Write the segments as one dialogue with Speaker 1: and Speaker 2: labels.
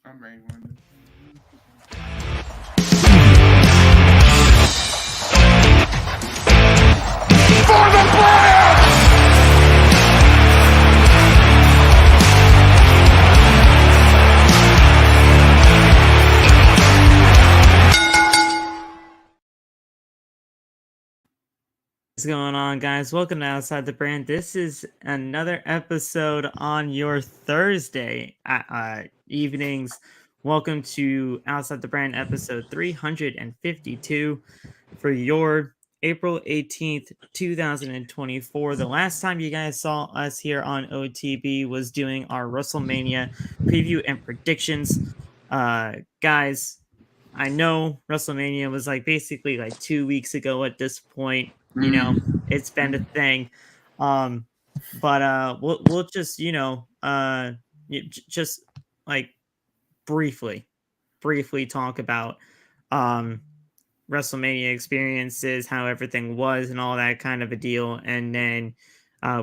Speaker 1: I'm ready. One. For the brand!
Speaker 2: What's going on, guys? Welcome to Outside the Brand. This is another episode on your Thursday evenings. Welcome to Outside the Brand episode 352 for your April 18th, 2024. The last time you guys saw us here on OTB was doing our WrestleMania preview and predictions. Guys, I know WrestleMania was basically 2 weeks ago at this point. You know, it's been a thing. But we'll just, just briefly talk about WrestleMania experiences, how everything was and all that kind of a deal, and then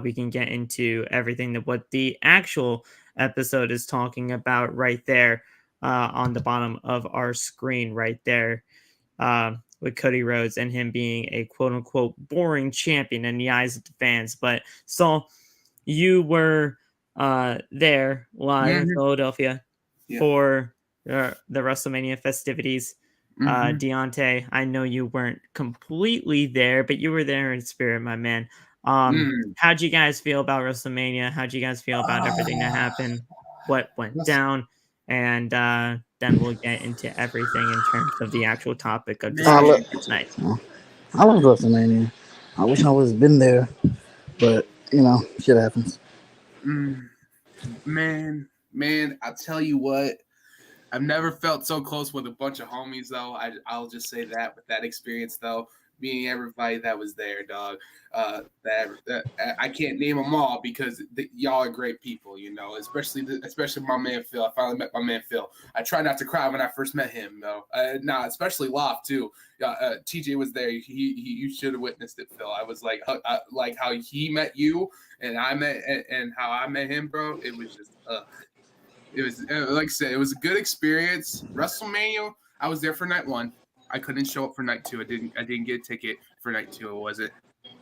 Speaker 2: we can get into everything that what the actual episode is talking about right there on the bottom of our screen right there. With Cody Rhodes and him being a quote-unquote boring champion in the eyes of the fans. But so you were there live in Philadelphia for the WrestleMania festivities. Deontay, I know you weren't completely there, but you were there in spirit, my man. How'd you guys feel about WrestleMania? How'd you guys feel about everything that happened? What went down? And then we'll get into everything in terms of the actual topic of discussion for tonight.
Speaker 3: I love WrestleMania. I wish I was been there, but shit happens.
Speaker 1: Man, I tell you what, I've never felt so close with a bunch of homies though. I'll just say that with that experience though, meeting everybody that was there, dog. That I can't name them all because y'all are great people, especially my man Phil. I finally met my man Phil. I tried not to cry when I first met him, though. Especially Loft too. TJ was there. You should have witnessed it, Phil. I was like how he met you and how I met him, bro. It was just it was like I said, it was a good experience. WrestleMania, I was there for night one. I couldn't show up for night two. I didn't get a ticket for night two. I wasn't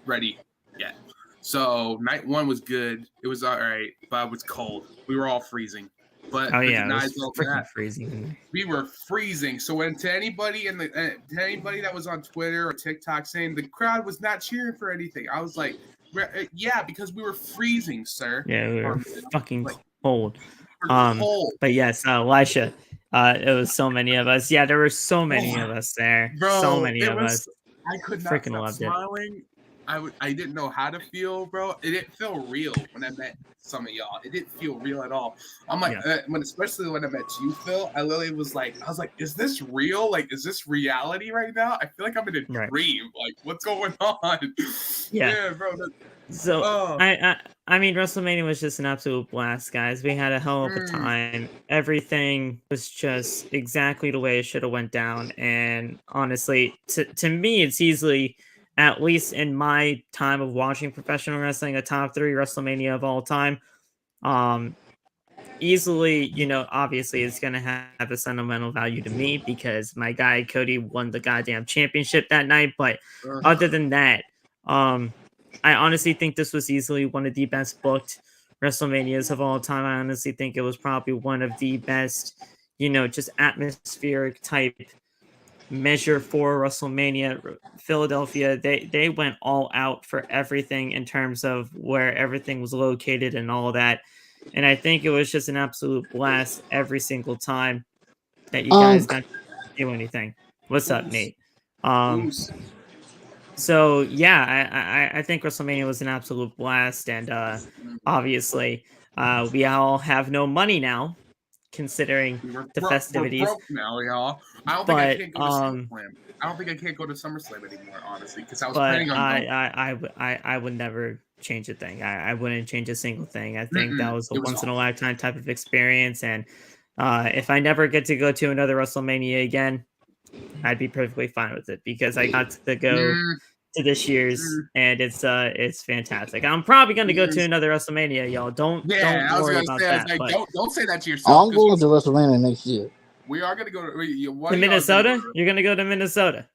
Speaker 1: ready yet. So night one was good. It was all right, but it was cold. We were all freezing. But
Speaker 2: it was freaking freezing.
Speaker 1: We were freezing. So to anybody that was on Twitter or TikTok saying the crowd was not cheering for anything, I was like, yeah, because we were freezing, sir.
Speaker 2: Yeah, we were fucking cold.
Speaker 1: Cold.
Speaker 2: But yes, Elisha. It was so many of us. Yeah, there were so many of us there.
Speaker 1: Bro,
Speaker 2: so many of us.
Speaker 1: I could not
Speaker 2: freaking
Speaker 1: stop
Speaker 2: loved
Speaker 1: smiling.
Speaker 2: It.
Speaker 1: I didn't know how to feel, bro. It didn't feel real when I met some of y'all. It didn't feel real at all. I'm like, especially when I met you, Phil, I literally was like, is this real? Like, is this reality right now? I feel like I'm in a dream. Like, what's going on? Yeah, bro.
Speaker 2: I mean, WrestleMania was just an absolute blast, guys. We had a hell of a time. Everything was just exactly the way it should have went down. And honestly, to me, it's easily, at least in my time of watching professional wrestling, a top 3 WrestleMania of all time. Easily, obviously it's going to have a sentimental value to me because my guy Cody won the goddamn championship that night. But other than that, I honestly think this was easily one of the best booked WrestleManias of all time. I honestly think it was probably one of the best, just atmospheric type measure for WrestleMania. Philadelphia, they went all out for everything in terms of where everything was located and all that. And I think it was just an absolute blast every single time that you guys got to do anything. What's up, Nate? So yeah, I think WrestleMania was an absolute blast, and obviously we all have no money now, considering the festivities.
Speaker 1: We're broke now, y'all. I don't think I can't go to SummerSlam. I don't think I can't go to SummerSlam anymore, honestly, because I was planning on going.
Speaker 2: I would never change a thing. I wouldn't change a single thing. I think that was a once in a lifetime type of experience, and if I never get to go to another WrestleMania again, I'd be perfectly fine with it because I got to go to this year's, and it's fantastic. I'm probably gonna go to another WrestleMania, y'all. Don't
Speaker 1: I was
Speaker 2: worry
Speaker 1: gonna
Speaker 2: about
Speaker 1: say,
Speaker 2: that.
Speaker 1: like,
Speaker 2: But
Speaker 1: don't say that to yourself.
Speaker 3: I'm going to WrestleMania next year.
Speaker 1: We are gonna go
Speaker 2: to Minnesota. You're gonna go to Minnesota.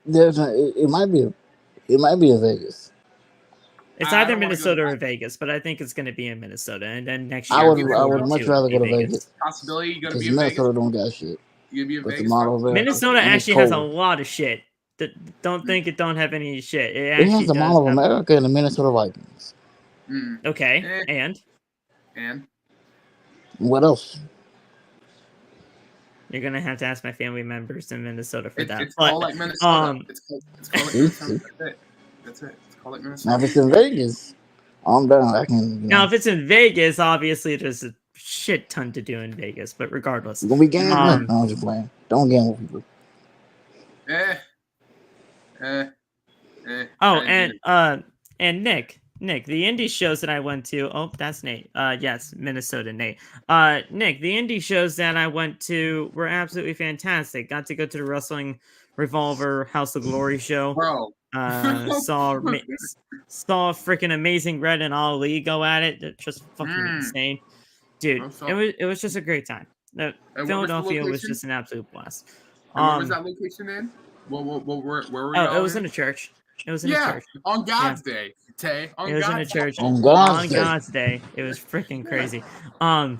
Speaker 3: It might be in Vegas.
Speaker 2: It's either Minnesota or Vegas, but I think it's going to be in Minnesota. And then next year,
Speaker 3: I would much rather go to Vegas.
Speaker 1: Possibility you're gonna be in
Speaker 3: Minnesota
Speaker 1: Vegas.
Speaker 3: don't got shit.
Speaker 1: You gonna be in Vegas.
Speaker 2: Minnesota actually has a lot of shit. Don't think it don't have any shit. It
Speaker 3: has the Mall of America and the Minnesota Vikings.
Speaker 2: Okay, and
Speaker 3: what else?
Speaker 2: You're gonna have to ask my family members in Minnesota for that.
Speaker 1: It's called like Minnesota. It's called like Minnesota. That's it. It's called like Minnesota.
Speaker 3: Now if it's in Vegas, I'm down. I can.
Speaker 2: Now if it's in Vegas, obviously there's a shit ton to do in Vegas. But regardless,
Speaker 3: it's gonna be gambling. No, I'm just playing. Don't gamble, people.
Speaker 2: And Nick, the indie shows that I went to. Oh, that's Nate. Yes, Minnesota, Nate. Nick, the indie shows that I went to were absolutely fantastic. Got to go to the Wrestling Revolver House of Glory show.
Speaker 1: Bro.
Speaker 2: Saw freaking Amazing Red and Ali go at it. Just fucking insane, dude. It was just a great time. Philadelphia was just an absolute blast.
Speaker 1: Where was that location in? Where were you?
Speaker 2: It was in a church. It was in a church.
Speaker 1: On God's Day, Tay.
Speaker 2: It was in a church
Speaker 3: on
Speaker 2: God's Day. It was freaking crazy. But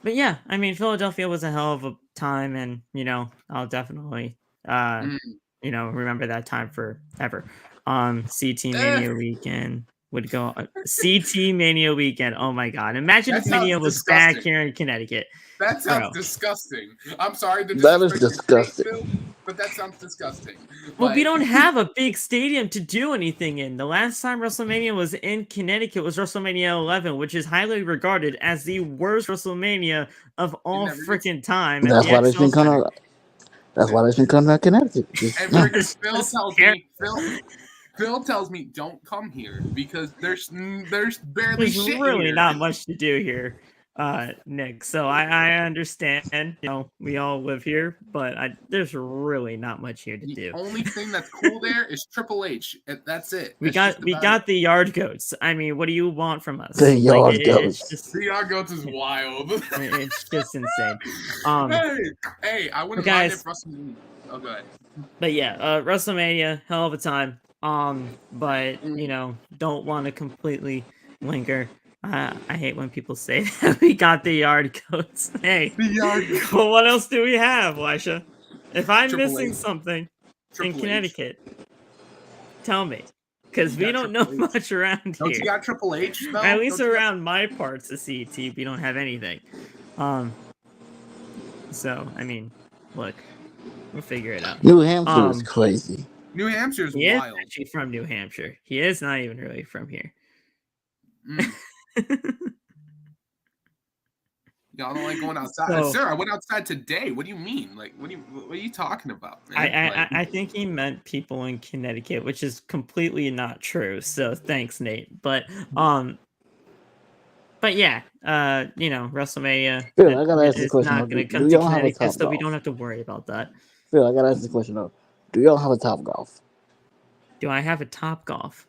Speaker 2: yeah, I mean, Philadelphia was a hell of a time, and I'll definitely remember that time forever. CT Mania weekend would go. CT Mania weekend. Oh my god! Imagine if Mania was back here in Connecticut.
Speaker 1: That sounds disgusting. I'm sorry.
Speaker 3: That is disgusting.
Speaker 1: But that sounds disgusting.
Speaker 2: Well, we don't have a big stadium to do anything in. The last time WrestleMania was in Connecticut was WrestleMania 11, which is highly regarded as the worst WrestleMania of all freaking time.
Speaker 3: That's why they should come to. That's why they should come to Connecticut.
Speaker 1: Phil tells me don't come here because there's barely shit
Speaker 2: really
Speaker 1: here.
Speaker 2: Not much to do here, Nick. So I understand. We all live here, but there's really not much here to do.
Speaker 1: The only thing that's cool there is Triple H. That's it.
Speaker 2: We got the Yard Goats. I mean, what do you want from us?
Speaker 3: The Yard Goats.
Speaker 1: The Yard Goats is wild.
Speaker 2: It's just insane.
Speaker 1: Hey, I wouldn't mind if WrestleMania. Oh, go ahead.
Speaker 2: But yeah, WrestleMania, hell of a time. But don't want to completely linger. I hate when people say that we got the Yard Goats. Hey,
Speaker 1: the Yard Goats.
Speaker 2: Well, what else do we have, Elisha? If I'm missing something in Connecticut, tell me, because we don't know much around here.
Speaker 1: Don't you got Triple H? Though?
Speaker 2: At least around my parts of CET, we don't have anything. So I mean, look, we'll figure it out.
Speaker 3: New Hampshire is crazy.
Speaker 1: New Hampshire's
Speaker 2: wild. He is actually from New Hampshire. He is not even really from here.
Speaker 1: Y'all don't like going outside. Sir, I went outside today. What do you mean? Like, what are you talking about, man?
Speaker 2: I think he meant people in Connecticut, which is completely not true. So thanks, Nate. But yeah, WrestleMania.
Speaker 3: Phil, I gotta ask this question.
Speaker 2: Not going to come to Connecticut, so we don't have to worry about that.
Speaker 3: Phil, I gotta ask this question though. Do y'all have a Top Golf?
Speaker 2: Do I have a Top Golf?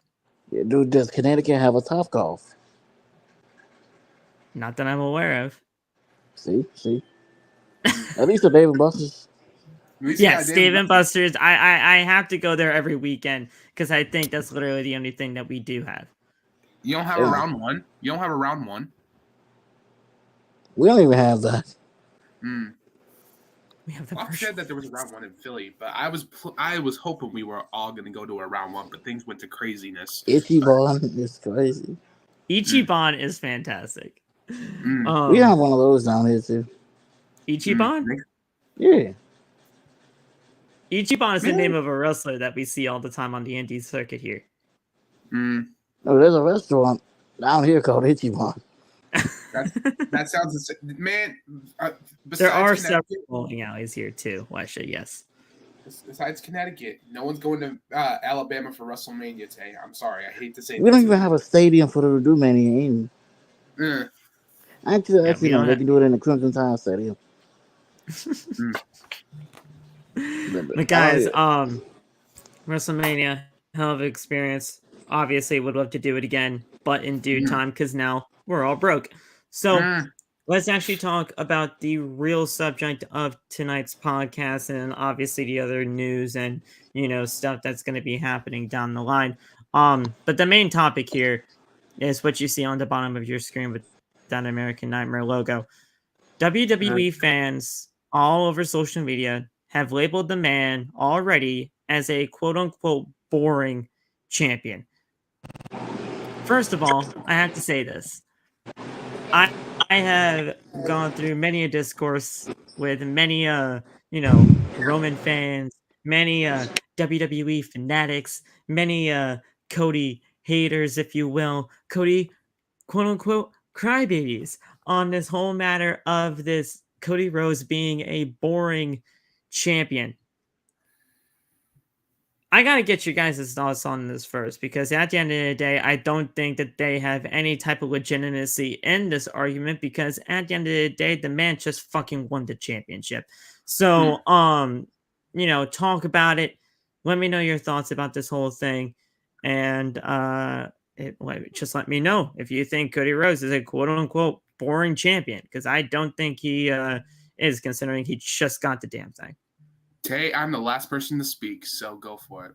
Speaker 3: Yeah, does Connecticut have a Top Golf?
Speaker 2: Not that I'm aware of.
Speaker 3: See? At least the Dave & Buster's.
Speaker 2: Yes, Dave & Buster's. I have to go there every weekend because I think that's literally the only thing that we do have.
Speaker 1: You don't have a round one? You don't have a round one?
Speaker 3: We don't even have that.
Speaker 2: We have the
Speaker 1: Bob said that there was a round one in Philly, but I was hoping we were all going to go to a round one, but things went to craziness.
Speaker 3: Ichiban is crazy.
Speaker 2: Ichiban is fantastic.
Speaker 3: We have one of those down here too.
Speaker 2: Ichiban?
Speaker 3: Yeah.
Speaker 2: Ichiban is the name of a wrestler that we see all the time on the indie circuit here.
Speaker 3: Oh, there's a restaurant down here called Ichiban.
Speaker 1: That sounds insane. Man.
Speaker 2: There are several bowling alleys here too, Wesha, yes.
Speaker 1: Besides Connecticut, no one's going to Alabama for WrestleMania today. I'm sorry, I hate to say
Speaker 3: we don't even have a stadium for the WrestleMania. Actually, they can do it in the Crimson Tide Stadium.
Speaker 2: But guys, WrestleMania, hell of an experience. Obviously, would love to do it again, but in due time, because now we're all broke. So let's actually talk about the real subject of tonight's podcast, and obviously the other news and stuff that's going to be happening down the line. But the main topic here is what you see on the bottom of your screen with that American Nightmare logo. WWE fans all over social media have labeled the man already as a quote-unquote boring champion. First of all, I have to say this. I have gone through many a discourse with many Roman fans, many WWE fanatics, many Cody haters, if you will, Cody quote-unquote crybabies on this whole matter of this Cody Rhodes being a boring champion. I gotta get your guys' thoughts on this first, because at the end of the day, I don't think that they have any type of legitimacy in this argument, because at the end of the day, the man just fucking won the championship. So, talk about it. Let me know your thoughts about this whole thing. And just let me know if you think Cody Rhodes is a quote-unquote boring champion, because I don't think he is, considering he just got the damn thing.
Speaker 1: Tay, I'm the last person to speak, so go for it.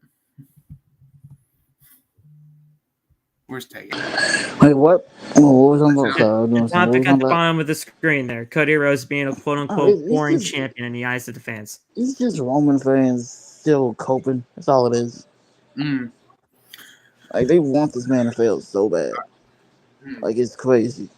Speaker 1: Where's Tay?
Speaker 3: Wait, what? What was on the
Speaker 2: topic at the bottom of the screen there? Cody Rhodes being a quote-unquote boring champion in the eyes of the fans.
Speaker 3: It's just Roman fans still coping. That's all it is. Like, they want this man to fail so bad. Like, it's crazy.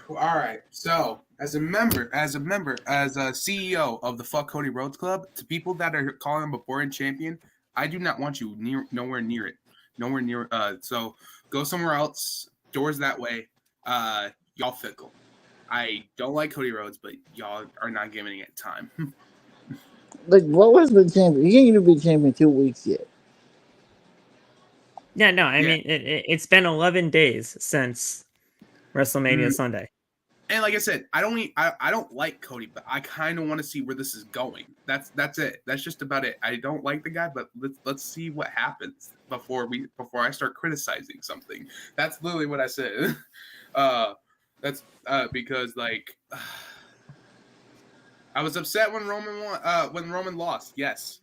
Speaker 1: All right, so as a CEO of the Fuck Cody Rhodes Club, to people that are calling him a boring champion, I do not want you nowhere near it. So go somewhere else. Doors that way. Y'all fickle. I don't like Cody Rhodes, but y'all are not giving it time.
Speaker 3: Like, what was been champion? He ain't even been champion 2 weeks yet.
Speaker 2: Yeah, no, I mean, it's been 11 days since WrestleMania Sunday.
Speaker 1: And like I said, I don't like Cody, but I kind of want to see where this is going. That's it. That's just about it. I don't like the guy, but let's see what happens before I start criticizing something. That's literally what I said. That's because like I was upset when Roman won, when Roman lost. Yes,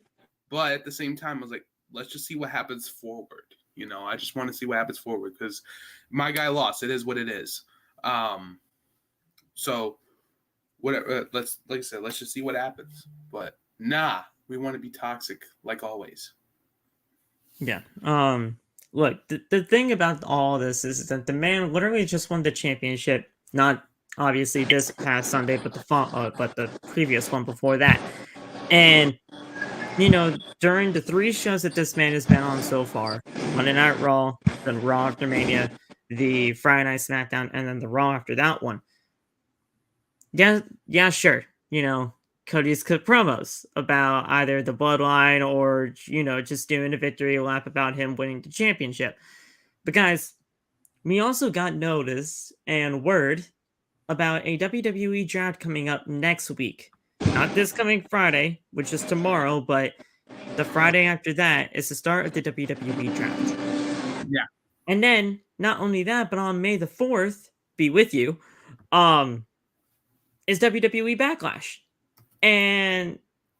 Speaker 1: but at the same time, I was like, let's just see what happens forward. I just want to see what happens forward, because my guy lost. It is what it is. So whatever, like I said, let's just see what happens. But we want to be toxic like always.
Speaker 2: Yeah. Look, the thing about all this is that the man literally just won the championship, not obviously this past Sunday, but the previous one before that. And during the 3 shows that this man has been on so far, Monday Night Raw, then Raw after Mania, the Friday Night SmackDown, and then the Raw after that one. Yeah, sure. Cody's cut promos about either the Bloodline or, just doing a victory lap about him winning the championship. But guys, we also got notice and word about a WWE Draft coming up next week. Not this coming Friday, which is tomorrow, but the Friday after that is the start of the WWE Draft.
Speaker 1: Yeah.
Speaker 2: And then, not only that, but on May the 4th, be with you, is WWE Backlash. And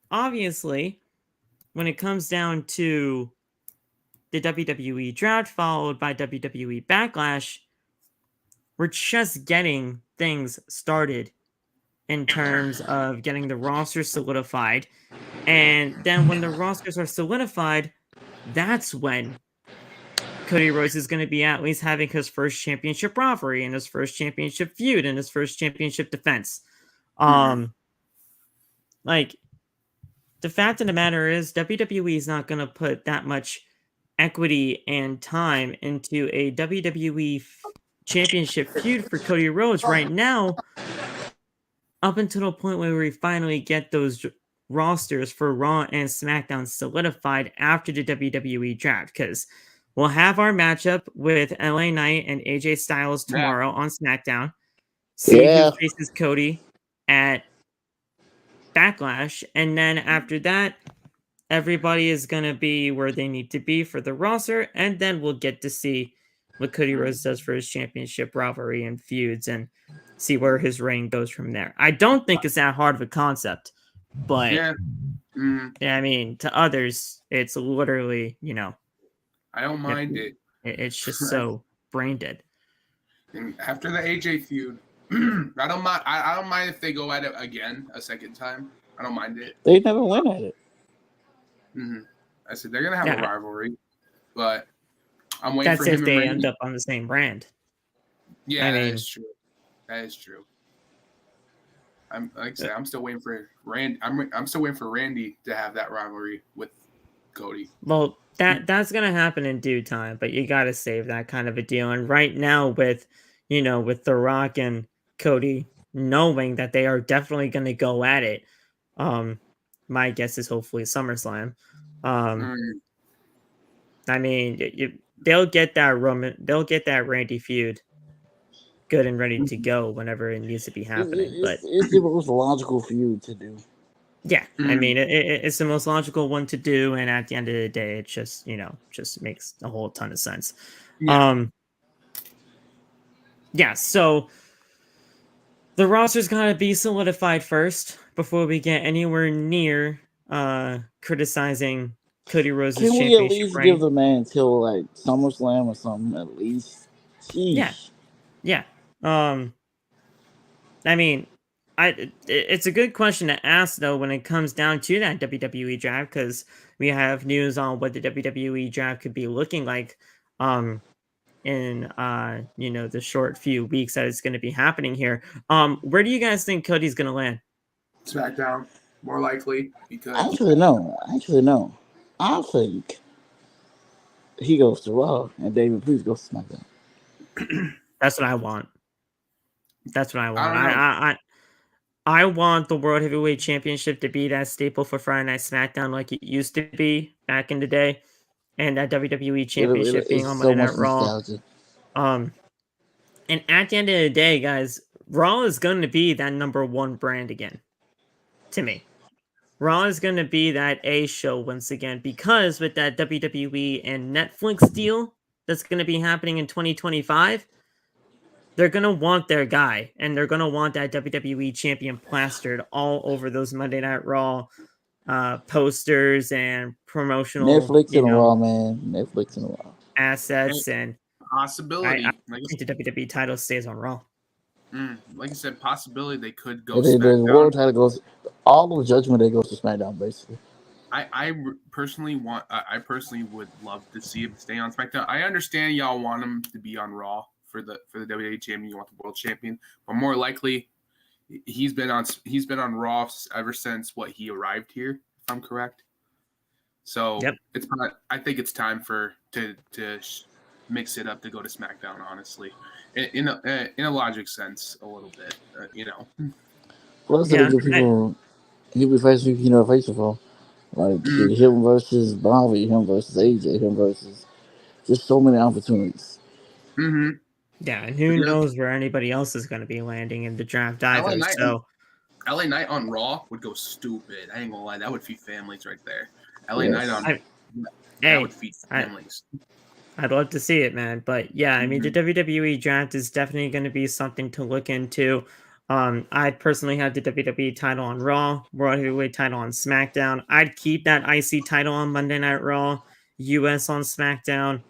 Speaker 2: obviously, when it comes down to the WWE Draft followed by WWE Backlash, we're just getting things started in terms of getting the roster solidified. And then when the rosters are solidified, that's when Cody Rhodes is going to be at least having his first championship rivalry and his first championship feud and his first championship defense. Like, the fact of the matter is, WWE is not going to put that much equity and time into a WWE championship feud for Cody Rhodes right now, up until the point where we finally get those rosters for Raw and SmackDown solidified after the WWE Draft, because we'll have our matchup with LA Knight and AJ Styles tomorrow on SmackDown. See who faces Cody at Backlash, and then after that, everybody is going to be where they need to be for the roster, and then we'll get to see what Cody Rhodes does for his championship rivalry and feuds and see where his reign goes from there. I don't think it's that hard of a concept, but
Speaker 1: Yeah.
Speaker 2: I mean, to others, it's literally,
Speaker 1: I don't mind it.
Speaker 2: It's just so brain dead.
Speaker 1: And after the AJ feud, I don't mind. I don't mind if they go at it again a second time. I don't mind it.
Speaker 3: They never went at it.
Speaker 1: I said they're gonna have a rivalry, but I'm waiting
Speaker 2: That's
Speaker 1: for him
Speaker 2: if they
Speaker 1: and
Speaker 2: end up on the same brand.
Speaker 1: Yeah, I mean, that is true. That is true. I'm still waiting for Randy. I'm still waiting for Randy to have that rivalry with Cody.
Speaker 2: Well, that's gonna happen in due time, but you gotta save that kind of a deal. And right now, with with The Rock and Cody knowing that they are definitely gonna go at it, my guess is hopefully SummerSlam. I mean, they'll get that Randy feud good and ready to go whenever it needs to be happening.
Speaker 3: It's the most logical feud to do.
Speaker 2: Yeah, I mean, it's the most logical one to do, and at the end of the day, it just just makes a whole ton of sense. So the roster's gotta be solidified first before we get anywhere near criticizing Cody Rhodes'
Speaker 3: championship. Can we at least give the man until like SummerSlam or something at least? Jeez.
Speaker 2: Yeah. I mean, it's a good question to ask though when it comes down to that WWE draft, because we have news on what the WWE draft could be looking like in the short few weeks that it's going to be happening here. Where do you guys think Cody's going to land?
Speaker 1: SmackDown, more likely, because
Speaker 3: actually no. I think he goes to Raw and David Priest goes to SmackDown.
Speaker 2: That's what I want. I want the World Heavyweight Championship to be that staple for Friday Night SmackDown like it used to be back in the day, and that WWE Championship being on Monday Night Raw. And at the end of the day, guys, Raw is going to be that number one brand again. To me, Raw is going to be that A show once again, because with that WWE and Netflix deal that's going to be happening in 2025. They're going to want their guy, and they're going to want that WWE champion plastered all over those Monday Night Raw posters and promotional
Speaker 3: Netflix and Raw, man. Netflix and Raw.
Speaker 2: Assets and
Speaker 1: possibility.
Speaker 2: I think the WWE title stays on Raw.
Speaker 1: Like I said, possibility they could go
Speaker 3: SmackDown. The world title goes, all of Judgment Day goes to SmackDown, basically.
Speaker 1: I personally would love to see him stay on SmackDown. I understand y'all want him to be on Raw. For the WWE champion, you want the world champion, but more likely, he's been on Raw ever since he arrived here, if I'm correct. So I think it's time to mix it up to go to SmackDown. Honestly, in a logic sense, a little bit,
Speaker 3: Plus, give people he'll be facing for like him versus Bobby, him versus AJ, him versus just so many opportunities.
Speaker 2: Yeah, and who knows where anybody else is going to be landing in the draft either.
Speaker 1: LA Knight on Raw would go stupid. I ain't gonna lie, that would feed families right there. LA Knight on that would feed families.
Speaker 2: I'd love to see it, man. But yeah, I mean, the WWE draft is definitely going to be something to look into. I'd personally have the WWE title on Raw, World Heavyweight title on SmackDown. I'd keep that IC title on Monday Night Raw, US on SmackDown.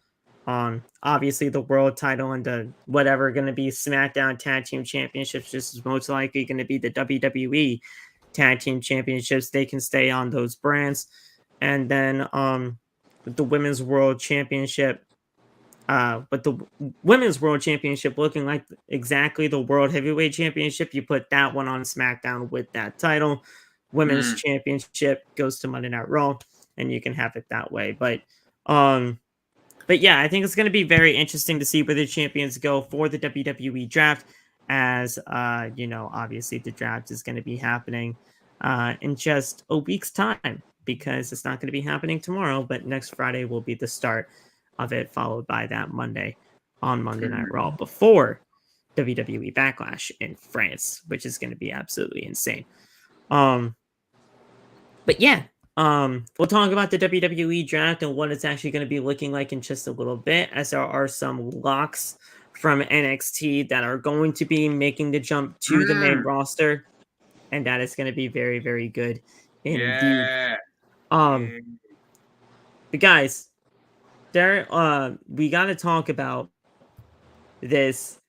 Speaker 2: Obviously the world title and the whatever going to be SmackDown Tag Team Championships just is most likely going to be the WWE Tag Team Championships. They can stay on those brands. And then the Women's World Championship, but the Women's World Championship looking like exactly the World Heavyweight Championship, you put that one on SmackDown with that title. Women's Championship goes to Monday Night Raw, and you can have it that way. But yeah, I think it's going to be very interesting to see where the champions go for the WWE draft, as obviously the draft is going to be happening in just a week's time, because it's not going to be happening tomorrow, but next Friday will be the start of it, followed by that Monday on Monday Night Raw before WWE Backlash in France, which is going to be absolutely insane. But yeah, We'll talk about the WWE Draft and what it's actually going to be looking like in just a little bit, as there are some locks from NXT that are going to be making the jump to the main roster, and that is going to be very, very good indeed.
Speaker 1: Yeah.
Speaker 2: But guys, we got to talk about this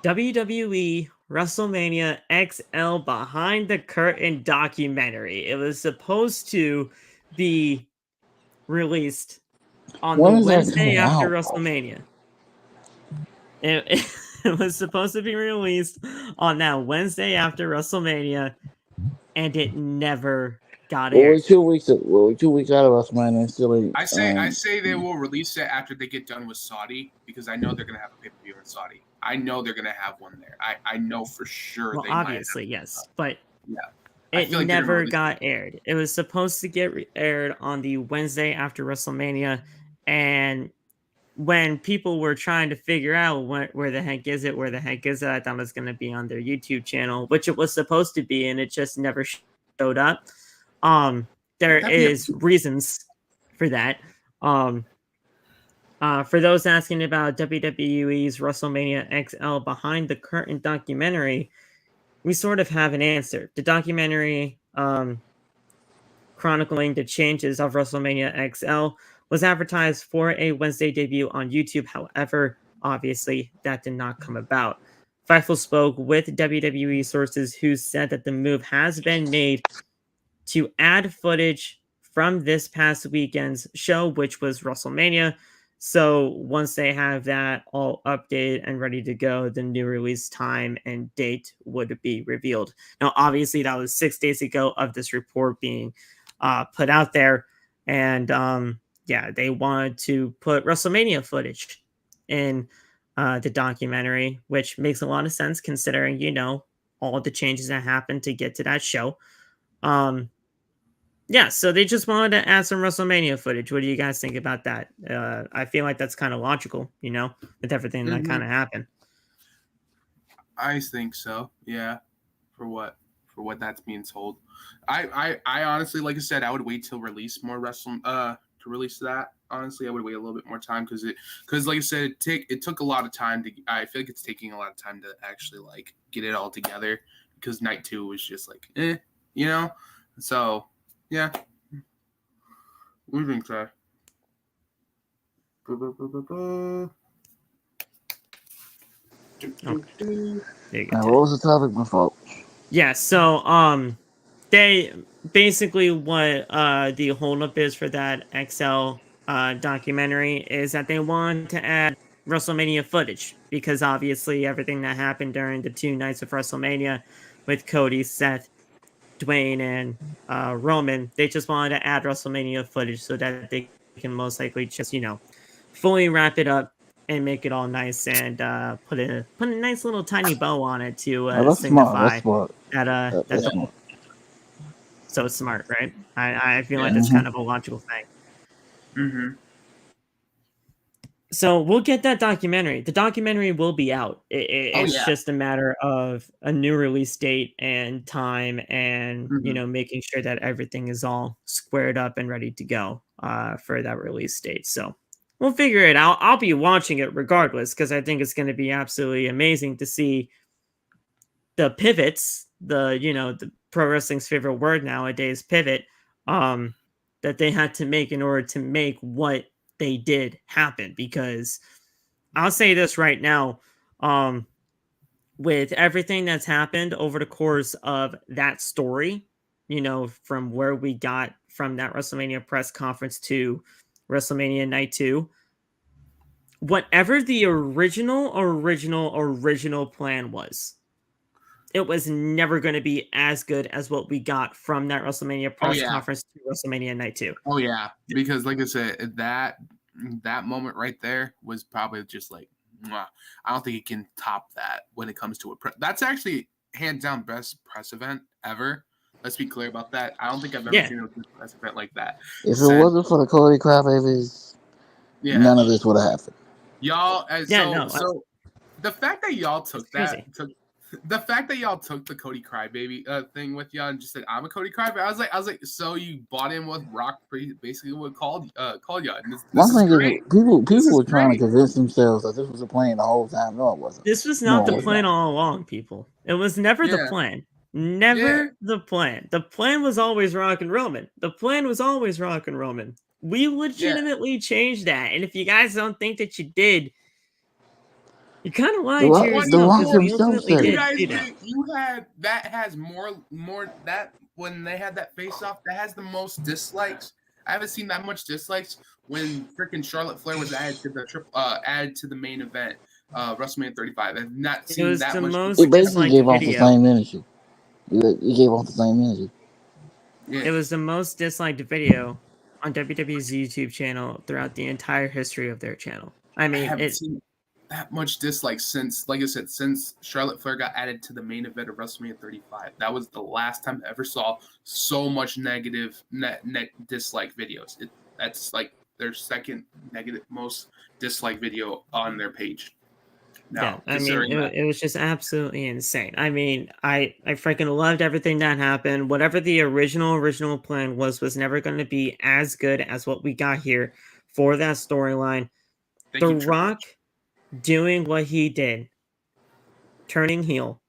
Speaker 2: WWE WrestleMania XL behind the curtain documentary. It was supposed to be released on the Wednesday after WrestleMania. It was supposed to be released on that Wednesday after WrestleMania, and it never got aired.
Speaker 3: We're 2 weeks out of WrestleMania. Still ain't,
Speaker 1: I say they will release it after they get done with Saudi, because I know they're gonna have a pay-per-view in Saudi. I know they're gonna have one there. I know for sure.
Speaker 2: Well, obviously, yes, but
Speaker 1: yeah,
Speaker 2: it never got aired. It was supposed to get aired on the Wednesday after WrestleMania, and when people were trying to figure out where the heck is it, I thought it was going to be on their YouTube channel, which it was supposed to be, and it just never showed up. There is reasons for that. For those asking about WWE's WrestleMania XL behind the curtain documentary, we sort of have an answer. The documentary chronicling the changes of WrestleMania XL was advertised for a Wednesday debut on YouTube. However, obviously, that did not come about. Fightful spoke with WWE sources who said that the move has been made to add footage from this past weekend's show, which was WrestleMania. So once they have that all updated and ready to go, the new release time and date would be revealed. Now, obviously, that was 6 days ago of this report being put out there. And they wanted to put WrestleMania footage in the documentary, which makes a lot of sense considering, all the changes that happened to get to that show. So they just wanted to add some WrestleMania footage. What do you guys think about that? I feel like that's kind of logical, with everything that kind of happened.
Speaker 1: I think so. Yeah. For what that's being told. I honestly, like I said, I would wait till release more to release that. Honestly, I would wait a little bit more time because like I said, it took a lot of time to. I feel like it's taking a lot of time to actually get it all together, because night 2 was just So yeah, what do you think, Ty?
Speaker 3: What was the topic? My fault.
Speaker 2: Yeah, so they basically what the holdup is for that XL documentary is that they want to add WrestleMania footage, because obviously everything that happened during the 2 nights of WrestleMania with Cody, Seth, Dwayne, and Roman, they just wanted to add WrestleMania footage so that they can most likely just fully wrap it up and make it all nice and put a nice little tiny bow on it to signify
Speaker 3: That's smart.
Speaker 2: So it's smart, right? I feel like that's kind of a logical thing.
Speaker 1: Mm-hmm.
Speaker 2: So we'll get that documentary. The documentary will be out. It's just a matter of a new release date and time, and making sure that everything is all squared up and ready to go for that release date. So we'll figure it out. I'll be watching it regardless, because I think it's going to be absolutely amazing to see the pivots, the pro wrestling's favorite word nowadays, pivot, that they had to make in order to make what they did happen. Because I'll say this right now, with everything that's happened over the course of that story, from where we got from that WrestleMania press conference to WrestleMania Night 2, whatever the original plan was, it was never going to be as good as what we got from that WrestleMania press conference to WrestleMania Night 2.
Speaker 1: Oh yeah, because like I said, that moment right there was probably just I don't think it can top that when it comes to that's actually hands down best press event ever. Let's be clear about that. I don't think I've ever seen a press event like that.
Speaker 3: If it wasn't for the Cody crybabies, none of this would have happened.
Speaker 1: Y'all, so the fact that y'all took The fact that y'all took the Cody Crybaby thing with y'all and just said I'm a Cody Crybaby, I was like, so you bought in what Rock basically what called y'all. And
Speaker 3: My
Speaker 1: this is
Speaker 3: thing
Speaker 1: great.
Speaker 3: is,
Speaker 1: This
Speaker 3: people
Speaker 1: is
Speaker 3: were trying to
Speaker 1: great.
Speaker 3: convince themselves that this was a plan the whole time. No, it wasn't.
Speaker 2: This was
Speaker 3: No,
Speaker 2: not
Speaker 3: it
Speaker 2: the
Speaker 3: was
Speaker 2: plan
Speaker 3: not.
Speaker 2: all along, people. It was never the
Speaker 1: Yeah,
Speaker 2: plan.
Speaker 1: yeah,
Speaker 2: Never the plan. The plan was always Rock and Roman. The plan was always Rock and Roman. We
Speaker 1: yeah.
Speaker 2: legitimately changed that. And if you guys don't think that you did, you kind of
Speaker 3: The
Speaker 2: lied to
Speaker 3: Rock,
Speaker 1: What
Speaker 3: the
Speaker 2: yourself
Speaker 3: Rock
Speaker 2: because we
Speaker 3: himself
Speaker 2: ultimately
Speaker 3: said
Speaker 1: you
Speaker 3: it.
Speaker 2: did
Speaker 1: guys
Speaker 2: do that.
Speaker 1: did? You had that has more that when they had that face off that has the most dislikes. I haven't seen that much dislikes when freaking Charlotte Flair was added to the main event, WrestleMania 35. I've not
Speaker 2: It
Speaker 1: seen
Speaker 2: was
Speaker 1: that
Speaker 2: the
Speaker 1: much
Speaker 2: most
Speaker 3: It
Speaker 1: dislikes ever.
Speaker 3: basically
Speaker 2: disliked
Speaker 3: gave off the
Speaker 2: video.
Speaker 3: same energy. It gave off the same energy.
Speaker 1: Yeah,
Speaker 2: It was the most disliked video on WWE's YouTube channel throughout the entire history of their channel. I
Speaker 1: I
Speaker 2: mean,
Speaker 1: haven't seen that much dislike since, like I said, since Charlotte Flair got added to the main event of WrestleMania 35. That was the last time I ever saw so much negative net dislike videos. That's like their second negative most dislike video on their page.
Speaker 2: yeah,
Speaker 1: Now,
Speaker 2: I mean,
Speaker 1: considering that,
Speaker 2: it was just absolutely insane. I mean, I freaking loved everything that happened. Whatever the original plan was never going to be as good as what we got here for that storyline.
Speaker 1: thank
Speaker 2: The
Speaker 1: you, Triple
Speaker 2: Rock
Speaker 1: H.
Speaker 2: doing what he did, turning heel,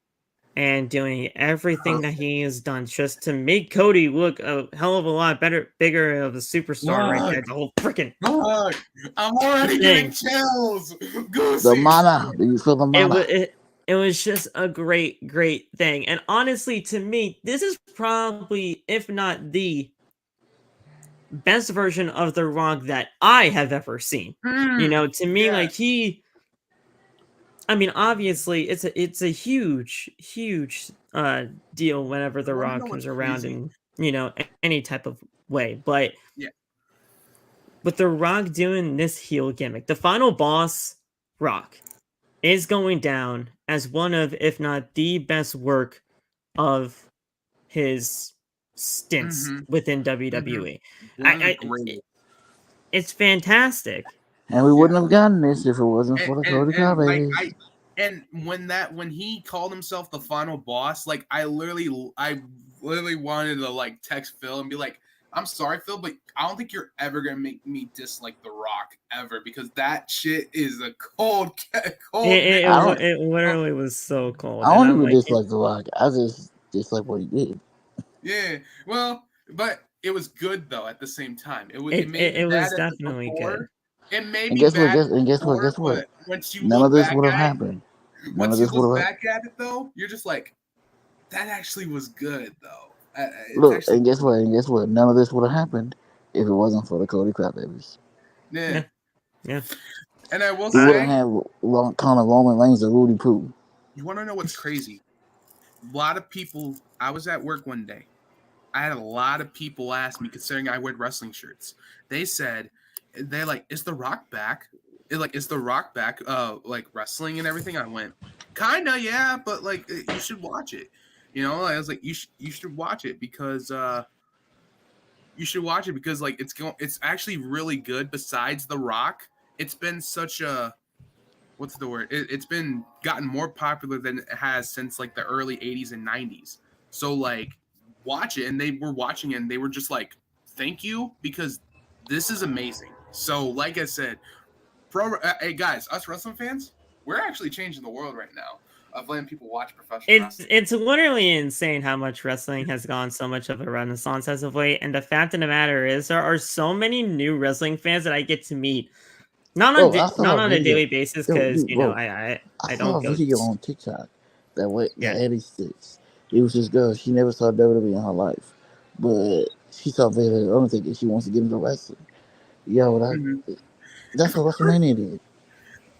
Speaker 2: and doing everything that
Speaker 1: Perfect.
Speaker 2: he has done just to make Cody look a hell of a lot bigger of a superstar right
Speaker 1: Look,
Speaker 2: there. The whole freaking
Speaker 1: look, I'm already getting
Speaker 2: thing.
Speaker 1: chills.
Speaker 3: The
Speaker 1: Goosey.
Speaker 3: mana. Do you feel the
Speaker 2: It was
Speaker 3: mana?
Speaker 2: it was just a great thing. And honestly, to me, this is probably, if not the best version of The Rock that I have ever seen. To me,
Speaker 1: Yeah.
Speaker 2: like I mean, obviously, it's a huge deal whenever The
Speaker 1: You want to know
Speaker 2: Rock
Speaker 1: what's
Speaker 2: comes around
Speaker 1: crazy?
Speaker 2: in any type of way. But
Speaker 1: Yeah.
Speaker 2: with The Rock doing this heel gimmick, the final boss, Rock, is going down as one of, if not the best work of his stints
Speaker 1: Mm-hmm.
Speaker 2: within
Speaker 1: Mm-hmm.
Speaker 2: WWE.
Speaker 1: One of the
Speaker 2: I
Speaker 1: greatest.
Speaker 2: it's fantastic.
Speaker 3: And we
Speaker 1: Yeah.
Speaker 3: wouldn't have gotten this if it wasn't for the Cody
Speaker 1: And like
Speaker 3: Crybabies.
Speaker 1: and when he called himself the final boss, like I literally wanted to like text Phil and be like, I'm sorry, Phil, but I don't think you're ever gonna make me dislike The Rock ever because that shit is a cold
Speaker 2: It,
Speaker 3: I
Speaker 2: it,
Speaker 3: don't.
Speaker 2: it literally was so cold,
Speaker 3: I
Speaker 2: and
Speaker 3: don't
Speaker 2: I'm
Speaker 3: even
Speaker 2: like,
Speaker 3: dislike the Rock. I just dislike what he did.
Speaker 1: Yeah, well, but it was good though. At the same time, it
Speaker 2: it,
Speaker 1: may
Speaker 2: it,
Speaker 1: be
Speaker 2: it
Speaker 1: bad
Speaker 2: was
Speaker 1: at the
Speaker 2: definitely good.
Speaker 1: before. It may
Speaker 3: And
Speaker 1: be
Speaker 3: guess what?
Speaker 1: bad
Speaker 3: Guess
Speaker 1: before,
Speaker 3: what?
Speaker 1: but once you
Speaker 3: None of
Speaker 1: look
Speaker 3: this
Speaker 1: back
Speaker 3: would have
Speaker 1: at it,
Speaker 3: happened. None of
Speaker 1: once you
Speaker 3: this would
Speaker 1: look
Speaker 3: have.
Speaker 1: back at it though, you're just like, that actually was good though. It's
Speaker 3: Look,
Speaker 1: actually
Speaker 3: and guess what? And guess what? None of this would have happened if it wasn't for the Cody Crybabies.
Speaker 1: yeah.
Speaker 2: Yeah, yeah.
Speaker 1: And I will
Speaker 3: We wouldn't
Speaker 1: say,
Speaker 3: have Connor Roman Reigns and Rudy Poo.
Speaker 1: you want to know what's crazy? A lot of people. I was at work one day. I had a lot of people ask me, considering I wear wrestling shirts. They said, they're like, is The Rock back? Is The Rock back? Like wrestling and everything. I went, kinda, yeah, but like you should watch it. I was like, you should watch it because like it's actually really good. Besides The Rock, it's been such a what's the word? It's been gotten more popular than it has since like the early 80s and 90s. So like watch it, and they were watching it and they were just like, thank you, because this is amazing. So like I said, hey guys, us wrestling fans, we're actually changing the world right now of letting people watch professional wrestling.
Speaker 2: It's literally insane how much wrestling has gone so much of a renaissance as of late. And the fact of the matter is, there are so many new wrestling fans that I get to meet,
Speaker 3: Bro, I saw
Speaker 2: not
Speaker 3: a
Speaker 2: on a
Speaker 3: video.
Speaker 2: daily basis,
Speaker 3: Yo,
Speaker 2: because
Speaker 3: dude, bro, I
Speaker 2: I
Speaker 3: saw
Speaker 2: don't
Speaker 3: a
Speaker 2: go.
Speaker 3: video on TikTok that
Speaker 2: Yeah,
Speaker 3: Eddie Sticks. It was this girl. She never saw WWE in her life, but she saw Vader Undertaker. She wants to get into wrestling. Yo,
Speaker 1: Mm-hmm.
Speaker 3: that's what WrestleMania did.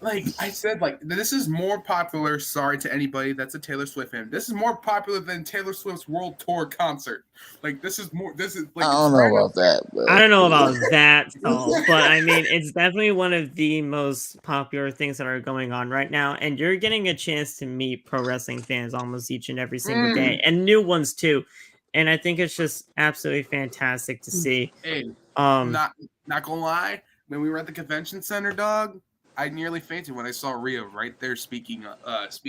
Speaker 1: Like I said, like this is more popular. Sorry to anybody that's a Taylor Swift fan. This is more popular than Taylor Swift's world tour concert. Like this is more. This is like
Speaker 3: I
Speaker 1: it's
Speaker 3: don't know
Speaker 1: right up
Speaker 3: about that,
Speaker 2: I don't know
Speaker 3: but
Speaker 2: about that all,
Speaker 1: there.
Speaker 2: but I mean, it's definitely one of the most popular things that are going on right now. And you're getting a chance to meet pro wrestling fans almost each and every single day, and new ones too. And I think it's just absolutely fantastic to see.
Speaker 1: Hey,
Speaker 2: Um,
Speaker 1: not gonna lie. When we were at the convention center, dog, I nearly fainted when I saw Rhea right there speaking because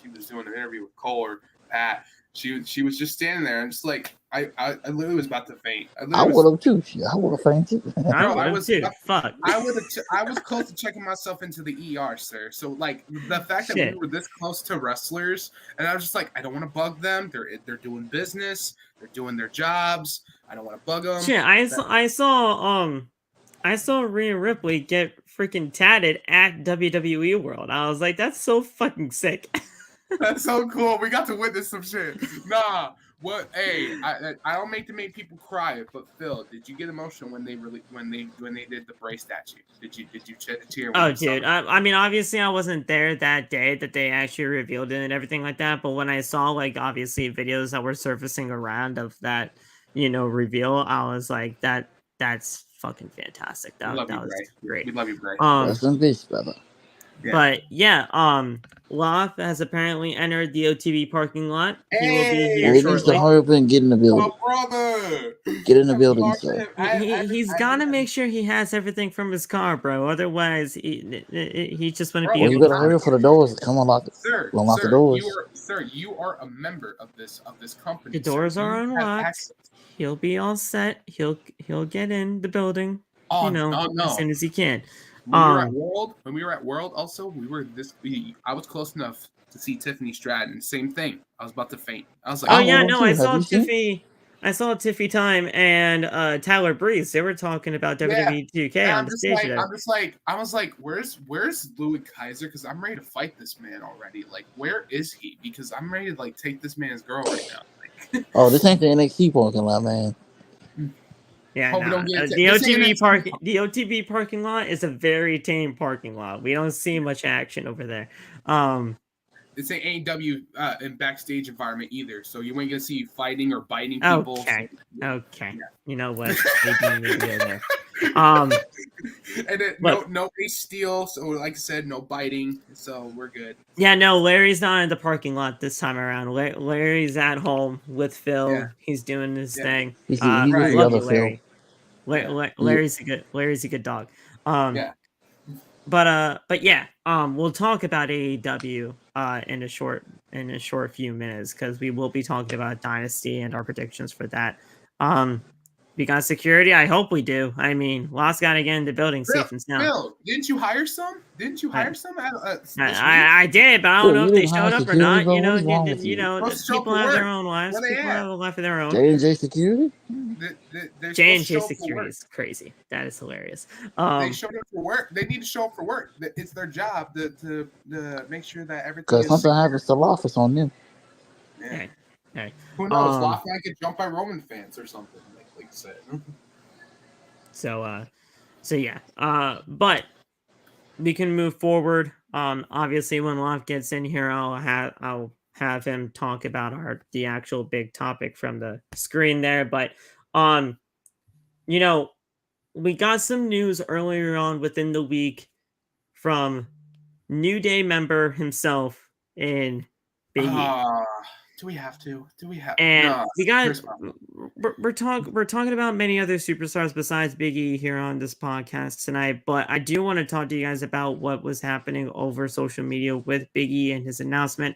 Speaker 1: she was doing an interview with Cole or Pat. She was just standing there. I'm just like I literally was about to faint.
Speaker 3: I would have too. I would have fainted.
Speaker 2: I would have too. Fuck.
Speaker 1: I was close to checking myself into the ER, sir. So like the fact that we were this close to wrestlers, and I was just like, I don't want to bug them. They're doing business. They're doing their jobs. I don't want to bug them.
Speaker 2: Shit, I saw Rhea Ripley get freaking tatted at WWE World. I was like, that's so fucking sick.
Speaker 1: That's so cool. We got to witness some shit. Nah, what? Hey, I don't make people cry, but Phil, did you get emotional when they did the brace statue? Did you shed a tear?
Speaker 2: Oh, dude. I mean, obviously, I wasn't there that day that they actually revealed it and everything like that. But when I saw, like, obviously videos that were surfacing around of that, reveal, I was like, that's fucking fantastic. That was great.
Speaker 1: We love you, Bray.
Speaker 3: Rest in peace, brother.
Speaker 2: Yeah. But yeah, Loth has apparently entered the OTB parking lot. He will be here shortly. He needs to
Speaker 3: hurry up and get in the building.
Speaker 1: Oh, brother!
Speaker 3: Get in the building, sir.
Speaker 2: He's got to make sure he has everything from his car, bro. Otherwise, he just wouldn't be able to.
Speaker 3: You better hurry for the doors. Come on, lock the doors.
Speaker 1: You are a member of this company.
Speaker 2: The doors are unlocked. He'll be all set. He'll get in the building. As soon as he can.
Speaker 1: When we were at World, also I was close enough to see Tiffany Stratton. Same thing. I was about to faint. I was like,
Speaker 2: oh yeah, no, I saw Tiffy. I saw Tiffy Time and Tyler Breeze. They were talking about WWE 2K on the stage.
Speaker 1: I was like, where's Louis Kaiser? Because I'm ready to fight this man already. Like, where is he? Because I'm ready to like take this man's girl right now.
Speaker 3: Oh, this ain't the NXT parking lot, man.
Speaker 2: Yeah, no. The OTB parking lot is a very tame parking lot. We don't see much action over there.
Speaker 1: This ain't AEW in backstage environment either, so you ain't gonna see you fighting or biting people.
Speaker 2: Okay. Yeah. You know what? There.
Speaker 1: And then no base steal, so like I said, no biting, so we're good.
Speaker 2: Yeah, no, Larry's not in the parking lot this time around. Larry's at home with Phil. Yeah. He's doing his thing.
Speaker 3: He's the other Phil.
Speaker 2: Larry's a good dog. But yeah, we'll talk about AEW in a short few minutes because we will be talking about Dynasty and our predictions for that. We got security. I hope we do. I mean, Lost got to get in the building safe and sound.
Speaker 1: Bill, didn't you hire some?
Speaker 2: I did, but I don't know if they showed up or not. People have their own lives. People have a life of their own.
Speaker 3: J&J Security?
Speaker 2: J&J Security is crazy. That is hilarious.
Speaker 1: They showed up for work. They need to show up for work. It's their job to make sure that everything.
Speaker 3: Because something happens to Loftus on them.
Speaker 1: Yeah. Hey. Who knows? Loftus might get jumped by Roman fans or something. Like you said.
Speaker 2: So yeah. But we can move forward. Obviously, when Loft gets in here, I'll have him talk about the actual big topic from the screen there. But we got some news earlier on within the week from New Day member himself in Big E.
Speaker 1: Do we have to?
Speaker 2: And no, we got. We're talking about many other superstars besides Big E here on this podcast tonight, but I do want to talk to you guys about what was happening over social media with Big E and his announcement.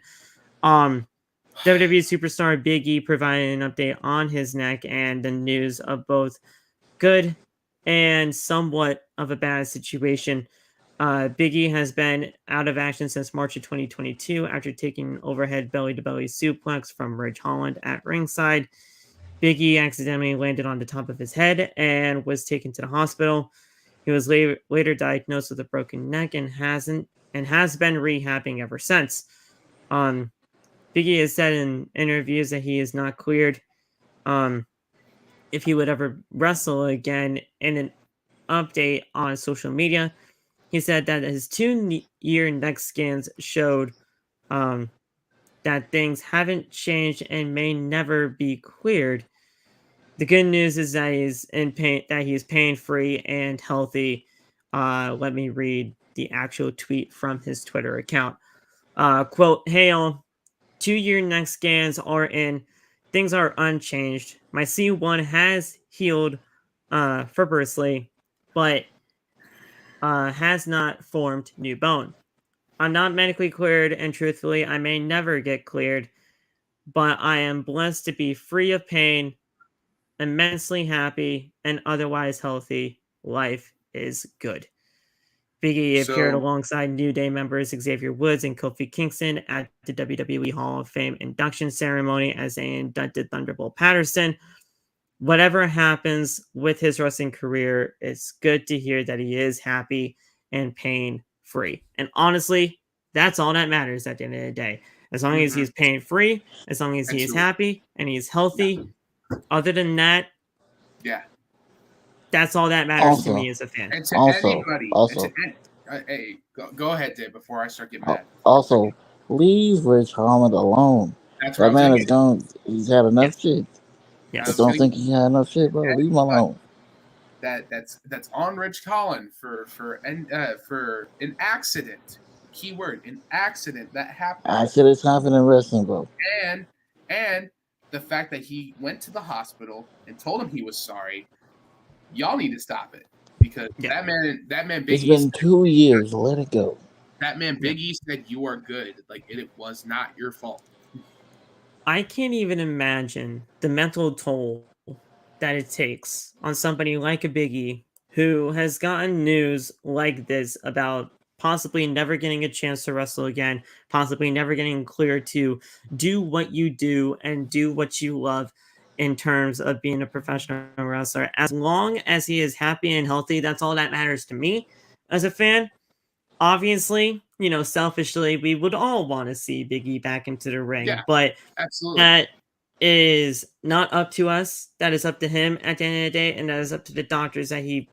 Speaker 2: WWE superstar Big E provided an update on his neck and the news of both good and somewhat of a bad situation. Big E has been out of action since March of 2022 after taking an overhead belly-to-belly suplex from Ridge Holland at ringside. Big E accidentally landed on the top of his head and was taken to the hospital. He was later diagnosed with a broken neck and has been rehabbing ever since. Big E has said in interviews that he is not cleared if he would ever wrestle again. In an update on social media, he said that his 2-year neck scans showed that things haven't changed and may never be cleared. The good news is that he's in pain, that he's pain-free and healthy. Let me read the actual tweet from his Twitter account. Quote, "Hey all, 2-year neck scans are in. Things are unchanged. My C1 has healed fibrously, but has not formed new bone. I'm not medically cleared, and truthfully, I may never get cleared, but I am blessed to be free of pain, immensely happy, and otherwise healthy. Life is good. Big E appeared
Speaker 1: So,
Speaker 2: alongside New Day members Xavier Woods and Kofi Kingston at the WWE Hall of Fame induction ceremony as they inducted Thunderbolt Patterson. Whatever happens with his wrestling career, it's good to hear that he is happy and pain free. And honestly, that's all that matters at the end of the day. As long as he's pain free, as long as he is happy and he's healthy, other than that,
Speaker 1: yeah.
Speaker 2: that's all that matters to me as a fan.
Speaker 1: And to anybody, hey, go ahead, Dave, before I start getting mad.
Speaker 3: Also, leave Rich Holland alone. That man is gone. He's had enough shit.
Speaker 2: Yes.
Speaker 3: I don't think he had enough shit, bro. Leave him alone.
Speaker 1: That's on Rich Holland for an accident. Keyword, an accident that happened.
Speaker 3: Accidents happen in wrestling, bro.
Speaker 1: And the fact that he went to the hospital and told him he was sorry. Y'all need to stop it because that man Big
Speaker 3: It's been 2 years. Let it go.
Speaker 1: That man Big E said you are good. Like it was not your fault.
Speaker 2: I can't even imagine the mental toll that it takes on somebody like a Big E who has gotten news like this about possibly never getting a chance to wrestle again, possibly never getting cleared to do what you do and do what you love in terms of being a professional wrestler. As long as he is happy and healthy, that's all that matters to me as a fan. Obviously, selfishly, we would all want to see Big E back into the ring, but
Speaker 1: absolutely.
Speaker 2: that is not up to us. That is up to him at the end of the day, and that is up to the doctors that he,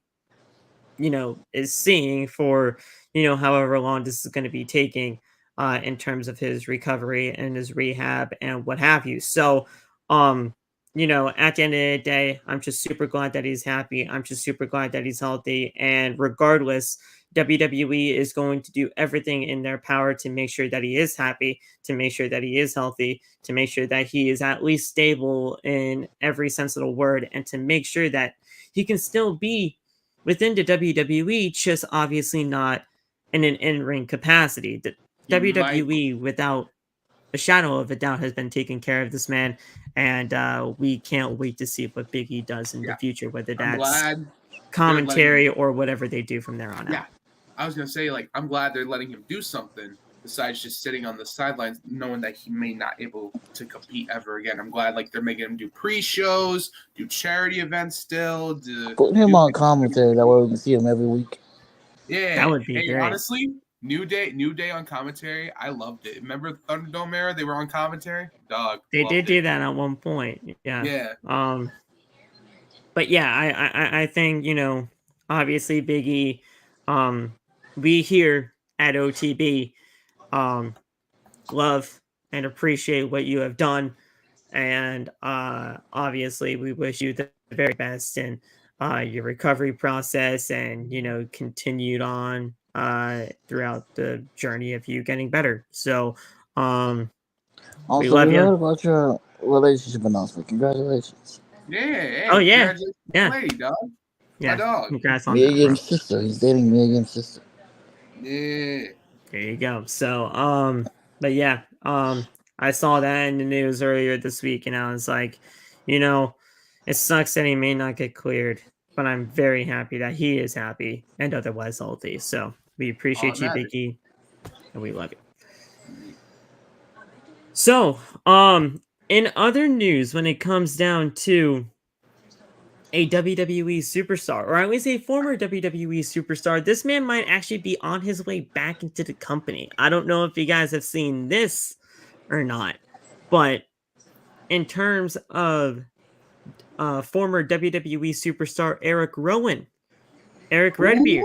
Speaker 2: is seeing for, however long this is going to be taking in terms of his recovery and his rehab and what have you. So, at the end of the day, I'm just super glad that he's happy. I'm just super glad that he's healthy. And regardless, WWE is going to do everything in their power to make sure that he is happy, to make sure that he is healthy, to make sure that he is at least stable in every sense of the word, and to make sure that he can still be within the WWE, just obviously not in an in-ring capacity. The WWE, without a shadow of a doubt, has been taking care of this man, and we can't wait to see what Big E does in the future, whether that's commentary or whatever they do from there on out.
Speaker 1: I was gonna say, I'm glad they're letting him do something besides just sitting on the sidelines, knowing that he may not able to compete ever again. I'm glad they're making him do pre-shows, do charity events still.
Speaker 3: Put him on commentary, that way we can see him every week.
Speaker 1: Yeah,
Speaker 2: that would be great.
Speaker 1: Honestly, New Day on commentary, I loved it. Remember Thunderdome era? They were on commentary. Dog,
Speaker 2: they did do that at one point. Yeah. But yeah, I think obviously Big E, we here at OTB, love and appreciate what you have done, and obviously we wish you the very best in your recovery process, and continued on throughout the journey of you getting better. So
Speaker 3: also,
Speaker 2: we love you.
Speaker 3: Heard about your relationship announcement. Congratulations.
Speaker 1: Yeah.
Speaker 2: Oh yeah.
Speaker 1: Lady, dog.
Speaker 2: Yeah.
Speaker 1: My dog.
Speaker 2: Congrats on
Speaker 3: Megan's sister. He's dating Megan's sister.
Speaker 1: Yeah.
Speaker 2: There you go. So but yeah, I saw that in the news earlier this week, and I was like, it sucks that he may not get cleared, but I'm very happy that he is happy and otherwise healthy. So we appreciate you, Big E, and we love you. So, in other news, when it comes down to a WWE superstar, or at least a former WWE superstar, this man might actually be on his way back into the company. I don't know if you guys have seen this or not, but in terms of former WWE superstar Eric Rowan, Eric Redbeard.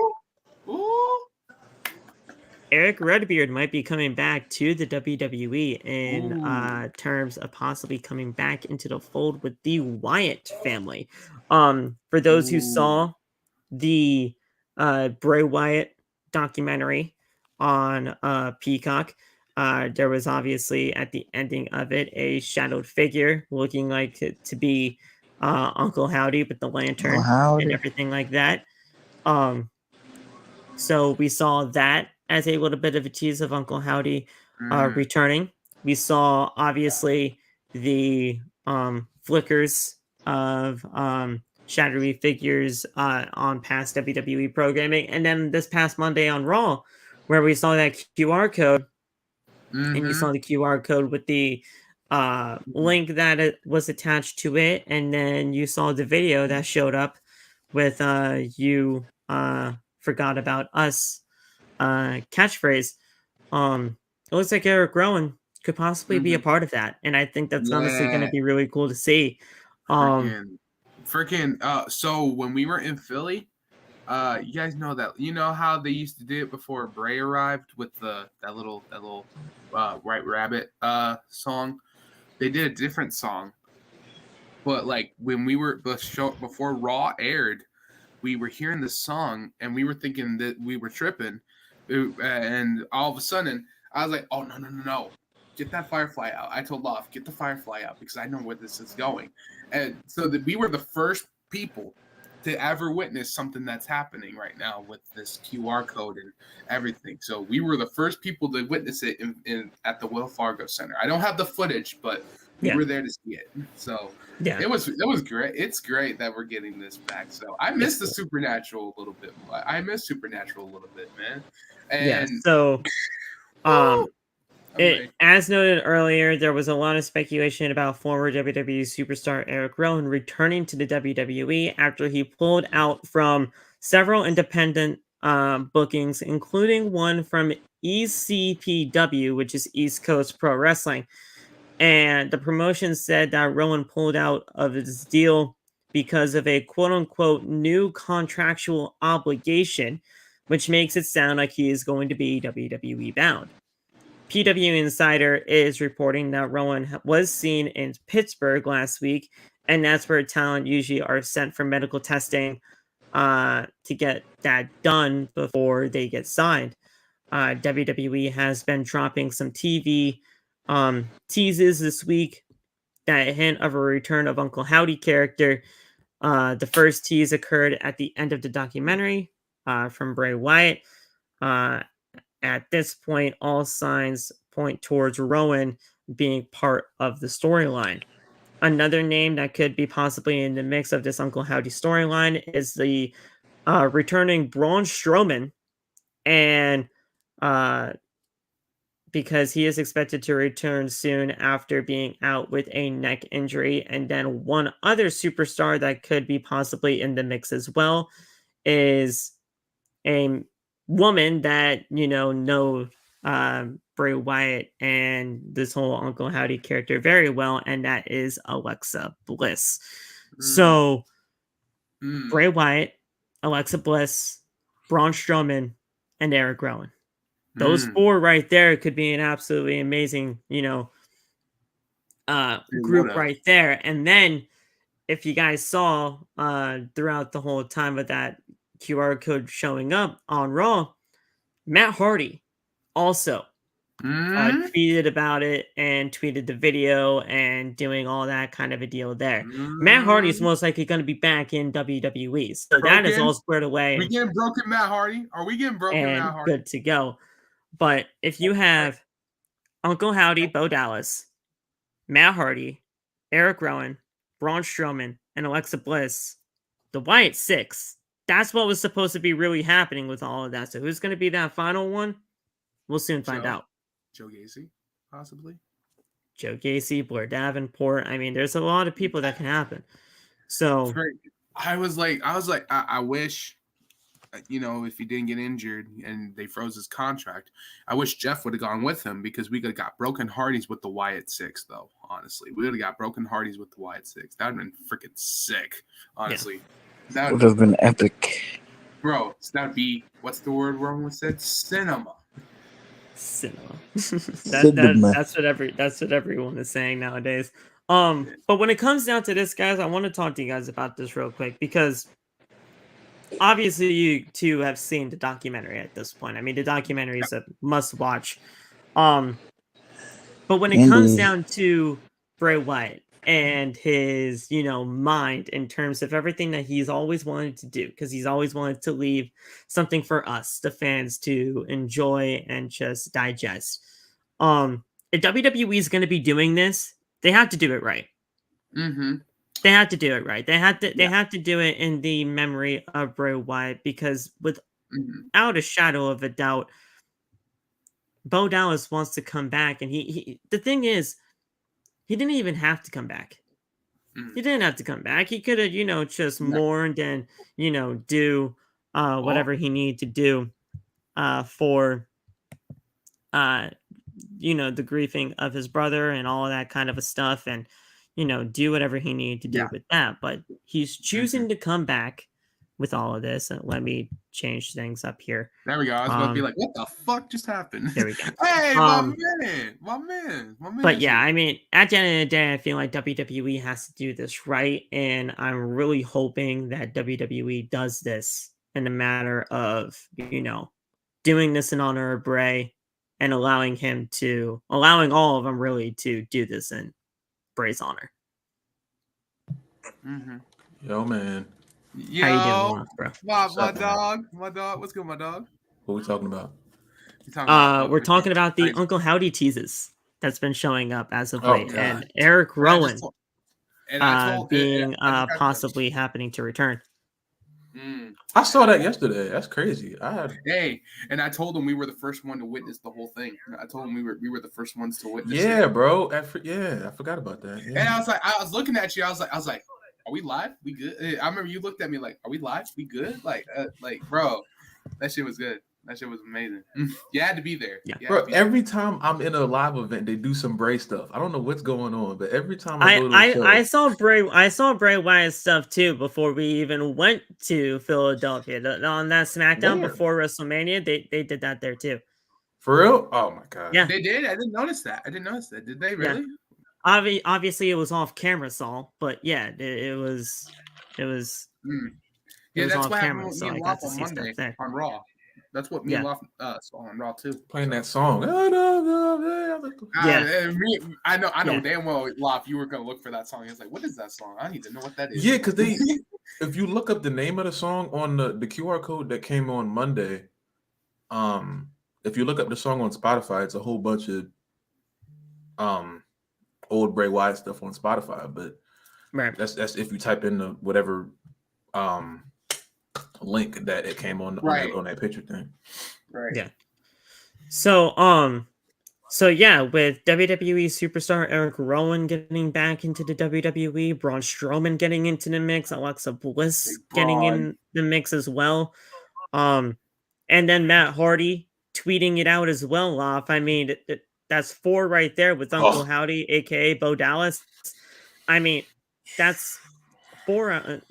Speaker 2: Eric Redbeard might be coming back to the WWE in terms of possibly coming back into the fold with the Wyatt family. For those who saw the Bray Wyatt documentary on Peacock, there was obviously at the ending of it a shadowed figure looking like to be Uncle Howdy with the lantern and everything like that. So we saw that as a little bit of a tease of Uncle Howdy returning. We saw obviously the flickers of shadowy figures on past WWE programming, and then this past Monday on Raw, where we saw that QR code, and you saw the QR code with the link that it was attached to it, and then you saw the video that showed up with you forgot about us catchphrase. It looks like Eric Rowan could possibly be a part of that, and I think that's honestly going to be really cool to see.
Speaker 1: So when we were in Philly, you guys know that, you know how they used to do it before Bray arrived with that little White Rabbit song. They did a different song, but like when we were before Raw aired, we were hearing the song and we were thinking that we were tripping, and all of a sudden I was like, "Oh no! Get that Firefly out!" I told Love, "Get the Firefly out," because I know where this is going, and so that we were the first people to ever witness something that's happening right now with this QR code and everything. So we were the first people to witness it at the Wells Fargo Center. I don't have the footage, but we were there to see it. So it was great. It's great that we're getting this back. So I miss the Supernatural a little bit more. I miss Supernatural a little bit, man. And
Speaker 2: so as noted earlier, there was a lot of speculation about former WWE superstar Eric Rowan returning to the WWE after he pulled out from several independent bookings, including one from ECPW, which is East Coast Pro Wrestling. And the promotion said that Rowan pulled out of his deal because of a quote-unquote new contractual obligation, which makes it sound like he is going to be WWE bound. PW Insider is reporting that Rowan was seen in Pittsburgh last week, and that's where talent usually are sent for medical testing to get that done before they get signed. WWE has been dropping some TV teases this week that hint of a return of Uncle Howdy character. The first tease occurred at the end of the documentary from Bray Wyatt. At this point, all signs point towards Rowan being part of the storyline. Another name that could be possibly in the mix of this Uncle Howdy storyline is the returning Braun Strowman, and because he is expected to return soon after being out with a neck injury. And then one other superstar that could be possibly in the mix as well is a woman that, know Bray Wyatt and this whole Uncle Howdy character very well, and that is Alexa Bliss. So Bray Wyatt, Alexa Bliss, Braun Strowman, and Eric Rowan. Those four right there could be an absolutely amazing, group right there. And then if you guys saw throughout the whole time of that QR code showing up on Raw, Matt Hardy also tweeted about it and tweeted the video and doing all that kind of a deal there. Matt Hardy is most likely going to be back in WWE. So that is all squared away.
Speaker 1: Are we getting broken Matt Hardy? Matt Hardy?
Speaker 2: Good to go. But if you have Uncle Howdy, Bo Dallas, Matt Hardy, Eric Rowan, Braun Strowman, and Alexa Bliss, the Wyatt Six, that's what was supposed to be really happening with all of that. So who's going to be that final one? We'll soon find out.
Speaker 1: Joe Gacy, possibly.
Speaker 2: Joe Gacy, Blair Davenport. I mean, there's a lot of people that can happen. So
Speaker 1: I wish, if he didn't get injured and they froze his contract, I wish Jeff would have gone with him, because we could have got broken Hardys with the Wyatt Six, though. Honestly, we would have got broken Hardys with the Wyatt Six. That would have been freaking sick. Honestly,
Speaker 3: that would have been epic,
Speaker 1: bro. That would be, what's the word Roman said? Cinema.
Speaker 2: That's what everyone is saying nowadays. But when it comes down to this, guys, I want to talk to you guys about this real quick, because obviously you two have seen the documentary at this point. I mean, the documentary is a must watch. But when it comes down to Bray Wyatt, and his, mind in terms of everything that he's always wanted to do, because he's always wanted to leave something for us, the fans, to enjoy and just digest. If WWE is going to be doing this, they have to do it right.
Speaker 1: Mm-hmm.
Speaker 2: They have to do it right. They have to do it in the memory of Bray Wyatt, because without a shadow of a doubt, Bo Dallas wants to come back, and he the thing is, he didn't even have to come back. He didn't have to come back. He could have, just mourned and, do whatever he needed to do for the grieving of his brother and all of that kind of a stuff, and do whatever he needed to do with that. But he's choosing to come back with all of this. And let me change things up here.
Speaker 1: There we go. I was going to be like, what the fuck just happened?
Speaker 2: There we go.
Speaker 1: Hey, my man.
Speaker 2: But yeah, I mean, at the end of the day, I feel like WWE has to do this right, and I'm really hoping that WWE does this in a matter of, doing this in honor of Bray, and allowing all of them really to do this in Bray's honor.
Speaker 4: Mm-hmm. Yo, man.
Speaker 1: Yo,
Speaker 2: how you doing, bro?
Speaker 1: My dog. What's good, my dog?
Speaker 4: What are we talking about?
Speaker 2: We're talking about the Uncle Howdy teases that's been showing up as of late, and Eric Rowan being possibly happening to return.
Speaker 4: I saw that yesterday. That's crazy.
Speaker 1: And I told him we were the first one to witness the whole thing. I told him we were the first ones to witness.
Speaker 4: Yeah, bro. I forgot about that. Yeah.
Speaker 1: And I was looking at you. I was like, are we live? We good? I remember you looked at me like, are we live? We good? Like, bro, that shit was good. That shit was amazing. You had to be there.
Speaker 2: Yeah,
Speaker 4: bro. Every time I'm in a live event, they do some Bray stuff. I don't know what's going on, but every time I go to a show,
Speaker 2: I saw Bray Wyatt stuff too before we even went to Philadelphia on that SmackDown before WrestleMania. They did that there too.
Speaker 4: For real? Oh my god.
Speaker 2: Yeah,
Speaker 1: they did. I didn't notice that. Did they really?
Speaker 2: Yeah. Obviously, it was off camera, Saul. But yeah, it was.
Speaker 1: Yeah, that's what happened with me and Lop on Monday on Raw. That's what me and Lop saw on Raw too.
Speaker 4: Playing that song.
Speaker 1: I know damn well, Lop, you were gonna look for that song. I was like, what is that song? I need to know what that is.
Speaker 4: Yeah, because if you look up the name of the song on the QR code that came on Monday, if you look up the song on Spotify, it's a whole bunch of old Bray Wyatt stuff on Spotify. But that's if you type in the whatever link that it came on that picture thing.
Speaker 1: Right.
Speaker 2: Yeah. So yeah, with WWE superstar Eric Rowan getting back into the WWE, Braun Strowman getting into the mix, Alexa Bliss getting in the mix as well. And then Matt Hardy tweeting it out as well, Lop. I mean, that's 4 right there with Uncle Howdy, aka Bo Dallas. I mean, that's 4.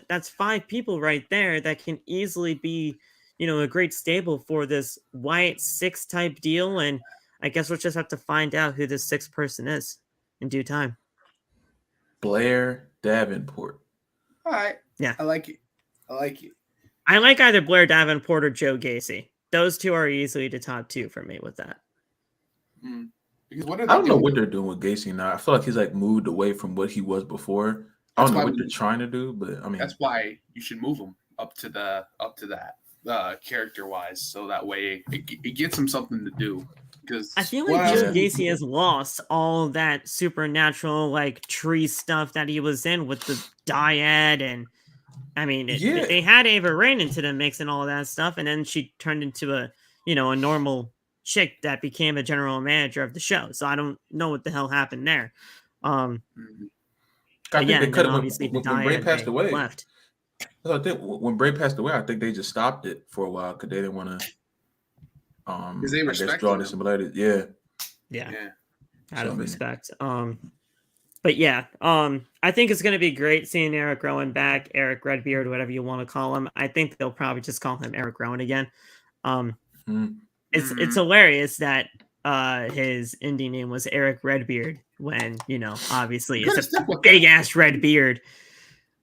Speaker 2: That's 5 people right there that can easily be, a great stable for this Wyatt 6 type deal. And I guess we'll just have to find out who this 6th person is in due time.
Speaker 4: Blair Davenport.
Speaker 1: All right.
Speaker 2: Yeah.
Speaker 1: I like it.
Speaker 2: I like either Blair Davenport or Joe Gacy. Those 2 are easily the top 2 for me with that.
Speaker 1: Because
Speaker 4: I don't know what they're doing with Gacy now. I feel like he's moved away from what he was before. I don't know what they're trying to do, but I mean
Speaker 1: that's why you should move him up to that character wise, so that way it gets him something to do. Because
Speaker 2: I feel like Joe Gacy has lost all that supernatural tree stuff that he was in with the dyad, and I mean they had Ava Rain into the mix and all that stuff, and then she turned into a normal chick that became a general manager of the show. So I don't know what the hell happened there.
Speaker 4: I think they cut it when Bray passed away.
Speaker 2: Left.
Speaker 4: I think when Bray passed away, I think they just stopped it for a while because they didn't want to.
Speaker 1: Because they respect
Speaker 4: draw the similarities.
Speaker 2: Yeah. Out of respect. But yeah, I think it's gonna be great seeing Eric Rowan back, Eric Redbeard, whatever you want to call him. I think they'll probably just call him Eric Rowan again. It's hilarious that his indie name was Eric Redbeard when obviously it's a big ass red beard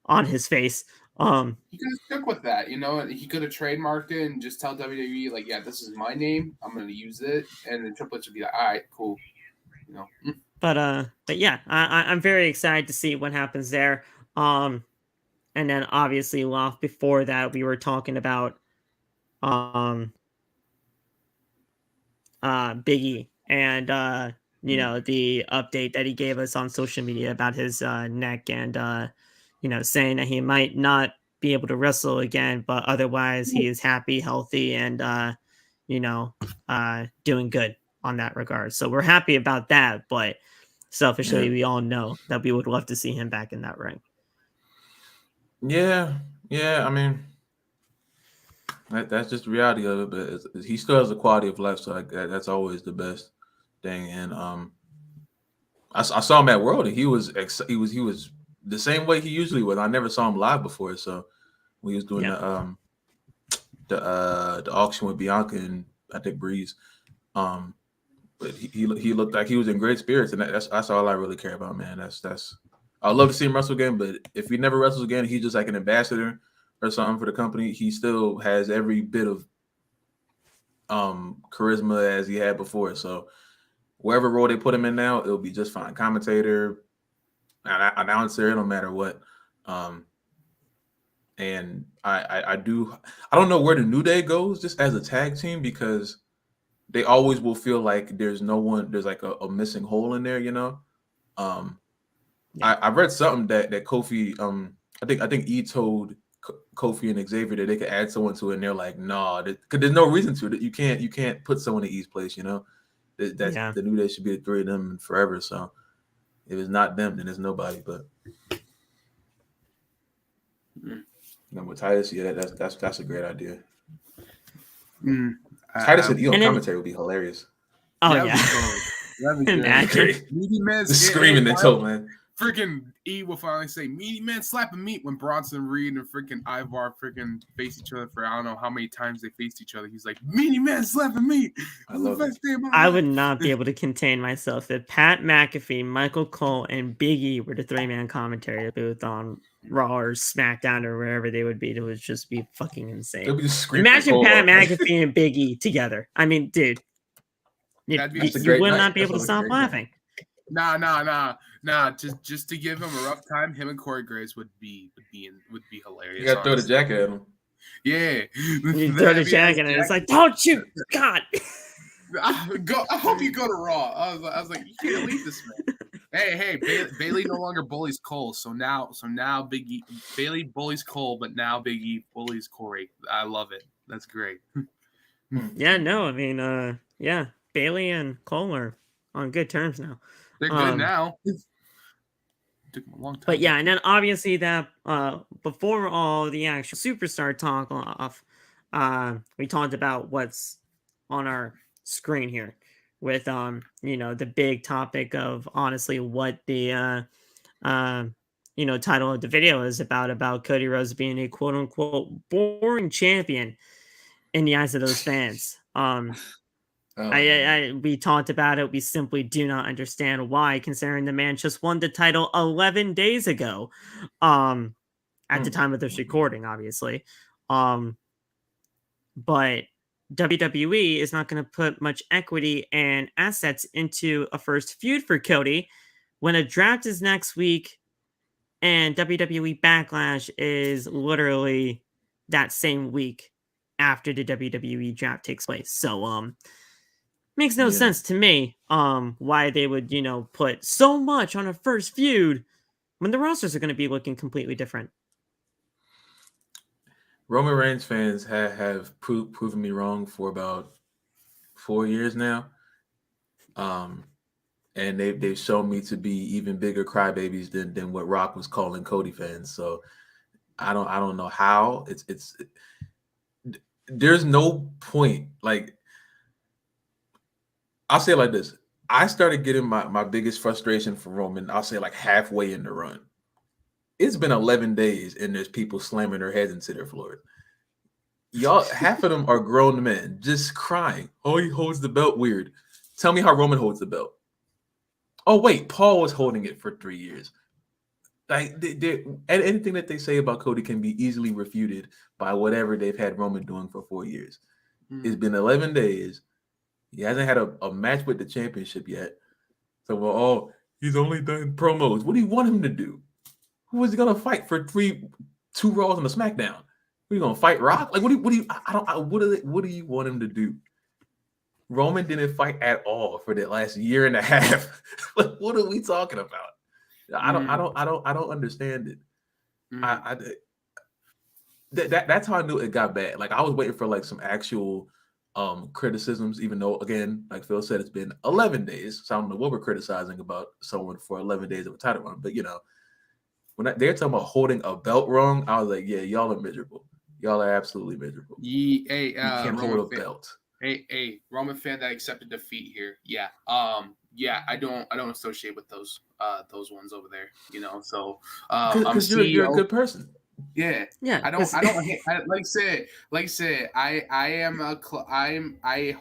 Speaker 2: on his face.
Speaker 1: He could have stuck with that, he could have trademarked it and just tell WWE this is my name, I'm gonna use it, and then Triple H would be like, all right, cool,
Speaker 2: But yeah, I'm very excited to see what happens there. And then obviously, before that, we were talking about Biggie and the update that he gave us on social media about his neck and saying that he might not be able to wrestle again, but otherwise he is happy, healthy, and doing good on that regard. So we're happy about that, but selfishly we all know that we would love to see him back in that ring.
Speaker 4: Yeah, I mean, that's just the reality of it. But he still has a quality of life, so that's always the best thing. And I saw him at World, and he was the same way he usually was. I never saw him live before, so when he was doing the auction with Bianca and I think Breeze, but he looked like he was in great spirits, and that's all I really care about, man. That's I'd love to see him wrestle again, but if he never wrestles again, he's just like an ambassador or something for the company. He still has every bit of charisma as he had before. So wherever role they put him in now, it'll be just fine. Commentator, announcer, it don't matter what. And I don't know where the New Day goes just as a tag team, because they always will feel like there's like a missing hole in there, you know. I read something that Kofi, I think E told Kofi and Xavier that they could add someone to it, and they're like, nah, because there's no reason to. That you can't put someone in E's place, you know. The New Day should be the three of them forever. So if it's not them, then there's nobody. But with Titus, yeah, that's a great idea. Titus and E on commentary would be hilarious.
Speaker 2: Oh yeah,
Speaker 1: that'd be
Speaker 2: imagine
Speaker 1: Meaty Man
Speaker 4: screaming the toe, man.
Speaker 1: Freaking E will finally say "Meaty Man slapping meat" when Bronson Reed and freaking Ivar freaking face each other for I don't know how many times they faced each other. He's like, "Meaty Man slapping meat."
Speaker 2: I would not be able to contain myself if Pat McAfee, Michael Cole, and Big E were the 3-man commentary booth on Raw or SmackDown or wherever they would be. It would just be fucking insane. Imagine Pat McAfee and Big E together. I mean, dude, you would not be able to stop laughing.
Speaker 1: Nah. Just to give him a rough time, him and Corey Graves would be hilarious.
Speaker 4: You gotta throw the jacket at him.
Speaker 1: Yeah,
Speaker 2: you throw the jacket, and it's like, don't you, God.
Speaker 1: I hope you go to Raw. I was like, you can't leave this man. Hey, Bailey no longer bullies Cole, so now Bailey bullies Cole, but now Big E bullies Corey. I love it. That's great.
Speaker 2: Yeah, no, I mean, Bailey and Cole are on good terms now.
Speaker 1: They're good now. Took them a long time.
Speaker 2: But yeah, and then obviously that before all the actual superstar talk off, we talked about what's on our screen here with the big topic of honestly what the title of the video is about Cody Rhodes being a quote unquote boring champion in the eyes of those fans. We talked about it. We simply do not understand why, considering the man just won the title 11 days ago, at the time of this recording, obviously. But WWE is not going to put much equity and assets into a first feud for Cody when a draft is next week and WWE Backlash is literally that same week after the WWE Draft takes place. So, makes no sense to me why they would, put so much on a first feud when the rosters are going to be looking completely different.
Speaker 4: Roman Reigns fans have proven me wrong for about 4 years now. And they've shown me to be even bigger crybabies than what Rock was calling Cody fans. So I don't know how. There's no point. Like, I'll say it like this. I started getting my biggest frustration for Roman, I'll say like halfway in the run. It's been 11 days and there's people slamming their heads into their floors. Y'all, half of them are grown men just crying. Oh, he holds the belt weird. Tell me how Roman holds the belt. Oh, wait, Paul was holding it for 3 years. Like, anything that they say about Cody can be easily refuted by whatever they've had Roman doing for 4 years. It's been 11 days. He hasn't had a match with the championship yet. So, well, oh, he's only done promos. What do you want him to do? Who is he gonna fight for 2 Raws and a SmackDown? Are you gonna fight Rock? Like, what do you? What do you want him to do? Roman didn't fight at all for the last year and a half. Like, what are we talking about? I don't understand it. That's how I knew it got bad. Like, I was waiting for like some actual criticisms, even though, again, like Phil said, it's been 11 days. So I don't know what we're criticizing about someone for 11 days of a title run. But, you know, when they're talking about holding a belt wrong, I was like, yeah, y'all are miserable. Y'all are absolutely miserable. You can't hold a belt.
Speaker 1: Hey, Roman fan that accepted defeat here. Yeah. I don't associate with those ones over there, you know. So
Speaker 4: because you're a good person.
Speaker 1: Yeah. I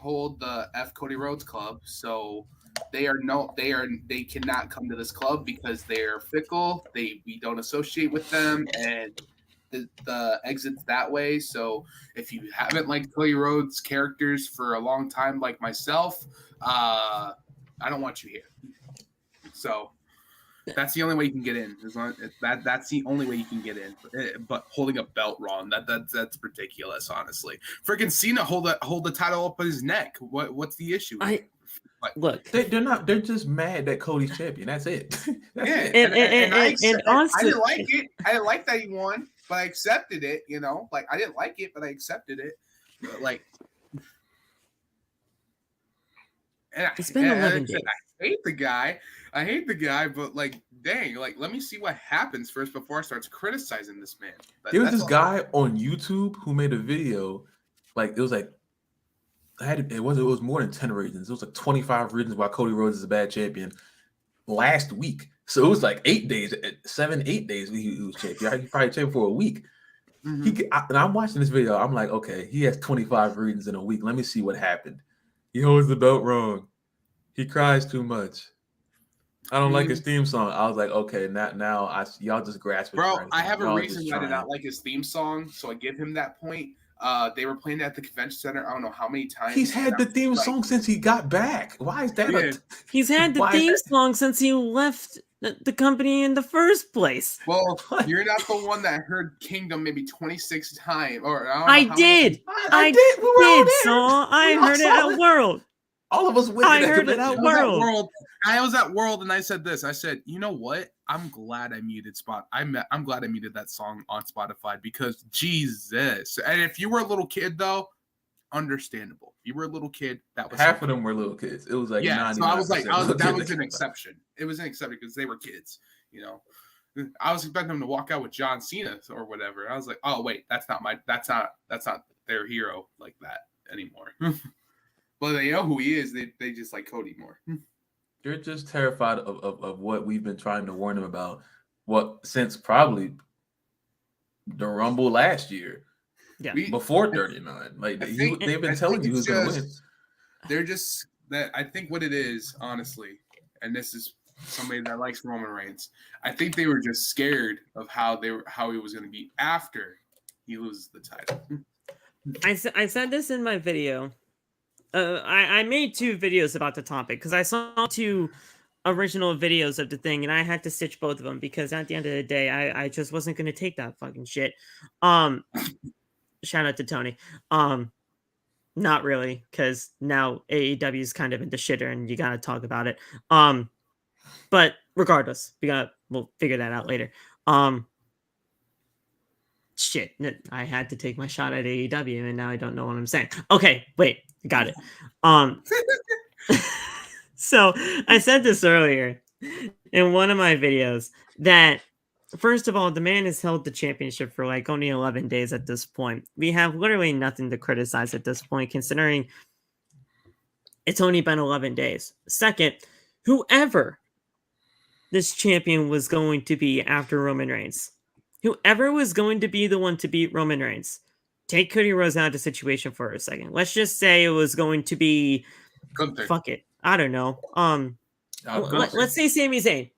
Speaker 1: hold the F Cody Rhodes club, so they cannot come to this club because they're fickle. We don't associate with them, and the exits that way. So if you haven't liked Cody Rhodes characters for a long time, like myself, I don't want you here. So that's the only way you can get in. That's the only way you can get in. But holding a belt wrong, that's ridiculous. Honestly, freaking Cena hold the title up his neck. What's the issue?
Speaker 2: Look,
Speaker 4: they're just mad that Cody's champion. That's it.
Speaker 2: And
Speaker 1: I didn't like it. I didn't like that he won, but I accepted it. You know, like I didn't like it, but I accepted it. But, like,
Speaker 2: it's been 11 days.
Speaker 1: I hate the guy, but like, dang, like, let me see what happens first before I start criticizing this man.
Speaker 4: There was this guy on YouTube who made a video, like it was like. It was more than 10 reasons. It was like 25 reasons why Cody Rhodes is a bad champion last week. So it was like 8 days, 8 days he was champion. He probably champion for a week. And I'm watching this video. I'm like, okay, he has 25 reasons in a week. Let me see what happened. He holds the belt wrong. He cries too much. I don't like his theme song. I was like, okay, now y'all just grasp it.
Speaker 1: Bro, I have a reason why I did not like his theme song, so I give him that point. They were playing at the convention center. I don't know how many times.
Speaker 4: He's had the theme song since he got back. Why is that?
Speaker 2: He's had the theme song since he left the company in the first place.
Speaker 1: Well, you're not the one that heard Kingdom maybe 26 times. Or
Speaker 2: I did. I did. So I heard it at World.
Speaker 4: All of us went.
Speaker 2: I heard it at World.
Speaker 1: I was at World and I said this. I said, you know what? I'm glad I muted I'm glad I muted that song on Spotify because Jesus. And if you were a little kid though, understandable. If you were a little kid, that was
Speaker 4: half of them were little kids. It was like 99%.
Speaker 1: So I was like, that was an exception. It was an exception because they were kids. You know, I was expecting them to walk out with John Cena or whatever. I was like, oh wait, that's not their hero like that anymore. Well, they know who he is. They just like Cody more.
Speaker 4: You're just terrified of what we've been trying to warn them about. Since probably the Rumble last year.
Speaker 2: Yeah.
Speaker 4: Before 39. Like they've been telling you who's going to win.
Speaker 1: They're just that. I think what it is, honestly, and this is somebody that likes Roman Reigns. I think they were just scared of how he was going to be after he loses the title.
Speaker 2: I said this in my video. I made 2 videos about the topic because I saw 2 original videos of the thing and I had to stitch both of them because at the end of the day, I just wasn't going to take that fucking shit. Shout out to Tony. Not really, because now AEW is kind of in the shitter and you got to talk about it. But regardless, we'll figure that out later. Shit, I had to take my shot at AEW and now I don't know what I'm saying. Okay, wait, got it. So I said this earlier in one of my videos that first of all, the man has held the championship for like only 11 days at this point. We have literally nothing to criticize at this point, considering it's only been 11 days. Second, whoever this champion was going to be after Roman Reigns, whoever was going to be the one to beat Roman Reigns, take Cody Rhodes out of the situation for a second. Let's just say it was going to be, fuck it, I don't know. Let's say Sami Zayn.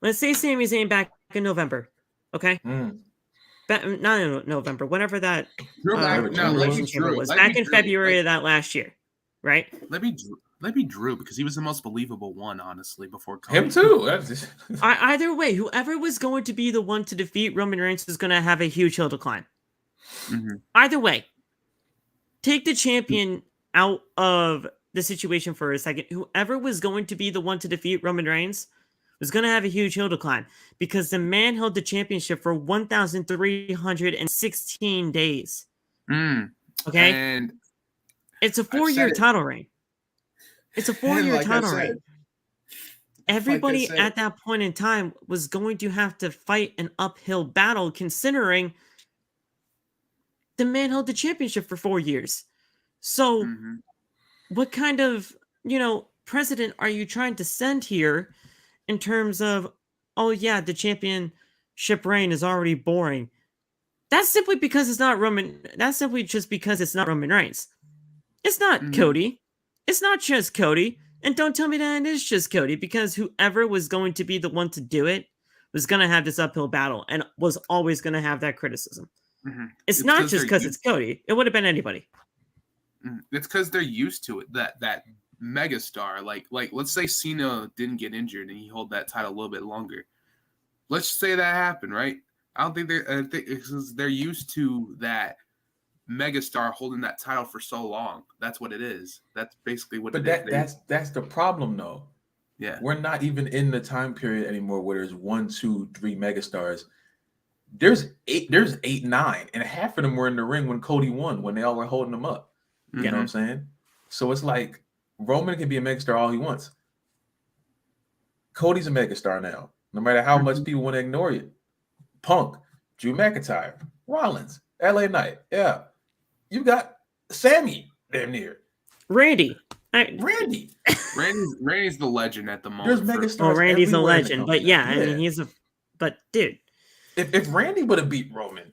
Speaker 2: Let's say Sami Zayn back in November. Okay? Not in November. Whenever that championship was. Back in February of that last year. Right?
Speaker 1: Let me Let me Drew because he was the most believable one, honestly, before Cody.
Speaker 4: Him too. That's just...
Speaker 2: Either way, whoever was going to be the one to defeat Roman Reigns is going to have a huge hill to climb.
Speaker 1: Mm-hmm.
Speaker 2: Either way, take the champion out of the situation for a second. Whoever was going to be the one to defeat Roman Reigns was going to have a huge hill to climb because the man held the championship for 1,316 days. Okay?
Speaker 1: And
Speaker 2: it's a 4-year title reign. It's a 4-year title reign. Everybody at that point in time was going to have to fight an uphill battle considering the man held the championship for 4 years. So what kind of, precedent are you trying to send here in terms of, oh yeah, the championship reign is already boring? That's simply because it's not Roman. That's simply just because it's not Roman Reigns. It's not Cody. It's not just Cody. And don't tell me that it is just Cody, because whoever was going to be the one to do it was going to have this uphill battle and was always going to have that criticism. It's not just because it's Cody. It would have been anybody.
Speaker 1: It's because they're used to it. That megastar, like let's say Cena didn't get injured and he held that title a little bit longer. Let's say that happened, right? I don't think they're used to that megastar holding that title for so long. That's what it is. That's basically what it is.
Speaker 4: That's the problem, though.
Speaker 1: Yeah,
Speaker 4: we're not even in the time period anymore where there's 1, 2, 3 megastars. There's 8, 9, and half of them were in the ring when Cody won, when they all were holding them up. You know what I'm saying? So it's like Roman can be a megastar all he wants. Cody's a megastar now, no matter how much people want to ignore it. Punk, Drew McIntyre, Rollins, LA Knight. Yeah. You got Sammy damn near.
Speaker 2: Randy's
Speaker 1: the legend at the moment.
Speaker 4: There's megastars.
Speaker 2: Randy's a legend, but yeah, I mean but dude.
Speaker 4: If Randy would have beat Roman,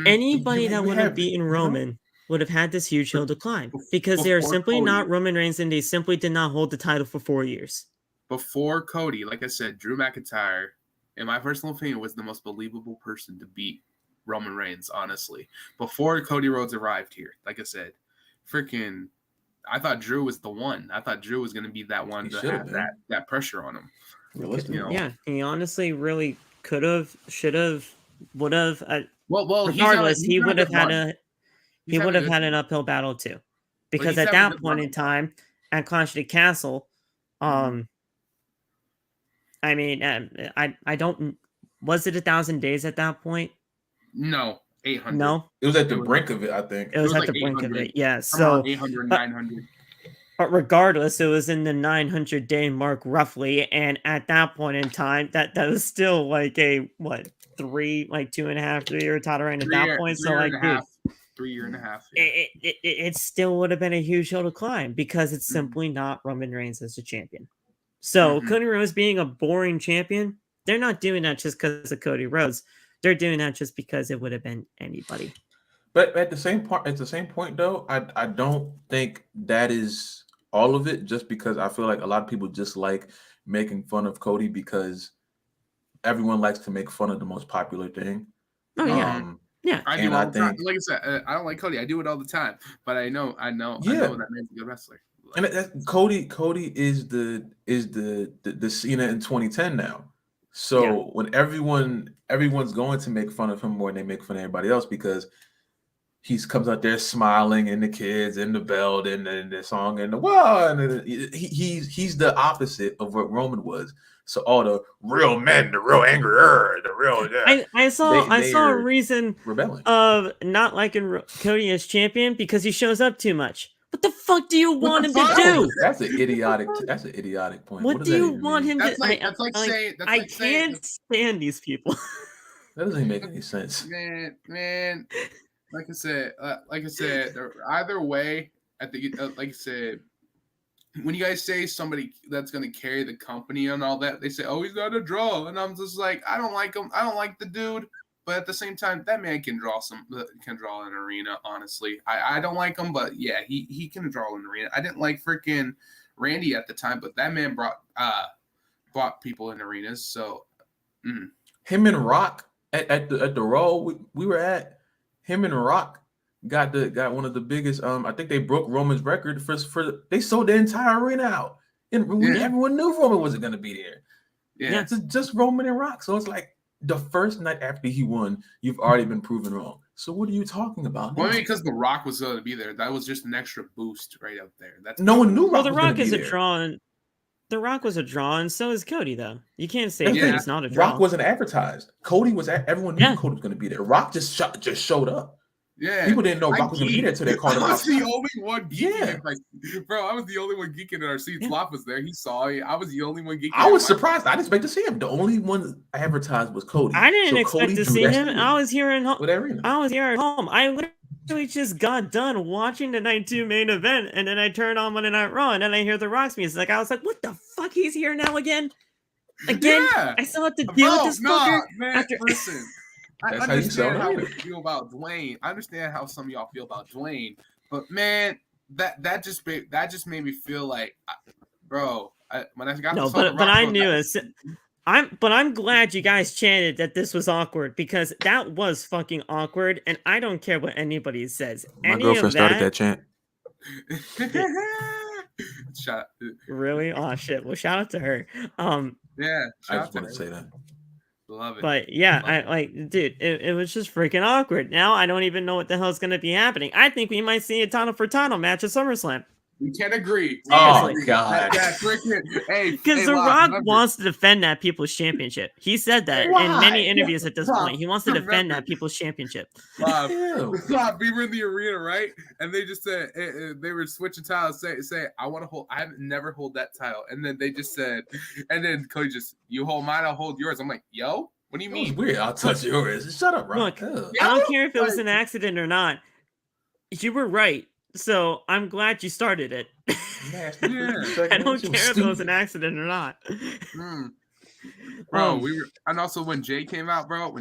Speaker 2: anybody that would have beaten Roman would have had this huge hill to climb because they are simply not Roman Reigns and they simply did not hold the title for 4 years.
Speaker 1: Before Cody, like I said, Drew McIntyre, in my personal opinion, was the most believable person to beat Roman Reigns, honestly. Before Cody Rhodes arrived here, like I said, I thought Drew was the one. I thought Drew was going to be that one to have that pressure on him.
Speaker 2: Yeah, he honestly really could have, should have, would have.
Speaker 1: Well,
Speaker 2: regardless, he would have had an uphill battle too, because at that point in time, at Clash of the Castle, I mean, I don't. Was it 1,000 days at that point?
Speaker 1: No, 800.
Speaker 2: No,
Speaker 4: it was at the brink of it. I think
Speaker 2: it was at the brink of it. Yeah, so
Speaker 1: 800, 900.
Speaker 2: But regardless, it was in the 900-day mark roughly, and at that point in time, that was still like a 2.5, 3 year title reign at that point. So like, dude,
Speaker 1: 3 year and a half.
Speaker 2: Yeah. It still would have been a huge hill to climb because it's simply not Roman Reigns as a champion. So Cody Rhodes being a boring champion, they're not doing that just because of Cody Rhodes. They're doing that just because it would have been anybody.
Speaker 4: But at the same point, though, I don't think that is all of it. Just because I feel like a lot of people just like making fun of Cody because everyone likes to make fun of the most popular thing.
Speaker 2: Oh yeah, yeah.
Speaker 1: I do all the time. Like I said, I don't like Cody. I do it all the time. But I know that man's a good wrestler.
Speaker 4: And Cody is the Cena in 2010 now. So when everyone's going to make fun of him more than they make fun of everybody else because he comes out there smiling and the kids and the belt and the song and the wow, and he's the opposite of what Roman was. So all the real men, the real angry, the real
Speaker 2: I saw a reason
Speaker 4: rebelling
Speaker 2: of not liking Cody as champion because he shows up too much. What the fuck do you want him to do?
Speaker 4: That's an idiotic point.
Speaker 2: What do you want him to? I can't stand these people.
Speaker 4: That doesn't even make any sense,
Speaker 1: man. Like I said, either way, I think, like I said, when you guys say somebody that's going to carry the company and all that, they say, "Oh, he's got a draw," and I'm just like, I don't like him. I don't like the dude. But at the same time, that man can draw an arena. Honestly, I don't like him, but yeah, he can draw an arena. I didn't like freaking Randy at the time, but that man brought people in arenas. So
Speaker 4: him and Rock at the Raw we were at, him and Rock got one of the biggest. I think they broke Roman's record for they sold the entire arena out, and everyone knew Roman wasn't going to be there.
Speaker 1: Yeah,
Speaker 4: just Roman and Rock. So it's like the first night after he won, you've already been proven wrong. So what are you talking about?
Speaker 1: Well, because The Rock was going to be there. That was just an extra boost right up there. That's
Speaker 4: no one knew.
Speaker 2: Well, The Rock is a draw. The Rock was a draw, and so is Cody, though. You can't say he's not a draw.
Speaker 4: Rock wasn't advertised. Cody was. Everyone knew Cody was going to be there. Rock just showed up.
Speaker 1: Yeah,
Speaker 4: people didn't know Rock was going to be there until they called him out.
Speaker 1: I was the only one geeking. Bro, I was the only one geeking in our seats. Lop was there. He saw it. I was the only one geeking.
Speaker 4: I was surprised. I didn't expect to see him. The only one advertised was Cody.
Speaker 2: I didn't expect to see him. I was here at home. I literally just got done watching the night 2 main event, and then I turned on Monday Night Raw, and then I hear the Rock's music. I was like, "What the fuck? He's here now again? Yeah. I still have to deal with this fucker."
Speaker 1: Man, listen. I understand how you feel about Dwayne. I understand how some of y'all feel about Dwayne, but man, that just made me feel like, bro. When I got
Speaker 2: but I knew it. I'm glad you guys chanted that this was awkward, because that was fucking awkward, and I don't care what anybody says.
Speaker 4: My girlfriend started that chant.
Speaker 2: Really? Oh shit! Well, shout out to her.
Speaker 1: Yeah,
Speaker 4: I just want to say that.
Speaker 1: Love it.
Speaker 2: But yeah, dude, it was just freaking awkward. Now I don't even know what the hell's going to be happening. I think we might see a Tano for Tano match at SummerSlam.
Speaker 1: We can't agree.
Speaker 4: Oh God!
Speaker 2: Because The Rock wants to defend that People's Championship. He said that in many interviews at this point. He wants to defend that People's Championship.
Speaker 1: We were in the arena, right? And they just said they were switching titles. Say I want to hold. I haven't never hold that title. And then they just said, and then Cody just, you hold mine, I'll hold yours. I'm like, yo, what do you mean?
Speaker 4: Weird. I'll touch yours. Shut up, Rock.
Speaker 2: Look, I don't care if it was an accident or not. You were right. So I'm glad you started it. I don't care if it was an accident or not.
Speaker 1: Bro, we were, and also when Jay came out, bro, we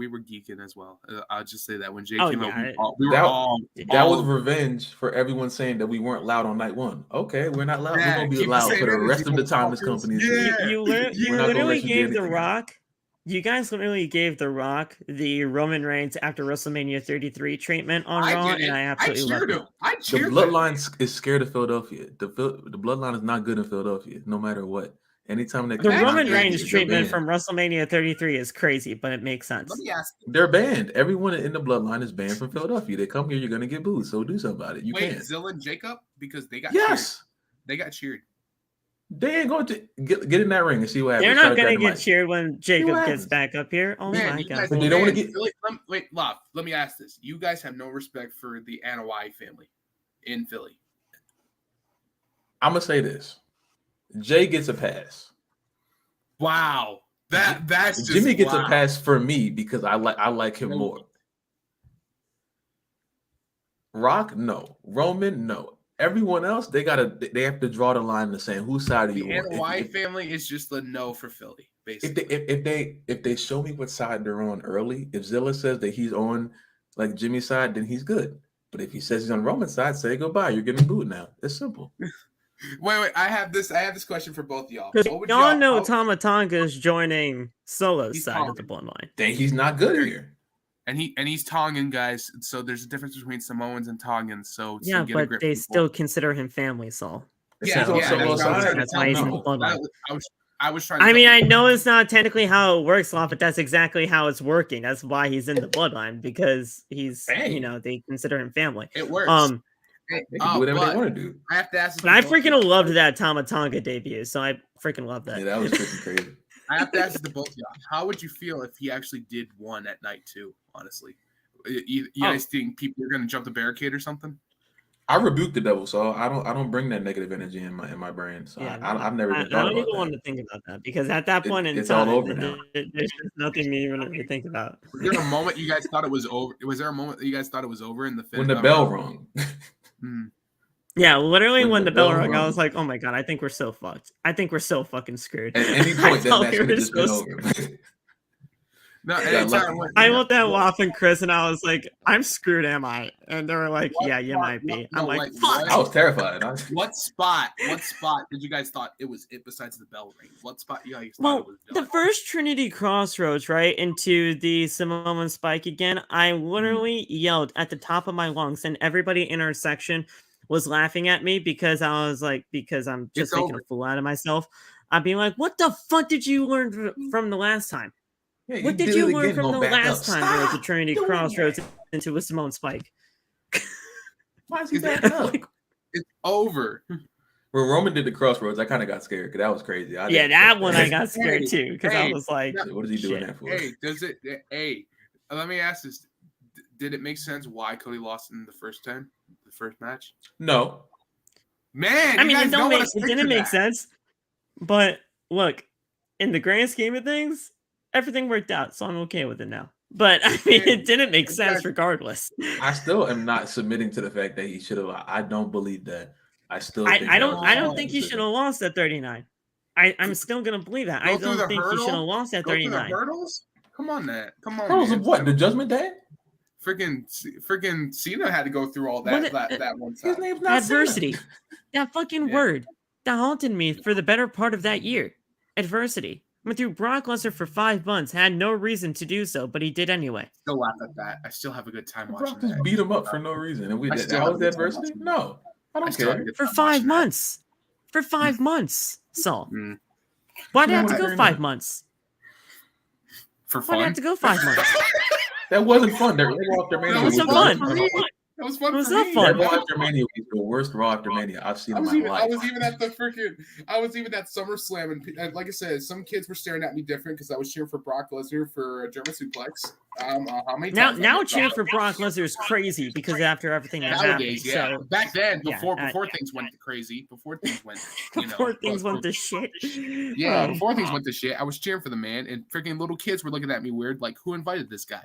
Speaker 1: were geeking as well. I'll just say that when Jay came out, we were all.
Speaker 4: That was revenge for everyone saying that we weren't loud on night 1. Okay, we're not loud. We're gonna be loud for the rest of the time this company is here.
Speaker 2: You literally gave The Rock. You guys literally gave The Rock the Roman Reigns after WrestleMania 33 treatment on Raw, and I absolutely loved it.
Speaker 4: The Bloodline is scared of Philadelphia. The Bloodline is not good in Philadelphia, no matter what. Anytime they
Speaker 2: the Roman Reigns treatment from WrestleMania 33 is crazy, but it makes sense.
Speaker 1: Let me ask you.
Speaker 4: They're banned. Everyone in the Bloodline is banned from Philadelphia. They come here, you're gonna get booed. So do something about it. You can't.
Speaker 1: Zilla and Jacob, because they got
Speaker 4: cheered.
Speaker 1: They got cheered.
Speaker 4: They ain't going to get in that ring and see what happens.
Speaker 2: They're not going to get cheered when Jacob gets back up here. Oh my God!
Speaker 4: They don't want to get.
Speaker 1: Wait, Love. Let me ask this: you guys have no respect for the Anoa'i family in Philly.
Speaker 4: I'm gonna say this: Jay gets a pass.
Speaker 1: Wow, that's just,
Speaker 4: Jimmy gets a pass for me because I like him more. Rock, no. Roman, no. Everyone else, they have to draw the line in the sand. Whose side are you on?
Speaker 1: The Anoa'i family is just a no for Philly, basically.
Speaker 4: If they show me what side they're on early, if Zilla says that he's on like Jimmy's side, then he's good. But if he says he's on Roman's side, say goodbye. You're getting booed now. It's simple.
Speaker 1: Wait. I have this question for both of y'all.
Speaker 2: Y'all know Tama Tonga is joining Solo's side of the Bloodline.
Speaker 4: Then he's not good here.
Speaker 1: And he's Tongan, guys. So there's a difference between Samoans and Tongans. So
Speaker 2: yeah, but they still consider him family, Saul.
Speaker 1: Yeah,
Speaker 2: that's why he's in the Bloodline.
Speaker 1: I was trying.
Speaker 2: I know it's not technically how it works, Law, but that's exactly how it's working. That's why he's in the Bloodline, because he's they consider him family.
Speaker 1: It works.
Speaker 4: They can do whatever they want to do.
Speaker 1: I have to ask.
Speaker 2: But I freaking loved that Tama Tonga debut, so I freaking love that.
Speaker 4: Yeah, that was freaking crazy.
Speaker 1: I have to ask the both of y'all. How would you feel if he actually did one at night 2? Honestly, you guys think people are going to jump the barricade or something?
Speaker 4: I rebuke the devil, so I don't bring that negative energy in my brain. So yeah, I've never even thought about that. I don't even
Speaker 2: want to think about that, because at that point in time, all over now. There's just nothing even to think about.
Speaker 1: Was there a moment you guys thought it was over? Was there a moment that you guys thought it was over in the finish?
Speaker 4: When the bell rung?
Speaker 2: Yeah, literally when the bell rung, I was like, "Oh my God, I think we're so fucked. I think we're so fucking screwed."
Speaker 4: At any point, that match could have just been over.
Speaker 1: No,
Speaker 2: I looked at Waff and Chris, and I was like, "I'm screwed, am I?" And they were like, "Yeah, you might be." I'm like, "Fuck!"
Speaker 4: I was terrified.
Speaker 1: What spot did you guys thought it was it besides the bell ring? What spot you guys thought it was done?
Speaker 2: The first Trinity Crossroads, right, into the Samoan Spike again, I literally yelled at the top of my lungs, and everybody in our section was laughing at me because I was like, because I'm just making a fool out of myself. I'd be like, "What the fuck did you learn from the last time?
Speaker 4: Yeah,
Speaker 2: what did you learn from the last time there was a Trinity Crossroads into a Samoan Spike?"
Speaker 4: Why is he backing up?
Speaker 1: It's over.
Speaker 4: When Roman did the Crossroads, I kind of got scared because that was crazy.
Speaker 2: That one I got scared too because I was like,
Speaker 4: "What is he doing that for?"
Speaker 1: Let me ask this: did it make sense why Cody lost in the first match?
Speaker 4: No,
Speaker 1: man.
Speaker 2: I mean, it didn't make sense. But look, in the grand scheme of things, everything worked out, so I'm okay with it now. But I mean, it didn't make sense regardless.
Speaker 4: I still am not submitting to the fact that he should have. I don't believe that. I still.
Speaker 2: I don't think he should have lost at 39. I'm still gonna believe that. I don't think he should have lost at 39.
Speaker 1: Hurdles? Come on,
Speaker 4: Hurdles of what? The Judgment Day?
Speaker 1: Freaking Cena had to go through all that one time.
Speaker 4: His name's not
Speaker 2: adversity.
Speaker 4: Cena.
Speaker 2: That fucking word that haunted me for the better part of that year. Adversity. Went through Brock Lesnar for 5 months, had no reason to do so, but he did anyway.
Speaker 1: Still laugh at that. I still have a good time watching
Speaker 4: Brock just beat him up for no reason. And that was adversity? No. I don't care.
Speaker 2: For 5 months. For 5 months, Saul. Why'd it have to go 5 months?
Speaker 1: For fun?
Speaker 2: Why'd it have to go 5 months?
Speaker 4: That wasn't fun. That
Speaker 2: wasn't fun.
Speaker 1: That was fun.
Speaker 2: It was not fun.
Speaker 4: Raw After Mania was the worst Raw After Mania I've seen in my life.
Speaker 1: I was even at SummerSlam, and like I said, some kids were staring at me different because I was cheering for Brock Lesnar for a German suplex. How many times
Speaker 2: now cheering for Brock Lesnar is crazy because after everything that happened.
Speaker 1: So back then, before things went crazy, before things went
Speaker 2: to shit.
Speaker 1: Yeah, before things went to shit, I was cheering for the man, and freaking little kids were looking at me weird, like, who invited this guy?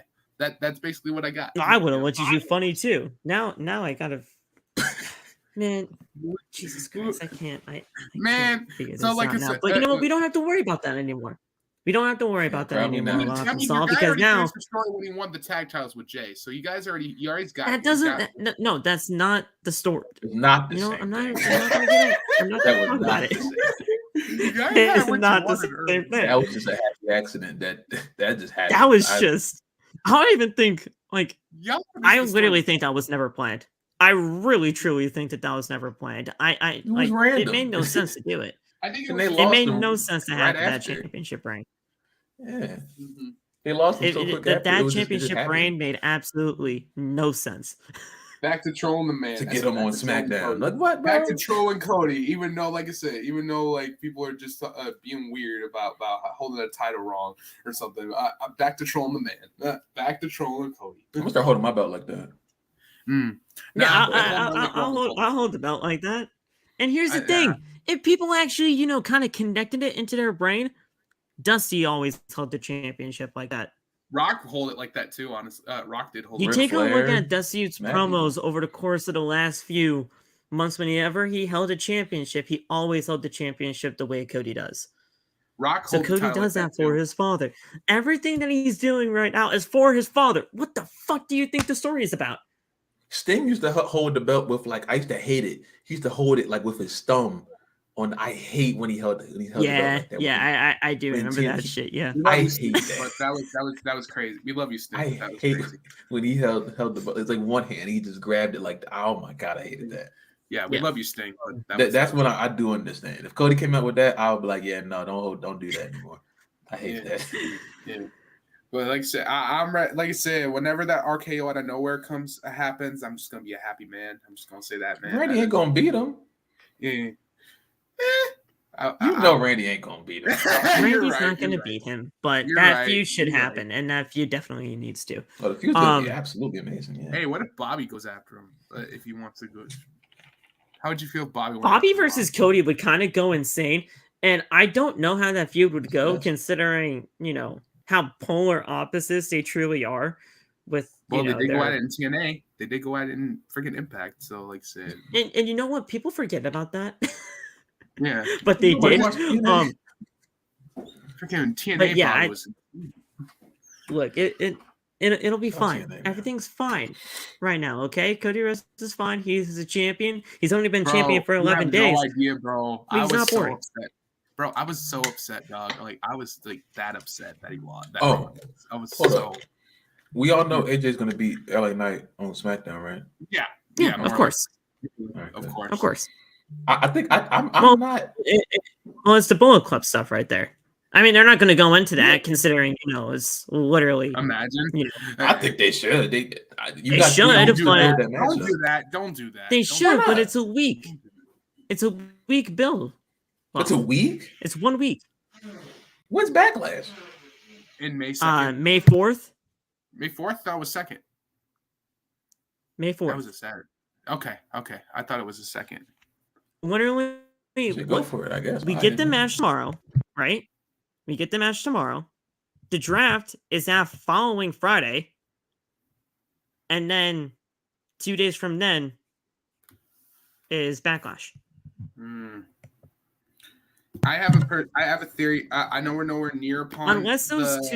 Speaker 1: That's basically what I got.
Speaker 2: I would have looked at you funny too. Now I gotta, man. Jesus Christ, I can't can't figure this out now. But you know what? We don't have to worry about that anymore. We don't have to worry about that anymore, because now
Speaker 1: when he won the tag titles with Jay, so you already got
Speaker 2: that doesn't. No, that's not the story.
Speaker 4: It's not the same.
Speaker 2: I'm not gonna get it. I'm not gonna talk about it. It's not the same thing.
Speaker 4: That was just a happy accident. That just happened.
Speaker 2: That was just. I don't even think I literally think that was never planned. I really truly think that was never planned. It made no sense to do it.
Speaker 1: I think
Speaker 2: it made no sense to have that championship reign.
Speaker 4: Yeah, they lost him so quick.
Speaker 2: That championship reign made absolutely no sense.
Speaker 1: Back to trolling the man
Speaker 4: to get him on SmackDown. Like what?
Speaker 1: Back to trolling Cody, even though, like I said, people are just being weird about holding a title wrong or something. Back to trolling the man. Back to trolling Cody.
Speaker 4: I'm gonna start holding my belt like that.
Speaker 2: I'll hold the belt like that. And here's the thing: if people actually, kind of connected it into their brain, Dusty always held the championship like that.
Speaker 1: Rock hold it like that too, honestly. Rock did hold it.
Speaker 2: You take a look at Dusty's promos over the course of the last few months. Whenever he held a championship, he always held the championship the way Cody does. So Cody does that for his father. Everything that he's doing right now is for his father. What the fuck do you think the story is about?
Speaker 4: Sting used to hold the belt with I used to hate it. He used to hold it with his thumb. I hate when he held the belt like that.
Speaker 2: I do remember that shit. Yeah,
Speaker 4: I hate that.
Speaker 1: But that was crazy. We love you, Sting.
Speaker 4: I hate when he held the belt. It's like one hand. He just grabbed it oh my god, I hated that.
Speaker 1: Yeah, we love you, Sting.
Speaker 4: That's when I do understand. If Cody came out with that, I'll be like, yeah, no, don't do that anymore. I hate that.
Speaker 1: Yeah. But like I said, I'm ready. Like I said, whenever that RKO out of nowhere happens, I'm just gonna be a happy man. I'm just gonna say that, man.
Speaker 4: Randy ain't gonna beat him.
Speaker 1: Yeah.
Speaker 4: Randy ain't gonna beat him.
Speaker 2: Randy's not gonna beat him, but that feud should happen, and that feud definitely needs to.
Speaker 4: Oh, the feud's gonna be absolutely amazing. Yeah.
Speaker 1: Hey, what if Bobby goes after him? If he wants to go, how would you feel if Bobby?
Speaker 2: Bobby versus Cody would kind of go insane, and I don't know how that feud would go, considering how polar opposites they truly are. They
Speaker 1: did go at it in TNA. They did go at it in freaking Impact. So, like I said,
Speaker 2: and you know what? People forget about that.
Speaker 1: Yeah,
Speaker 2: but they did.
Speaker 1: Freaking TNA.
Speaker 2: But yeah, look, it'll be
Speaker 4: I don't see a
Speaker 2: fine.
Speaker 4: name now.
Speaker 2: Everything's fine right now. Okay, Cody Rhodes is fine. He's a champion. He's only been
Speaker 1: Bro,
Speaker 2: champion for
Speaker 1: you
Speaker 2: 11
Speaker 1: have
Speaker 2: days.
Speaker 1: no idea, bro.
Speaker 2: But
Speaker 1: I
Speaker 2: he's
Speaker 1: was
Speaker 2: not
Speaker 1: so
Speaker 2: boring.
Speaker 1: upset. Bro, I was so upset, dog. Like I was like that upset that he lost. That
Speaker 4: Oh,
Speaker 1: I was
Speaker 4: hold
Speaker 1: so
Speaker 4: up. We all know AJ's gonna beat LA Knight on SmackDown, right?
Speaker 1: yeah,
Speaker 2: Yeah,
Speaker 1: more
Speaker 2: of
Speaker 1: or
Speaker 2: course,
Speaker 1: less. Of
Speaker 4: good.
Speaker 1: course.
Speaker 2: of course.
Speaker 4: I think I'm
Speaker 2: Well,
Speaker 4: not.
Speaker 2: Well, it's the Bullet Club stuff right there. I mean, they're not going to go into that, considering it's literally.
Speaker 1: Imagine.
Speaker 4: I think they should. They
Speaker 2: They should,
Speaker 1: Don't do
Speaker 2: but-
Speaker 1: that. Don't do that. Don't do that.
Speaker 2: They
Speaker 1: Don't
Speaker 2: should,
Speaker 1: do
Speaker 2: but
Speaker 1: that.
Speaker 2: it's a week. It's a week build.
Speaker 4: It's a week.
Speaker 2: It's 1 week.
Speaker 4: When's Backlash?
Speaker 1: In May 2nd.
Speaker 2: May 4th.
Speaker 1: May 4th? That was 2nd.
Speaker 2: May 4th.
Speaker 1: That was a Saturday. Okay. I thought it was a 2nd.
Speaker 2: Literally,
Speaker 4: Go for it, I guess.
Speaker 2: we get the match tomorrow, right? We get the match tomorrow. The draft is now following Friday. And then 2 days from then is Backlash.
Speaker 1: I have a theory. I know we're nowhere near upon
Speaker 2: Unless those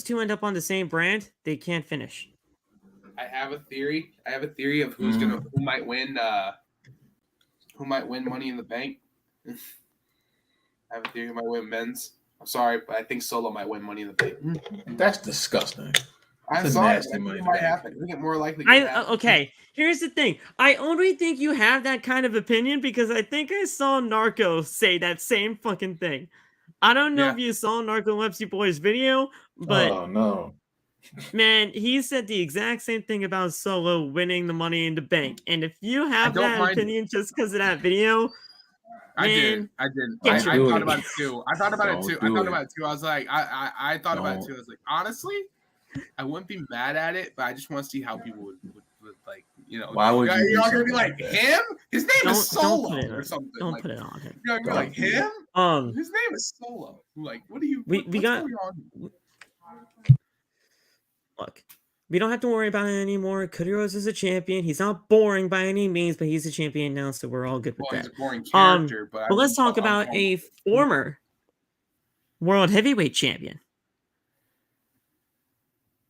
Speaker 2: two end up on the same brand, they can't finish.
Speaker 1: I have a theory. Of who might win. Who might win Money in the Bank? I have a theory who might win men's. I'm sorry, but I think Solo might win Money in the Bank.
Speaker 4: That's disgusting.
Speaker 1: I'm sorry. I think it might happen. I think it more likely.
Speaker 2: Okay, here's the thing. I only think you have that kind of opinion because I think I saw Narco say that same fucking thing. I don't know if you saw Narcolepsy Boy's video, but
Speaker 4: oh no,
Speaker 2: man, he said the exact same thing about Solo winning the Money in the Bank. And if you have that opinion just because of that video,
Speaker 1: I did. I thought about it too. I thought about it too. I was like, I thought about it too. I was like, honestly, I wouldn't be mad at it, but I just want to see how people would like,
Speaker 4: Why would you?
Speaker 1: You're gonna be like him? His name is Solo or something.
Speaker 2: Don't put it on him.
Speaker 1: You're gonna be like him? His name is Solo. Like, what do you?
Speaker 2: We got. Look, we don't have to worry about it anymore. Cody Rhodes is a champion. He's not boring by any means, but he's a champion now, so we're all good with that.
Speaker 1: He's a boring character, but
Speaker 2: let's talk about a former world heavyweight champion.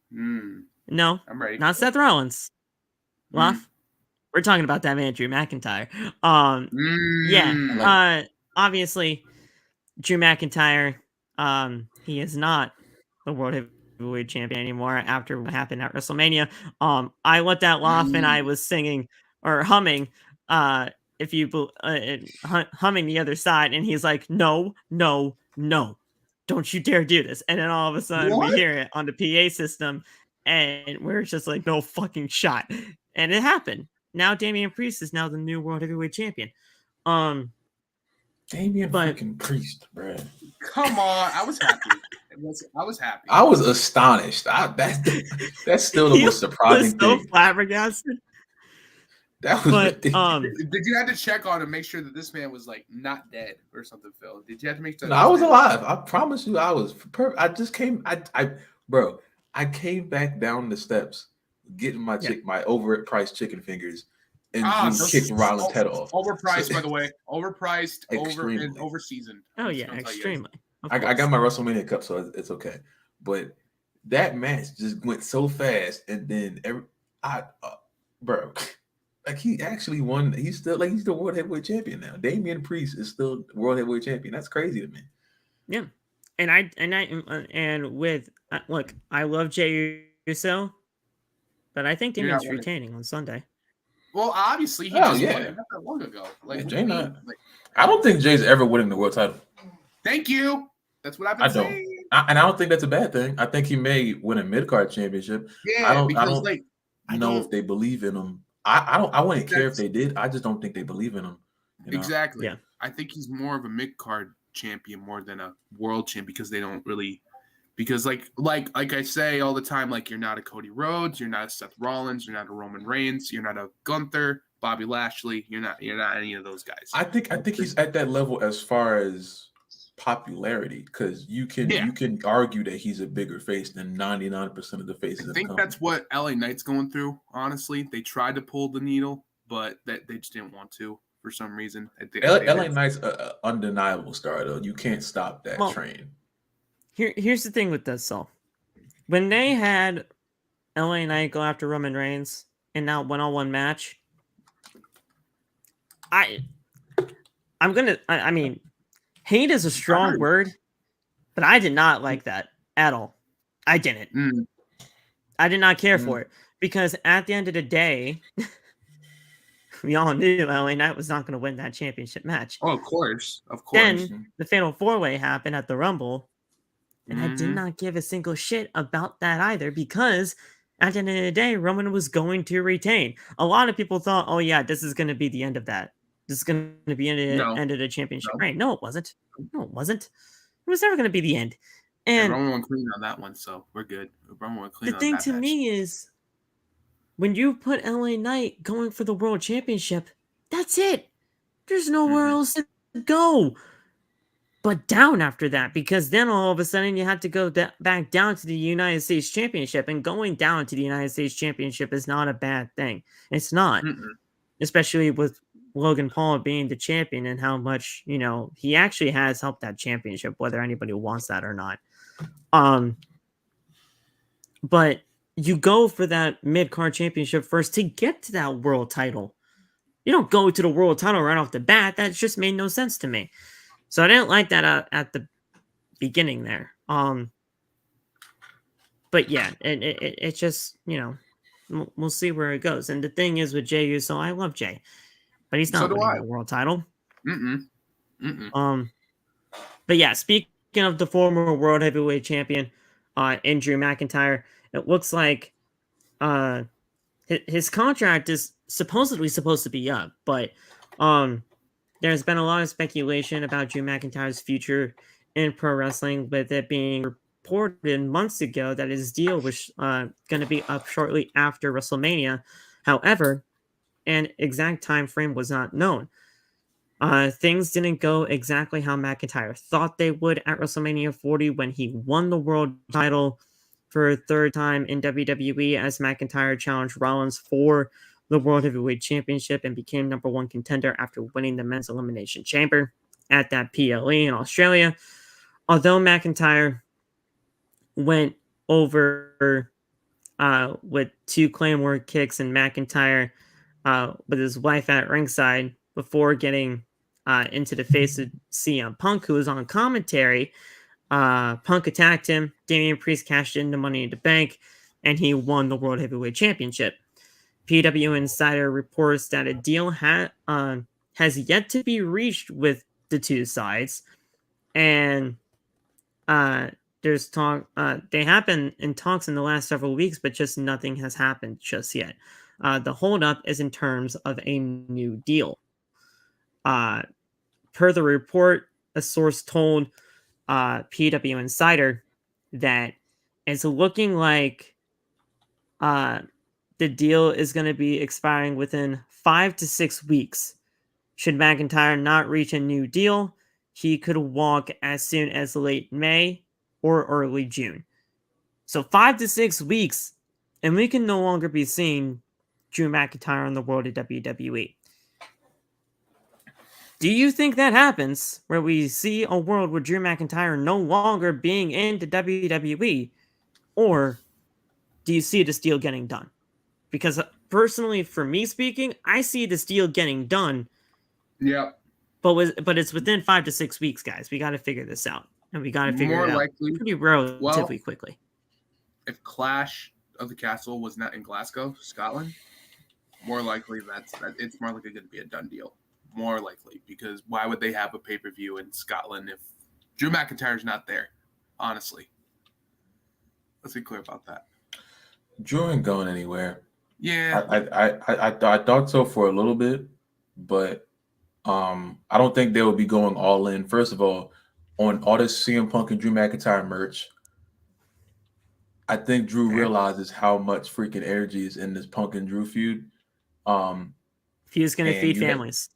Speaker 2: No,
Speaker 1: I'm ready.
Speaker 2: Not Seth Rollins. We're talking about that man, Drew McIntyre. Obviously, Drew McIntyre. He is not the world heavyweight champion anymore after what happened at WrestleMania. I let that laugh and I was singing or humming. If you humming the other side, and he's like, no, don't you dare do this. And then all of a sudden we hear it on the PA system, and we're just like, no fucking shot. And it happened. Now Damian Priest is now the new world heavyweight champion.
Speaker 4: Damian fucking Priest, bro.
Speaker 1: Come on, I was happy. I was happy.
Speaker 4: I was astonished. That's still the most surprising thing.
Speaker 2: So flabbergasted.
Speaker 4: That was
Speaker 1: did you have to check on to make sure that this man was like not dead or something, Phil? Did you have to make sure?
Speaker 4: No, I was alive. I promise you, I was. I just came. I came back down the steps, getting my my overpriced chicken fingers, and kicked Rollins' head off.
Speaker 1: Overpriced, by the way. Overpriced,
Speaker 4: extremely.
Speaker 1: Overseasoned.
Speaker 2: Oh yeah, extremely.
Speaker 4: I got my WrestleMania cup, so it's okay. But that match just went so fast, and then bro. Like he actually won. He's still he's the world heavyweight champion now. Damian Priest is still world heavyweight champion. That's crazy to me.
Speaker 2: Yeah, look, I love Jey Uso, but I think Damian's retaining on Sunday.
Speaker 1: Well, obviously he just won it not that long ago.
Speaker 4: I don't think Jay's ever winning the world title.
Speaker 1: Thank you. That's what I've been saying.
Speaker 4: I don't think that's a bad thing. I think he may win a mid-card championship.
Speaker 1: Yeah,
Speaker 4: I don't know if they believe in him. I wouldn't care if they did. I just don't think they believe in him.
Speaker 1: Exactly.
Speaker 2: Yeah.
Speaker 1: I think he's more of a mid-card champion more than a world champion because they don't really like I say all the time, like you're not a Cody Rhodes, you're not a Seth Rollins, you're not a Roman Reigns, you're not a Gunther, Bobby Lashley, you're not any of those guys.
Speaker 4: I think he's at that level as far as popularity, because you can argue that he's a bigger face than 99% of the faces.
Speaker 1: I think that's what LA Knight's going through. Honestly, they tried to pull the needle, but they just didn't want to for some reason.
Speaker 4: LA Knight's an undeniable star, though. You can't stop that train.
Speaker 2: Here's the thing with this, though. When they had LA Knight go after Roman Reigns in that one-on-one match, I mean, hate is a strong word, but I did not like that at all. I didn't. I did not care for it because at the end of the day, we all knew LA Knight was not going to win that championship match.
Speaker 1: Oh, of course.
Speaker 2: Then the Fatal 4-Way happened at the Rumble, and I did not give a single shit about that either because at the end of the day, Roman was going to retain. A lot of people thought, oh yeah, this is going to be the end of that. This is going to be the end of the championship reign. No, it wasn't. No, it wasn't. It was never going to be the end. And
Speaker 1: Roman went clean on that one, so we're good. Roman went clean on that
Speaker 2: match. The thing to me is, when you put LA Knight going for the world championship, that's it. There's nowhere else to go but down after that, because then all of a sudden you have to go back down to the United States Championship, and going down to the United States Championship is not a bad thing. It's not, especially with Logan Paul being the champion and how much, he actually has helped that championship, whether anybody wants that or not. But you go for that mid-card championship first to get to that world title. You don't go to the world title right off the bat. That just made no sense to me. So I didn't like that at the beginning there. But yeah, it just, we'll see where it goes. And the thing is with Jey Uso, I love Jey, but he's not winning the world title. But yeah, speaking of the former world heavyweight champion, in Drew McIntyre, it looks like his contract is supposedly supposed to be up, but there's been a lot of speculation about Drew McIntyre's future in pro wrestling, with it being reported months ago that his deal was going to be up shortly after WrestleMania. However, an exact time frame was not known. Things didn't go exactly how McIntyre thought they would at WrestleMania 40 when he won the world title for a third time in WWE, as McIntyre challenged Rollins for the World Heavyweight Championship and became number one contender after winning the Men's Elimination Chamber at that PLE in Australia. Although McIntyre went over with 2 Claymore kicks and McIntyre with his wife at ringside before getting into the face of CM Punk, who was on commentary, Punk attacked him. Damian Priest cashed in the Money in the Bank, and he won the World Heavyweight Championship. PW Insider reports that a deal has yet to be reached with the two sides, and there's talk. They have been in talks in the last several weeks, but just nothing has happened just yet. The holdup is in terms of a new deal. Per the report, a source told PW Insider that it's looking like the deal is going to be expiring within 5 to 6 weeks. Should McIntyre not reach a new deal, he could walk as soon as late May or early June. So 5 to 6 weeks, and we can no longer be seeing Drew McIntyre on the world of WWE. Do you think that happens, where we see a world with Drew McIntyre no longer being into WWE? Or do you see this deal getting done? Because personally, for me speaking, I see this deal getting done.
Speaker 1: Yeah.
Speaker 2: But it's within 5 to 6 weeks, guys. We got to figure this out. And we got to figure it out pretty relatively quickly.
Speaker 1: If Clash of the Castle was not in Glasgow, Scotland, more likely it's more likely going to be a done deal. More likely, because why would they have a pay-per-view in Scotland if Drew McIntyre's not there? Honestly, let's be clear about that.
Speaker 4: Drew ain't going anywhere.
Speaker 1: Yeah,
Speaker 4: I thought so for a little bit, but I don't think they will be going all in. First of all, on all this CM Punk and Drew McIntyre merch, I think Drew realizes how much freaking energy is in this Punk and Drew feud.
Speaker 2: He's going to feed families.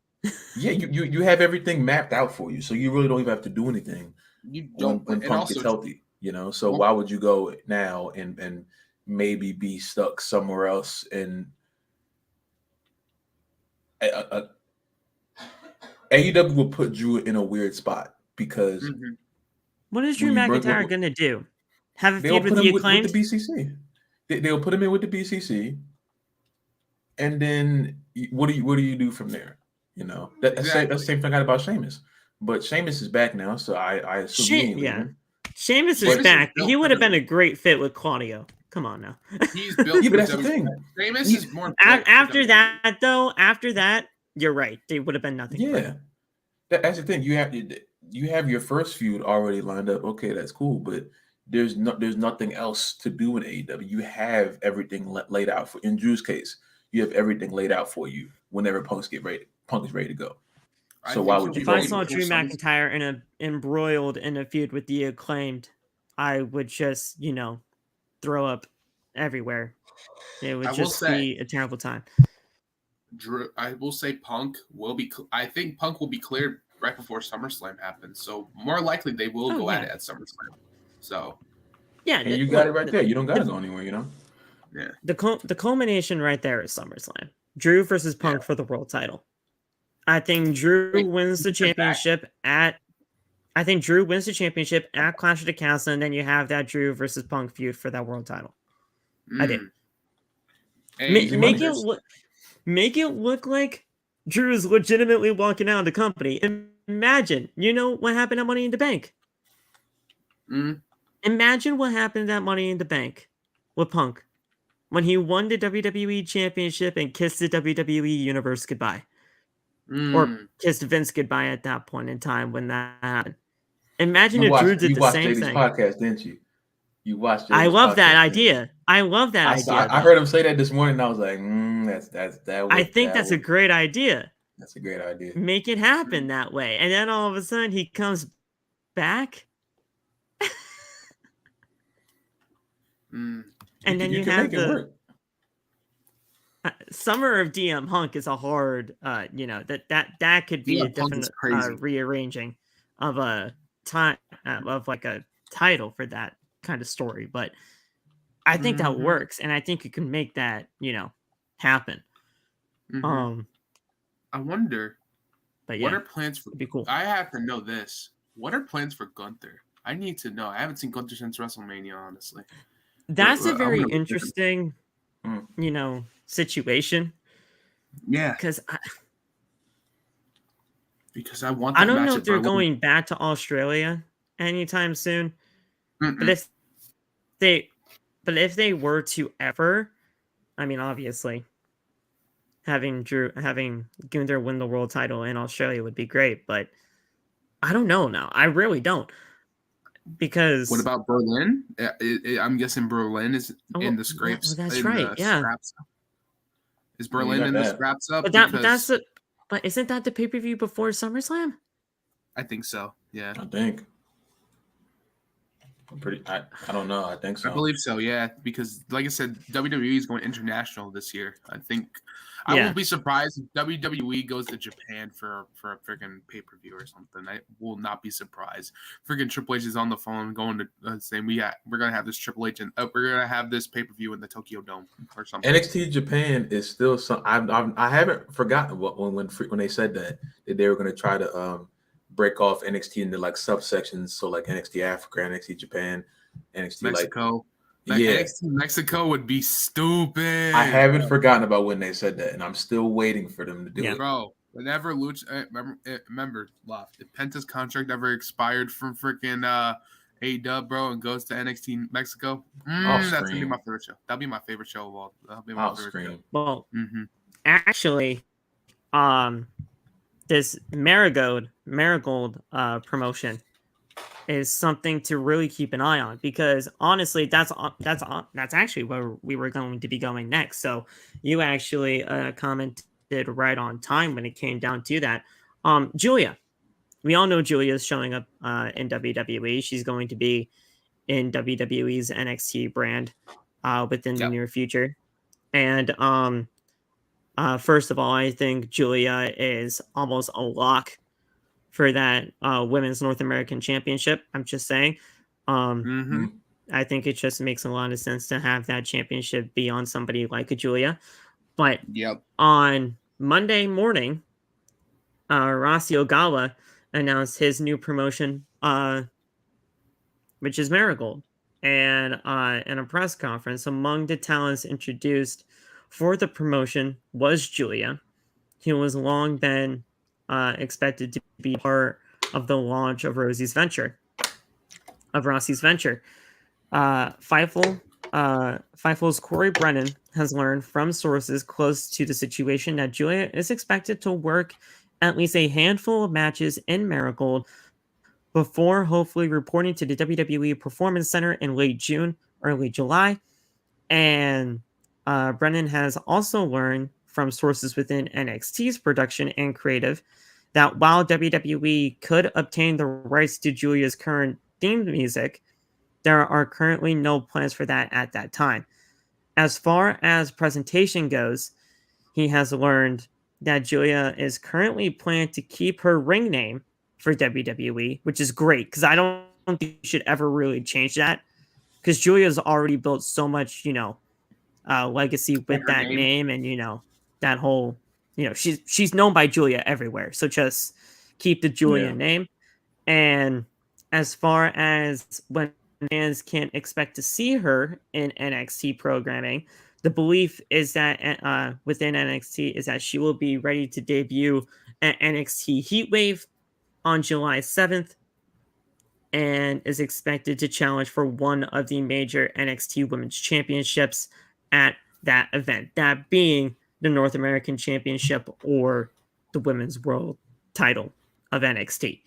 Speaker 4: Yeah, you have everything mapped out for you, so you really don't even have to do anything.
Speaker 1: You don't.
Speaker 4: When Punk gets healthy, So why would you go now and maybe be stuck somewhere else? And AEW will put Drew in a weird spot because
Speaker 2: What is Drew McIntyre going to do? Have a feud with the Acclaimed?
Speaker 4: With the BCC. They'll put him in with the BCC, and then what do you do from there? You know, that's the same thing I got about Sheamus. But Sheamus is back now, so I assume he ain't leaving.
Speaker 2: Sheamus is back. He would have been a great fit with Claudio. Come on now.
Speaker 1: He's built.
Speaker 4: But that's the thing.
Speaker 1: Sheamus is more.
Speaker 2: After that, you're right. They would have been nothing.
Speaker 4: Yeah, that's the thing. You have your first feud already lined up. Okay, that's cool, but there's nothing else to do in AEW. You have everything laid out for. In Drew's case, you have everything laid out for you whenever Punk is ready to go. So why would you?
Speaker 2: If I saw Drew McIntyre embroiled in a feud with the Acclaimed, I would just throw up everywhere. It would just be a terrible time.
Speaker 1: Drew, I will say Punk will be. I think Punk will be cleared right before SummerSlam happens. So more likely they will go at it at SummerSlam. So
Speaker 2: yeah,
Speaker 4: and you got it right there. You don't got to go anywhere.
Speaker 1: Yeah.
Speaker 2: The culmination right there is SummerSlam. Drew versus Punk for the world title. I think Drew wins the championship at Clash of the Castle, and then you have that Drew versus Punk feud for that world title. I did. Make it look like Drew is legitimately walking out of the company. Imagine, what happened at Money in the Bank. Imagine what happened at Money in the Bank with Punk when he won the WWE Championship and kissed the WWE Universe goodbye. Or kissed Vince goodbye at that point in time when that happened. Imagine if Drew did the same thing.
Speaker 4: You watched JD's podcast, didn't you? You watched JD's
Speaker 2: I love that
Speaker 4: podcast,
Speaker 2: idea. I love that idea.
Speaker 4: I heard him say that this morning, and I was like,
Speaker 2: I think that's a great idea.
Speaker 4: That's a great idea.
Speaker 2: Make it happen that way. And then all of a sudden he comes back. And then you have the Summer of DM Hunk is a hard, that could be a different rearranging of a time of like a title for that kind of story. But I think that works, and I think you can make that happen.
Speaker 1: I wonder.
Speaker 2: But
Speaker 1: what are plans for?
Speaker 2: Be cool.
Speaker 1: I have to know this. What are plans for Gunther? I need to know. I haven't seen Gunther since WrestleMania, honestly.
Speaker 2: That's a very interesting, situation.
Speaker 1: Yeah, because I want.
Speaker 2: I don't know if they're going back to Australia anytime soon. But if they were to ever, I mean, obviously, having Gunther win the world title in Australia would be great. But I don't know now. I really don't. Because
Speaker 1: what about Berlin? I'm guessing Berlin is in the scrapes.
Speaker 2: That's right. Yeah.
Speaker 1: Is Berlin in the scraps up?
Speaker 2: But isn't that the pay-per-view before SummerSlam?
Speaker 1: I think so. Yeah.
Speaker 4: I think. I don't know. I think so.
Speaker 1: I believe so. Yeah, because like I said, WWE is going international this year. I think. I won't be surprised if WWE goes to Japan for a freaking pay-per-view or something. I will not be surprised. Freaking Triple H is on the phone going to saying we're gonna have this Triple H and we're gonna have this pay-per-view in the Tokyo Dome or something.
Speaker 4: NXT Japan is still some. I haven't forgotten when they said that they were gonna try to break off NXT into like subsections. So like NXT Africa, NXT Japan, NXT
Speaker 1: Mexico. NXT Mexico would be stupid.
Speaker 4: I haven't forgotten about when they said that, and I'm still waiting for them to do it.
Speaker 1: Bro, whenever Lucha, remember, if Penta's contract ever expired from freaking AEW, bro, and goes to NXT Mexico, that's gonna be my favorite show. That'll be my favorite show of all. That'll be my favorite show.
Speaker 2: Well, actually, this Marigold promotion is something to really keep an eye on, because honestly, that's actually where we were going to be going next. So you actually commented right on time when it came down to that. Giulia, we all know Giulia is showing up in WWE. She's going to be in WWE's NXT brand within the near future. And first of all, I think Giulia is almost a lock for that Women's North American Championship. I'm just saying. I think it just makes a lot of sense to have that championship be on somebody like a Giulia. But on Monday morning, Rossy Ogawa announced his new promotion, which is Marigold. And in a press conference, among the talents introduced for the promotion was Giulia, who was long been expected to be part of the launch of Rossi's venture. Fightful's Corey Brennan has learned from sources close to the situation that Giulia is expected to work at least a handful of matches in Marigold before hopefully reporting to the WWE Performance Center in late June, early July. And Brennan has also learned from sources within NXT's production and creative that while WWE could obtain the rights to Giulia's current theme music, there are currently no plans for that at that time. As far as presentation goes, he has learned that Giulia is currently planning to keep her ring name for WWE, which is great because I don't think you should ever really change that because Giulia's already built so much, legacy with that name and that whole, she's known by Giulia everywhere. So just keep the Giulia name. And as far as when fans can't expect to see her in NXT programming, the belief is that within NXT is that she will be ready to debut at NXT Heatwave on July 7th and is expected to challenge for one of the major NXT Women's Championships at that event, that being the North American Championship or the Women's World title of NXT.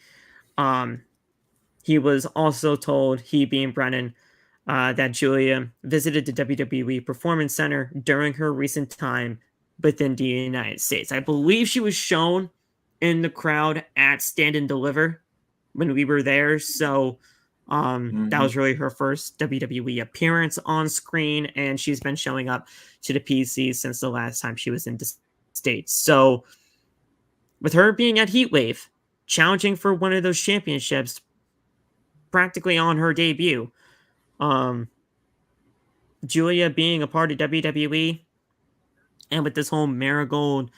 Speaker 2: He was also told, he being Brennan, that Giulia visited the WWE Performance Center during her recent time within the United States. I believe she was shown in the crowd at Stand and Deliver when we were there. So that was really her first WWE appearance on screen, and she's been showing up to the PC since the last time she was in the States. So with her being at Heatwave, challenging for one of those championships practically on her debut, Giulia being a part of WWE, and with this whole Marigold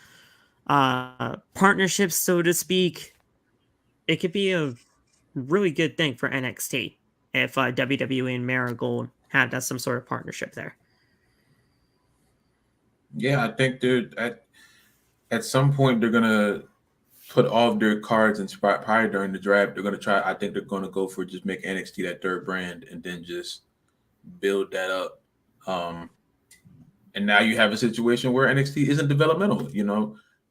Speaker 2: partnership, so to speak, it could be a really good thing for NXT if WWE and Marigold have that some sort of partnership there.
Speaker 4: Yeah, I think they're at some point they're gonna put all of their cards and probably during the draft they're gonna try. I think they're gonna go for just make NXT that third brand and then just build that up. And now you have a situation where NXT isn't developmental.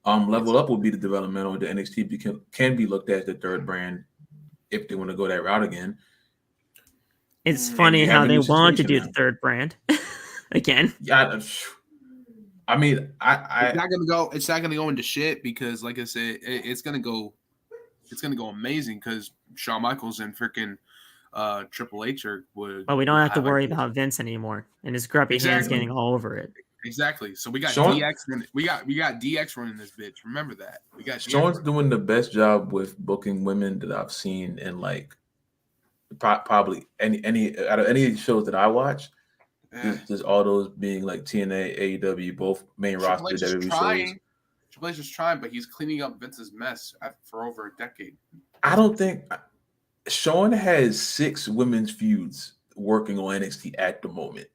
Speaker 4: Level Up will be the developmental. The NXT can be looked at as the third brand if they want to go that route again.
Speaker 2: It's funny how they want to do the third brand again.
Speaker 4: Yeah, I mean,
Speaker 1: It's not gonna go into shit because, like I said, it's gonna go amazing because Shawn Michaels and freaking Triple H would.
Speaker 2: Well, we don't have to worry about Vince anymore and his grubby hands getting all over it.
Speaker 1: Exactly. So we got DX and we got DX running this bitch. Remember that. We got
Speaker 4: Shawn's doing the best job with booking women that I've seen in like probably any out of any shows that I watch. There's all those being like TNA, AEW, both main roster WWE shows.
Speaker 1: Triple H is trying, but he's cleaning up Vince's mess for over a decade.
Speaker 4: I don't think Shawn has 6 women's feuds working on NXT at the moment.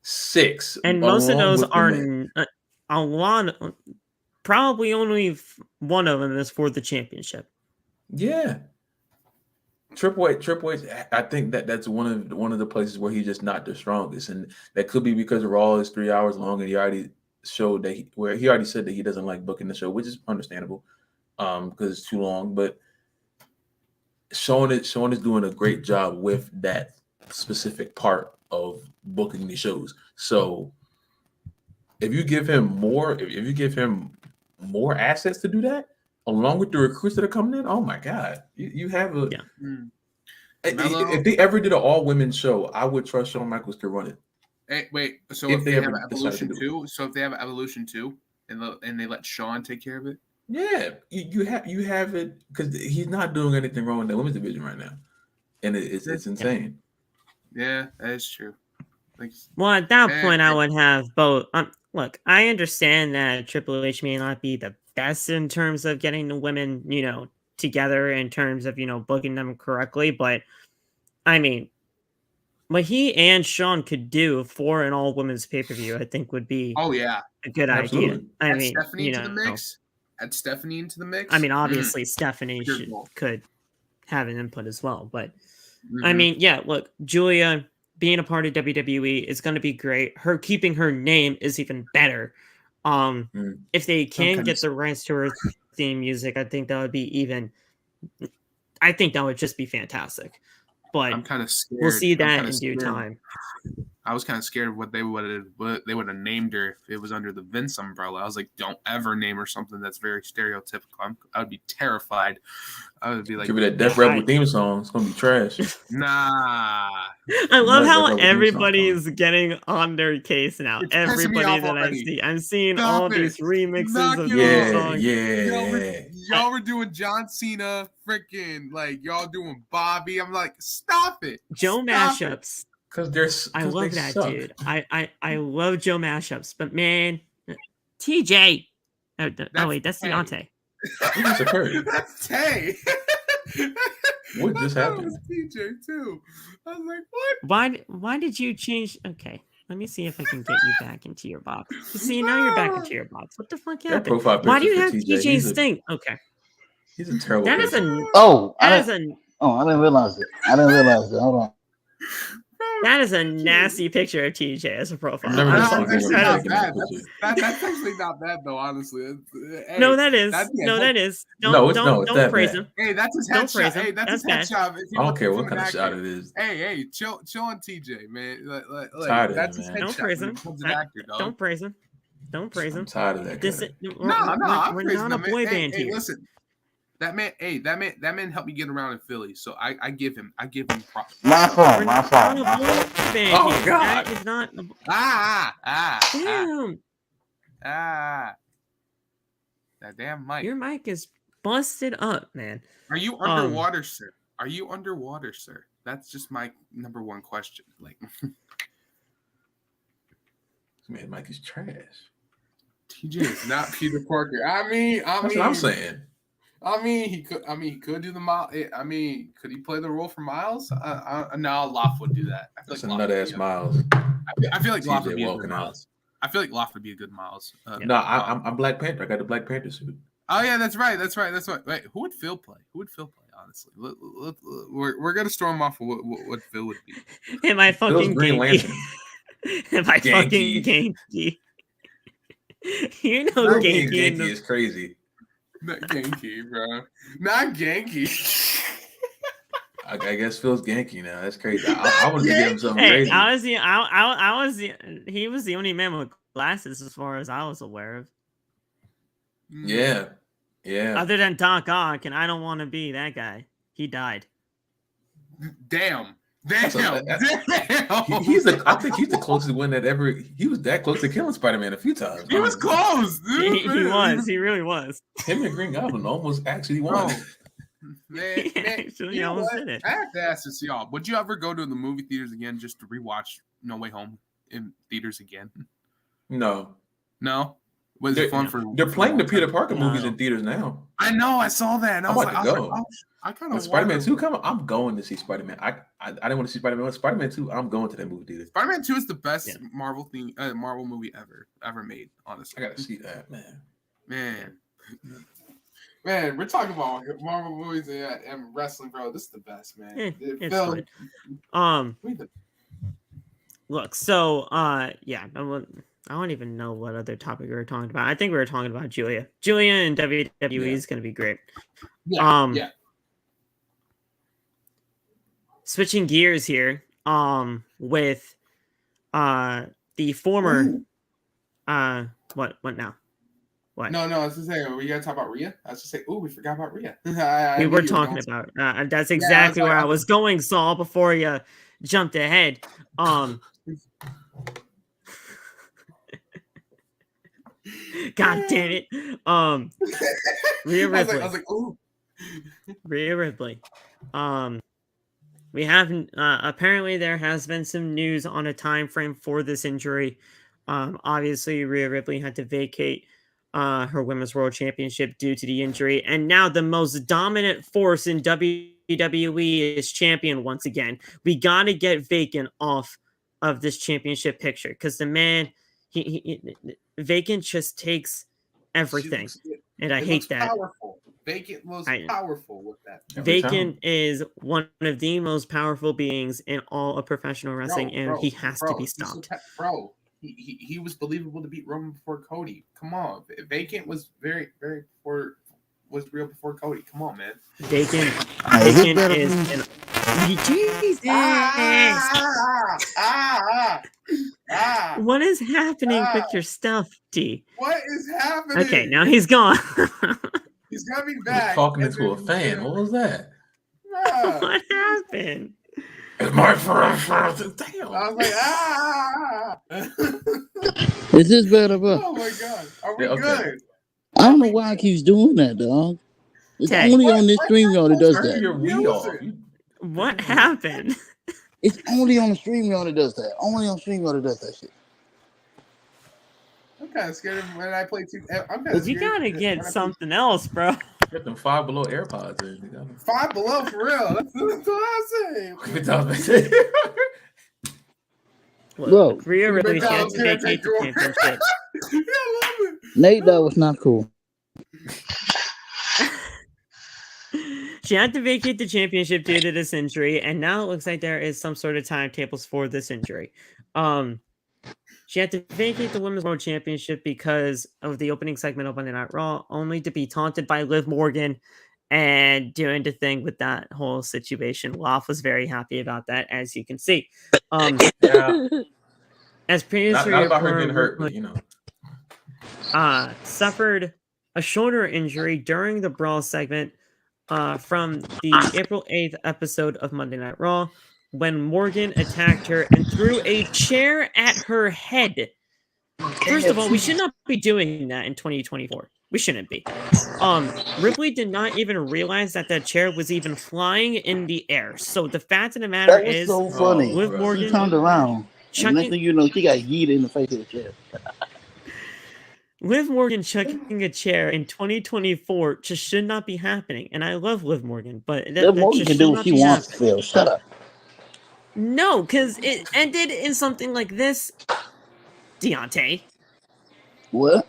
Speaker 4: 6,
Speaker 2: and most of those are a lot. Probably only one of them is for the championship.
Speaker 4: Yeah. Triple H, I think that's one of the places where he's just not the strongest, and that could be because Raw is 3 hours long, and he already showed that he already said that he doesn't like booking the show, which is understandable, because it's too long. But Shawn is doing a great job with that specific part of booking the shows. So if you give him more, assets to do that, along with the recruits that are coming in, oh my God, you have a. Yeah. If they ever did an all-women show, I would trust Shawn Michaels to run it.
Speaker 1: Hey, wait, so if they have an Evolution 2, and they let Shawn take care of it?
Speaker 4: Yeah, you have it because he's not doing anything wrong in the women's division right now, and it's insane.
Speaker 1: Yeah, that is true.
Speaker 2: Well, at that point, I would have both. Look, I understand that Triple H may not be the best in terms of getting the women, together in terms of, booking them correctly. But I mean, what he and Sean could do for an all-women's pay-per-view, I think would be
Speaker 1: Oh yeah,
Speaker 2: a good
Speaker 4: Absolutely.
Speaker 2: idea. I
Speaker 1: add
Speaker 2: mean,
Speaker 1: Stephanie
Speaker 2: you
Speaker 1: into the
Speaker 2: know,
Speaker 1: mix. Add Stephanie into the mix.
Speaker 2: I mean, obviously Stephanie
Speaker 1: Pure gold.
Speaker 2: could have an input as well, but I
Speaker 1: Mhm.
Speaker 2: mean, yeah, look, Giulia being a part of WWE is going to be great. Her keeping her name is even better. If they can get the rights to her theme music, I think that would be even. I think that would just be fantastic. But
Speaker 1: I'm kind of scared.
Speaker 2: we'll see that in due time.
Speaker 1: I was kind of scared of what they would have named her if it was under the Vince umbrella. I was like, don't ever name her something that's very stereotypical. I would be terrified. I would be like,
Speaker 4: give me that Death Rebel theme song. It's gonna be trash.
Speaker 1: Nah.
Speaker 2: I love how everybody is getting on their case now.
Speaker 1: It's pissing me
Speaker 2: Everybody
Speaker 1: off
Speaker 2: that I
Speaker 1: already.
Speaker 2: see, I'm seeing
Speaker 1: Stop
Speaker 2: all
Speaker 1: it.
Speaker 2: these remixes
Speaker 1: Knock
Speaker 2: of
Speaker 1: it
Speaker 2: these
Speaker 1: off.
Speaker 2: songs.
Speaker 1: Y'all were doing John Cena, freaking like y'all doing Bobby. I'm like, stop it.
Speaker 2: Joe mashups.
Speaker 4: Because
Speaker 2: I love that, dude. I love Joe mashups, but man, TJ. Oh wait, that's Deontay.
Speaker 4: What just occurred?
Speaker 1: That's Tay.
Speaker 4: What just
Speaker 1: I thought
Speaker 4: happened?
Speaker 1: It was TJ too. I was like, what?
Speaker 2: Why did you change? Okay, let me see if I can get you back into your box. See, now you're back into your box. What the fuck
Speaker 4: That
Speaker 2: happened?
Speaker 4: profile
Speaker 2: Why do you
Speaker 4: picture
Speaker 2: have
Speaker 4: for TJ,
Speaker 2: TJ's thing? Okay,
Speaker 4: He's a terrible
Speaker 2: that is
Speaker 4: person.
Speaker 2: a
Speaker 3: I didn't realize it. Hold on.
Speaker 2: that is a nasty picture of TJ as a profile.
Speaker 4: Never
Speaker 1: No,
Speaker 4: gonna
Speaker 1: that's
Speaker 4: see
Speaker 1: actually
Speaker 4: him
Speaker 1: not
Speaker 4: again.
Speaker 1: bad. That's actually not bad though, honestly. Hey,
Speaker 2: No, that is.
Speaker 1: that's-
Speaker 2: No, that is.
Speaker 4: No, it's
Speaker 2: Don't
Speaker 4: that
Speaker 2: praise
Speaker 4: bad.
Speaker 2: him.
Speaker 1: Hey, that's his
Speaker 2: Don't praise
Speaker 1: headshot.
Speaker 2: him.
Speaker 1: Hey, that's his
Speaker 2: That's
Speaker 1: headshot. If he
Speaker 4: I don't
Speaker 1: wants
Speaker 4: care
Speaker 1: to
Speaker 4: what
Speaker 1: do
Speaker 4: kind of
Speaker 1: an
Speaker 4: shot
Speaker 1: actor.
Speaker 4: it is.
Speaker 1: Hey, chill on TJ, man.
Speaker 4: Tired of
Speaker 1: That's
Speaker 4: it,
Speaker 1: his
Speaker 4: man.
Speaker 1: headshot.
Speaker 2: Don't praise
Speaker 1: when
Speaker 2: him.
Speaker 1: he becomes an actor, dog.
Speaker 2: Don't praise him. Don't praise
Speaker 4: I'm
Speaker 2: him.
Speaker 4: tired of that.
Speaker 2: This
Speaker 4: Guy.
Speaker 2: we're
Speaker 1: I'm
Speaker 2: we're
Speaker 1: praising
Speaker 2: not a
Speaker 1: him.
Speaker 2: boy
Speaker 1: Hey,
Speaker 2: band here.
Speaker 1: listen. That man helped me get around in Philly, so I give him props.
Speaker 3: My fault.
Speaker 2: We're not a boy band
Speaker 4: Oh,
Speaker 2: here.
Speaker 4: God.
Speaker 2: That is not.
Speaker 1: Damn.
Speaker 2: Damn.
Speaker 1: That damn mic.
Speaker 2: Your mic is busted up, man.
Speaker 1: Are you underwater, sir? Are you underwater, sir? That's just my number one question. Like,
Speaker 4: Man, Mike is trash.
Speaker 1: TJ is not Peter Parker. I mean,
Speaker 4: That's what I'm saying.
Speaker 1: he could do the mile. I mean, could he play the role for Miles? No, Loft would do that. I feel
Speaker 4: That's
Speaker 1: like
Speaker 4: a
Speaker 1: Loft
Speaker 4: nut
Speaker 1: would
Speaker 4: ass
Speaker 1: be a-
Speaker 4: Miles.
Speaker 1: I feel like Loft would
Speaker 4: TJ
Speaker 1: be a good
Speaker 4: walking out.
Speaker 1: Miles. I feel like Loft would be a good Miles.
Speaker 4: No, I'm Black Panther. I got the Black Panther suit.
Speaker 1: Oh yeah, that's right. Wait, who would Phil play? Honestly, we're gonna storm off of what Phil would be.
Speaker 2: Am I
Speaker 4: Phil's
Speaker 2: fucking
Speaker 4: Green Lantern.
Speaker 2: Am I fucking
Speaker 4: Genki.
Speaker 2: Genki? You know
Speaker 4: Phil being
Speaker 2: Genki.
Speaker 4: Genki is crazy.
Speaker 1: Not Genki, bro. Not Genki.
Speaker 4: I guess Phil's Genki now. That's crazy. I want to give him something
Speaker 2: Hey,
Speaker 4: crazy.
Speaker 2: he was the only man with glasses as far as I was aware of.
Speaker 4: Yeah.
Speaker 2: Other than Doc Ock, and I don't want to be that guy. He died.
Speaker 1: Damn.
Speaker 4: I think he's the closest one that ever. He was that close to killing Spider-Man a few times.
Speaker 1: He was close, dude.
Speaker 2: He really was.
Speaker 4: Him and Green Goblin almost actually won.
Speaker 1: Man,
Speaker 2: Actually, I almost did it.
Speaker 1: I have to ask this, y'all. Would you ever go to the movie theaters again just to rewatch No Way Home in theaters again?
Speaker 4: No.
Speaker 1: Was it fun for?
Speaker 4: They're playing the Peter Parker
Speaker 2: No.
Speaker 4: movies in theaters now.
Speaker 1: I know. I saw that. And I
Speaker 4: I'm
Speaker 1: was
Speaker 4: about
Speaker 1: like,
Speaker 4: to go.
Speaker 1: I kind
Speaker 4: When
Speaker 1: of
Speaker 4: Spider-Man 2 come, I'm going to see Spider-Man. I didn't want to see Spider-Man 1. Spider-Man 2, I'm going to that movie theater.
Speaker 1: Spider-Man 2 is the best Marvel movie ever made. Honestly,
Speaker 4: I gotta see that, man.
Speaker 1: Man, we're talking about Marvel movies and wrestling, bro. This is the best, man.
Speaker 2: It's fun. Look, so I don't even know what other topic we were talking about. I think we were talking about Giulia. Giulia in WWE is going to be great.
Speaker 1: Yeah.
Speaker 2: Switching gears here. With the former. What now? What?
Speaker 1: No, I was just saying, were you gonna talk about Rhea? I was just saying, we forgot about Rhea.
Speaker 2: We were talking about. That's exactly where I was going, Saul. Before you jumped ahead. God damn it. Rhea Ripley.
Speaker 1: I was like, ooh.
Speaker 2: Rhea Ripley. We haven't apparently there has been some news on a time frame for this injury. Obviously Rhea Ripley had to vacate her women's world championship due to the injury, and now the most dominant force in WWE WWE is champion once again. We gotta get Vacant off of this championship picture because the man, Vacant just takes everything, and I hate that.
Speaker 1: Powerful. Vacant was powerful with that.
Speaker 2: Vacant is one of the most powerful beings in all of professional wrestling, and he has to be stopped.
Speaker 1: He was believable to beat Roman before Cody. Come on, Vacant was very was real before Cody. Come on, man.
Speaker 2: Vacant is an Jesus. What is happening with your stuff, D?
Speaker 1: What is happening?
Speaker 2: Okay, now he's gone.
Speaker 1: He's gonna be back.
Speaker 4: Talking into a fan. What was that?
Speaker 2: What happened?
Speaker 4: It's my first. Damn.
Speaker 1: I was like,
Speaker 3: Is this better, bro?
Speaker 1: Oh my god. Are we good?
Speaker 3: I don't know why it keeps doing that, dog. It's only on this StreamYard that does that.
Speaker 2: What happened?
Speaker 3: It's only on the StreamYard that does that. Only on StreamYard that does that shit.
Speaker 1: I'm kind of scared of when I play 2K.
Speaker 2: You gotta get something else, bro.
Speaker 4: Get them Five Below AirPods in.
Speaker 1: Five Below for real. That's what I'm saying.
Speaker 3: Bro,
Speaker 2: Rhea Ripley had to vacate the championship.
Speaker 3: Nate, that was not cool.
Speaker 2: She had to vacate the championship due to this injury, and now it looks like there is some sort of timetables for this injury. She had to vacate the Women's World Championship because of the opening segment of Monday Night Raw, only to be taunted by Liv Morgan and doing the thing with that whole situation. Loff was very happy about that, as you can see. As previously
Speaker 4: not about her getting hurt, but you know,
Speaker 2: suffered a shoulder injury during the Brawl segment from the April 8th episode of Monday Night Raw, when Morgan attacked her and threw a chair at her head. First of all, we should not be doing that in 2024. We shouldn't be. Ripley did not even realize that chair was even flying in the air. So the fact of the matter is,
Speaker 3: so funny.
Speaker 2: Liv Morgan
Speaker 3: she turned around. And next thing you know, she got yeeted in the face of the chair.
Speaker 2: Liv Morgan chucking a chair in 2024 just should not be happening. And I love Liv Morgan, but
Speaker 3: Liv Morgan can do what she wants to feel. Shut up.
Speaker 2: No, because it ended in something like this, Deontay.
Speaker 3: What?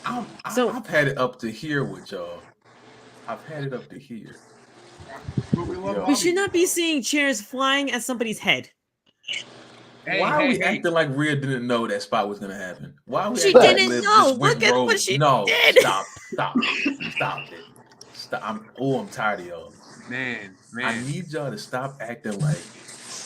Speaker 4: I've had it up to here with y'all. I've had it up to here.
Speaker 2: We should not be seeing chairs flying at somebody's head.
Speaker 4: Why are we acting like Rhea didn't know that spot was going to happen? Why are we
Speaker 2: she didn't know. Look at what she did.
Speaker 4: Stop it. I'm tired of y'all.
Speaker 1: Man.
Speaker 4: I need y'all to stop acting like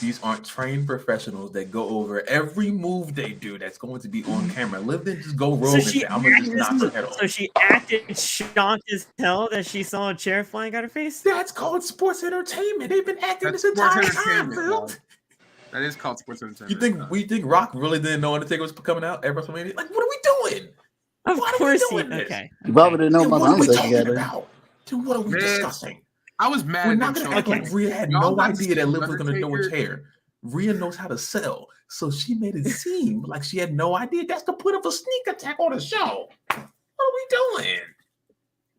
Speaker 4: these aren't trained professionals that go over every move they do that's going to be on camera. Liv didn't just go rogue and say, I'm going to just knock her head off.
Speaker 2: So she acted shocked as hell that she saw a chair flying at her face?
Speaker 4: That's called sports entertainment. They've been acting this entire time, Phil.
Speaker 1: That is called sports entertainment.
Speaker 4: We think Rock really didn't know Undertaker was coming out at WrestleMania? Like, what are we doing?
Speaker 2: Of course he did. Okay.
Speaker 3: You probably didn't know about Undertaker.
Speaker 4: Dude, what are we discussing?
Speaker 1: I was mad.
Speaker 4: We're not going to act like Rhea had no idea that Liv was going to throw a chair. Rhea knows how to sell, so she made it seem like she had no idea. That's the point of a sneak attack on a show. What are we doing?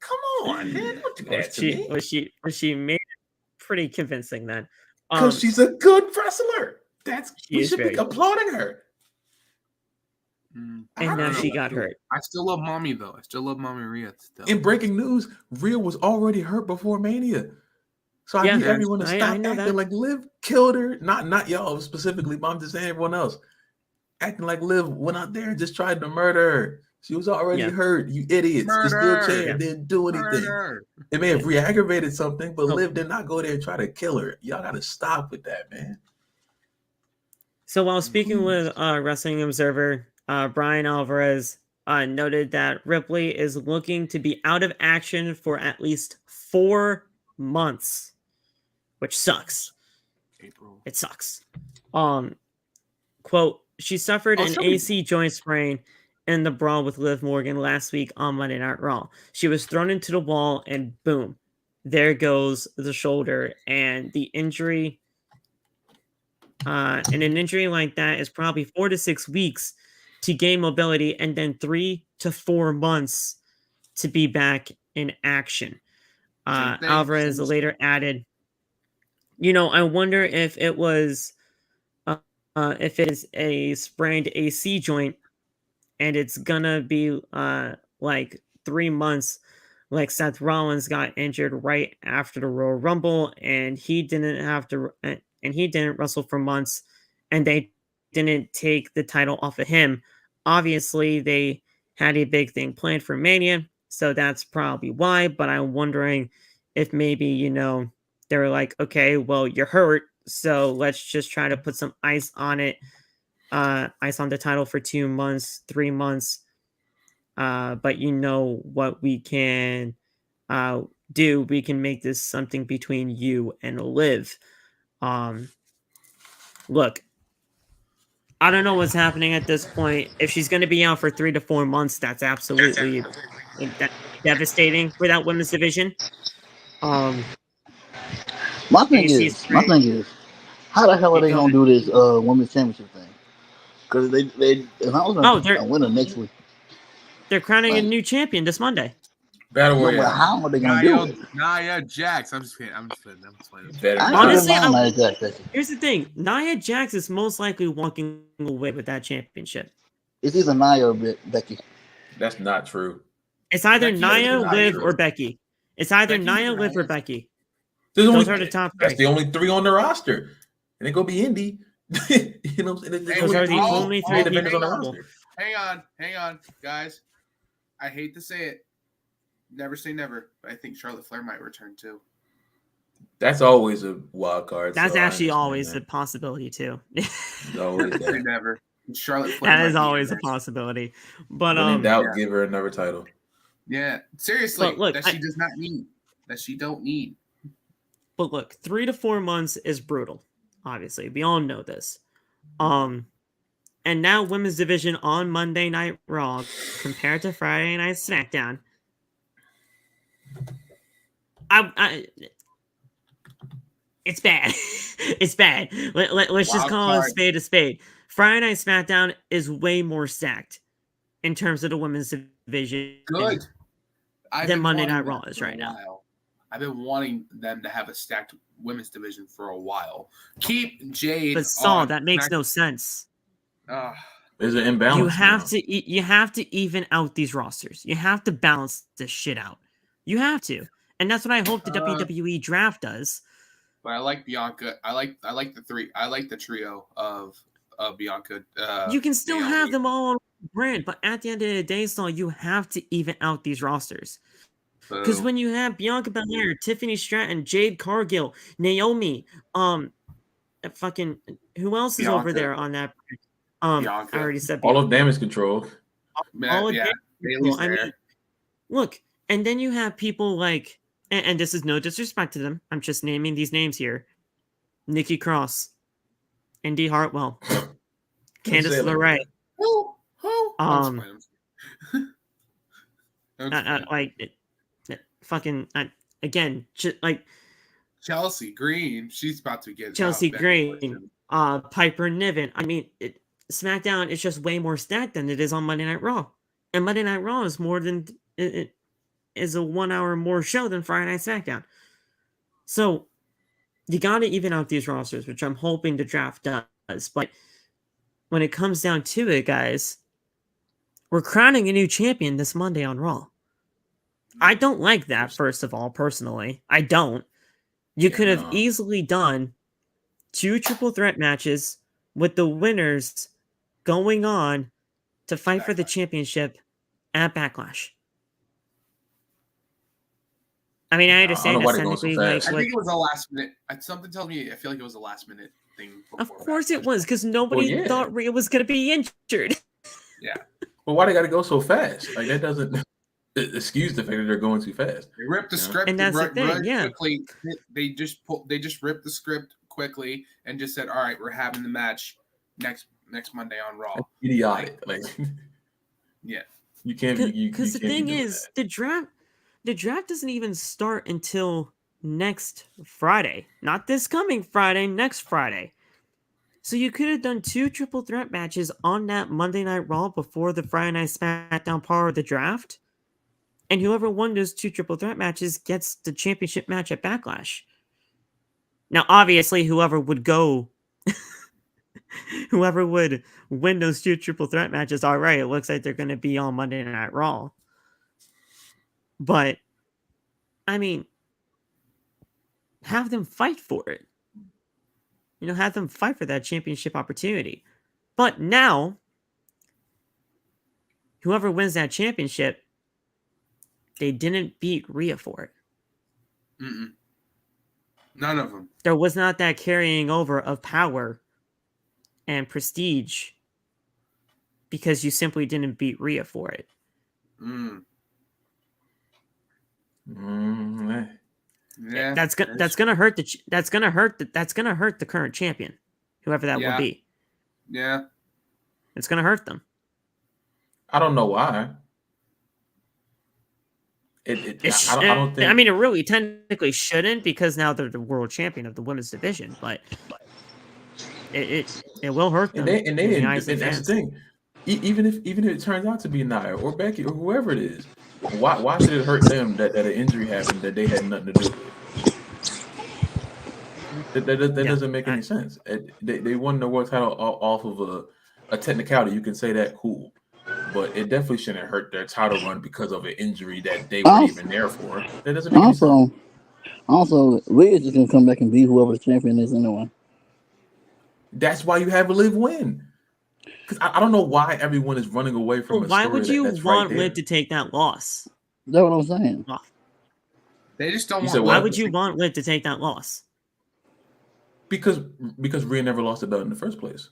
Speaker 4: Come on, man. Don't do that to me.
Speaker 2: She made it pretty convincing then.
Speaker 4: Because she's a good wrestler. We should be applauding her.
Speaker 2: And now she got hurt.
Speaker 1: I still love Mommy, though. I still love Mommy Rhea. Still.
Speaker 4: In breaking news, Rhea was already hurt before Mania. So I need everyone to stop acting like Liv killed her. Not y'all specifically, but I'm just saying everyone else. Acting like Liv went out there and just tried to murder her. She was already hurt. You idiots. Just threw a chair. Didn't do anything. It may have re-aggravated something, but Liv did not go there and try to kill her. Y'all got to stop with that, man.
Speaker 2: So while speaking with Wrestling Observer, Brian Alvarez noted that Ripley is looking to be out of action for at least 4 months, which sucks.
Speaker 1: April.
Speaker 2: It sucks. Quote, she suffered an AC joint sprain in the brawl with Liv Morgan last week on Monday Night Raw. She was thrown into the wall and boom, there goes the shoulder. And the injury, and an injury like that is probably 4 to 6 weeks to gain mobility and then 3 to 4 months to be back in action. Alvarez later added, I wonder if it was if it is a sprained AC joint and it's gonna be like 3 months, like Seth Rollins got injured right after the Royal Rumble and he didn't wrestle for months and they didn't take the title off of him. Obviously they had a big thing planned for Mania, so that's probably why, but I'm wondering if maybe, they were like, okay, well, you're hurt, so let's just try to put some ice on it, ice on the title for 2 months, 3 months. But what we can do, we can make this something between you and Liv. Look, I don't know what's happening at this point. If she's going to be out for 3 to 4 months, that's absolutely devastating for that women's division.
Speaker 3: My thing is, how the hell are they gonna do this women's championship thing? Because they if I was gonna win it next week.
Speaker 2: They're crowning a new champion this Monday.
Speaker 4: Battle Royale.
Speaker 3: But how are they gonna do it?
Speaker 1: Nia Jax. I'm just kidding.
Speaker 2: Honestly, here's the thing: Nia Jax is most likely walking away with that championship.
Speaker 3: It's either Nia or Becky.
Speaker 4: That's not true.
Speaker 2: It's either Nia, Liv, or Becky. It's either Nia, Liv, or Becky. Those are the top 3.
Speaker 4: That's the only 3 on the roster. And it go be Indy.
Speaker 2: Those are the only 3
Speaker 1: defenders on the roster. Hang on, guys. I hate to say it. Never say never, but I think Charlotte Flair might return too.
Speaker 4: That's always a wild card.
Speaker 2: That's actually always a possibility too.
Speaker 4: Always
Speaker 1: never. Charlotte Flair.
Speaker 2: That is always a possibility. But
Speaker 4: when in doubt, give her another title.
Speaker 1: Yeah, seriously.
Speaker 2: But look,
Speaker 1: that she does not need. That she don't need.
Speaker 2: But look, 3 to 4 months is brutal. Obviously, we all know this. And now women's division on Monday Night Raw compared to Friday Night SmackDown. It's bad. It's bad. Let's just call a spade. Friday Night SmackDown is way more stacked in terms of the women's division.
Speaker 1: Good.
Speaker 2: Than Monday Night Raw is right now.
Speaker 1: I've been wanting them to have a stacked women's division for a while. Keep Jade.
Speaker 2: But Saul, that makes no sense.
Speaker 4: There's an imbalance.
Speaker 2: You have to even out these rosters. You have to balance this shit out. You have to, and that's what I hope the WWE Draft does.
Speaker 1: But I like Bianca. I like the 3. I like the trio of Bianca.
Speaker 2: You can still have them all on brand, but at the end of the day, Saul, you have to even out these rosters. Because when you have Bianca Belair, Tiffany Stratton, Jade Cargill, Naomi, fucking who else is over there on that? I already said
Speaker 4: all of Damage Control.
Speaker 2: All of Damage Control. I mean, look, and then you have people like, and this is no disrespect to them. I'm just naming these names here: Nikki Cross, Indy Hartwell, Candice LeRae. Again, like
Speaker 1: Chelsea Green, she's about to get
Speaker 2: Chelsea Green, Piper Niven. I mean, SmackDown is just way more stacked than it is on Monday Night Raw, and Monday Night Raw is more than it is a 1 hour more show than Friday Night SmackDown. So you got to even out these rosters, which I'm hoping the draft does. But when it comes down to it, guys, we're crowning a new champion this Monday on Raw. I don't like that, first of all, personally. I don't. You could have easily done 2 triple threat matches with the winners going on to fight for the championship at Backlash. I mean, I understand that's technically
Speaker 1: I think it was a last minute. Something tells me I feel like it was a last minute thing.
Speaker 2: Of course it was, because nobody thought Rhea was going to be injured.
Speaker 1: Yeah.
Speaker 4: Well, why they got to go so fast? Like, that doesn't excuse the fact that they're going too fast.
Speaker 1: They ripped the script,
Speaker 2: and that's the thing.
Speaker 1: Quickly. They just ripped the script quickly and just said, "All right, we're having the match next Monday on Raw."
Speaker 4: That's idiotic. Like,
Speaker 1: yeah,
Speaker 4: you can't.
Speaker 2: Because the thing is, the draft doesn't even start until next Friday. Not this coming Friday, next Friday. So you could have done 2 triple threat matches on that Monday Night Raw before the Friday Night SmackDown part of the draft. And whoever won those 2 triple threat matches gets the championship match at Backlash. Now, obviously, whoever would win those 2 triple threat matches, all right, it looks like they're going to be on Monday Night Raw. But, I mean, have them fight for it. Have them fight for that championship opportunity. But now, whoever wins that championship, they didn't beat Rhea for it.
Speaker 1: Mm-mm. None of them.
Speaker 2: There was not that carrying over of power and prestige because you simply didn't beat Rhea for it.
Speaker 1: Yeah,
Speaker 2: that's gonna hurt the current champion, whoever that will be.
Speaker 1: Yeah,
Speaker 2: it's gonna hurt them.
Speaker 4: I don't know why. I don't think.
Speaker 2: I mean, it really technically shouldn't, because now they're the world champion of the women's division. But it will hurt them.
Speaker 4: And that's the thing. Even if it turns out to be Nia or Becky or whoever it is, why should it hurt them that an injury happened that they had nothing to do with? That doesn't make any sense. They won the world title off of a technicality. You can say that, cool. But it definitely shouldn't hurt their title run because of an injury that they weren't even there for. That doesn't make any sense.
Speaker 3: Also, Rhea is going to come back and be whoever the champion is anyway.
Speaker 4: That's why you have Liv win. Because I don't know why everyone is running away from a story.
Speaker 2: Why would you want Liv to take that loss?
Speaker 3: That's what I'm saying.
Speaker 1: They just don't
Speaker 2: want. Why would you want Liv to take that loss?
Speaker 4: Because Rhea never lost the belt in the first place.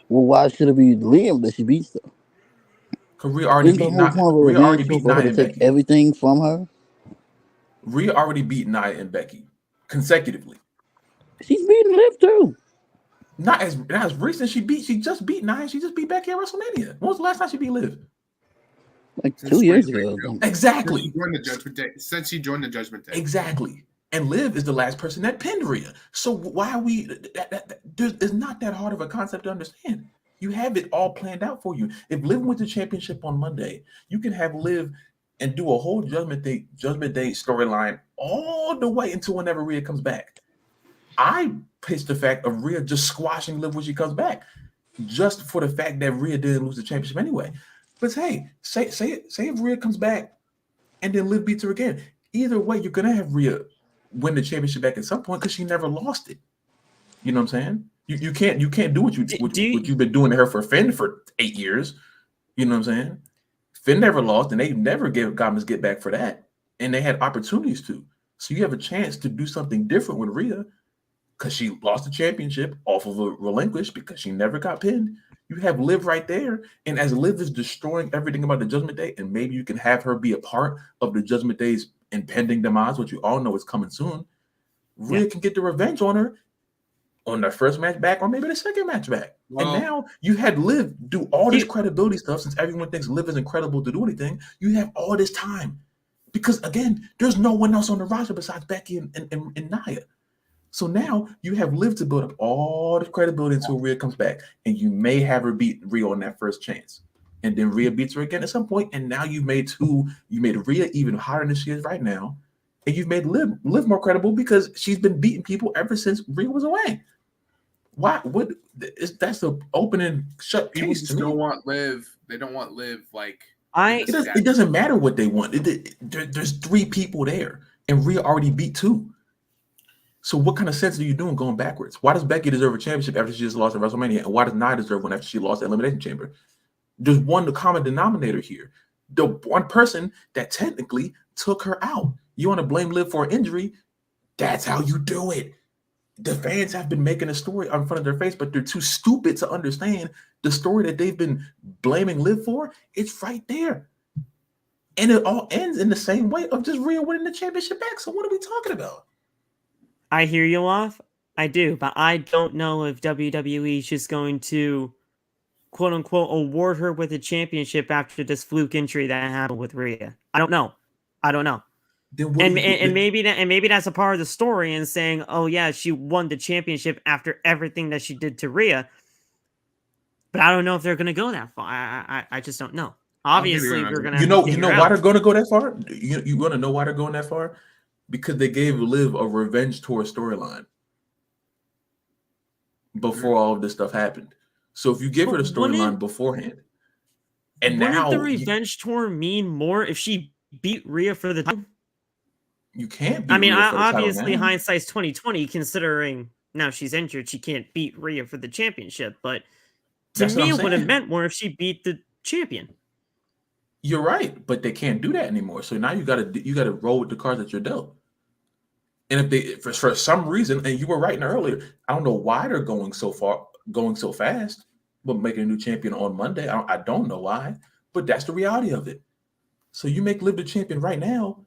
Speaker 3: Well, why should it be Liam that she beats though?
Speaker 4: Because Rhea already beat Nia and Becky.
Speaker 3: Everything from her.
Speaker 4: Rhea already beat Nia and Becky consecutively.
Speaker 3: She's beating Liv too.
Speaker 4: Not as recent. She just beat Nia. She just beat Becky at WrestleMania. When was the last time she beat Liv?
Speaker 3: Like 2 years ago.
Speaker 4: Exactly.
Speaker 1: Since she joined the Judgment Day.
Speaker 4: Exactly. And Liv is the last person that pinned Rhea. So why are we? It's not that hard of a concept to understand. You have it all planned out for you. If Liv wins the championship on Monday, you can have Liv and do a whole Judgment Day storyline all the way until whenever Rhea comes back. I pitched the fact of Rhea just squashing Liv when she comes back, just for the fact that Rhea didn't lose the championship anyway. But hey, say if Rhea comes back and then Liv beats her again. Either way, you're gonna have Rhea win the championship back at some point because she never lost it. You know what I'm saying? You can't do what you've been doing to her for Finn for 8 years. You know what I'm saying? Finn never lost, and they never got his get back for that, and they had opportunities to. So you have a chance to do something different with Rhea because she lost the championship off of a relinquish because she never got pinned. You have Liv right there, and as Liv is destroying everything about the Judgment Day, and maybe you can have her be a part of the Judgment Day's impending demise, which you all know is coming soon. Rhea can get the revenge on her on the first match back, or maybe the second match back. Well, and now you had Liv do all this credibility stuff. Since everyone thinks Liv is incredible to do anything, you have all this time because again, there's no one else on the roster besides Becky and Nia. So now you have Liv to build up all the credibility until Rhea comes back, and you may have her beat Rhea on that first chance, and then Rhea beats her again at some point, and now you made Rhea even hotter than she is right now, and you've made Liv more credible because she's been beating people ever since Rhea was away. Why? That's the open and shut
Speaker 1: people
Speaker 4: case.
Speaker 1: Just don't want Liv. They don't want Liv like.
Speaker 4: It doesn't matter what they want. There's 3 people there, and Rhea already beat 2. So what kind of sense are you doing going backwards? Why does Becky deserve a championship after she just lost at WrestleMania, and why does Nia deserve one after she lost at Elimination Chamber? There's one common denominator here. The one person that technically took her out. You want to blame Liv for an injury? That's how you do it. The fans have been making a story in front of their face, but they're too stupid to understand the story that they've been blaming Liv for. It's right there. And it all ends in the same way of just Rhea winning the championship back. So what are we talking about?
Speaker 2: I hear you off. I do, but I don't know if WWE is just going to, quote unquote, award her with a championship after this fluke injury that happened with Rhea. I don't know. And maybe that's a part of the story and saying, oh yeah, she won the championship after everything that she did to Rhea. But I don't know if they're going to go that far. I just don't know. Obviously, we're gonna
Speaker 4: you
Speaker 2: have to
Speaker 4: know
Speaker 2: figure
Speaker 4: why
Speaker 2: out.
Speaker 4: they're going to go that far. You want to know why they're going that far? Because they gave Liv a revenge tour storyline before all of this stuff happened. So if you give her the storyline beforehand, and
Speaker 2: wouldn't
Speaker 4: now
Speaker 2: the revenge tour mean more if she beat Rhea for the title?
Speaker 4: you can't beat
Speaker 2: I mean,
Speaker 4: Rhea for the
Speaker 2: obviously,
Speaker 4: title now.
Speaker 2: hindsight's 2020. Considering now she's injured, she can't beat Rhea for the championship. But to
Speaker 4: That's what
Speaker 2: me,
Speaker 4: I'm
Speaker 2: it would have
Speaker 4: saying.
Speaker 2: meant more if she beat the champion.
Speaker 4: You're right, but they can't do that anymore. So now you gotta roll with the cards that you're dealt. And if they for some reason, and you were writing earlier, I don't know why they're going so fast, but making a new champion on Monday. I don't know why, but that's the reality of it. So you make Liv the champion right now.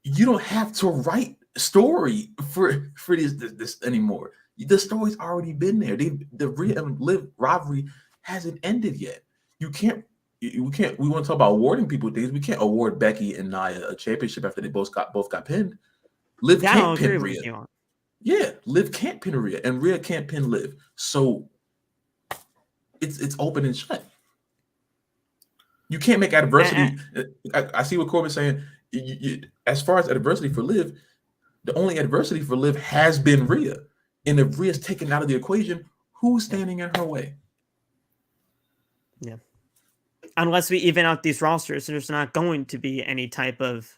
Speaker 4: You don't have to write a story for this anymore. The story's already been there. The Rhea and Liv rivalry hasn't ended yet. We can't. We want to talk about awarding people things. We can't award Becky and Nia a championship after they both got pinned. Liv
Speaker 2: That I'll
Speaker 4: can't pin
Speaker 2: agree
Speaker 4: Rhea.
Speaker 2: with you on.
Speaker 4: Yeah, Liv can't pin Rhea, and Rhea can't pin Liv. So it's open and shut. You can't make adversity. I see what Corbin's saying. As far as adversity for Liv, the only adversity for Liv has been Rhea. And if Rhea's taken out of the equation, who's standing in her way?
Speaker 2: Yeah. Unless we even out these rosters, there's not going to be any type of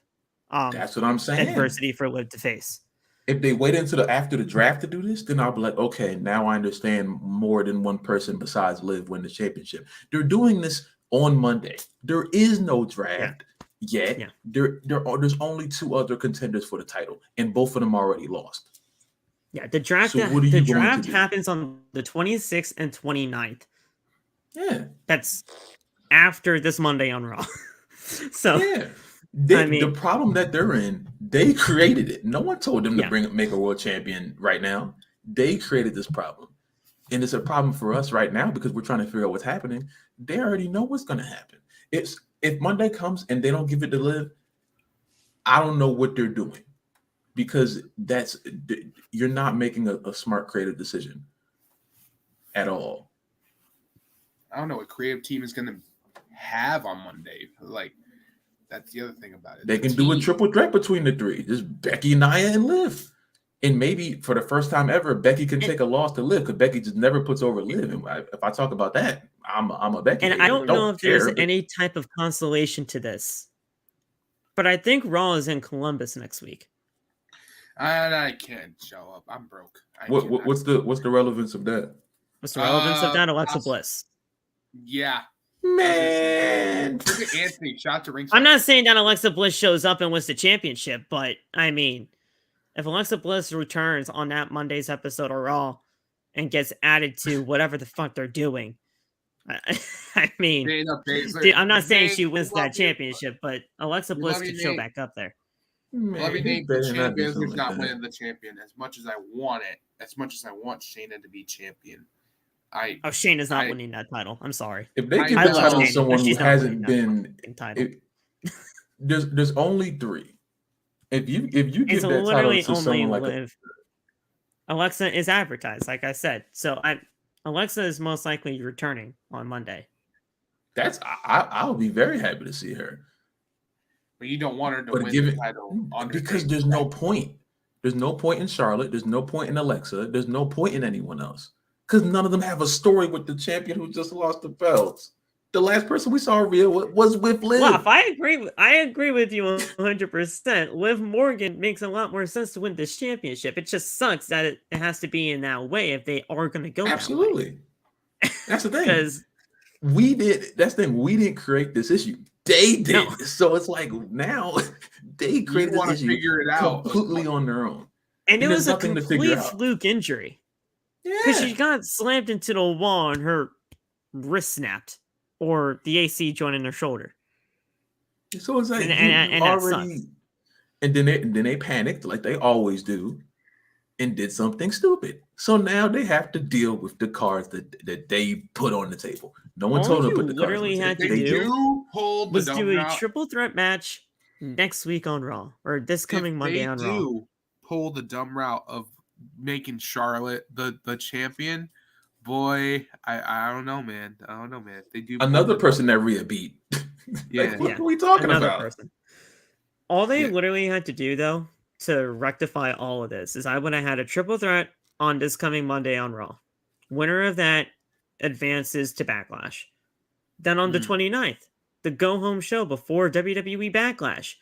Speaker 4: that's what I'm saying.
Speaker 2: Adversity for Liv to face.
Speaker 4: If they wait until after the draft to do this, then I'll be like, okay, now I understand more than one person besides Liv win the championship. They're doing this on Monday. There is no draft yet.
Speaker 2: Yeah.
Speaker 4: There's only 2 other contenders for the title, and both of them already lost.
Speaker 2: Yeah, the draft.
Speaker 4: So what are you
Speaker 2: the
Speaker 4: going
Speaker 2: draft
Speaker 4: to do?
Speaker 2: happens on the 26th and 29th.
Speaker 4: Yeah,
Speaker 2: that's after this Monday on Raw. So
Speaker 4: yeah. The problem that they're in, they created it. No one told them to make a world champion right now. They created this problem. And it's a problem for us right now because we're trying to figure out what's happening. They already know what's going to happen. If Monday comes and they don't give it to Liv, I don't know what they're doing because you're not making a smart creative decision at all.
Speaker 1: I don't know what creative team is going to have on Monday. Like, that's the other thing about it.
Speaker 4: They can do a triple threat between the 3. Just Becky, Nia, and Liv. And maybe for the first time ever, Becky can take a loss to Liv because Becky just never puts over Liv. And if I talk about that, I'm a Becky.
Speaker 2: And I don't know if there's any type of consolation to this, but I think Raw is in Columbus next week.
Speaker 1: And I can't show up. I'm broke.
Speaker 4: What's the relevance of that?
Speaker 2: What's the relevance of that? Alexa Bliss.
Speaker 1: Yeah.
Speaker 4: Man.
Speaker 1: Look at Anthony, shot to ring.
Speaker 2: I'm not saying that Alexa Bliss shows up and wins the championship, but I mean, if Alexa Bliss returns on that Monday's episode of Raw and gets added to whatever the fuck they're doing, I mean, I'm not saying she wins that championship, but Alexa Bliss could show back up there.
Speaker 1: Love you, Nate. The champion who's not winning the champion. As much as I want it, as much as I want Shayna to be champion,
Speaker 2: Shayna's not winning that title. I'm sorry.
Speaker 4: If they give the title to someone who hasn't been, there's only 3. If you give that title to someone like
Speaker 2: Alexa is advertised, like I said. So Alexa is most likely returning on Monday.
Speaker 4: I'll be very happy to see her.
Speaker 1: But you don't want her to win the title
Speaker 4: because there's no point. There's no point in Charlotte. There's no point in Alexa. There's no point in anyone else. Because none of them have a story with the champion who just lost the belts. The last person we saw real was with Liv.
Speaker 2: Well, if I agree with you 100%. Liv Morgan makes a lot more sense to win this championship. It just sucks that it has to be in that way if they are going to go.
Speaker 4: Absolutely. That's the thing.
Speaker 2: Because
Speaker 4: we didn't create this issue. They did. No. So it's like now they created this issue
Speaker 1: figure it out
Speaker 4: completely on their own.
Speaker 2: And it was a complete fluke injury. Because she got slammed into the wall and her wrist snapped, or the AC joint in her shoulder.
Speaker 4: So it's like and already, and then they panicked like they always do, and did something stupid. So now they have to deal with the cards that they put on the table. No one told them to put the cards on the table.
Speaker 2: They do a triple threat match next week on Raw, or this coming Monday on Raw.
Speaker 1: They do pull the dumb route of making Charlotte the champion. Boy, I don't know, man. If they do
Speaker 4: another person that Rhea beat.
Speaker 1: Yeah.
Speaker 4: What are we talking
Speaker 2: Another
Speaker 4: about?
Speaker 2: person. All they
Speaker 1: Yeah.
Speaker 2: literally had to do, though, to rectify all of this is I would have had a triple threat on this coming Monday on Raw. Winner of that advances to Backlash. Then on the 29th, the go-home show before WWE Backlash,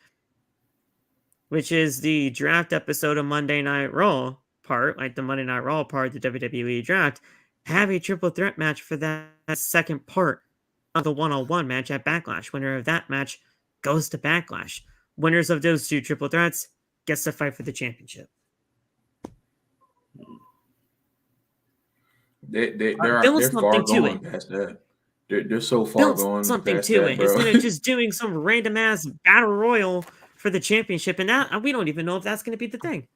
Speaker 2: which is the draft episode of Monday Night Raw part, like the Monday Night Raw part of the WWE Draft, have a triple threat match for that second part of the one-on-one match at Backlash. Winner of that match goes to Backlash. Winners of those two triple threats gets to fight for the championship.
Speaker 4: They're far going past that. They're so far going
Speaker 2: something
Speaker 4: past
Speaker 2: to
Speaker 4: that,
Speaker 2: it
Speaker 4: bro.
Speaker 2: instead of just doing some random ass battle royal for the championship, and that we don't even know if that's going to be the thing.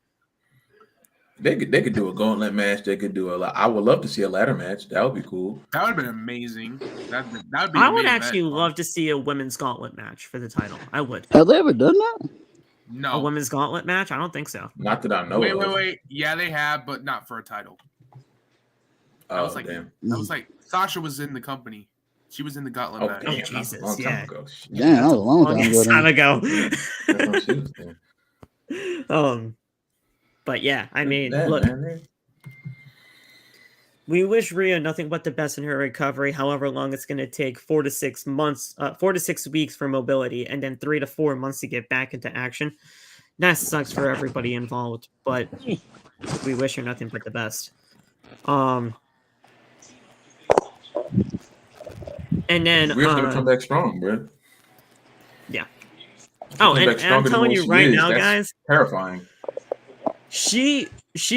Speaker 4: They could do a gauntlet match. They could do I would love to see a ladder match. That would be cool.
Speaker 1: That would have been amazing. That would be.
Speaker 2: I would actually love to see a women's gauntlet match for the title. I would.
Speaker 3: Have they ever done that?
Speaker 1: No.
Speaker 2: A women's gauntlet match? I don't think so.
Speaker 4: Not that I know.
Speaker 1: Wait. Yeah, they have, but not for a title. I was like,
Speaker 4: damn.
Speaker 1: I was like, Sasha was in the company. She was in the gauntlet match.
Speaker 2: Oh, Jesus,
Speaker 4: long time ago.
Speaker 3: Damn, that was a long time
Speaker 2: ago. But yeah, I mean, look, we wish Rhea nothing but the best in her recovery. However long it's going to take, 4 to 6 months, 4 to 6 weeks for mobility, and then 3 to 4 months to get back into action. That sucks for everybody involved, but we wish her nothing but the best. And then
Speaker 4: Rhea's gonna come back strong, bro.
Speaker 2: Yeah. Oh, and I'm telling you right now, guys,
Speaker 4: terrifying.
Speaker 2: She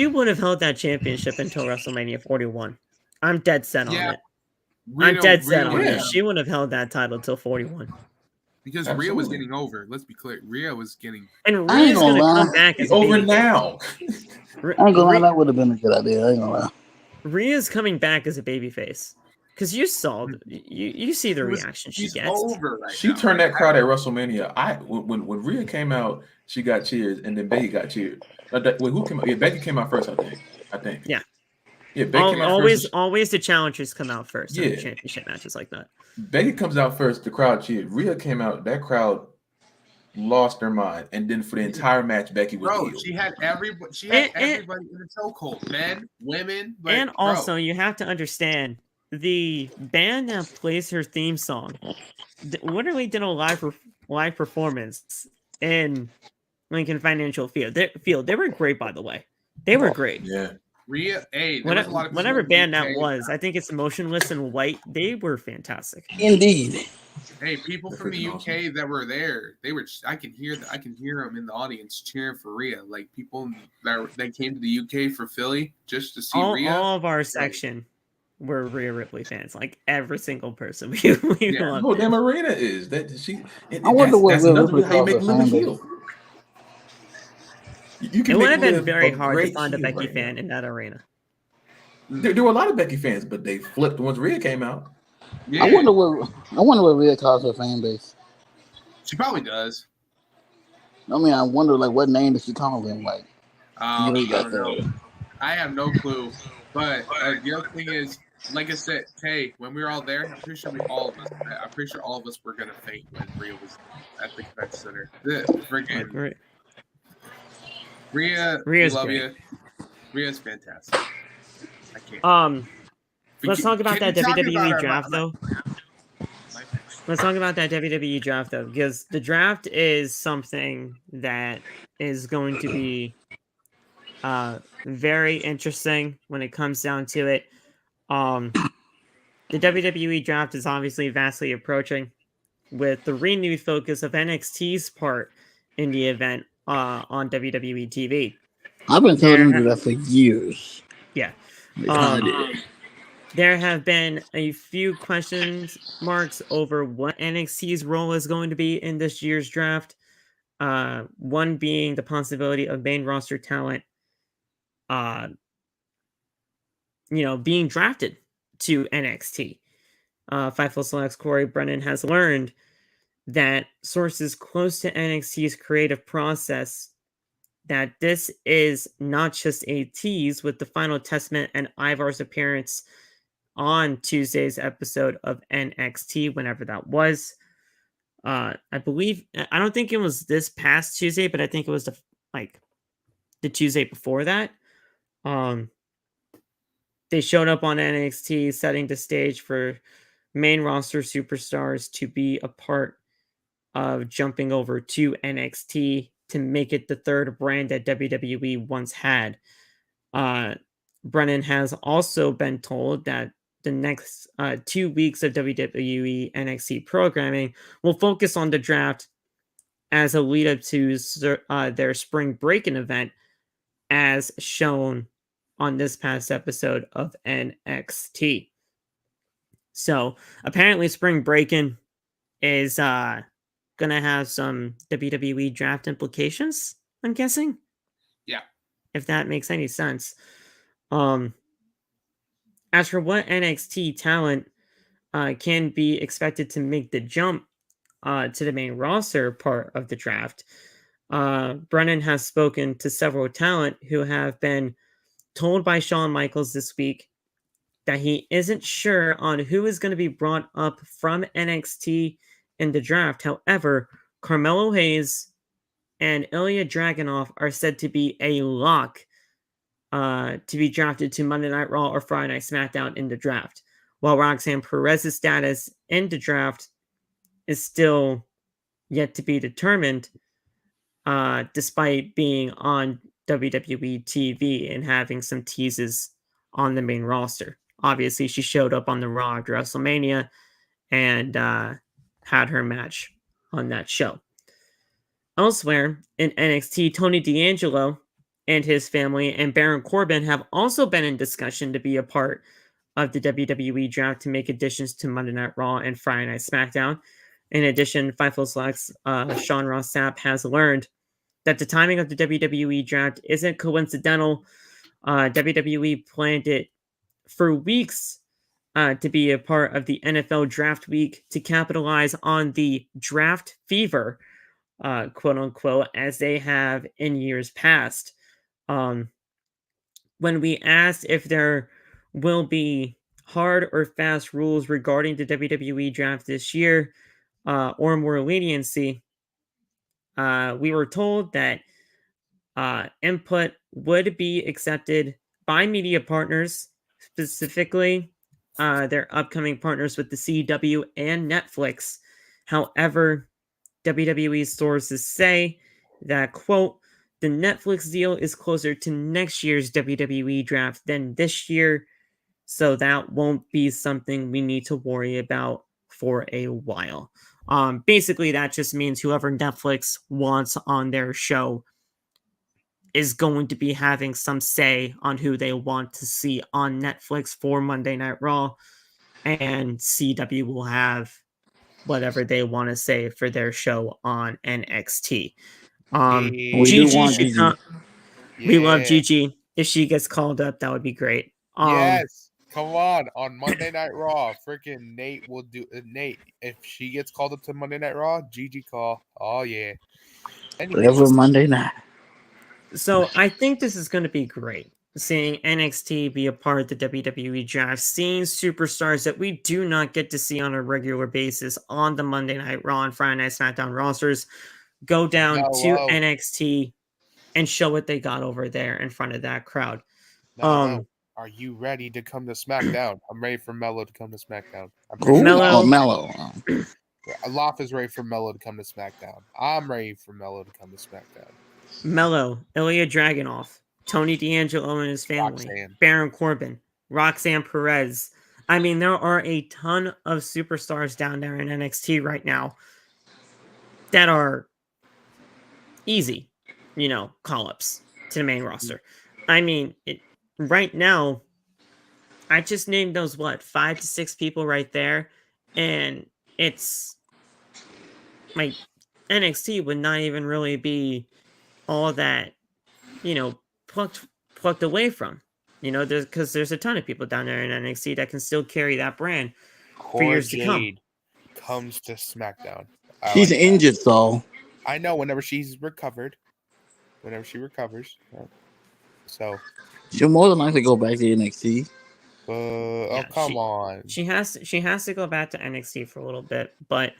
Speaker 2: would have held that championship until WrestleMania 41. I'm dead set on it. I'm dead set on it. She would have held that title till 41.
Speaker 1: Because Rhea was getting over. Let's be clear. Rhea was getting.
Speaker 2: And Rhea's going to come back as
Speaker 4: over now.
Speaker 3: I ain't gonna lie, that would have been a good idea. I ain't gonna lie.
Speaker 2: Rhea's coming back as a babyface. Because you saw, you see the reaction she gets.
Speaker 1: Over
Speaker 4: she turned that crowd at WrestleMania. When Rhea came out, she got cheers, and then Becky got cheered. Who came out? Yeah, Becky came out first, I think. Yeah. Yeah, Becky came out first.
Speaker 2: Always the challengers come out first in the championship matches like that.
Speaker 4: Becky comes out first, the crowd cheered. Rhea came out, that crowd lost their mind, and then for the entire match, Becky was healed.
Speaker 1: She had everybody. She had everybody in the chokehold, men, women,
Speaker 2: and also you have to understand. The band that plays her theme song literally did a live performance in Lincoln Financial Field. They were great, by the way. They were great.
Speaker 4: Yeah.
Speaker 1: Rhea,
Speaker 2: whatever band that was, I think it's Motionless in White. They were fantastic.
Speaker 3: Indeed.
Speaker 1: Hey, people from the UK that were there, I can hear them in the audience cheering for Rhea. Like people that came to the UK for Philly just to see Rhea.
Speaker 2: All of our section. We're Rhea Ripley fans, like every single person. We love
Speaker 4: no, damn Arena is that she.
Speaker 3: I wonder what
Speaker 4: Rhea Ripley how you make women heal.
Speaker 2: It would have been very hard to find a Becky fan in that arena.
Speaker 4: There were a lot of Becky fans, but they flipped once Rhea came out.
Speaker 3: Yeah. I wonder what Rhea calls her fan base.
Speaker 1: She probably does.
Speaker 3: I mean, I wonder what name does she call them? Like,
Speaker 1: I don't know. I have no clue. But the other thing is, like I said, hey, when we were all there, I'm pretty sure all of us were gonna faint when Rhea was at the convention center. Freaking Rhea, we love you. Rhea's fantastic. I can't.
Speaker 2: Let's talk about that WWE draft though. Let's talk about that WWE draft though, because the draft is something that is going to be very interesting when it comes down to it. The WWE draft is obviously vastly approaching with the renewed focus of NXT's part in the event on WWE TV.
Speaker 3: I've been telling them to do that for years.
Speaker 2: Yeah. There have been a few question marks over what NXT's role is going to be in this year's draft. One being the possibility of main roster talent being drafted to NXT. Fightful Select's Corey Brennan has learned that sources close to NXT's creative process that this is not just a tease with the final testament and Ivar's appearance on Tuesday's episode of NXT, whenever that was. I believe I don't think it was this past Tuesday, but I think it was the Tuesday before that. They showed up on NXT, setting the stage for main roster superstars to be a part of jumping over to NXT to make it the third brand that WWE once had. Brennan has also been told that the next 2 weeks of WWE NXT programming will focus on the draft as a lead up to their spring break-in event, as shown on this past episode of NXT. So apparently, spring break-in is gonna have some WWE draft implications, I'm guessing.
Speaker 1: Yeah.
Speaker 2: If that makes any sense. As for what NXT talent can be expected to make the jump to the main roster part of the draft, Brennan has spoken to several talent who have been told by Shawn Michaels this week that he isn't sure on who is going to be brought up from NXT in the draft. However, Carmelo Hayes and Ilya Dragunov are said to be a lock to be drafted to Monday Night Raw or Friday Night SmackDown in the draft, while Roxanne Perez's status in the draft is still yet to be determined, despite being on WWE TV and having some teases on the main roster. Obviously, she showed up on the Raw after WrestleMania and had her match on that show. Elsewhere in NXT, Tony D'Angelo and his family and Baron Corbin have also been in discussion to be a part of the WWE draft to make additions to Monday Night Raw and Friday Night SmackDown. In addition, Fightful Select's Sean Ross Sapp has learned that the timing of the WWE draft isn't coincidental. WWE planned it for weeks to be a part of the NFL draft week to capitalize on the draft fever, quote unquote, as they have in years past. When we asked if there will be hard or fast rules regarding the WWE draft this year, or more leniency, we were told that input would be accepted by media partners, specifically their upcoming partners with the CW and Netflix. However, WWE sources say that, quote, the Netflix deal is closer to next year's WWE draft than this year, so that won't be something we need to worry about for a while. Basically, that just means whoever Netflix wants on their show is going to be having some say on who they want to see on Netflix for Monday Night Raw, and CW will have whatever they want to say for their show on NXT.
Speaker 3: We
Speaker 2: Gigi
Speaker 3: do want
Speaker 2: should
Speaker 3: Gigi.
Speaker 2: come. We love Gigi. If she gets called up, that would be great.
Speaker 5: Yes, come on Monday Night Raw. Freaking Nate will do. Nate, if she gets called up to Monday Night Raw, Gigi call. Oh yeah.
Speaker 3: Every Monday night.
Speaker 2: So I think this is going to be great. Seeing NXT be a part of the WWE draft, seeing superstars that we do not get to see on a regular basis on the Monday Night Raw and Friday Night SmackDown rosters go down to NXT and show what they got over there in front of that crowd.
Speaker 5: No. Are you ready to come to SmackDown? I'm ready for Mello to come to SmackDown.
Speaker 3: Mello.
Speaker 5: Loff is ready for Mello to come to SmackDown. I'm ready for Mello to come to SmackDown.
Speaker 2: Mello, Ilya Dragunov, Tony D'Angelo and his family, Baron Corbin, Roxanne Perez. I mean, there are a ton of superstars down there in NXT right now that are easy, call-ups to the main roster. I mean, right now, I just named those, 5 to 6 people right there, and it's like NXT would not even really be all that, plucked away from, because there's a ton of people down there in NXT that can still carry that brand for years to come.
Speaker 5: Comes to SmackDown.
Speaker 3: She's injured, so
Speaker 5: I know. Whenever she recovers, so
Speaker 3: she'll more than likely go back to NXT.
Speaker 5: Come on.
Speaker 2: She has to go back to NXT for a little bit, but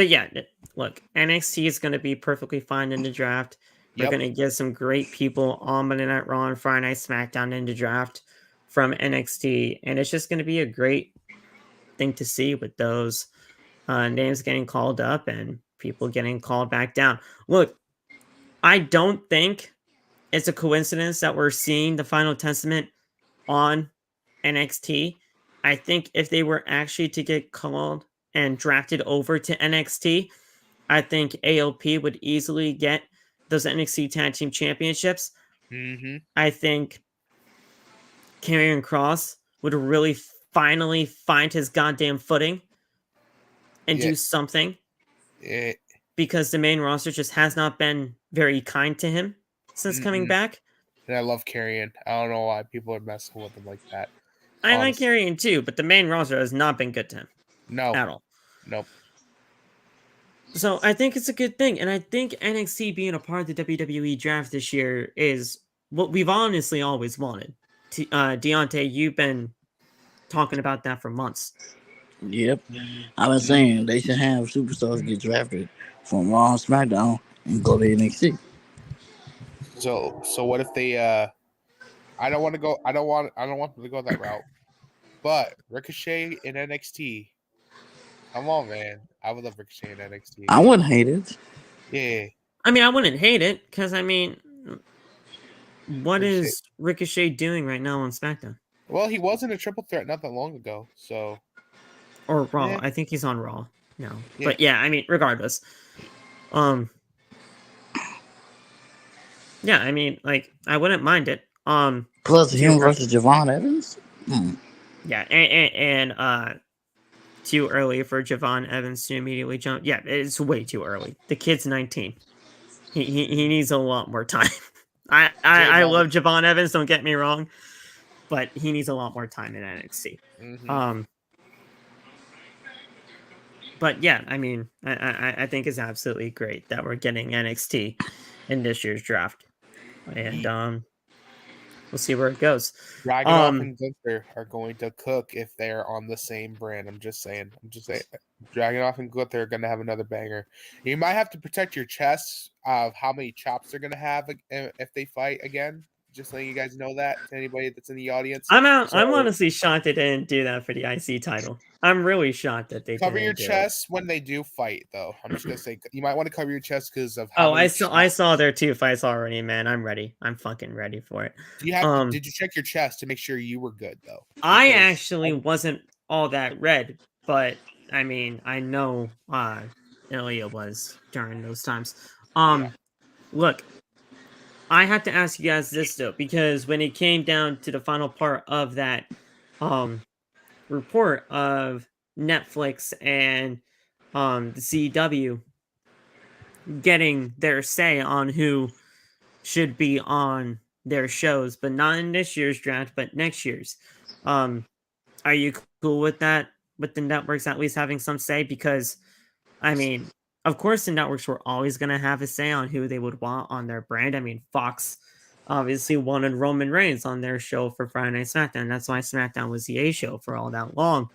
Speaker 2: But yeah, look, NXT is going to be perfectly fine in the draft. We're going to get some great people on Monday Night Raw and Friday Night SmackDown in the draft from NXT, and it's just going to be a great thing to see with those names getting called up and people getting called back down. Look, I don't think it's a coincidence that we're seeing the Final Testament on NXT. I think if they were actually to get called and drafted over to NXT, I think AOP would easily get those NXT Tag Team Championships.
Speaker 5: Mm-hmm.
Speaker 2: I think Karrion Kross would really finally find his goddamn footing and do something. Because the main roster just has not been very kind to him since coming back.
Speaker 5: And I love Karrion. I don't know why people are messing with him like that.
Speaker 2: I like Karrion too, but the main roster has not been good to him.
Speaker 5: No.
Speaker 2: At all.
Speaker 5: Nope.
Speaker 2: So I think it's a good thing. And I think NXT being a part of the WWE Draft this year is what we've honestly always wanted. Deontay, you've been talking about that for months.
Speaker 3: Yep. I've been saying they should have superstars get drafted from Raw and SmackDown and go to NXT.
Speaker 5: So what if they I don't want them to go that route. But Ricochet in NXT. Come on, man. I would love Ricochet in NXT.
Speaker 3: I wouldn't hate it.
Speaker 5: Yeah.
Speaker 2: I mean, I wouldn't hate it, because what is Ricochet doing right now on SmackDown?
Speaker 5: Well, he wasn't a triple threat not that long ago, so.
Speaker 2: Or Raw. Yeah. I think he's on Raw now.
Speaker 5: Yeah.
Speaker 2: But yeah, I mean, regardless. Yeah, I mean, like, I wouldn't mind it.
Speaker 3: Plus him versus Javon Evans?
Speaker 2: Yeah, and too early for Javon Evans to immediately jump. Yeah, it's way too early. The kid's 19. He needs a lot more time. I love Javon Evans, don't get me wrong, but he needs a lot more time in NXT.
Speaker 5: Mm-hmm.
Speaker 2: But yeah, I mean, I think it's absolutely great that we're getting NXT in this year's draft, and we'll see where it goes.
Speaker 5: Dragunov and Gunther are going to cook if they're on the same brand. I'm just saying. Dragunov and Gunther are going to have another banger. You might have to protect your chest of how many chops they're going to have if they fight again. Just letting you guys know that to anybody that's in the audience.
Speaker 2: I'm honestly shocked they didn't do that for the IC title. I'm really shocked that they
Speaker 5: cover your chest when they do fight, though. I'm just gonna say you might want to cover your chest because of how.
Speaker 2: I saw their 2 fights already, man. I'm ready. I'm fucking ready for it.
Speaker 5: Do you have? Did you check your chest to make sure you were good though?
Speaker 2: I actually wasn't all that red, but I mean, I know Ilya was during those times. Look. I have to ask you guys this though, because when it came down to the final part of that report of Netflix and the CW getting their say on who should be on their shows, but not in this year's draft, but next year's. Are you cool with that? With the networks at least having some say? Because, I mean, of course, the networks were always going to have a say on who they would want on their brand. I mean, Fox obviously wanted Roman Reigns on their show for Friday Night SmackDown. That's why SmackDown was the A show for all that long.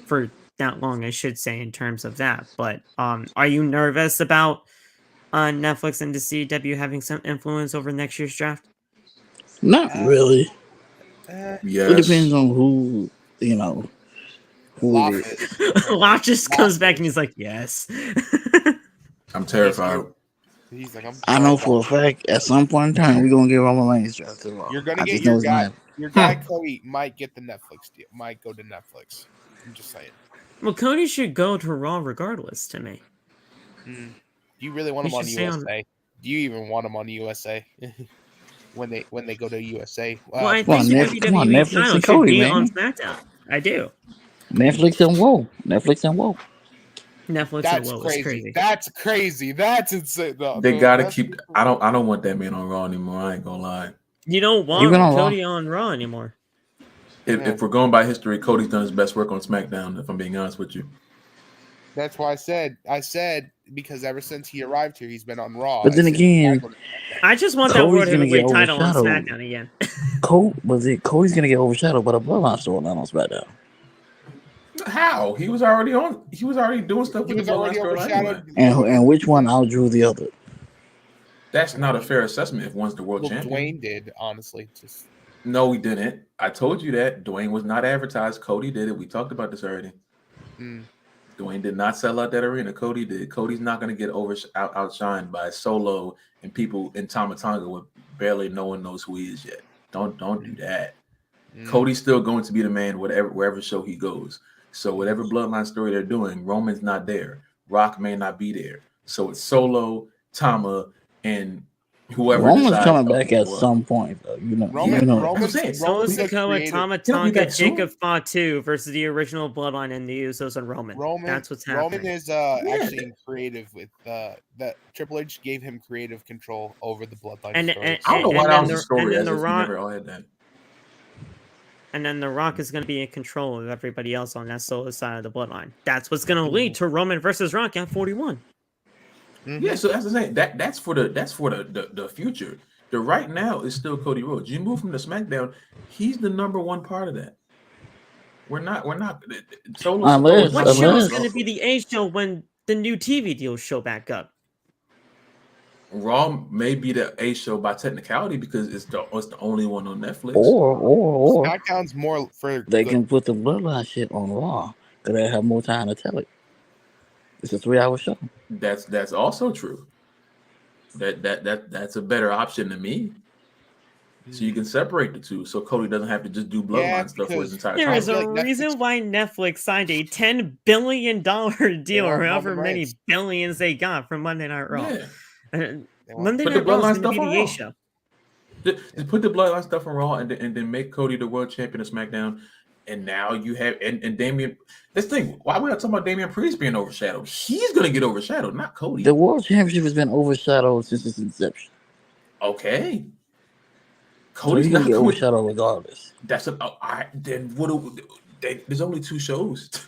Speaker 2: For that long, I should say, in terms of that. But are you nervous about Netflix and the CW having some influence over next year's draft?
Speaker 3: Not really.
Speaker 4: Yes.
Speaker 3: It depends on who, you know.
Speaker 2: Locke just comes back and he's like, yes.
Speaker 4: I'm terrified.
Speaker 5: He's like,
Speaker 3: I know for a fact at some point in time we're gonna get Roman Reigns drafted.
Speaker 5: You're gonna get your guy. Your guy Cody might get the Netflix deal. Might go to Netflix. I'm just saying.
Speaker 2: Well, Cody should go to Raw regardless. To me.
Speaker 5: Do you really want him on USA? Do you even want him on USA? when they go to USA?
Speaker 2: Well, I think Netflix and Cody, man. On SmackDown. I do.
Speaker 3: Netflix and WoW.
Speaker 2: Netflix and WoW
Speaker 5: is crazy. That's crazy. That's insane.
Speaker 4: They gotta keep. I don't want that man on Raw anymore. I ain't gonna lie.
Speaker 2: You don't want Cody on Raw anymore.
Speaker 4: If we're going by history, Cody's done his best work on SmackDown. If I'm being honest with you.
Speaker 5: That's why I said because ever since he arrived here, he's been on Raw.
Speaker 3: But then again,
Speaker 2: I just want that World Heavyweight title on SmackDown again.
Speaker 3: Cody's gonna get overshadowed by the Bloodline storyline on SmackDown.
Speaker 4: How? He was already doing stuff
Speaker 5: He
Speaker 4: with
Speaker 5: was
Speaker 4: the
Speaker 5: already
Speaker 4: Bloodline storyline
Speaker 5: overshadowed.
Speaker 4: anyway.
Speaker 3: And which one outdrew the other?
Speaker 4: That's not a fair assessment if one's the world
Speaker 5: Well,
Speaker 4: champion.
Speaker 5: Dwayne did, honestly. Just
Speaker 4: No, he didn't. I told you that. Dwayne was not advertised. Cody did it. We talked about this already. Dwayne did not sell out that arena. Cody did. Cody's not going to get outshined by Solo and people in Tama Tonga with barely no one knows who he is yet. Don't do that. Cody's still going to be the man wherever show he goes. So whatever Bloodline story they're doing, Roman's not there. Rock may not be there. So it's Solo, Tama, and whoever.
Speaker 3: Roman's coming back at some point, though.
Speaker 5: Roman's
Speaker 2: Solo Sikoa, Tama Tonga, Jacob
Speaker 4: soon.
Speaker 2: Fatu versus the original Bloodline and the Usos and Roman. That's what's happening.
Speaker 5: Roman is actually in creative with that Triple H gave him creative control over the Bloodline story.
Speaker 4: I don't know why that was a story.
Speaker 2: And then
Speaker 4: The Rock never all had that.
Speaker 2: And then The Rock is going to be in control of everybody else on that Solo side of the Bloodline. That's what's going to lead to Roman versus Rock at 41.
Speaker 4: Yeah, so that's the thing. That's for the future. The right now is still Cody Rhodes. You move him to SmackDown, he's the number one part of that. We're not Solo.
Speaker 2: What show is going to be the A show when the new TV deals show back up?
Speaker 4: Raw may be the A show by technicality because it's the only one on Netflix.
Speaker 3: Or
Speaker 5: SmackDown's more for
Speaker 3: they can put the Bloodline shit on Raw because they have more time to tell it. It's a 3-hour show.
Speaker 4: That's also true. That's a better option to me. So you can separate the two, so Cody doesn't have to just do Bloodline stuff for his entire time.
Speaker 2: There is a reason why Netflix signed a $10 billion deal, or however many billions they got from Monday Night Raw.
Speaker 4: Yeah.
Speaker 2: Monday Night Raw is going to be the A show.
Speaker 4: Just put the Bloodline stuff on Raw and then make Cody the world champion of SmackDown. And now you have and Damian. This thing, why are we not talking about Damian Priest being overshadowed? He's gonna get overshadowed, not Cody.
Speaker 3: The World Championship has been overshadowed since its inception.
Speaker 4: Okay,
Speaker 3: Cody's gonna get overshadowed regardless.
Speaker 4: Then what? There's only 2 shows.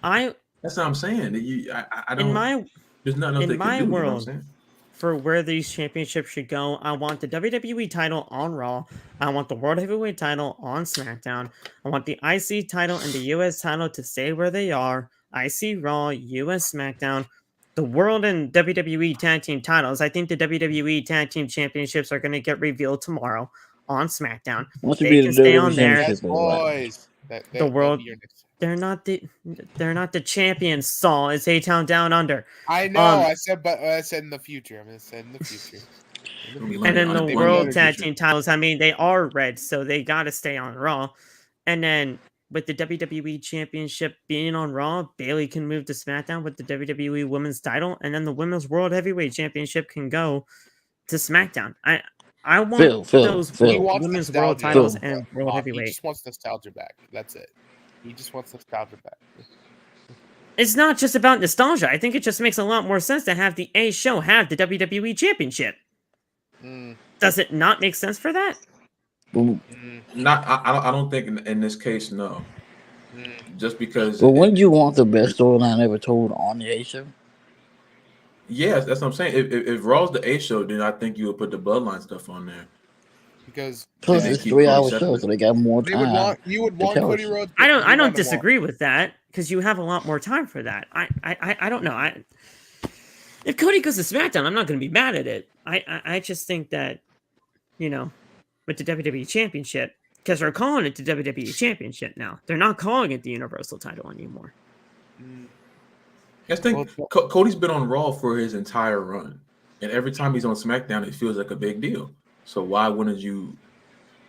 Speaker 4: That's what I'm saying. I don't. There's nothing else
Speaker 2: in
Speaker 4: they
Speaker 2: my
Speaker 4: can do,
Speaker 2: world.
Speaker 4: You know what I'm saying?
Speaker 2: For where these championships should go, I want the WWE title on Raw. I want the World Heavyweight title on SmackDown. I want the IC title and the US title to stay where they are. IC Raw, US SmackDown. The World and WWE Tag Team titles. I think the WWE Tag Team Championships are going to get revealed tomorrow on SmackDown. They can stay on there.
Speaker 5: Boys.
Speaker 2: The World. They're not the champions, Saul. It's A-Town Down Under.
Speaker 5: I know. I said in the future. I said in the future.
Speaker 2: And then the World Tag Team titles, I mean, they are red, so they got to stay on Raw. And then with the WWE Championship being on Raw, Bayley can move to SmackDown with the WWE Women's title, and then the Women's World Heavyweight Championship can go to SmackDown. I want those Women's World titles and World Heavyweight.
Speaker 5: He just wants nostalgia back. That's it. He just wants nostalgia back.
Speaker 2: It's not just about nostalgia. I think it just makes a lot more sense to have the A show have the WWE Championship. Does it not make sense for that?
Speaker 4: I don't think in this case, no. Just because.
Speaker 3: But wouldn't you want the best storyline ever told on the A show?
Speaker 4: Yes, that's what I'm saying. If Raw's the A show, then I think you would put the Bloodline stuff on there.
Speaker 5: Because
Speaker 3: plus it's 3-hour show, so they got more time.
Speaker 5: You would want Cody Rhodes.
Speaker 2: I don't disagree with that because you have a lot more time for that. I don't know. If Cody goes to SmackDown, I'm not going to be mad at it. I just think that, with the WWE Championship, because they're calling it the WWE Championship now. They're not calling it the Universal title anymore.
Speaker 4: I think Cody's been on Raw for his entire run, and every time he's on SmackDown, it feels like a big deal. So why wouldn't you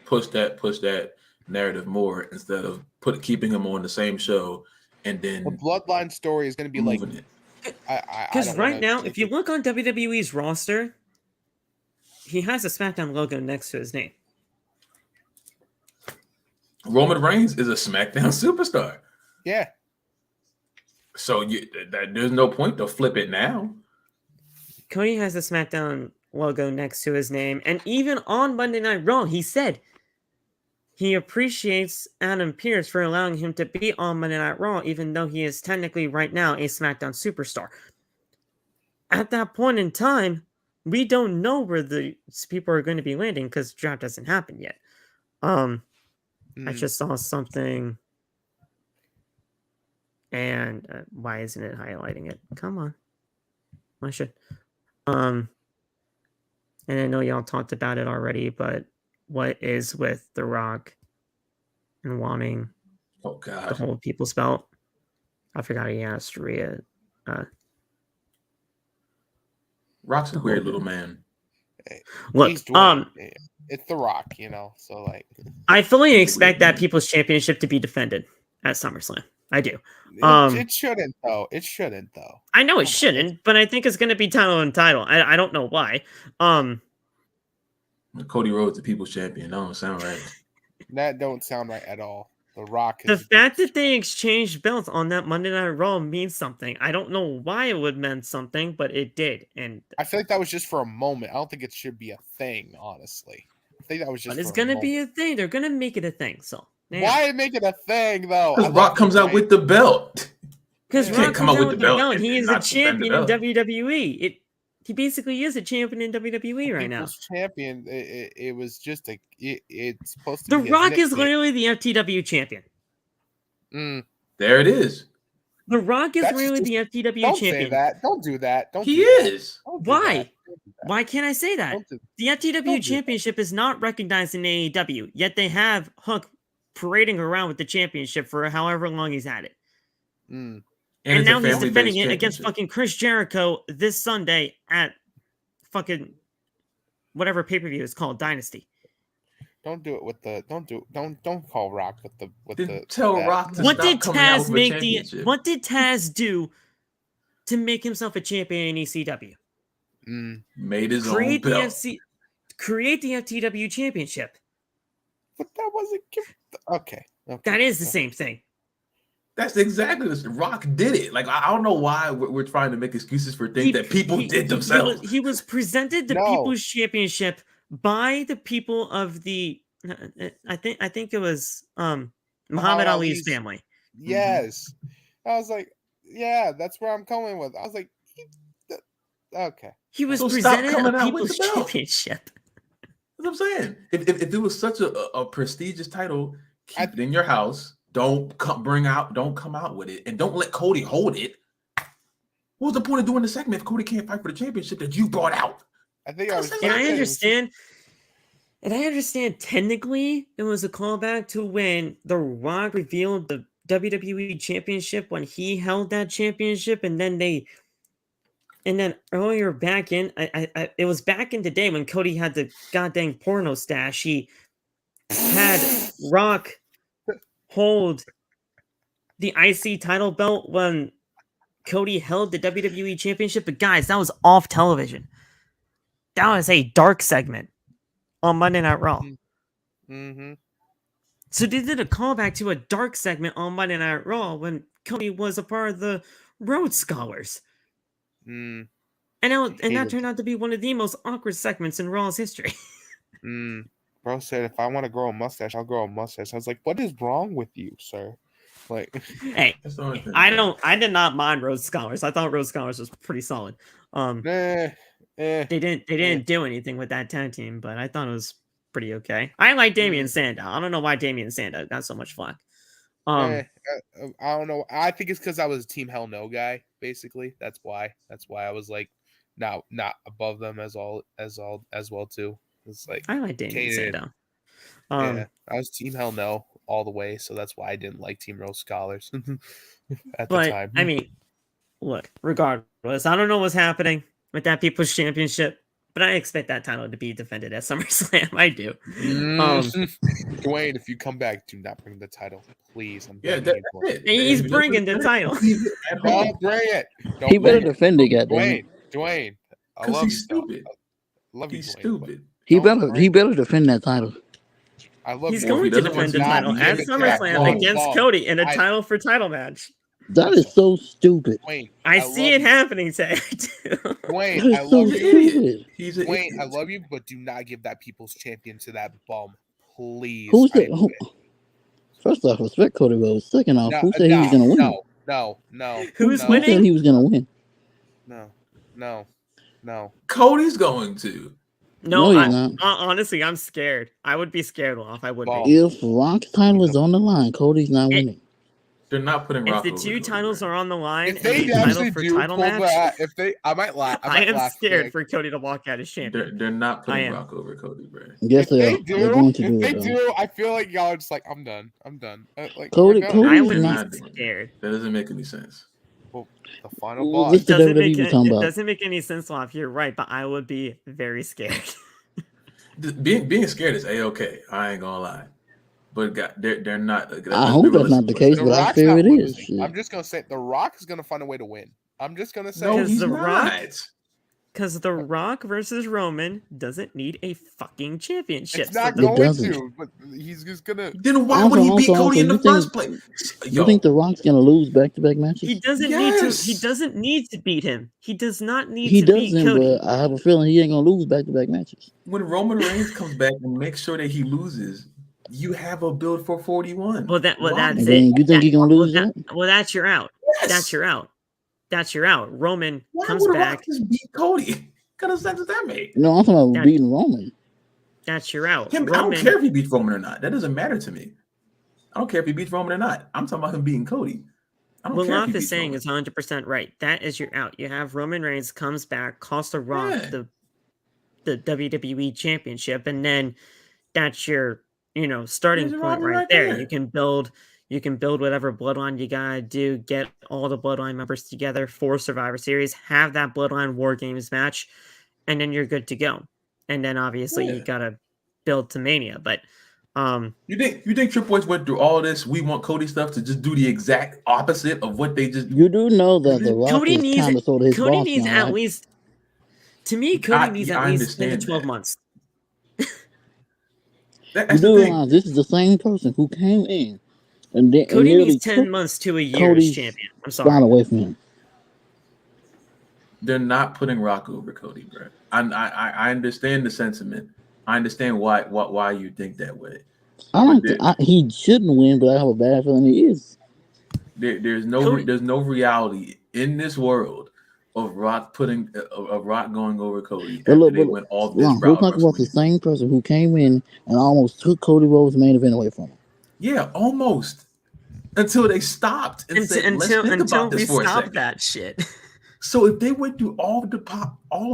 Speaker 4: push that narrative more instead of keeping him on the same show and then
Speaker 5: the Bloodline story is going to be like
Speaker 2: it? Because right now, if you look on WWE's roster, he has a SmackDown logo next to his name.
Speaker 4: Roman Reigns is a SmackDown superstar.
Speaker 5: Yeah.
Speaker 4: So there's no point to flip it now.
Speaker 2: Cody has a SmackDown logo next to his name, and even on Monday Night Raw, he said he appreciates Adam Pearce for allowing him to be on Monday Night Raw, even though he is technically right now a SmackDown superstar. At that point in time, we don't know where the people are going to be landing because draft hasn't happened yet. I just saw something. And why isn't it highlighting it? Come on. I should. And I know y'all talked about it already, but what is with The Rock and wanting the whole people's belt? I forgot he asked Rhea.
Speaker 4: Rock's a weird little man.
Speaker 2: Look,
Speaker 5: it's The Rock, so like
Speaker 2: I fully expect that People's Championship to be defended at SummerSlam. I do.
Speaker 5: It shouldn't though.
Speaker 2: I know it shouldn't, but I think it's going to be title and title. I don't know why.
Speaker 4: Cody Rhodes, the People's Champion. That don't sound right.
Speaker 5: That don't sound right at all. The Rock.
Speaker 2: The fact that they exchanged belts on that Monday Night Raw means something. I don't know why it would mean something, but it did. And
Speaker 5: I feel like that was just for a moment. I don't think it should be a thing, honestly. I think that was just.
Speaker 2: But it's gonna be a thing. They're gonna make it a thing. So
Speaker 5: why make it a thing though?
Speaker 4: Because Rock comes out with the belt.
Speaker 2: Because Rock comes out with the belt. He is a champion in WWE. He basically is a champion in WWE right now.
Speaker 5: Champion. It was just it's supposed to.
Speaker 2: The Rock is literally the FTW champion.
Speaker 4: There it is.
Speaker 2: The Rock is literally the FTW
Speaker 5: don't
Speaker 2: champion.
Speaker 5: Say that. Don't do that. Don't.
Speaker 4: He
Speaker 5: do
Speaker 4: is.
Speaker 5: That.
Speaker 2: Why? Why can't I say that? The FTW championship is not recognized in AEW, yet they have Hook parading around with the championship for however long he's had it. And now he's defending it against fucking Chris Jericho this Sunday at fucking whatever pay-per-view is called, Dynasty.
Speaker 5: Don't do it with the don't call Rock with the
Speaker 4: tell Rock to
Speaker 2: what did Taz make what did Taz do to make himself a champion in ECW?
Speaker 4: Made his own belt.
Speaker 2: Create the FTW championship.
Speaker 5: But that wasn't okay.
Speaker 2: That is the same thing.
Speaker 4: That's exactly this. Rock did it. Like, I don't know why we're trying to make excuses for things that people did themselves.
Speaker 2: He was presented the People's Championship by the people of the. I think it was Muhammad Ali's family.
Speaker 5: Yes, I was like, yeah, that's where I'm coming with. I was like, okay.
Speaker 2: He was presented a People's Championship.
Speaker 4: That's what I'm saying. If it was such a prestigious title, keep it in your house. Don't come out with it, and don't let Cody hold it. What was the point of doing the segment if Cody can't fight for the championship that you brought out?
Speaker 5: I think I was.
Speaker 2: And I understand. And I understand technically it was a callback to when The Rock revealed the WWE Championship when he held that championship, and then earlier back in, it was back in the day when Cody had the goddamn porno stash. He had Rock hold the IC title belt when Cody held the WWE Championship. But guys, that was off television. That was a dark segment on Monday Night Raw. So they did a callback to a dark segment on Monday Night Raw when Cody was a part of the Rhodes Scholars. And that turned out to be one of the most awkward segments in Raw's history.
Speaker 5: Bro said, if I want to grow a mustache, I'll grow a mustache. I was like, what is wrong with you, sir? Like,
Speaker 2: hey, I did not mind Rhodes Scholars. I thought Rhodes Scholars was pretty solid. They didn't do anything with that tag team, but I thought it was pretty okay. I like Damian Sandow. I don't know why Damian Sandow got so much flack.
Speaker 5: I don't know. I think it's because I was a Team Hell No guy, basically. That's why I was like, not above them as well too. It's like
Speaker 2: I like Damian Sandow.
Speaker 5: I was Team Hell No all the way, so that's why I didn't like Team Rose Scholars at the time.
Speaker 2: I mean, look, regardless, I don't know what's happening with that People's Championship, but I expect that title to be defended at SummerSlam. I do.
Speaker 5: Dwayne, if you come back, do not bring the title, please.
Speaker 2: He's bringing the title.
Speaker 5: Don't bring it.
Speaker 3: He better defend it, goddamn.
Speaker 5: Dwayne, I love you.
Speaker 4: Stupid.
Speaker 5: He's
Speaker 4: stupid.
Speaker 3: He better defend that title.
Speaker 2: He's going to defend the title at SummerSlam against Cody in a title for title match.
Speaker 3: That is so stupid.
Speaker 5: Wayne,
Speaker 2: I see it happening, Ted.
Speaker 5: Wayne, I love you. Wayne, I love you, but do not give that People's Champion to that bum, please.
Speaker 3: First off, respect Cody Rhodes. Second off, who said he was going to win?
Speaker 5: No.
Speaker 2: Who's
Speaker 3: winning? Who said he was going to win?
Speaker 5: No.
Speaker 4: Cody's going to.
Speaker 3: No, he's not.
Speaker 2: Honestly, I'm scared. I would be scared off. I would be.
Speaker 3: If Rock's title is on the line, Cody's not winning.
Speaker 4: They're not putting
Speaker 2: If
Speaker 4: Rock
Speaker 2: the
Speaker 4: over
Speaker 2: two
Speaker 4: Cody,
Speaker 2: titles
Speaker 4: bro.
Speaker 2: are on the line,
Speaker 5: If they
Speaker 2: and a
Speaker 5: actually
Speaker 2: title for
Speaker 5: do
Speaker 2: title
Speaker 5: pull
Speaker 2: match,
Speaker 5: that, if they, I might laugh.
Speaker 2: I am
Speaker 5: laugh,
Speaker 2: scared
Speaker 5: Jake.
Speaker 2: for Cody to walk out as champion.
Speaker 4: They're not
Speaker 2: I
Speaker 4: putting
Speaker 2: am.
Speaker 4: Rock over Cody, bro.
Speaker 3: Yes,
Speaker 5: If they
Speaker 3: are. They're going to do
Speaker 5: if
Speaker 3: it.
Speaker 5: they
Speaker 3: Though.
Speaker 5: do, I feel like y'all are just like, I'm done. Like
Speaker 3: Cody-
Speaker 5: we're done.
Speaker 3: Cody-
Speaker 2: I
Speaker 3: Cody's
Speaker 2: would
Speaker 4: They're
Speaker 2: be
Speaker 3: not
Speaker 4: not doing it.
Speaker 2: scared.
Speaker 4: That doesn't make any sense.
Speaker 5: Well, the final
Speaker 3: Well,
Speaker 5: boss.
Speaker 3: this-
Speaker 2: It
Speaker 3: the
Speaker 2: doesn't
Speaker 3: WWE
Speaker 2: make
Speaker 3: we
Speaker 2: it,
Speaker 3: talking
Speaker 2: it
Speaker 3: about.
Speaker 2: doesn't make any sense, Lof. You're right, but I would be very scared.
Speaker 4: Being scared is a-okay. I ain't gonna lie. But God, they're not.
Speaker 3: I hope that's not the case,
Speaker 5: The
Speaker 3: but I
Speaker 5: Rock's
Speaker 3: fear
Speaker 5: not
Speaker 3: it is.
Speaker 5: losing.
Speaker 3: Shit.
Speaker 5: I'm just gonna say The Rock is gonna find a way to win. I'm just gonna say
Speaker 4: No,
Speaker 2: Because
Speaker 4: he's
Speaker 2: The Rock-
Speaker 4: not.
Speaker 2: Because The Rock versus Roman doesn't need a fucking championship.
Speaker 5: it's not
Speaker 2: So the-
Speaker 3: It
Speaker 5: going
Speaker 3: doesn't.
Speaker 5: to, but he's just gonna.
Speaker 4: Then why would he beat Cody in the
Speaker 3: you think-
Speaker 4: first place?
Speaker 3: You think The Rock's gonna lose back-to-back matches?
Speaker 2: he doesn't need to.
Speaker 4: Yes.
Speaker 2: He doesn't need to beat him. He does not need
Speaker 3: He
Speaker 2: to beat
Speaker 3: doesn't,
Speaker 2: Cody.
Speaker 3: but I have a feeling he ain't gonna lose back-to-back matches.
Speaker 4: When Roman Reigns comes back and makes sure that he loses, you have a build for 41.
Speaker 2: Well, that's
Speaker 3: And
Speaker 2: it.
Speaker 3: then you think he gonna lose that?
Speaker 2: Well, that's your out.
Speaker 4: Yes.
Speaker 2: That's your out. That's your out. Roman
Speaker 4: Why
Speaker 2: comes
Speaker 4: would
Speaker 2: back.
Speaker 4: Rock just beat Cody? What kind of sense does that make?
Speaker 3: No, I'm talking about
Speaker 2: That-
Speaker 3: beating Roman.
Speaker 2: That's your out.
Speaker 4: I don't
Speaker 2: Roman.
Speaker 4: care if he beats Roman or not. That doesn't matter to me. I don't care if he beats Roman or not. I'm talking about him beating Cody. I don't
Speaker 2: What
Speaker 4: care if
Speaker 2: Lof
Speaker 4: he
Speaker 2: is
Speaker 4: beats
Speaker 2: saying
Speaker 4: Roman.
Speaker 2: is 100% right. That is your out. You have Roman Reigns comes back, costs The Rock
Speaker 4: Yeah.
Speaker 2: the WWE Championship, and then that's your starting
Speaker 4: There's your
Speaker 2: point
Speaker 4: rivalry
Speaker 2: right
Speaker 4: right
Speaker 2: there.
Speaker 4: there.
Speaker 2: You can build whatever bloodline you gotta do. Get all the bloodline members together for Survivor Series. Have that bloodline War Games match, and then you're good to go. And then obviously
Speaker 4: Yeah.
Speaker 2: you gotta build to Mania, but.
Speaker 4: You think Triple H went through all this we want Cody stuff to just do the exact opposite of what they just
Speaker 3: You do know that The Rock
Speaker 2: Cody
Speaker 3: is
Speaker 2: needs
Speaker 3: kind of sort of his
Speaker 2: Cody
Speaker 3: boss
Speaker 2: needs
Speaker 3: now,
Speaker 2: at
Speaker 3: right?
Speaker 2: least to me. Cody needs at
Speaker 4: I
Speaker 2: least 10 to
Speaker 4: understand
Speaker 2: 12
Speaker 4: that.
Speaker 2: months.
Speaker 3: You
Speaker 4: that's
Speaker 3: do
Speaker 4: the thing.
Speaker 3: realize this is the same person who came in and then
Speaker 2: Cody
Speaker 3: nearly
Speaker 2: needs 10
Speaker 3: took
Speaker 2: months to a year
Speaker 3: Cody's
Speaker 2: as champion. I'm
Speaker 3: spot
Speaker 2: sorry.
Speaker 3: away from him.
Speaker 4: They're not putting Rock over Cody, bro. I understand the sentiment. I understand why you think that way.
Speaker 3: I don't.
Speaker 4: But
Speaker 3: He shouldn't win, but I have a bad feeling he is.
Speaker 4: There's no reality in this world of Rock going over Cody
Speaker 3: But
Speaker 4: after
Speaker 3: look,
Speaker 4: they went all this
Speaker 3: we're
Speaker 4: route.
Speaker 3: talking about the same person who came in and almost took Cody Rhodes' main event away from him.
Speaker 4: Yeah, almost until they stopped and said, "Let's think
Speaker 2: Until
Speaker 4: about
Speaker 2: we
Speaker 4: this for a
Speaker 2: stop
Speaker 4: second."
Speaker 2: that shit.
Speaker 4: So if they went through all of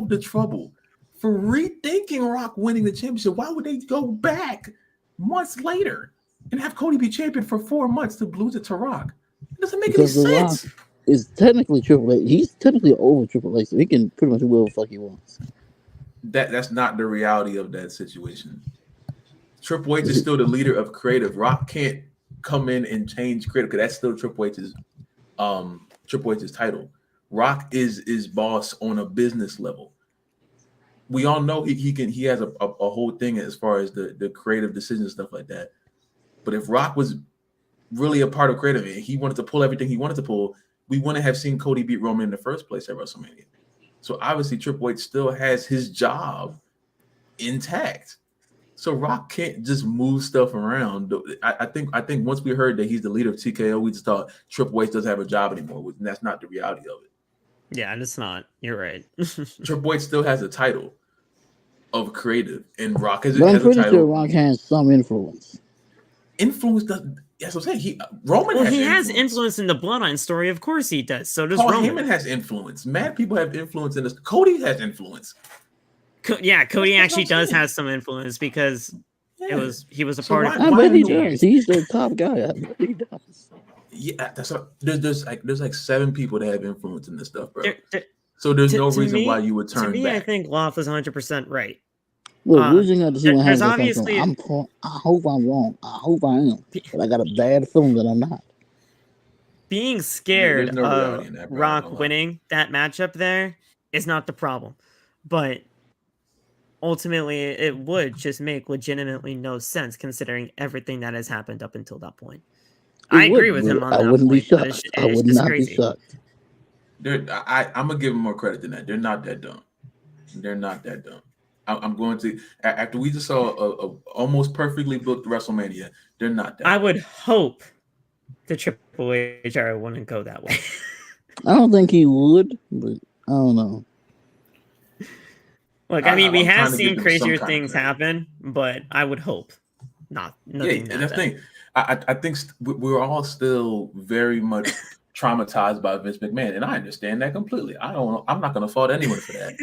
Speaker 4: the trouble for rethinking Rock winning the championship, why would they go back months later and have Cody be champion for 4 months to lose it to Rock? It doesn't make
Speaker 3: Because
Speaker 4: any
Speaker 3: The Rock
Speaker 4: sense.
Speaker 3: is technically Triple H. He's technically over Triple H, so he can pretty much do whatever the fuck he wants.
Speaker 4: That's not the reality of that situation. Triple H is still the leader of creative. Rock can't come in and change creative because that's still Triple H's title. Rock is boss on a business level. We all know he has a whole thing as far as the creative decisions, stuff like that. But if Rock was really a part of creative and he wanted to pull everything he wanted to pull, we wouldn't have seen Cody beat Roman in the first place at WrestleMania. So obviously Triple H still has his job intact. So Rock can't just move stuff around. I think once we heard that he's the leader of TKO, we just thought Triple H doesn't have a job anymore, and that's not the reality of it.
Speaker 2: Yeah, it's not. You're right.
Speaker 4: Triple H still has a title of creative, and Rock has
Speaker 3: But I'm
Speaker 4: a
Speaker 3: pretty
Speaker 4: title.
Speaker 3: sure Rock has some influence.
Speaker 4: Influence doesn't. That's what I'm saying. Roman
Speaker 2: Well,
Speaker 4: has
Speaker 2: he has influence in the Bloodline story. Of course he does. So does
Speaker 4: Paul
Speaker 2: Roman.
Speaker 4: Heyman has influence. Mad people have influence in this. Cody has influence.
Speaker 2: Cody
Speaker 4: That's
Speaker 2: actually
Speaker 4: what I'm
Speaker 2: does
Speaker 4: saying.
Speaker 2: have some influence because
Speaker 4: Yeah.
Speaker 2: he was a
Speaker 4: So
Speaker 2: part
Speaker 4: why-
Speaker 2: of.
Speaker 3: I
Speaker 4: why
Speaker 3: bet he
Speaker 4: are you-
Speaker 3: does. He's the top guy. I bet he does.
Speaker 4: Yeah, that's what, there's like 7 people that have influence in this stuff, bro.
Speaker 2: There-
Speaker 4: So there's
Speaker 2: to-
Speaker 4: no
Speaker 2: to
Speaker 4: reason
Speaker 2: me-
Speaker 4: why you would
Speaker 2: To
Speaker 4: turn
Speaker 2: me,
Speaker 4: back.
Speaker 2: I think Loft was 100% right.
Speaker 3: Look,
Speaker 2: Uh,
Speaker 3: we're just going to see what
Speaker 2: there's
Speaker 3: happens.
Speaker 2: obviously-
Speaker 3: I hope I'm wrong. I hope I am. But I got a bad feeling that I'm not.
Speaker 2: Being scared
Speaker 4: no reality
Speaker 2: of
Speaker 4: in that, bro,
Speaker 2: Rock
Speaker 4: don't lie.
Speaker 2: winning that matchup there is not the problem. But ultimately, it would just make legitimately no sense considering everything that has happened up until that point.
Speaker 3: It
Speaker 2: I agree
Speaker 3: would,
Speaker 2: with him
Speaker 3: but
Speaker 2: on
Speaker 3: I
Speaker 2: that
Speaker 3: wouldn't be
Speaker 2: point, but
Speaker 3: shocked.
Speaker 2: it's
Speaker 3: I would
Speaker 2: just
Speaker 3: not
Speaker 2: crazy.
Speaker 3: be shocked.
Speaker 4: I'm gonna give them more credit than that. They're not that dumb. They're not that dumb. I'm going to after we just saw a almost perfectly booked WrestleMania. They're not that.
Speaker 2: I would hope the Triple H era wouldn't go that way.
Speaker 3: I don't think he would, but I don't know.
Speaker 2: Look, I mean, we
Speaker 4: I'm
Speaker 2: have
Speaker 4: trying to
Speaker 2: seen
Speaker 4: give them some
Speaker 2: crazier
Speaker 4: kind of
Speaker 2: things
Speaker 4: credit.
Speaker 2: happen, but I would hope. nothing.
Speaker 4: And the thing, I think we're all still very much traumatized by Vince McMahon, and I understand that completely. I'm not going to fault anyone for that.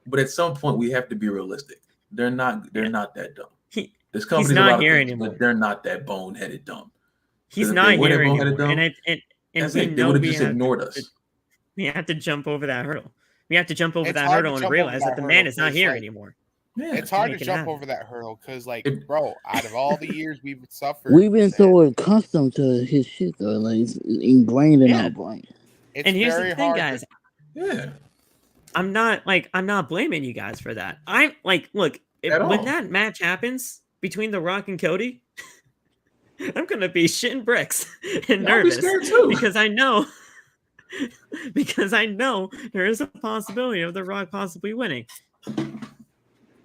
Speaker 4: But at some point, we have to be realistic. They're not that dumb. This company's a lot of things, but they're not that boneheaded dumb.
Speaker 2: He's not here anymore,
Speaker 4: dumb,
Speaker 2: and we
Speaker 4: they would have just ignored us.
Speaker 2: We have to jump over that hurdle. We have to jump over that hurdle and realize that the man is not here anymore.
Speaker 5: Yeah, it's hard to jump over that hurdle because, bro, out of all the years we've suffered,
Speaker 3: we've been so accustomed to his shit, though. Like, it's ingrained in our brain.
Speaker 2: And here's the thing, guys.
Speaker 4: Yeah.
Speaker 2: I'm not blaming you guys for that. I'm like, look, when that match happens between The Rock and Cody, I'm gonna be shitting bricks and nervous because I know there is a possibility of The Rock possibly winning.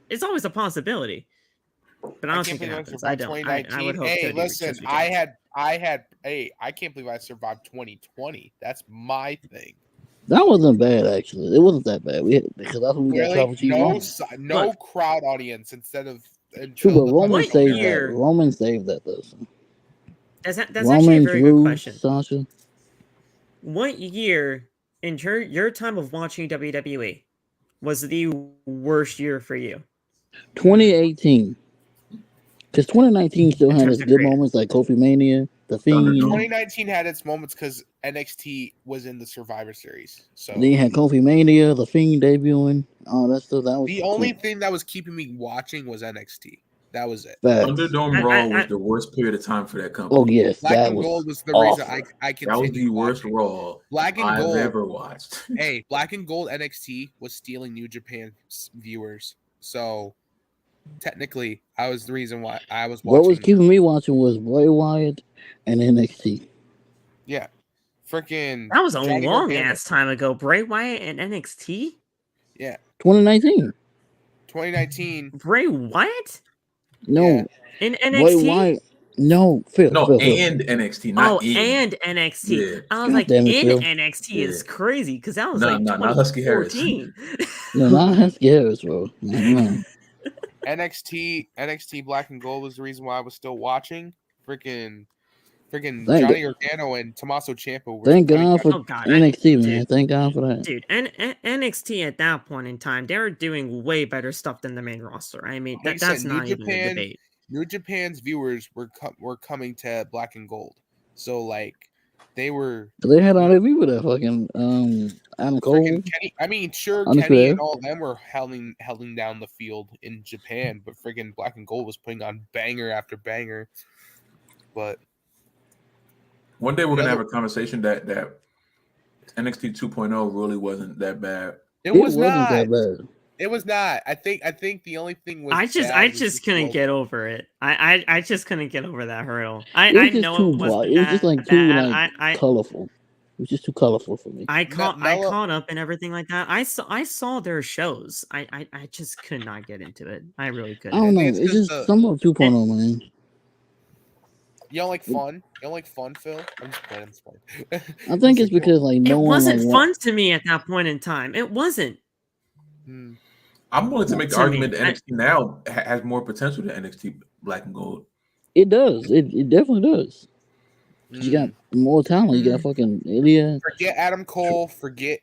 Speaker 2: It's always a possibility, but I don't think it happens. I don't. I would hope.
Speaker 5: Hey, listen, I can't believe I survived 2020. That's my thing.
Speaker 3: That wasn't bad, actually. It wasn't that bad. Because that's when we got trouble.
Speaker 5: No crowd audience instead of.
Speaker 3: True, but Roman saved that. Roman saved that, though.
Speaker 2: That's actually a very good question.
Speaker 3: Sasha.
Speaker 2: What year in your time of watching WWE was the worst year for you?
Speaker 3: 2018. Because 2019 still had its good moments like Kofi Mania, The Fiend.
Speaker 5: 2019 had its moments because NXT was in the Survivor Series. So
Speaker 3: then you had Kofi Mania, The Fiend debuting, all that stuff. That was
Speaker 5: the only thing that was keeping me watching was NXT. That was it.
Speaker 4: Thunderdome Raw was the worst period of time for that company.
Speaker 3: Oh yes,
Speaker 5: Black and Gold was the reason I continued.
Speaker 4: That was the worst Raw I've ever watched.
Speaker 5: Hey, Black and Gold NXT was stealing New Japan's viewers. So technically, I was the reason why I was watching.
Speaker 3: What was keeping me watching was Bray Wyatt and NXT.
Speaker 5: Yeah. Freaking.
Speaker 2: That was a long ass time ago. Bray Wyatt and NXT?
Speaker 5: Yeah.
Speaker 3: 2019.
Speaker 2: Bray Wyatt?
Speaker 3: No.
Speaker 2: Yeah. In NXT?
Speaker 3: Bray Wyatt. No, Phil.
Speaker 4: And NXT. Not
Speaker 2: and NXT.
Speaker 3: Yeah.
Speaker 2: I was like, NXT is crazy because that was
Speaker 4: not Husky Harris.
Speaker 3: No, not Husky Harris, bro.
Speaker 5: NXT Black and Gold was the reason why I was still watching. Freaking Johnny Gargano and Tommaso Ciampa.
Speaker 3: Thank God for NXT, man.
Speaker 2: Dude,
Speaker 3: thank God for that.
Speaker 2: Dude, and NXT at that point in time, they were doing way better stuff than the main roster. I mean, that's not even a debate.
Speaker 5: New Japan's viewers were coming to Black and Gold, so they were.
Speaker 3: They had all their people that fucking Adam Cole.
Speaker 5: Kenny and all of them were holding down the field in Japan, but freaking Black and Gold was putting on banger after banger. But
Speaker 4: one day we're gonna have a conversation that NXT 2.0 really wasn't that bad.
Speaker 5: It wasn't that bad. It was not. I think the only thing was
Speaker 2: I just couldn't get over it. I just couldn't get over that hurdle. I know it was
Speaker 3: just too colorful. It was just too colorful for me.
Speaker 2: I caught up and everything like that. I saw their shows. I just could not get into it. I really couldn't.
Speaker 3: I don't know. It's just some of 2.0, man.
Speaker 5: You don't like fun? You don't like fun, Phil? I'm just playing.
Speaker 3: I think it's because
Speaker 2: it wasn't fun to me at that point in time. It wasn't.
Speaker 4: I'm willing to make the argument that NXT now has more potential than NXT Black and Gold.
Speaker 3: It does. It definitely does. You got more talent. You got fucking Ilya.
Speaker 5: Forget Adam Cole. Forget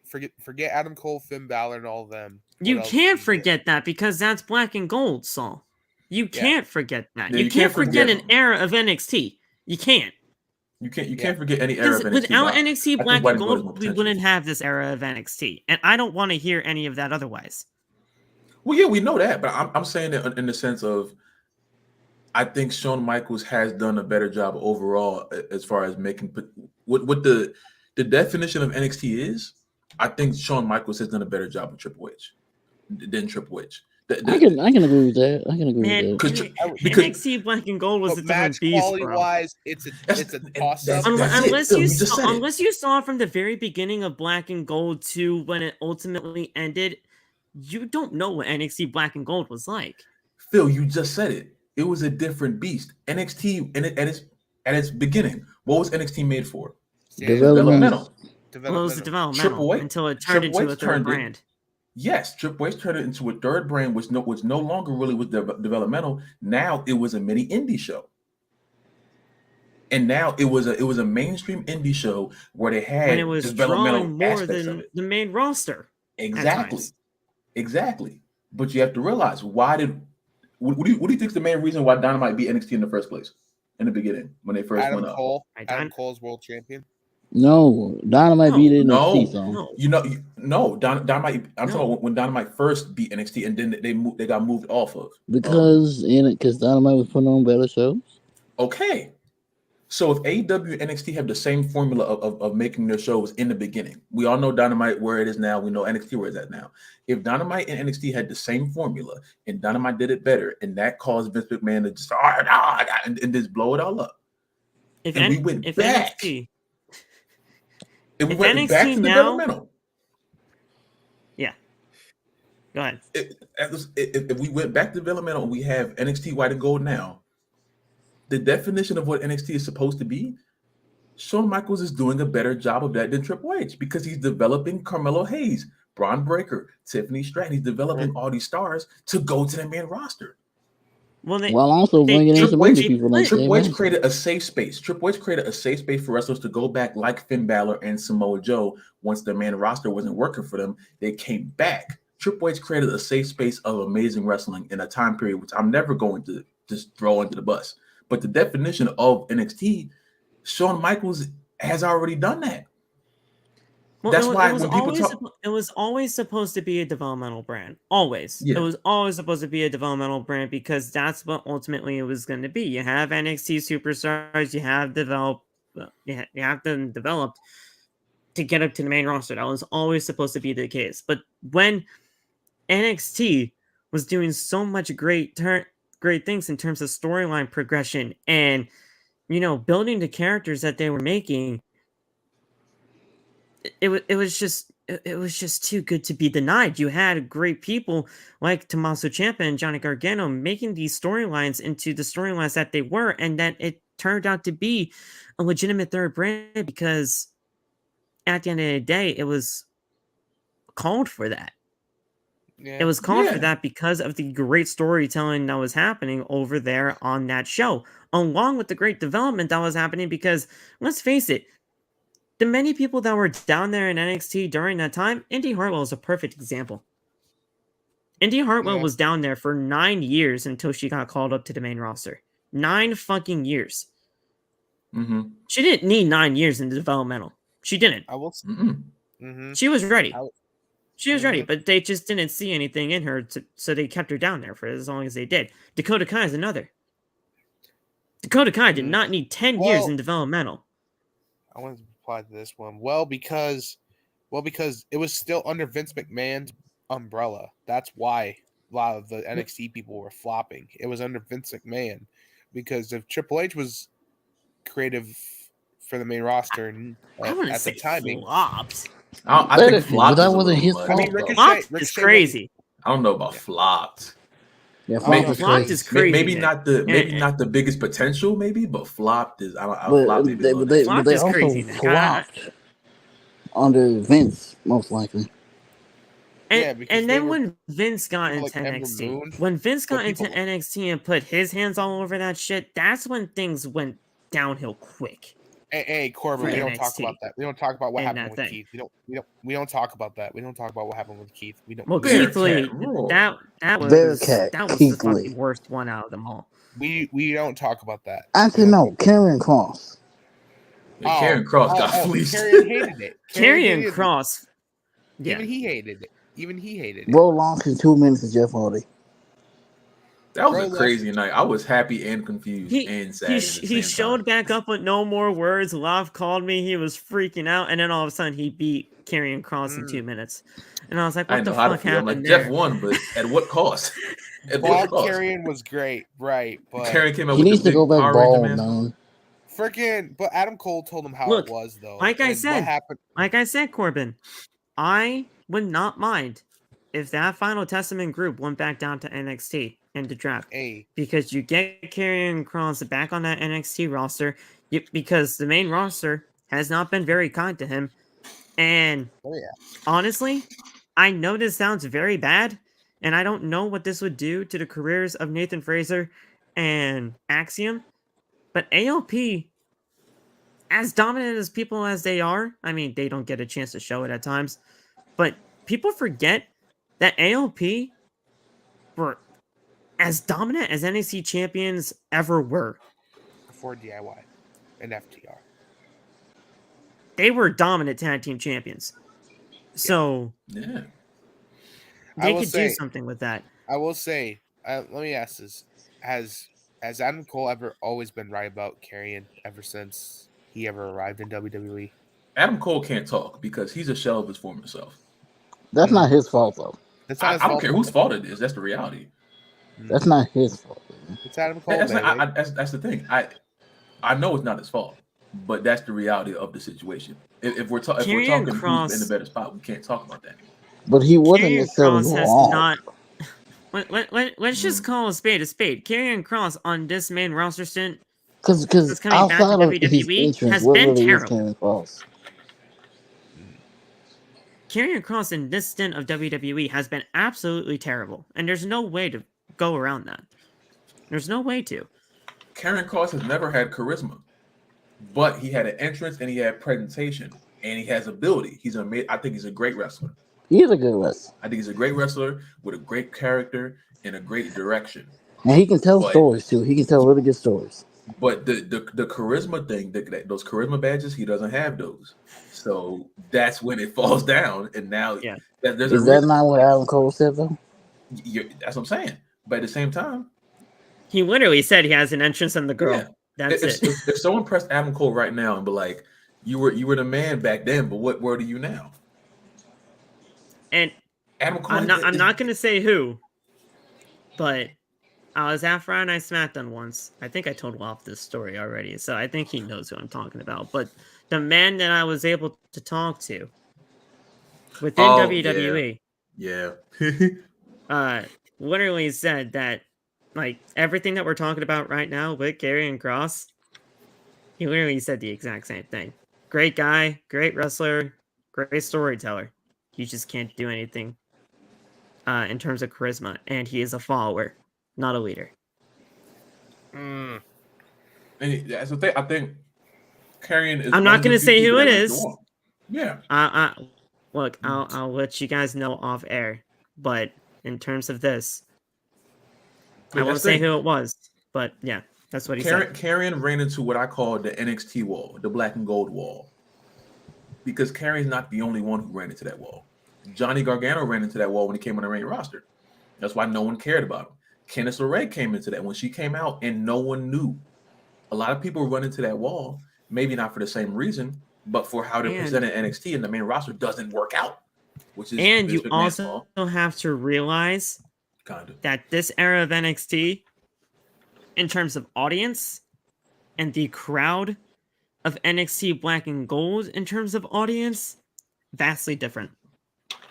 Speaker 5: Adam Cole, Finn Balor, and all of them.
Speaker 2: You can't forget that because that's Black and Gold, Saul. You can't forget that. You can't forget an era of NXT. You can't.
Speaker 4: You can't forget any era of NXT.
Speaker 2: Without NXT Black and Gold, we wouldn't have this era of NXT. And I don't want to hear any of that otherwise.
Speaker 4: Well, yeah, we know that, but I'm saying it in the sense of I think Shawn Michaels has done a better job overall as far as making what the definition of NXT is. I think Shawn Michaels has done a better job with Triple H than Triple H.
Speaker 3: I can agree with that. I can agree with
Speaker 2: that. Because NXT Black and Gold was a different beast,
Speaker 5: quality wise, it's a toss up.
Speaker 2: Unless you saw from the very beginning of Black and Gold to when it ultimately ended, you don't know what NXT Black and Gold was like.
Speaker 4: Phil, you just said it. It was a different beast. NXT at its beginning, what was NXT made for?
Speaker 3: Developmental.
Speaker 2: Well, it was developmental until it turned into a third brand.
Speaker 4: Yes, Triple H turned it into a third brand, which no longer really was developmental. Now it was a mini indie show, and now it was a mainstream indie show where they had
Speaker 2: when it was
Speaker 4: developmental
Speaker 2: drawing more
Speaker 4: aspects of
Speaker 2: than
Speaker 4: it.
Speaker 2: the main roster.
Speaker 4: Exactly. But you have to realize what do you think is the main reason why Dynamite beat NXT in the first place in the beginning when they first went up?
Speaker 5: Adam Cole's world champion.
Speaker 3: No, Dynamite beat NXT.
Speaker 4: Dynamite. I'm talking about when Dynamite first beat NXT, and then they got moved off of
Speaker 3: because Dynamite was putting on better shows.
Speaker 4: Okay, so if AEW and NXT have the same formula of making their shows in the beginning, we all know Dynamite where it is now. We know NXT where it's at now. If Dynamite and NXT had the same formula and Dynamite did it better, and that caused Vince McMahon to just and just blow it all up,
Speaker 2: if
Speaker 4: we went back.
Speaker 2: NXT.
Speaker 4: If we went back to developmental.
Speaker 2: Yeah. Go ahead.
Speaker 4: If we went back to developmental and we have NXT White and Gold now, the definition of what NXT is supposed to be, Shawn Michaels is doing a better job of that than Triple H because he's developing Carmelo Hayes, Braun Breaker, Tiffany Stratton. He's developing all these stars to go to the main roster.
Speaker 3: While also bringing in some other people like
Speaker 4: Triple H created a safe space. Triple H created a safe space for wrestlers to go back, like Finn Balor and Samoa Joe. Once the main roster wasn't working for them, they came back. Triple H created a safe space of amazing wrestling in a time period which I'm never going to just throw under the bus. But the definition of NXT, Shawn Michaels has already done that.
Speaker 2: Well, that's why when people talk, it was always supposed to be a developmental brand. Always, it was always supposed to be a developmental brand because that's what ultimately it was going to be. You have NXT superstars, you have them developed to get up to the main roster. That was always supposed to be the case. But when NXT was doing so much great things in terms of storyline progression and building the characters that they were making. It was just too good to be denied. You had great people like Tommaso Ciampa and Johnny Gargano making these storylines into the storylines that they were, and then it turned out to be a legitimate third brand because at the end of the day, it was called for that. Yeah. It was called for that because of the great storytelling that was happening over there on that show, along with the great development that was happening because, let's face it, the many people that were down there in NXT during that time, Indy Hartwell is a perfect example. Indy Hartwell was down there for 9 years until she got called up to the main roster. 9 fucking years.
Speaker 4: Mm-hmm.
Speaker 2: She didn't need 9 years in the developmental. She didn't. She was ready. She was ready, but they just didn't see anything in her, so they kept her down there for as long as they did. Dakota Kai is another. Dakota Kai did not need 10 years in developmental.
Speaker 5: I wanted to reply to this one. Well, because it was still under Vince McMahon's umbrella. That's why a lot of the NXT people were flopping. It was under Vince McMahon. Because if Triple H was creative for the main roster and at the timing,
Speaker 2: flops.
Speaker 4: I think flopped
Speaker 3: that wasn't his fault.
Speaker 5: I mean,
Speaker 2: Ricochet is crazy.
Speaker 4: I don't know about flopped.
Speaker 3: Yeah,
Speaker 2: flopped is crazy.
Speaker 4: Maybe not the biggest potential, but flopped is.
Speaker 3: Flopped they also
Speaker 2: crazy,
Speaker 3: flopped under Vince, most likely.
Speaker 2: And then when Vince got into NXT, and put his hands all over that shit, that's when things went downhill quick.
Speaker 5: Hey, Corbin, we don't talk about that. We don't talk about what happened with Keith. We don't talk about that. We don't talk about what happened with Keith. We don't.
Speaker 2: Well, Keith Lee, that was the fucking worst one out of them all.
Speaker 5: We don't talk about that.
Speaker 3: Actually, no, Karrion Kross.
Speaker 4: Karrion Kross got fleeced.
Speaker 5: Karrion hated it.
Speaker 2: Karrion Kross.
Speaker 5: Yeah. Even he hated it.
Speaker 3: Bro lost in 2 minutes to Jeff Hardy.
Speaker 4: That was a crazy night. I was happy and confused and sad.
Speaker 2: He showed back up with no more words. Love called me. He was freaking out. And then all of a sudden, he beat Karrion Kross in 2 minutes. And I was like, what the fuck happened
Speaker 4: like,
Speaker 2: there?
Speaker 4: Jeff won, but at what cost?
Speaker 5: Karrion was great, right. But
Speaker 4: Karrion came out
Speaker 3: he
Speaker 4: with
Speaker 3: needs to go back bald, man.
Speaker 5: But Adam Cole told him how it was, though.
Speaker 2: Like I said, Corbin, I would not mind if that Final Testament group went back down to NXT and the draft. Because you get Karrion Kross back on that NXT roster, because the main roster has not been very kind to him. And honestly, I know this sounds very bad, and I don't know what this would do to the careers of Nathan Fraser and Axiom, but AOP, as dominant as people as they are, I mean, they don't get a chance to show it at times, but people forget that AOP were as dominant as NXT champions ever were.
Speaker 5: Before DIY and FTR.
Speaker 2: They were dominant tag team champions. So
Speaker 4: Yeah.
Speaker 2: they could do something with that.
Speaker 5: I will say, let me ask this. Has Adam Cole ever always been right about Karrion ever since he ever arrived in WWE?
Speaker 4: Adam Cole can't talk because he's a shell of his former self.
Speaker 3: That's not his fault, though.
Speaker 4: I don't care whose fault it is. That's the reality.
Speaker 3: That's not his fault.
Speaker 5: It's Adam Cole.
Speaker 4: That's the thing. I know it's not his fault, but that's the reality of the situation. If we're talking who's in a better spot, we can't talk about that anymore.
Speaker 3: But he wasn't necessarily wrong.
Speaker 2: Let's just call a spade a spade. Karrion Kross on this main roster stint,
Speaker 3: because outside of WWE, has been terrible.
Speaker 2: Karrion Kross in this stint of WWE has been absolutely terrible, and there's no way to go around that. There's no way to.
Speaker 4: Karrion Kross has never had charisma, but he had an entrance and he had presentation and he has ability. I think he's a great wrestler.
Speaker 3: He is a good wrestler.
Speaker 4: I think he's a great wrestler with a great character and a great direction.
Speaker 3: And he can tell stories too. He can tell really good stories.
Speaker 4: But the charisma thing, those charisma badges, he doesn't have those. So that's when it falls down. And now,
Speaker 2: yeah,
Speaker 3: is that not what Adam Cole said though?
Speaker 4: That's what I'm saying. But at the same time,
Speaker 2: he literally said he has an entrance on the girl.
Speaker 4: Yeah.
Speaker 2: That's it.
Speaker 4: If someone pressed Adam Cole right now and be like, "You were the man back then, but what word are you now?"
Speaker 2: And
Speaker 4: Adam Cole,
Speaker 2: I'm not going to say who, but I was at Friday Night SmackDown once. I think I told Wolf this story already, so I think he knows who I'm talking about. But the man that I was able to talk to within WWE, literally said that, like, everything that we're talking about right now with Karrion Kross, he literally said the exact same thing. Great guy, great wrestler, great storyteller. You just can't do anything in terms of charisma, and he is a follower, not a leader.
Speaker 4: And that's the thing. I think Karrion is.
Speaker 2: I'm not going to say who it is.
Speaker 4: Yeah.
Speaker 2: Look, I'll let you guys know off air. But in terms of this, I won't say who it was. But yeah, that's what he said.
Speaker 4: Karrion ran into what I call the NXT wall, the black and gold wall. Because Karrion's not the only one who ran into that wall. Johnny Gargano ran into that wall when he came on the main roster. That's why no one cared about him. Candice LeRae came into that when she came out, and no one knew. A lot of people run into that wall, maybe not for the same reason, but for how they're presented NXT, and the main roster doesn't work out.
Speaker 2: And you also have to realize that this era of NXT, in terms of audience, and the crowd of NXT Black and Gold in terms of audience, vastly different.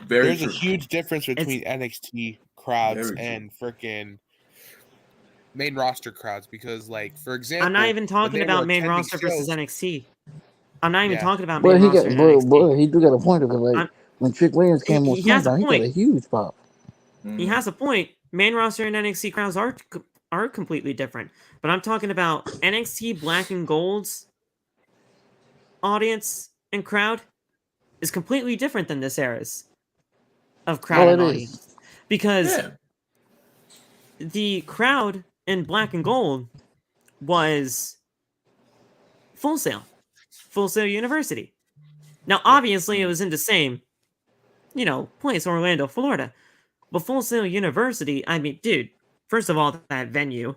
Speaker 5: There's a huge difference between NXT crowds and freaking main roster crowds because, like, for example,
Speaker 2: I'm not even talking about main roster versus NXT. I'm not even talking about main roster.
Speaker 3: But he do got a point because, like, when Trick Williams came on SmackDown, he got a huge pop.
Speaker 2: He has a point. Main roster and NXT crowds are completely different. But I'm talking about NXT Black and Gold's audience and crowd is completely different than this era's of crowd and audience. Because the crowd in Black and Gold was Full Sail University. Now, obviously, it was in the same, place, Orlando, Florida. But Full Sail University, I mean, dude, first of all, that venue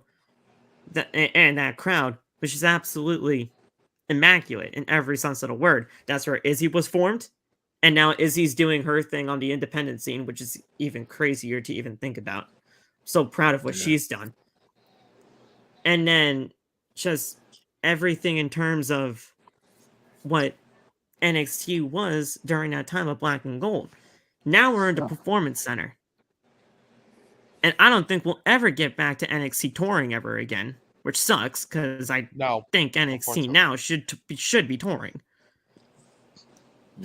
Speaker 2: and that crowd was just absolutely immaculate in every sense of the word. That's where Izzy was formed. And now Izzy's doing her thing on the independent scene, which is even crazier to even think about. So proud of what she's done. And then just everything in terms of what NXT was during that time of Black and Gold. Now we're in the Performance Center. And I don't think we'll ever get back to NXT touring ever again, which sucks because I think NXT now should be touring.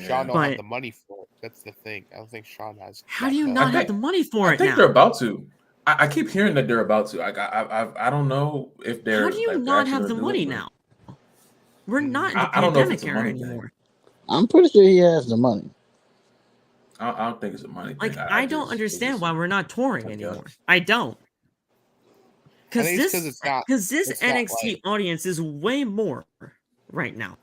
Speaker 5: Sean don't have the money for it. That's the thing. I don't think Sean has.
Speaker 2: How do you
Speaker 5: that.
Speaker 2: not have the money for
Speaker 4: I
Speaker 2: it
Speaker 4: think
Speaker 2: now?
Speaker 4: they're about to. I keep hearing that they're about to. I don't know if they're.
Speaker 2: How do you
Speaker 4: like,
Speaker 2: not have
Speaker 4: actually
Speaker 2: the
Speaker 4: gonna do
Speaker 2: money
Speaker 4: it,
Speaker 2: now? We're not in the
Speaker 4: I don't know if
Speaker 2: pandemic
Speaker 4: it's a
Speaker 2: era
Speaker 4: money
Speaker 2: anymore.
Speaker 4: thing.
Speaker 3: I'm pretty sure he has the money.
Speaker 4: I don't think it's a money thing.
Speaker 2: Like, I don't understand why we're not touring anymore. I don't. Because
Speaker 5: think it's 'cause it's not-
Speaker 2: this
Speaker 5: it's not
Speaker 2: NXT
Speaker 5: like-
Speaker 2: audience is way more right now.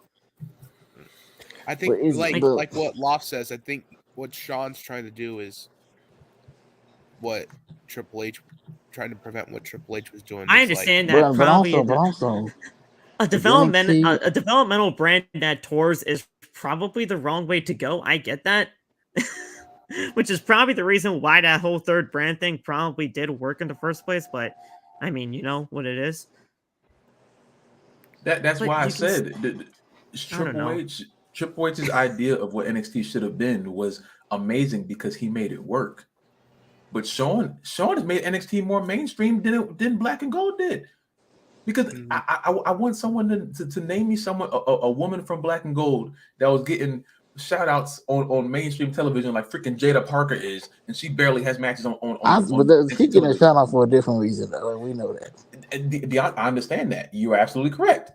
Speaker 5: I think
Speaker 3: But is-
Speaker 5: like
Speaker 3: but-
Speaker 5: like what Loft says. I think what Sean's trying to do is what Triple H trying to prevent what Triple H was doing.
Speaker 2: I
Speaker 5: It's
Speaker 2: understand
Speaker 3: But,
Speaker 2: that probably
Speaker 3: but also,
Speaker 2: a
Speaker 3: the
Speaker 2: developmental brand that tours is probably the wrong way to go. I get that. Which is probably the reason why that whole third brand thing probably did work in the first place, but I mean, you know what it is.
Speaker 4: That's
Speaker 2: But
Speaker 4: why I
Speaker 2: you can
Speaker 4: said
Speaker 2: don't know.
Speaker 4: Triple H's idea of what NXT should have been was amazing because he made it work. But Sean has made NXT more mainstream than Black and Gold did. Because I want someone to name me someone, a woman from Black and Gold that was getting shout outs on mainstream television like freaking Jada Parker is, and she barely has matches on
Speaker 3: she getting a shout out for a different reason, though. We know that.
Speaker 4: I understand that. You're absolutely correct.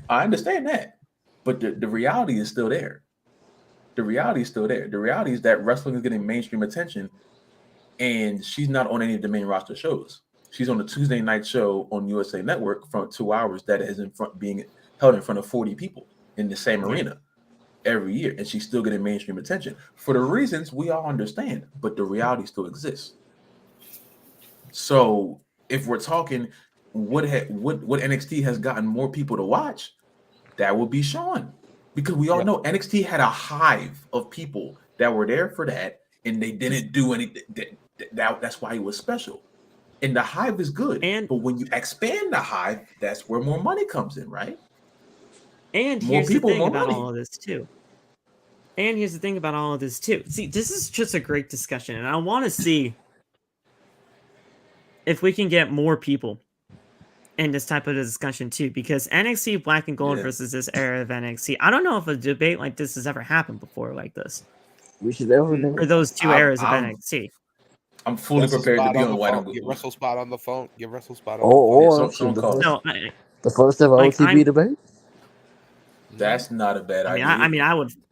Speaker 4: I understand that. But the reality is still there. The reality is still there. The reality is that wrestling is getting mainstream attention, and she's not on any of the main roster shows. She's on the Tuesday night show on USA Network for 2 hours that is being held in front of 40 people in the same arena every year, and she's still getting mainstream attention for the reasons we all understand, but the reality still exists. So if we're talking what NXT has gotten more people to watch, that would be Sean, because we all know NXT had a hive of people that were there for that, and they didn't do anything. That's why it was special. And the hive is good, but when you expand the hive, that's where more money comes in, right?
Speaker 2: And
Speaker 4: more
Speaker 2: here's
Speaker 4: people,
Speaker 2: the thing
Speaker 4: more
Speaker 2: about
Speaker 4: money.
Speaker 2: all of this too. And here's the thing about all of this too. See, this is just a great discussion, and I want to see if we can get more people in this type of discussion too, because NXT Black and Gold versus this era of NXT, I don't know if a debate like this has ever happened before like this.
Speaker 3: We should ever
Speaker 2: for those two eras of NXT.
Speaker 4: I'm fully prepared to be on White and Gold.
Speaker 5: Get Russell Spot on the phone. Get Russell Spot on
Speaker 3: or
Speaker 5: the phone.
Speaker 3: the first ever OTB debate.
Speaker 4: That's not a bad idea.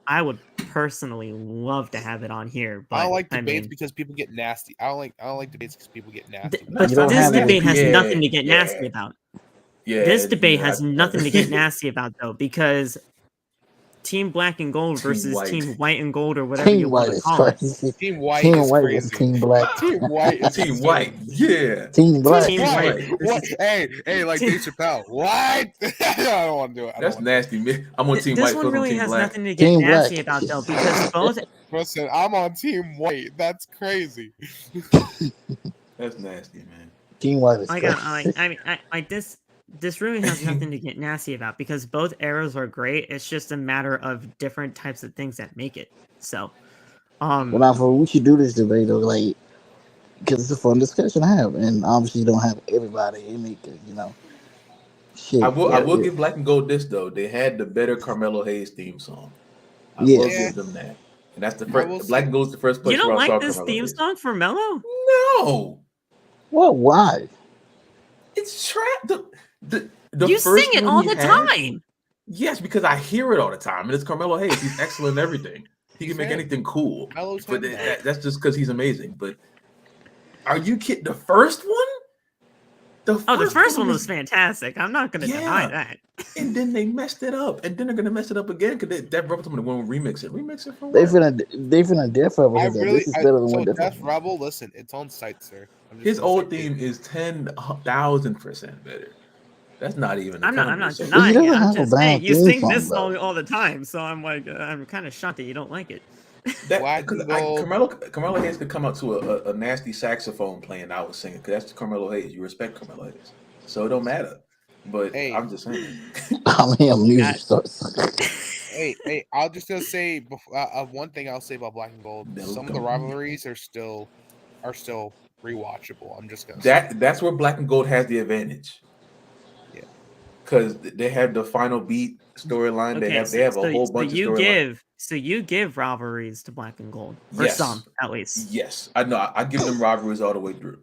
Speaker 2: I would personally love to have it on here, but
Speaker 5: I don't like debates because people get nasty. I don't like debates because people get nasty.
Speaker 2: But this debate has nothing to get nasty about.
Speaker 4: Yeah,
Speaker 2: this debate has nothing to get nasty about though, because Team Black and Gold versus Team White and Gold, or whatever you want to call it.
Speaker 5: Team White is crazy.
Speaker 3: Team Black.
Speaker 5: Team White is
Speaker 4: Team White. Yeah.
Speaker 3: Team Black.
Speaker 5: Team White. What? Hey, like Dave Chappelle. What? I don't want to do it.
Speaker 4: That's nasty, man. I'm on Team White.
Speaker 2: This one really
Speaker 4: Team
Speaker 2: has
Speaker 4: Black.
Speaker 2: nothing to get nasty about though, because both.
Speaker 5: Listen, I'm on Team White. That's crazy.
Speaker 4: That's nasty, man.
Speaker 3: Team White is crazy.
Speaker 2: This really has nothing to get nasty about, because both eras are great. It's just a matter of different types of things that make it. So,
Speaker 3: we should do this debate though, like, because it's a fun discussion to have, and obviously you don't have everybody in it, you know. Shit.
Speaker 4: I will give Black and Gold this though. They had the better Carmelo Hayes theme song. I will give them that, and that's the first. Black and Gold's the first place.
Speaker 2: You don't
Speaker 4: where I saw
Speaker 2: like this
Speaker 4: Carmelo
Speaker 2: theme
Speaker 4: Hayes.
Speaker 2: song for Mello?
Speaker 4: No.
Speaker 3: What? Why?
Speaker 4: It's trap. The
Speaker 2: you
Speaker 4: first
Speaker 2: sing it all the time.
Speaker 4: Yes, because I hear it all the time, and it's Carmelo Hayes. He's excellent in everything. He can make anything cool. But that's just because he's amazing. But are you kidding? The first one?
Speaker 2: The first one was fantastic. I'm not going to deny that.
Speaker 4: And then they messed it up, and then they're going to mess it up again because that brought them to one remix it. Remix it for what?
Speaker 3: They finna Death Rebel. This is better than one
Speaker 5: Death Rebel. Listen, it's on site, sir.
Speaker 4: His old theme is 10,000% better. That's not even.
Speaker 2: I'm not denying it. I'm just saying you sing this song all the time, so I'm like, I'm kind of shocked that you don't like it.
Speaker 4: Carmelo Hayes could come out to a nasty saxophone playing. I was singing because that's Carmelo Hayes. You respect Carmelo Hayes, so it don't matter. But I'm just saying.
Speaker 3: I'm music starts.
Speaker 5: Hey! I'll just gonna say one thing I'll say about Black and Gold. Some of the rivalries are still rewatchable. I'm just gonna say
Speaker 4: that's where Black and Gold has the advantage. Because they have the final beat storyline. They have a whole bunch of storylines.
Speaker 2: So you give rivalries to Black and Gold, or
Speaker 4: Yes.
Speaker 2: some at least.
Speaker 4: Yes, I know. I give them rivalries all the way through.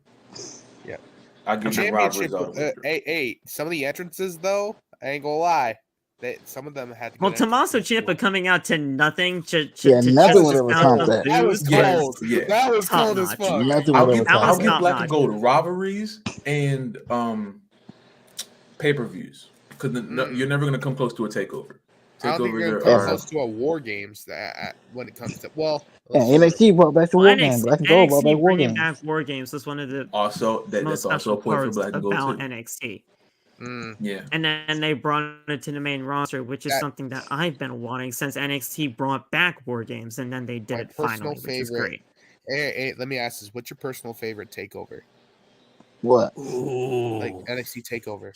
Speaker 5: Yeah.
Speaker 4: I give them rivalries
Speaker 5: Championship.
Speaker 4: all the way through.
Speaker 5: Hey, some of the entrances though, I ain't gonna lie, some of them had.
Speaker 2: Well, Tommaso Ciampa coming out to nothing.
Speaker 3: nothing would ever top that.
Speaker 5: That was cold.
Speaker 4: Yeah.
Speaker 5: That was cold as fuck.
Speaker 3: Nothing
Speaker 4: I'll
Speaker 3: would
Speaker 4: give,
Speaker 3: ever top
Speaker 4: I'll
Speaker 3: that.
Speaker 4: give Black and Gold rivalries and pay-per-views because you're never gonna come close to a takeover.
Speaker 5: I don't think you're gonna come close to a War Games when it comes to
Speaker 3: NXT brought back the War Games. Black and Gold brought back War Games.
Speaker 2: Back War Games was one of the
Speaker 4: that's also a point for Black and Gold
Speaker 2: about
Speaker 4: too.
Speaker 2: NXT.
Speaker 4: Yeah,
Speaker 2: and then they brought it to the main roster, which is something that I've been wanting since NXT brought back War Games, and then they did it finally, which is great.
Speaker 5: Hey, let me ask this: what's your personal favorite takeover?
Speaker 3: What?
Speaker 5: Like NXT takeover?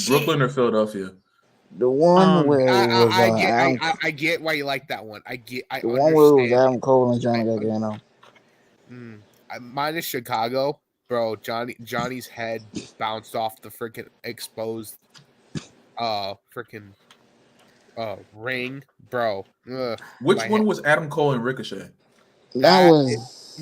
Speaker 4: Brooklyn or Philadelphia?
Speaker 3: The one where it was
Speaker 5: I get why you like that one. I
Speaker 3: the one where it was Adam Cole and Johnny Gargano.
Speaker 5: Mine is Chicago, bro. Johnny's head bounced off the freaking exposed ring, bro.
Speaker 4: Which one was Adam Cole and Ricochet?
Speaker 3: That was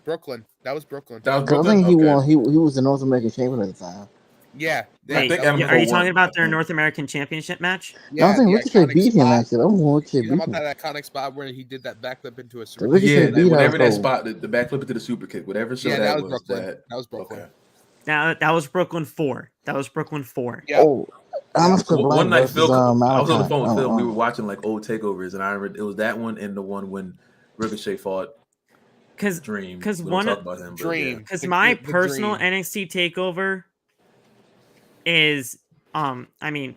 Speaker 5: Brooklyn. That was Brooklyn.
Speaker 3: I think he won. He was the North American champion at the time.
Speaker 5: Yeah.
Speaker 2: Wait, are you talking about their North American Championship match?
Speaker 3: Yeah, I think Ricochet beat him actually. I don't know Ricochet beat him.
Speaker 5: That iconic spot where he did that backflip into a super
Speaker 3: kick.
Speaker 4: Yeah, whatever that spot, the backflip into the super kick, whatever. So that was
Speaker 5: Brooklyn. That was Brooklyn.
Speaker 4: Okay.
Speaker 2: That was Brooklyn 4. That was Brooklyn 4.
Speaker 5: Yeah.
Speaker 3: Oh,
Speaker 4: one night, Phil, I was on the phone with Phil. We were watching like old takeovers, and I remember it was that one and the one when Ricochet fought Dream.
Speaker 2: Because my personal NXT takeover is NXT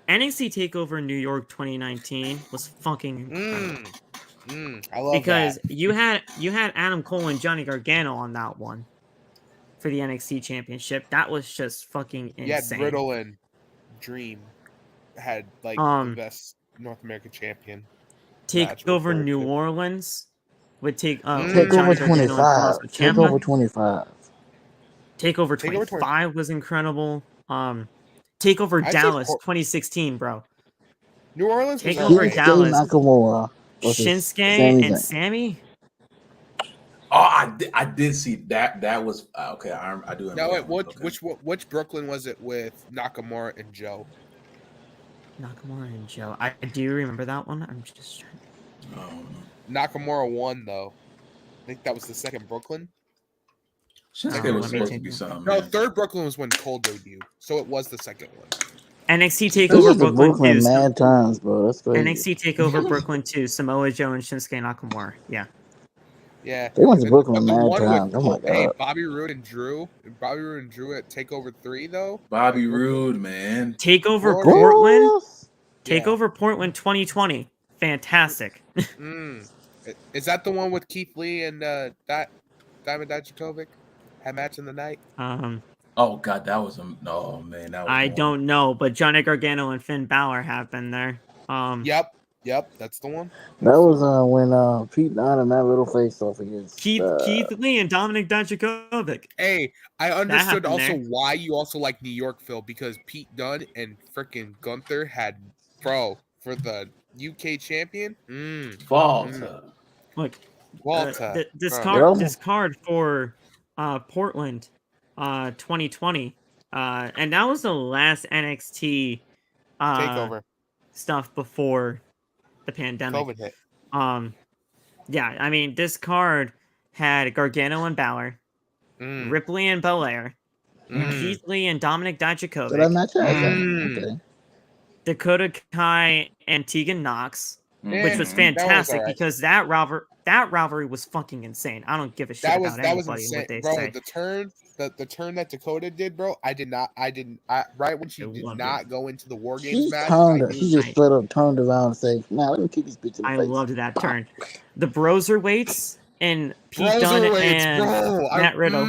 Speaker 2: takeover New York 2019 was fucking incredible.
Speaker 5: I love
Speaker 2: because
Speaker 5: that.
Speaker 2: you had Adam Cole and Johnny Gargano on that one for the NXT championship. That was just fucking insane.
Speaker 5: Yeah, Riddle and Dream had like the best North American champion.
Speaker 2: Takeover New Orleans would take
Speaker 3: Takeover 25. Takeover 25.
Speaker 2: Takeover 25 was incredible. Takeover Dallas 2016, bro.
Speaker 5: New Orleans
Speaker 2: Takeover Dallas.
Speaker 3: Nakamura,
Speaker 2: Shinsuke and Sammy.
Speaker 4: Oh, I did see that. That was okay. I do.
Speaker 5: No, which Brooklyn was it with Nakamura and Joe?
Speaker 2: Nakamura and Joe. I do remember that one. I'm just trying.
Speaker 5: Nakamura won though. I think that was the second Brooklyn.
Speaker 4: Shinsuke was supposed to be something.
Speaker 5: No, third Brooklyn was when Cole debuted, so it was the second one.
Speaker 2: NXT Takeover Brooklyn 2.
Speaker 3: Mad times, bro. That's crazy.
Speaker 2: NXT Takeover Brooklyn 2. Samoa Joe and Shinsuke Nakamura. Yeah.
Speaker 5: Yeah.
Speaker 3: They went to Brooklyn mad times. Oh my god.
Speaker 5: Hey, Bobby Roode and Drew at Takeover 3 though.
Speaker 4: Bobby Roode, man.
Speaker 2: Takeover Portland. Takeover Portland 2020. Fantastic.
Speaker 5: Is that the one with Keith Lee and Diamond Dijakovic? Had match in the night.
Speaker 4: Oh god, that was no man. That was
Speaker 2: I don't know, but Johnny Gargano and Finn Balor have been there.
Speaker 5: Yep, that's the one.
Speaker 3: That was when Pete Dunne and Matt Riddle faced off against
Speaker 2: Keith Lee and Dominic Dijakovic.
Speaker 5: Hey, I understood also why you also like New York, Phil, because Pete Dunne and freaking Gunther had for the UK champion.
Speaker 2: Look,
Speaker 5: Walter.
Speaker 2: This card for Portland 2020 and that was the last NXT
Speaker 5: takeover
Speaker 2: stuff before the pandemic.
Speaker 5: COVID hit.
Speaker 2: Yeah, I mean this card had Gargano and Balor, Ripley and Belair, Keith Lee and Dominic Dijakovic,
Speaker 3: okay.
Speaker 2: Dakota Kai and Tegan Knox, which was fantastic because that rivalry was fucking insane. I don't give a shit about anybody what they say.
Speaker 5: The turn that Dakota did, bro. I right when she did not go into the War Games match.
Speaker 3: She just straight up turned around and said, "Nah, let me kick this bitch in the face."
Speaker 2: I loved that turn. The Broserweights and Pete Dunne and Matt Riddle.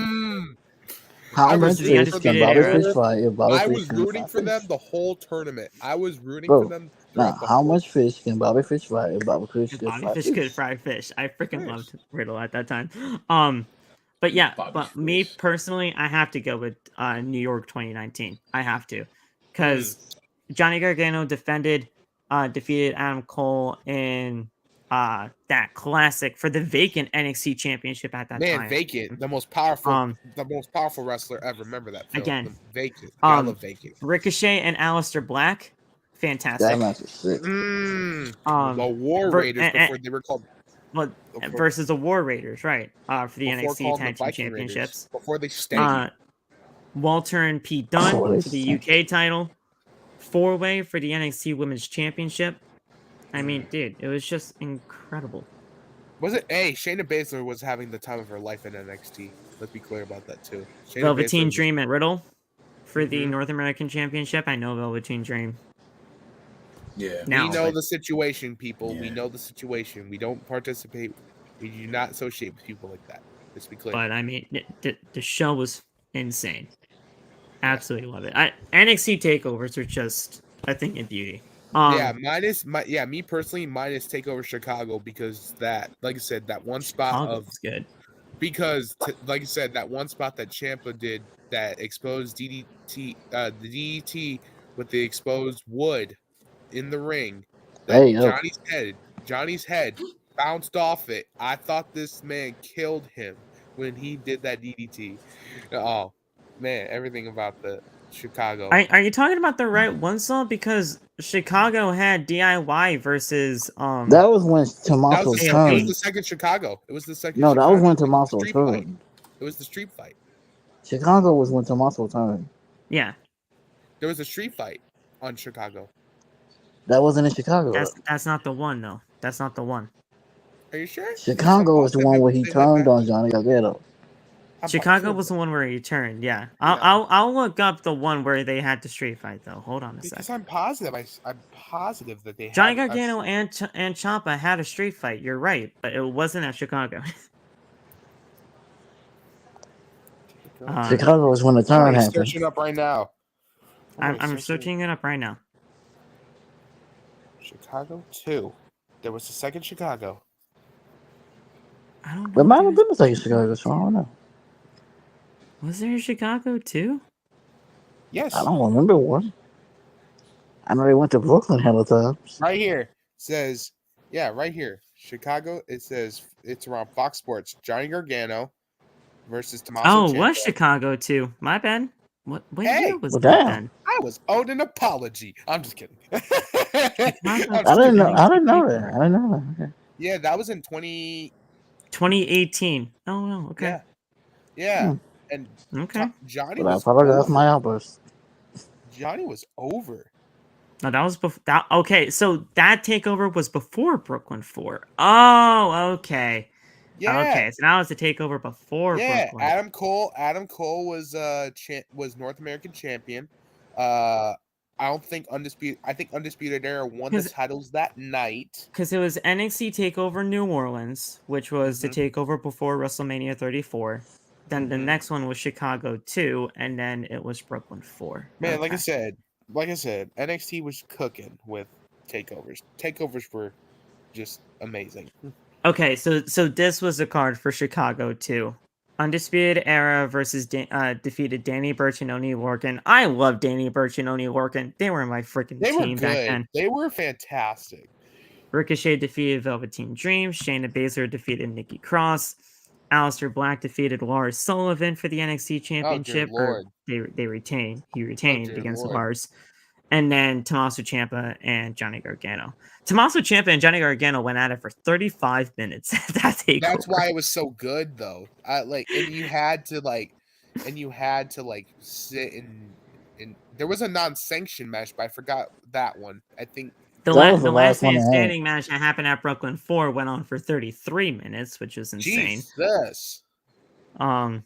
Speaker 3: How much fish can Bobby Fish fight if Bobby Fish
Speaker 5: I was rooting for them the whole tournament. I was rooting for them.
Speaker 3: Now, how much fish can Bobby Fish fry if Bobby Fish
Speaker 2: could fry fish? I freaking loved Riddle at that time. But yeah, me personally, I have to go with New York 2019. I have to, because Johnny Gargano defended defeated Adam Cole in that classic for the vacant NXT championship at that time.
Speaker 5: Vacant, the most powerful wrestler ever. Remember that film?
Speaker 2: Again,
Speaker 5: Vacant. I love Vacant.
Speaker 2: Ricochet and Aleister Black, fantastic.
Speaker 3: That match was sick.
Speaker 5: The War Raiders before they were called.
Speaker 2: Versus the War Raiders, right? For the NXT Tag Team Championships.
Speaker 5: Raiders, before they stank.
Speaker 2: Walter and Pete Dunne for the UK title. 4-way for the NXT Women's Championship. I mean, dude, it was just incredible.
Speaker 5: Was it? Hey, Shayna Baszler was having the time of her life in NXT. Let's be clear about that too.
Speaker 2: Velveteen Dream and Riddle for the North American Championship. I know Velveteen Dream.
Speaker 4: Yeah.
Speaker 5: We know the situation, people. Yeah. We know the situation. We don't participate. We do not associate with people like that. Let's be clear.
Speaker 2: But I mean, the show was insane. Absolutely love it. NXT takeovers are just a thing of beauty.
Speaker 5: Me personally, minus Takeover Chicago, because that, like I said, that one spot
Speaker 2: Chicago's good.
Speaker 5: Because, like I said, that one spot that Ciampa did that exposed the DDT with the exposed wood in the ring. Johnny's head bounced off it. I thought this man killed him when he did that DDT. Oh man, everything about the Chicago.
Speaker 2: Are you talking about the right one, Saul? Because Chicago had DIY versus
Speaker 3: That was when Tommaso turned.
Speaker 5: It was the second Chicago. It was the second.
Speaker 3: No,
Speaker 5: Chicago.
Speaker 3: That was when Tommaso turned.
Speaker 5: It was the street fight.
Speaker 3: Chicago was when Tommaso turned.
Speaker 2: Yeah.
Speaker 5: There was a street fight on Chicago.
Speaker 3: That wasn't in Chicago.
Speaker 2: That's not the one, though. That's not the one.
Speaker 5: Are you sure?
Speaker 3: Chicago was the one where he turned on Johnny Gargano.
Speaker 2: Chicago was the one where he turned. Yeah, I'll look up the one where they had the street fight though. Hold on a second.
Speaker 5: Because I'm positive. I'm positive that they
Speaker 2: Johnny Gargano and Ciampa had a street fight. You're right, but it wasn't at Chicago.
Speaker 3: Chicago was when the turn happened.
Speaker 5: I'm searching up right now.
Speaker 2: I'm searching it up right now.
Speaker 5: Chicago 2. There was a second Chicago.
Speaker 2: I don't know.
Speaker 3: There might have been a second Chicago, so I don't know.
Speaker 2: Was there a Chicago too?
Speaker 5: Yes.
Speaker 3: I don't remember one. I know they went to Brooklyn hella times.
Speaker 5: Right here says, right here, Chicago. It says it's around Fox Sports. Johnny Gargano versus Tommaso Ciampa.
Speaker 2: Was Chicago too? My bad. What year was that then?
Speaker 5: I was owed an apology. I'm just kidding.
Speaker 3: I didn't know that. Okay.
Speaker 5: Yeah, that was in
Speaker 2: 2018. Oh no. Okay.
Speaker 5: Yeah. And Johnny was.
Speaker 3: I apologize for my outburst.
Speaker 5: Johnny was over.
Speaker 2: No, that was before. Okay, so that takeover was before Brooklyn 4. Oh, okay.
Speaker 5: Yeah.
Speaker 2: Okay, so that was the takeover before Brooklyn.
Speaker 5: Adam Cole was North American champion. I think Undisputed Era won the titles that night.
Speaker 2: Because it was NXT TakeOver New Orleans, which was the takeover before WrestleMania 34. Then the next one was Chicago 2, and then it was Brooklyn 4.
Speaker 5: Man, like I said, NXT was cooking with takeovers. Takeovers were just amazing.
Speaker 2: Okay, so this was the card for Chicago 2. Undisputed Era versus defeated Danny Burch and Oney Lorcan. I love Danny Burch and Oney Lorcan. They were my freaking team back then.
Speaker 5: They were fantastic.
Speaker 2: Ricochet defeated Velveteen Dream. Shayna Baszler defeated Nikki Cross. Aleister Black defeated Lars Sullivan for the NXT Championship. He retained against Lars. And then Tommaso Ciampa and Johnny Gargano. Tommaso Ciampa and Johnny Gargano went at it for 35 minutes. That's
Speaker 5: why it was so good, though. And you had to sit and there was a non-sanctioned match, but I forgot that one. I think
Speaker 2: the last man standing match that happened at Brooklyn 4 went on for 33 minutes, which was insane.
Speaker 5: Jesus. Man,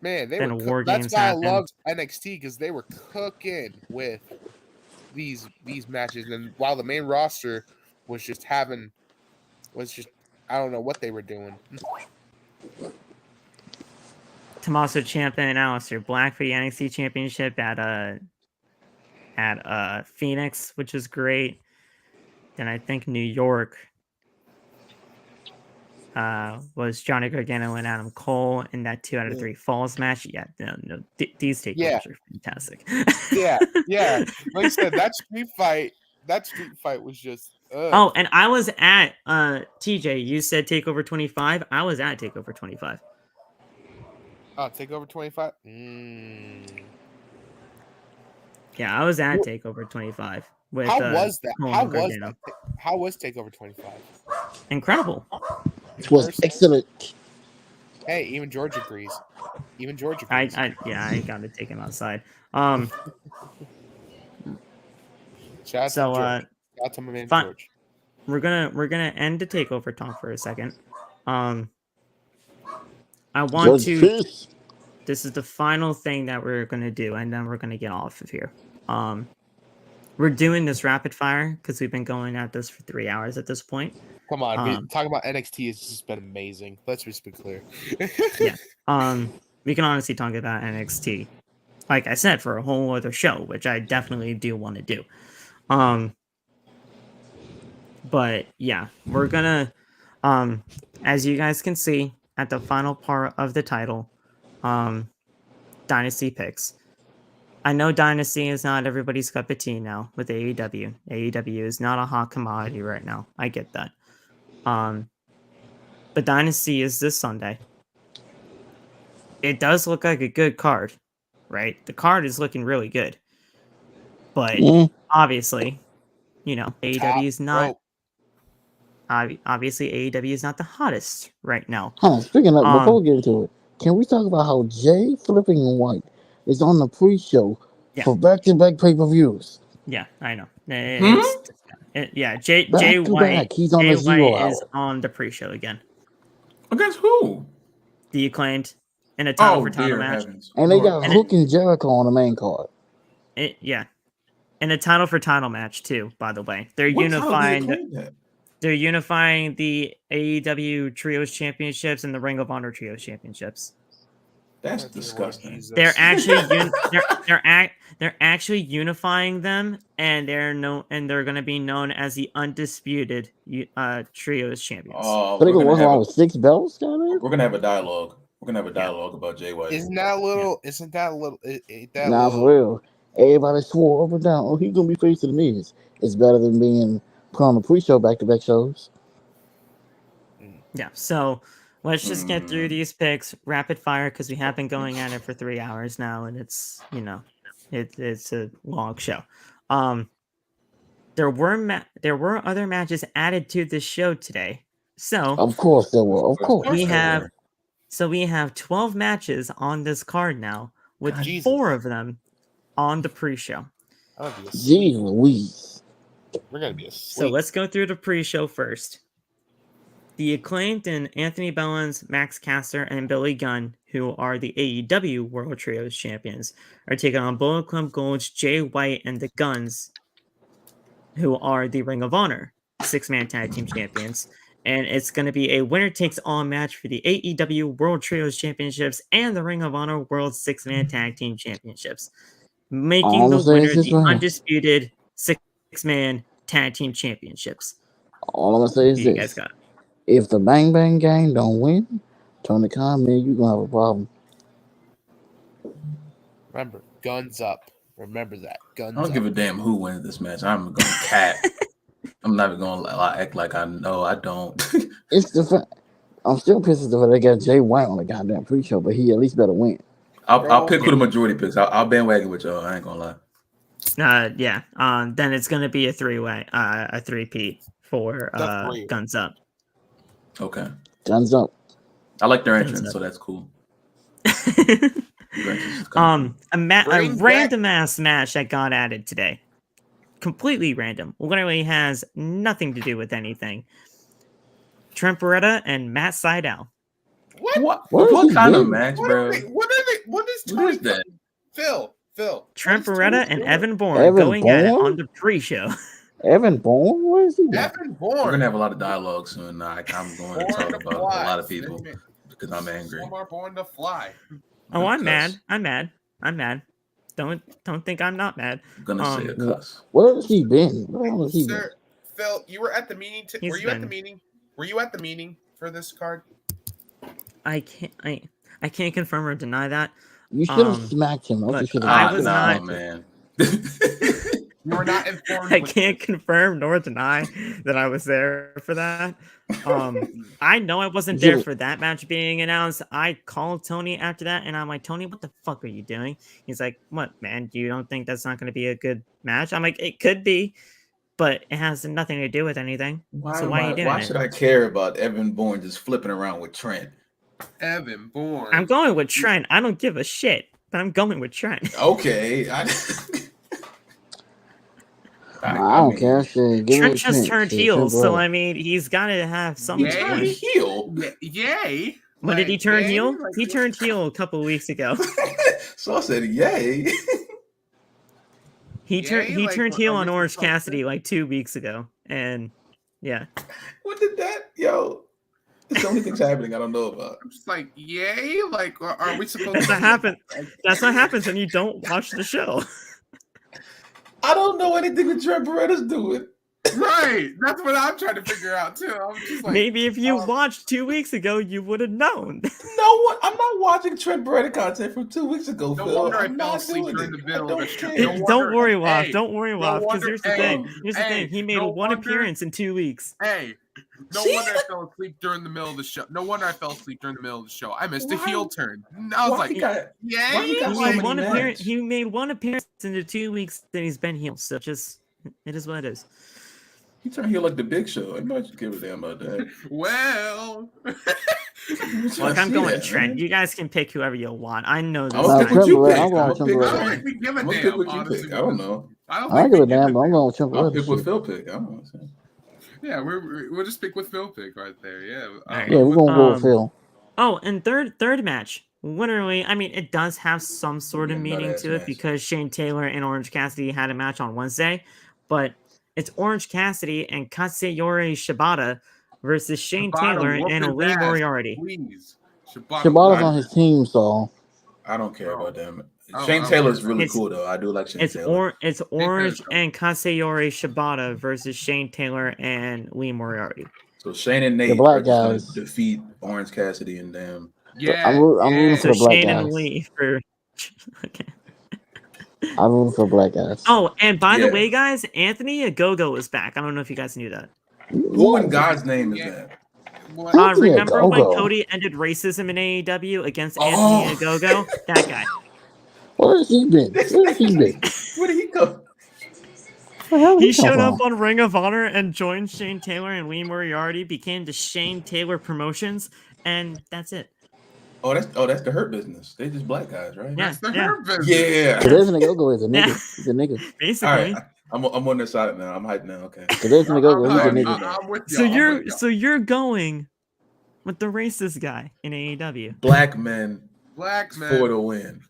Speaker 5: that's why I loved NXT, because they were cooking with these matches, and while the main roster was just I don't know what they were doing.
Speaker 2: Tommaso Ciampa and Aleister Black for the NXT Championship at Phoenix, which is great. Then I think New York was Johnny Gargano and Adam Cole in that 2 out of 3 falls match. Yeah, these takeovers are fantastic.
Speaker 5: yeah. Like I said, that street fight that street fight was just.
Speaker 2: Oh, and I was at TJ. You said Takeover 25. I was at Takeover 25.
Speaker 5: Oh, Takeover 25.
Speaker 2: Yeah, I was at Takeover 25 with.
Speaker 5: How was that?
Speaker 2: Cole
Speaker 5: How
Speaker 2: and
Speaker 5: was
Speaker 2: Gargano.
Speaker 5: that? How was Takeover 25?
Speaker 2: Incredible.
Speaker 3: It was excellent.
Speaker 5: Hey, even George agrees. Even George
Speaker 2: I
Speaker 5: agrees.
Speaker 2: gotta take him outside.
Speaker 5: Shout out
Speaker 2: So
Speaker 5: to George. Shout out to my man
Speaker 2: fine.
Speaker 5: George.
Speaker 2: We're gonna end the Takeover talk for a second. I want
Speaker 3: George
Speaker 2: to.
Speaker 3: Pierce.
Speaker 2: This is the final thing that we're gonna do, and then we're gonna get off of here. We're doing this rapid fire because we've been going at this for 3 hours at this point.
Speaker 5: Come on, talking about NXT has just been amazing. Let's just be clear.
Speaker 2: Yeah. We can honestly talk about NXT, like I said, for a whole other show, which I definitely do want to do. But yeah, we're gonna, as you guys can see at the final part of the title, Dynasty picks. I know Dynasty is not everybody's cup of tea now with AEW. AEW is not a hot commodity right now. I get that. But Dynasty is this Sunday. It does look like a good card, right? The card is looking really good. But obviously, AEW is not. Obviously, AEW is not the hottest right now.
Speaker 3: Speaking of, before we get into it, can we talk about how Jay Flipping White is on the pre-show for back-to-back pay-per-views?
Speaker 2: Yeah, I know. Jay White.
Speaker 3: He's on the 0 hour.
Speaker 2: Is on the pre-show again.
Speaker 4: Against who?
Speaker 2: The Acclaimed in a title for title match.
Speaker 4: Heavens.
Speaker 3: And they got Hook and Jericho on the main card.
Speaker 2: And a title for title match too. By the way, they're unifying. They're unifying the AEW Trios Championships and the Ring of Honor Trios Championships.
Speaker 4: That's disgusting.
Speaker 2: They're actually they're actually unifying them, and they're going to be known as the Undisputed Trios Champions.
Speaker 3: So they can work around with 6 belts down there?
Speaker 4: We're gonna have a dialogue. We're gonna have a dialogue about Jay White.
Speaker 5: Isn't that a little?
Speaker 3: Nah, for real. Everybody swore up and down, oh, he's gonna be facing the Miz. It's better than being put on the pre-show back-to-back shows.
Speaker 2: Yeah, so let's just get through these picks rapid fire because we have been going at it for 3 hours now, and it's it's a long show. There were other matches added to this show today, so
Speaker 3: of course there were. Of course
Speaker 2: we have 12 matches on this card now, with 4 of them on the pre-show.
Speaker 3: Jeez Louise.
Speaker 5: We're gonna be
Speaker 2: So let's go through the pre-show first. The Acclaimed and Anthony Bellins, Max Caster, and Billy Gunn, who are the AEW World Trios Champions, are taking on Bullet Club Gold's Jay White and the Guns, who are the Ring of Honor 6-man tag team champions. And it's going to be a winner-takes-all match for the AEW World Trios Championships and the Ring of Honor World 6-man tag team championships, making the winner the undisputed 6-man tag team championships.
Speaker 3: All I'm gonna say is
Speaker 2: you guys got?
Speaker 3: If the Bang Bang Gang don't win, Tony Khan, man, you're gonna have a problem.
Speaker 5: Remember, guns up. Remember that. Guns
Speaker 4: I don't give a damn who wins this match. I'm going to cap. I'm not even going to act like I know. I don't.
Speaker 3: It's the fact. I'm still pissed at the fact they got Jay White on the goddamn pre-show, but he at least better win.
Speaker 4: I'll pick who the majority picks. I'll bandwagon with y'all. I ain't gonna lie.
Speaker 2: Then it's gonna be a 3-way, a 3-peat for Guns Up.
Speaker 4: Okay.
Speaker 3: Guns Up.
Speaker 4: I like their entrance, so that's cool.
Speaker 2: A random ass match that got added today. Completely random. Literally has nothing to do with anything. Trent Beretta and Matt Sydal.
Speaker 4: What kind of match, bro?
Speaker 5: What is that? Phil.
Speaker 2: Trent Beretta and Evan Bourne going at it on the pre-show.
Speaker 3: Evan Bourne? What is he?
Speaker 5: Evan Bourne.
Speaker 4: We're gonna have a lot of dialogue soon. I'm going to talk about a lot of people because I'm angry.
Speaker 5: Born to fly.
Speaker 2: Oh, I'm mad. Don't think I'm not mad.
Speaker 4: I'm gonna say a cuss.
Speaker 3: Where has he been? Where has he been?
Speaker 5: Phil, you were at the meeting. Were you at the meeting? Were you at the meeting for this card?
Speaker 2: I can't confirm or deny that.
Speaker 3: You should have smacked him.
Speaker 2: I was not,
Speaker 4: man.
Speaker 1: You were not informed.
Speaker 2: I can't confirm nor deny that I was there for that. I know I wasn't there for that match being announced. I called Tony after that, and I'm like, Tony, what the fuck are you doing? He's like, what, man? You don't think that's not going to be a good match? I'm like, it could be, but it has nothing to do with anything. So why are you doing
Speaker 4: Why
Speaker 2: it?
Speaker 4: should I care about Evan Bourne just flipping around with Trent?
Speaker 1: Evan Bourne.
Speaker 2: I'm going with Trent. I don't give a shit, but I'm going with Trent.
Speaker 4: Okay.
Speaker 3: I don't care. Shit, give
Speaker 2: Trent
Speaker 3: me
Speaker 2: just
Speaker 3: Trent.
Speaker 2: turned
Speaker 3: Shit,
Speaker 2: heel,
Speaker 3: Trent
Speaker 2: so
Speaker 3: brother.
Speaker 2: I mean, he's got to have some.
Speaker 1: Yay.
Speaker 4: Turned heel.
Speaker 1: Yay.
Speaker 2: When did he
Speaker 1: Like,
Speaker 2: turn
Speaker 1: yay?
Speaker 2: heel?
Speaker 1: Like,
Speaker 2: He turned heel a couple of weeks ago.
Speaker 4: So I said, yay.
Speaker 2: He turned
Speaker 1: Yay, like,
Speaker 2: turned heel on
Speaker 1: original
Speaker 2: Orange
Speaker 1: concept.
Speaker 2: Cassidy like 2 weeks ago, and yeah.
Speaker 4: What did that? Yo. It's the only things happening I don't know about.
Speaker 1: I'm just like, yay? Like, are we supposed
Speaker 2: That's
Speaker 1: to?
Speaker 2: what happens. That's what happens when you don't watch the show.
Speaker 4: I don't know anything that Trent Beretta's doing.
Speaker 1: Right. That's what I'm trying to figure out too. I'm just like,
Speaker 2: Maybe if you watched 2 weeks ago, you would have known.
Speaker 4: No one. I'm not watching Trent Beretta content from 2 weeks ago.
Speaker 1: no
Speaker 4: Phil.
Speaker 1: wonder I
Speaker 4: I'm
Speaker 1: fell
Speaker 4: not
Speaker 1: asleep
Speaker 4: doing
Speaker 1: during
Speaker 4: it.
Speaker 1: the middle
Speaker 4: I
Speaker 1: of the
Speaker 4: don't
Speaker 1: show.
Speaker 4: care.
Speaker 1: No
Speaker 2: Don't
Speaker 1: wonder-
Speaker 2: worry, Woff.
Speaker 1: hey,
Speaker 2: Don't worry,
Speaker 1: no
Speaker 2: Woff. Because
Speaker 1: wonder-
Speaker 2: here's the
Speaker 1: hey,
Speaker 2: thing. Here's the
Speaker 1: hey,
Speaker 2: thing. He made
Speaker 1: no
Speaker 2: one
Speaker 1: wonder-
Speaker 2: appearance in 2 weeks.
Speaker 1: Hey, no
Speaker 4: See?
Speaker 1: wonder I fell asleep during the middle of the show. No wonder I fell asleep during the middle of the show. I missed a
Speaker 4: Why?
Speaker 1: heel turn. I was
Speaker 4: Why he
Speaker 1: like,
Speaker 4: got-
Speaker 1: yay?
Speaker 4: why he got
Speaker 2: He
Speaker 4: so
Speaker 2: made
Speaker 4: many
Speaker 2: one appearance.
Speaker 4: matches?
Speaker 2: He made one appearance in the 2 weeks that he's been heel. So just it is what it is.
Speaker 4: He turned heel like the Big Show. Anybody should give a damn about that.
Speaker 1: Well,
Speaker 2: Look, I'm going Trent. You guys can pick whoever you want. I know this
Speaker 4: I'm
Speaker 3: No,
Speaker 4: gonna
Speaker 2: guy.
Speaker 4: pick what you
Speaker 3: Trent
Speaker 4: pick.
Speaker 3: Beretta, I'm going
Speaker 4: I'm
Speaker 3: with
Speaker 4: gonna
Speaker 3: Trent
Speaker 4: pick
Speaker 1: I don't
Speaker 3: Beretta.
Speaker 1: think we give a
Speaker 4: I'm gonna
Speaker 1: damn.
Speaker 4: pick what you
Speaker 1: honestly,
Speaker 4: pick. I don't know.
Speaker 1: I don't
Speaker 3: I don't
Speaker 1: think
Speaker 3: give a
Speaker 1: we
Speaker 3: damn, but I'm going with Trent
Speaker 4: I'll
Speaker 3: Beretta.
Speaker 4: pick what
Speaker 3: shit.
Speaker 4: Phil pick. I don't know.
Speaker 1: Yeah, we'll just pick with Phil pick right there. Yeah.
Speaker 2: Alright.
Speaker 3: Yeah, we're gonna go with
Speaker 2: Um,
Speaker 3: Phil.
Speaker 2: Oh, and third match. Literally, I mean, it does have some sort of
Speaker 4: Yeah,
Speaker 2: meaning
Speaker 4: nut-ass
Speaker 2: to it
Speaker 4: match.
Speaker 2: because Shane Taylor and Orange Cassidy had a match on Wednesday, but it's Orange Cassidy and Katsuyori Shibata versus Shane
Speaker 1: Shibata
Speaker 2: Taylor
Speaker 1: whooped
Speaker 2: and
Speaker 1: his
Speaker 2: Lee
Speaker 1: ass,
Speaker 2: Moriarty.
Speaker 1: Please.
Speaker 3: Shibata's on his team, so
Speaker 4: I don't care about them.
Speaker 1: Oh,
Speaker 4: Shane
Speaker 1: oh,
Speaker 4: Taylor's really
Speaker 2: it's-
Speaker 4: cool though. I do like Shane
Speaker 2: It's
Speaker 4: Taylor.
Speaker 2: Orange
Speaker 1: Taylor's
Speaker 2: and Katsuyori Shibata versus Shane Taylor and Lee Moriarty.
Speaker 4: So Shane and
Speaker 3: The
Speaker 4: Nate
Speaker 3: black
Speaker 4: are just gonna
Speaker 3: guys.
Speaker 4: defeat Orange Cassidy and them.
Speaker 1: Yeah.
Speaker 3: I'm rooting
Speaker 2: So
Speaker 3: for the black
Speaker 2: Shane and
Speaker 3: guys.
Speaker 2: Lee for. Okay.
Speaker 3: I'm rooting for black guys.
Speaker 2: Oh, and by the
Speaker 4: Yeah.
Speaker 2: way, guys, Anthony Agogo is back. I don't know if you guys knew that.
Speaker 4: Who in God's name is that?
Speaker 1: What?
Speaker 3: Anthony
Speaker 2: Remember when
Speaker 3: Agogo.
Speaker 2: Cody ended racism in AEW against
Speaker 4: Oh.
Speaker 2: Anthony Agogo? That guy.
Speaker 3: Where has he been? Where has he been?
Speaker 4: Where did he go?
Speaker 3: Where the hell did
Speaker 2: He
Speaker 3: come
Speaker 2: showed
Speaker 3: from?
Speaker 2: up on Ring of Honor and joined Shane Taylor and Lee Moriarty, became the Shane Taylor Promotions, and that's it.
Speaker 4: Oh, that's the Hurt Business. They just black guys, right?
Speaker 2: Yeah,
Speaker 1: That's the
Speaker 2: yeah.
Speaker 1: Hurt business.
Speaker 4: Yeah.
Speaker 3: Today's Agogo is a nigga.
Speaker 2: Yeah.
Speaker 3: He's a nigga.
Speaker 2: Basically.
Speaker 4: All right. I'm on this side now. I'm hyped now. Okay.
Speaker 3: Today's Agogo, he's a
Speaker 1: I'm,
Speaker 3: nigga.
Speaker 1: I'm with
Speaker 2: So
Speaker 1: y'all. I'm
Speaker 2: you're
Speaker 1: with y'all.
Speaker 2: so you're going with the racist guy in AEW.
Speaker 4: Black men
Speaker 1: Black man.
Speaker 4: for the win.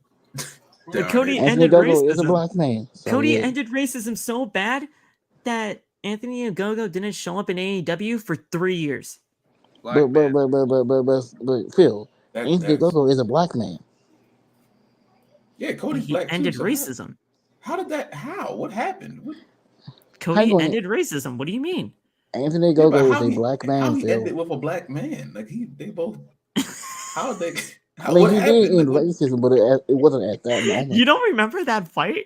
Speaker 2: But Cody
Speaker 3: Anthony
Speaker 2: ended
Speaker 3: Agogo is a
Speaker 2: racism.
Speaker 3: black man. So
Speaker 2: Cody
Speaker 3: yeah.
Speaker 2: ended racism so bad that Anthony Agogo didn't show up in AEW for 3 years.
Speaker 1: Black
Speaker 3: But
Speaker 1: man.
Speaker 3: Phil,
Speaker 4: That-
Speaker 3: Anthony
Speaker 4: that's-
Speaker 3: Agogo is a black man.
Speaker 4: Yeah, Cody's
Speaker 2: He
Speaker 4: black too,
Speaker 2: ended
Speaker 4: so
Speaker 2: racism.
Speaker 4: How did that? How? What happened?
Speaker 2: Cody
Speaker 3: going-
Speaker 2: ended racism. What do you mean?
Speaker 3: Anthony
Speaker 4: Yeah, but
Speaker 3: Agogo
Speaker 4: how
Speaker 3: is a
Speaker 4: he-
Speaker 3: black
Speaker 4: How
Speaker 3: man,
Speaker 4: he
Speaker 3: Phil.
Speaker 4: ended with a black man? Like they both. How they?
Speaker 3: I mean,
Speaker 4: what
Speaker 3: he
Speaker 4: happened?
Speaker 3: did end
Speaker 4: Like,
Speaker 3: racism, but it wasn't at that moment.
Speaker 2: You don't remember that fight?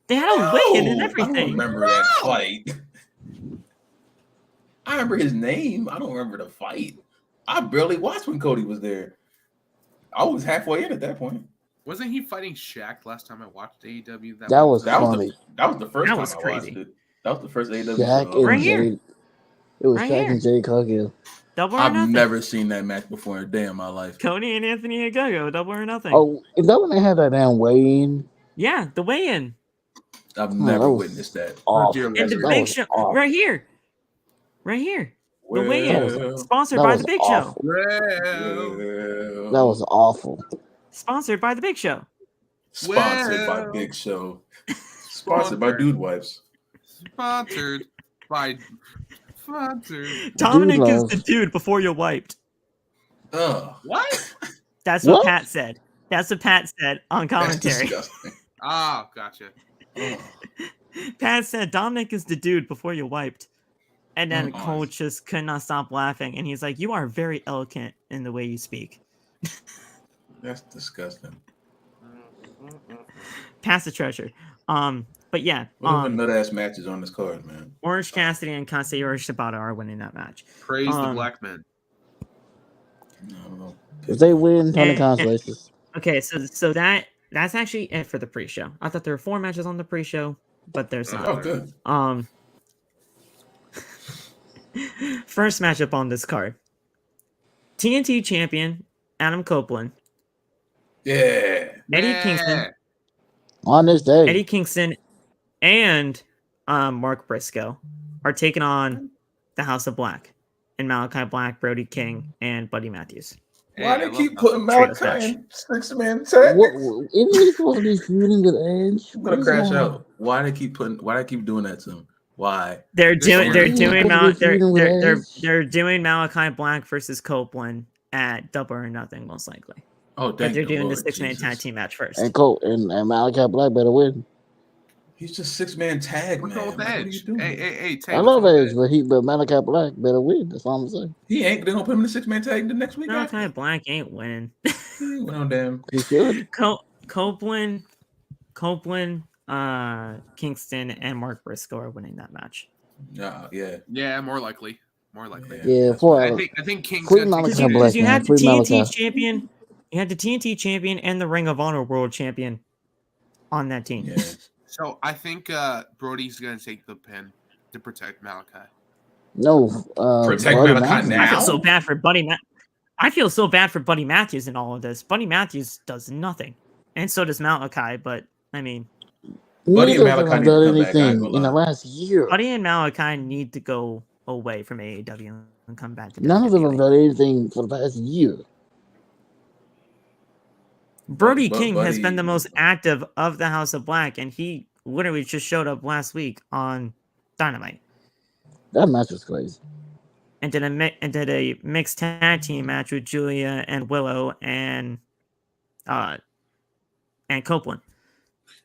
Speaker 2: They had a weigh-in and
Speaker 4: no, I
Speaker 2: everything.
Speaker 4: don't remember that fight. I remember his name. I don't remember the fight. I barely watched when Cody was there. I was halfway in at that point.
Speaker 1: Wasn't he fighting Shaq last time I watched AEW?
Speaker 3: That was
Speaker 4: That
Speaker 3: funny.
Speaker 4: was the first
Speaker 2: That
Speaker 4: time
Speaker 2: was
Speaker 4: I
Speaker 2: crazy.
Speaker 4: watched it. That was the first AEW
Speaker 3: Shaq
Speaker 4: show.
Speaker 3: and
Speaker 2: Right here.
Speaker 3: Jade. It was
Speaker 2: Right
Speaker 3: Shaq
Speaker 2: here.
Speaker 3: and Jade Cargill.
Speaker 2: Double or
Speaker 4: I've
Speaker 2: nothing.
Speaker 4: never seen that match before in a day in my life.
Speaker 2: Cody and Anthony Agogo, double or nothing.
Speaker 3: Oh, is that when they had that damn weigh-in?
Speaker 2: Yeah, the weigh-in.
Speaker 4: I've
Speaker 3: that
Speaker 4: never
Speaker 3: was
Speaker 4: witnessed that.
Speaker 3: Awful.
Speaker 1: And
Speaker 2: And the
Speaker 3: That
Speaker 2: Big
Speaker 3: was
Speaker 2: Show.
Speaker 3: awful.
Speaker 2: Right here. Right here. The weigh-in.
Speaker 4: Well,
Speaker 2: Sponsored
Speaker 3: That
Speaker 2: by
Speaker 3: was
Speaker 2: the Big
Speaker 3: awful.
Speaker 2: Show.
Speaker 1: Well,
Speaker 3: That was awful.
Speaker 2: Sponsored by the Big Show.
Speaker 4: sponsored by
Speaker 1: Well.
Speaker 4: Big Show. Sponsored by Dude Wipes.
Speaker 1: sponsored by sponsored.
Speaker 2: Dominic is
Speaker 3: love.
Speaker 2: the dude before you're wiped.
Speaker 4: Ugh.
Speaker 1: What?
Speaker 2: That's what
Speaker 3: What?
Speaker 2: Pat said. That's what Pat said on
Speaker 4: That's
Speaker 2: commentary.
Speaker 4: disgusting.
Speaker 1: Ah, gotcha.
Speaker 4: Ugh.
Speaker 2: Pat said Dominic is the dude before you're wiped. And then
Speaker 4: Mm-mm.
Speaker 2: Cole just could not stop laughing. And he's like, you are very eloquent in the way you speak.
Speaker 4: That's disgusting.
Speaker 2: Pass the treasure. But But yeah,
Speaker 4: what nut ass matches on this card, man?
Speaker 2: Orange Cassidy and Kazuchika Shibata are winning that match.
Speaker 1: Praise the black men.
Speaker 4: No.
Speaker 3: If they win, Tony Khan's racist.
Speaker 2: Okay, so that's actually it for the pre-show. I thought there were 4 matches on the pre-show, but there's not.
Speaker 4: Oh, good.
Speaker 2: First matchup on this card. TNT champion Adam Copeland.
Speaker 4: Yeah.
Speaker 2: Eddie Kingston.
Speaker 3: On this day.
Speaker 2: Eddie Kingston and Mark Briscoe are taking on the House of Black and Malachi Black, Brody King, and Buddy Matthews.
Speaker 4: Why they keep putting Malachi in 6-man tag?
Speaker 3: Isn't he supposed to be feuding with Edge?
Speaker 4: I'm gonna crash out. Why they keep doing that to him? Why?
Speaker 2: They're doing Malachi Black versus Copeland at Double or Nothing, most likely.
Speaker 4: Oh,
Speaker 2: but they're doing the 6-man tag team match first.
Speaker 3: And Malachi Black better win.
Speaker 4: He's just 6-man tag, man.
Speaker 1: What's with Edge? Hey,
Speaker 3: I love Edge, but Malachi Black better win. That's all I'm saying.
Speaker 4: They gonna put him in the 6-man tag the next week.
Speaker 2: Malachi Black ain't winning.
Speaker 4: Well, damn.
Speaker 3: He should.
Speaker 2: Copeland, Kingston, and Mark Briscoe are winning that match.
Speaker 1: Yeah, more likely.
Speaker 3: Yeah,
Speaker 1: I think Kingston.
Speaker 2: Because you had the TNT champion, you had the TNT champion and the Ring of Honor World Champion on that team.
Speaker 4: Yeah.
Speaker 1: So I think Brody's gonna take the pin to protect Malachi.
Speaker 3: No,
Speaker 4: protect Malachi now.
Speaker 2: I feel so bad for Buddy. I feel so bad for Buddy Matthews in all of this. Buddy Matthews does nothing, and so does Malachi. But I mean,
Speaker 4: Buddy and Malachi
Speaker 3: haven't done anything in the last year.
Speaker 2: Buddy and Malachi need to go away from AEW and come back to
Speaker 3: None of them have done anything for the past year.
Speaker 2: Brody King has been the most active of the House of Black, and he literally just showed up last week on Dynamite.
Speaker 3: That match was crazy.
Speaker 2: And did a mixed tag team match with Giulia and Willow and Copeland.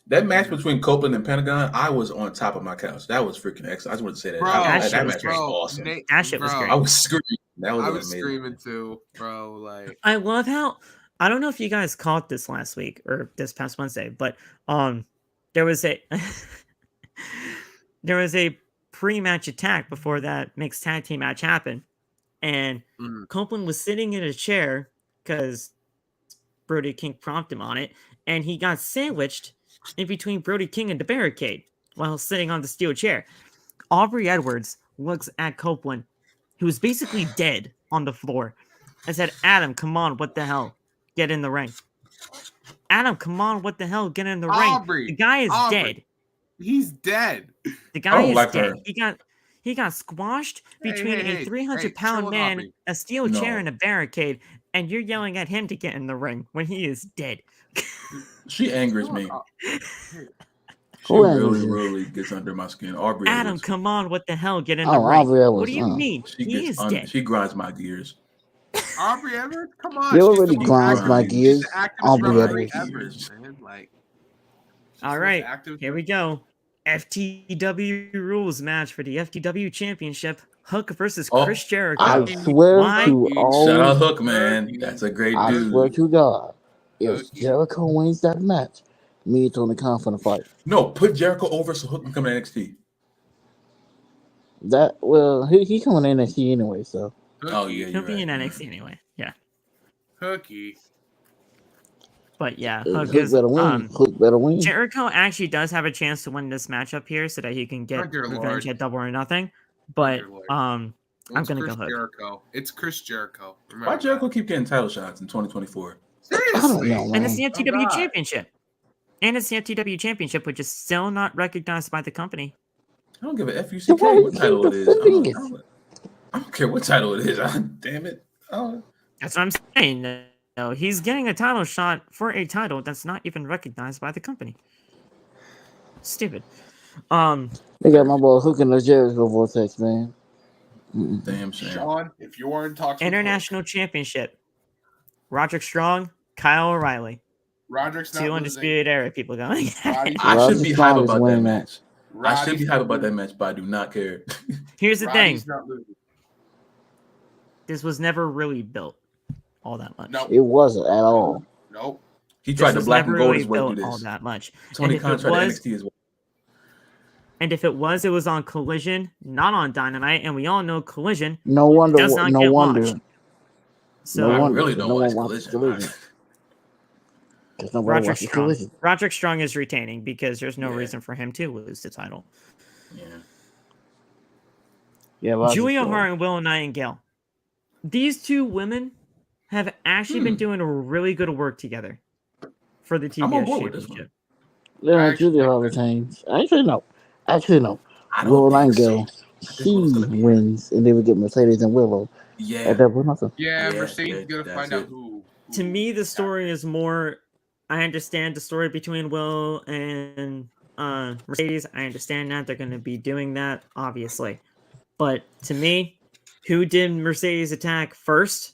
Speaker 4: That match between Copeland and Pentagon, I was on top of my couch. That was freaking excellent. I just wanted to say that. That match was awesome.
Speaker 2: That shit was great.
Speaker 4: I was screaming. I
Speaker 1: was screaming too, bro. Like,
Speaker 2: I love how, I don't know if you guys caught this last week or this past Wednesday, but there was a pre-match attack before that mixed tag team match happened, and Copeland was sitting in a chair because Brody King prompted him on it, and he got sandwiched in between Brody King and the barricade while sitting on the steel chair. Aubrey Edwards looks at Copeland, who was basically dead on the floor, and said, "Adam, come on, what the hell? Get in the ring. Adam, come on, what the hell? Get in the ring." The guy is dead.
Speaker 1: He's dead.
Speaker 2: The guy is dead. He got squashed between a 300-pound man, a steel chair, and a barricade, and you're yelling at him to get in the ring when he is dead.
Speaker 4: She angers me. She really gets under my skin. Aubrey
Speaker 2: Adam,
Speaker 4: Edwards.
Speaker 2: Come on, what the hell? Get in the ring. What do you mean? He is dead.
Speaker 4: She grinds my gears.
Speaker 1: Aubrey Edwards? Come on.
Speaker 3: You already grinds my gears. Aubrey
Speaker 1: Edwards.
Speaker 2: All right, here we go. FTW rules match for the FTW Championship. Hook versus Chris Jericho.
Speaker 3: I swear to all.
Speaker 4: Shout out Hook, man. That's a great dude.
Speaker 3: I swear to God, if Jericho wins that match, me and Tony Khan finna fight.
Speaker 4: No, put Jericho over so Hook can come to NXT.
Speaker 3: He coming to NXT anyway, so.
Speaker 4: Oh yeah,
Speaker 2: he'll be in NXT anyway. Yeah.
Speaker 1: Hooky.
Speaker 2: But yeah,
Speaker 3: Hook better win. Hook better win.
Speaker 2: Jericho actually does have a chance to win this matchup here, so that he can get revenge at Double or Nothing. But I'm gonna go Hook.
Speaker 1: Jericho. It's Chris Jericho.
Speaker 4: Why Jericho keep getting title shots in 2024?
Speaker 1: Seriously,
Speaker 2: and it's the FTW Championship. And it's the FTW Championship, which is still not recognized by the company.
Speaker 4: I don't give a FUCK what title it is. I don't care what title it is. Damn it.
Speaker 2: That's what I'm saying. No, he's getting a title shot for a title that's not even recognized by the company. Stupid.
Speaker 3: They got my boy hooking the Jericho vortex, man.
Speaker 4: Damn shame.
Speaker 1: Sean, if you are in talks
Speaker 2: International Championship. Roderick Strong, Kyle O'Reilly.
Speaker 1: Roderick's not
Speaker 2: 2 Undisputed Era people going.
Speaker 4: I should be hype about that match. I should be hype about that match, but I do not care.
Speaker 2: Here's the thing. This was never really built all that much.
Speaker 3: Nope. It wasn't at all.
Speaker 1: Nope.
Speaker 4: He tried to black and gold his way through this.
Speaker 2: All that much.
Speaker 4: Tony Khan tried NXT as well.
Speaker 2: And if it was on Collision, not on Dynamite, and we all know Collision
Speaker 3: No wonder.
Speaker 2: does not
Speaker 3: No
Speaker 2: get
Speaker 3: wonder.
Speaker 2: watched. So
Speaker 3: No
Speaker 4: I
Speaker 3: wonder.
Speaker 4: really don't
Speaker 3: No
Speaker 4: watch
Speaker 3: one watches
Speaker 4: Collision.
Speaker 3: Collision. Because nobody
Speaker 2: Roderick
Speaker 3: watches
Speaker 2: Strong.
Speaker 3: Collision.
Speaker 2: Roderick Strong is retaining because there's no
Speaker 4: Yeah.
Speaker 2: reason for him to lose the title.
Speaker 4: Yeah.
Speaker 3: Yeah, Roderick
Speaker 2: Julia
Speaker 3: Strong.
Speaker 2: Hart and Willow Nightingale. These two women have actually been doing really good work together for the
Speaker 4: I'm on
Speaker 2: TBS
Speaker 4: board with this one.
Speaker 2: Championship.
Speaker 3: Yeah, Julia Hart retains. Actually, no.
Speaker 4: I
Speaker 3: Willow
Speaker 4: don't think
Speaker 3: Nightingale.
Speaker 4: so.
Speaker 3: She wins, and they would get Mercedes and Willow
Speaker 4: Yeah.
Speaker 3: at Double or Nothing.
Speaker 1: Yeah,
Speaker 4: Yeah,
Speaker 1: Mercedes gonna
Speaker 4: that's
Speaker 1: find out
Speaker 4: it.
Speaker 1: who.
Speaker 2: To me, the story is more. I understand the story between Will and Mercedes. I understand that they're going to be doing that, obviously. But to me, who did Mercedes attack first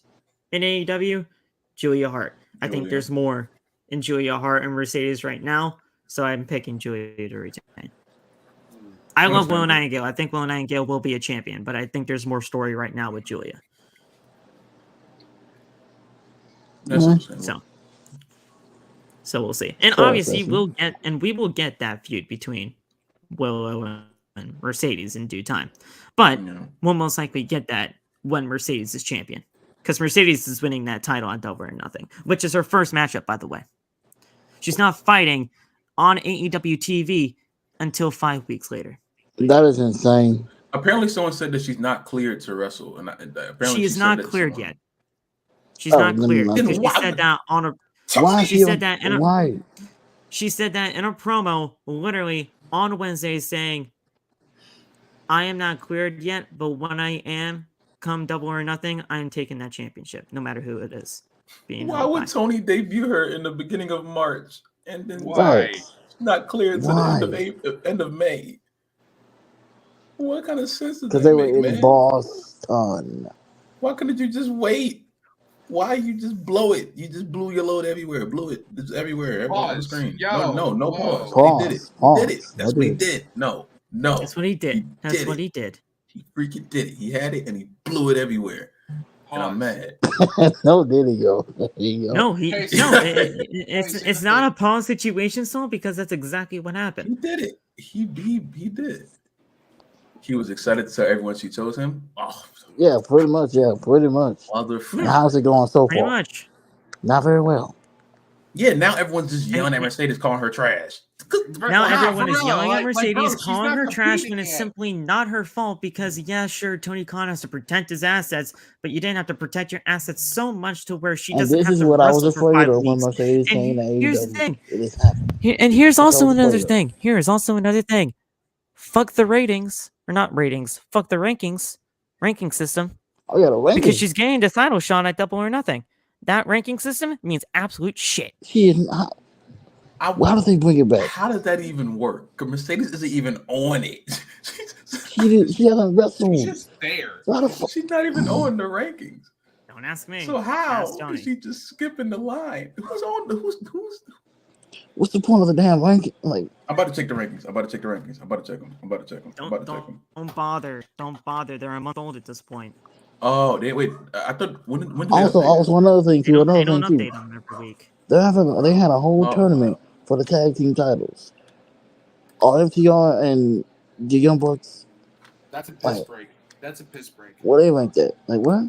Speaker 2: in AEW? Julia Hart. I think there's more in Julia Hart and Mercedes right now, so I'm picking Julia to retain. I love Willow Nightingale. I think Willow Nightingale will be a champion, but I think there's more story right now with Julia. So we'll see. And obviously we will get that feud between Willow and Mercedes in due time. But we'll most likely get that when Mercedes is champion. Because Mercedes is winning that title on Double or Nothing, which is her first matchup, by the way. She's not fighting on AEW TV until 5 weeks later.
Speaker 3: That is insane.
Speaker 4: Apparently, someone said that she's not cleared to wrestle, and apparently
Speaker 2: she is not cleared yet. She's
Speaker 3: Oh,
Speaker 2: not cleared.
Speaker 3: no.
Speaker 2: Because she said that on a.
Speaker 3: Why
Speaker 2: She said that in a.
Speaker 3: Why?
Speaker 2: She said that in a promo, literally on Wednesday, saying, "I am not cleared yet, but when I am, come Double or Nothing, I am taking that championship, no matter who it is."
Speaker 4: Why would Tony debut her in the beginning of March and then
Speaker 1: Why?
Speaker 4: not cleared to
Speaker 3: Why?
Speaker 4: the end of May? What kind of sense does that
Speaker 3: Because they were
Speaker 4: make,
Speaker 3: in
Speaker 4: man?
Speaker 3: Boston.
Speaker 4: Why couldn't you just wait? Why you just blow it? You just blew your load everywhere. Blew it. It's everywhere. On the screen.
Speaker 1: Yo,
Speaker 4: no
Speaker 1: whoa.
Speaker 4: pause. He did it.
Speaker 3: Pause.
Speaker 4: He did it. That's what he did. No.
Speaker 2: That's what he did. That's what he did.
Speaker 4: He freaking did it. He had it and he blew it everywhere. And I'm mad.
Speaker 3: No, there you go. There you go.
Speaker 2: No,
Speaker 1: Hey,
Speaker 2: it's not a pause situation, Saul, because that's exactly what
Speaker 4: He
Speaker 2: happened.
Speaker 4: did it. He did. He was excited to tell everyone she chose him. Oh,
Speaker 3: Yeah, pretty much.
Speaker 4: motherfucker.
Speaker 3: And how's it going so
Speaker 2: Pretty
Speaker 3: far?
Speaker 2: much.
Speaker 3: Not very well.
Speaker 4: Yeah, now everyone's just yelling at Mercedes, calling her trash.
Speaker 2: Now everyone is yelling at
Speaker 1: bro,
Speaker 2: Mercedes,
Speaker 1: she's
Speaker 2: calling
Speaker 1: not
Speaker 2: her trash
Speaker 1: competing
Speaker 2: when it's
Speaker 1: yet.
Speaker 2: simply not her fault because, yeah, sure, Tony Khan has to protect his assets, but you didn't have to protect your assets so much to where she
Speaker 3: And
Speaker 2: doesn't
Speaker 3: this
Speaker 2: have
Speaker 3: is
Speaker 2: to
Speaker 3: what I was
Speaker 2: wrestle for
Speaker 3: afraid
Speaker 2: 5
Speaker 3: of when
Speaker 2: weeks.
Speaker 3: Mercedes came to
Speaker 2: And here's the
Speaker 3: AEW.
Speaker 2: thing.
Speaker 3: It is happening.
Speaker 2: And here's also
Speaker 3: I was
Speaker 2: another
Speaker 3: afraid of.
Speaker 2: thing. Here is also another thing. Fuck the ratings. Or not ratings. Fuck the rankings. Ranking system.
Speaker 3: Oh, yeah, the ranking.
Speaker 2: Because she's getting the title shot at Double or Nothing. That ranking system means absolute shit.
Speaker 3: She is not. Why do they bring it back?
Speaker 4: How does that even work? Because Mercedes isn't even on it.
Speaker 3: She hasn't wrestled.
Speaker 1: She's just there.
Speaker 3: Why the fuck?
Speaker 4: She's not even on the rankings.
Speaker 2: Don't ask me.
Speaker 4: So how
Speaker 2: Ask Tony.
Speaker 4: is she just skipping the line? Who's on the who's?
Speaker 3: What's the point of the damn ranking? Like,
Speaker 4: I'm about to check the rankings. I'm about to check them.
Speaker 2: Don't bother. Don't bother. They're a month old at this point.
Speaker 4: Oh, wait. I thought when did they
Speaker 3: also
Speaker 4: update?
Speaker 3: one other thing
Speaker 2: They
Speaker 3: too.
Speaker 2: don't update them every week.
Speaker 3: They had a whole tournament for the tag team titles. FTR and the Young Bucks.
Speaker 1: That's a piss break. That's a piss break.
Speaker 3: What they ranked at? Like what?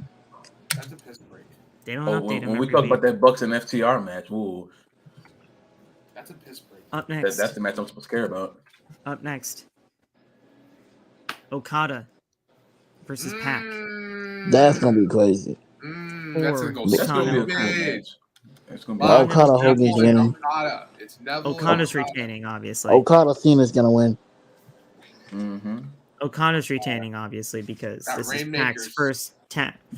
Speaker 1: That's a piss break.
Speaker 2: They don't update them
Speaker 4: when we
Speaker 2: every
Speaker 4: talk
Speaker 2: week.
Speaker 4: about that Bucks and FTR match, ooh,
Speaker 1: That's a piss break.
Speaker 2: Up next.
Speaker 4: that's the match I'm supposed to care about.
Speaker 2: Up next. Okada versus Pac.
Speaker 3: That's gonna be crazy.
Speaker 1: That's gonna go
Speaker 2: That's
Speaker 1: so
Speaker 2: gonna be a
Speaker 1: big.
Speaker 4: match. It's gonna be
Speaker 3: Well, Okada Hogan's winning.
Speaker 1: Okada. It's Neville.
Speaker 2: Okada's retaining, obviously.
Speaker 3: Okada Cena's gonna win.
Speaker 4: Mm-hmm.
Speaker 2: Okada's retaining, obviously, because
Speaker 1: That
Speaker 2: this is
Speaker 1: Rainmaker's-
Speaker 2: Pac's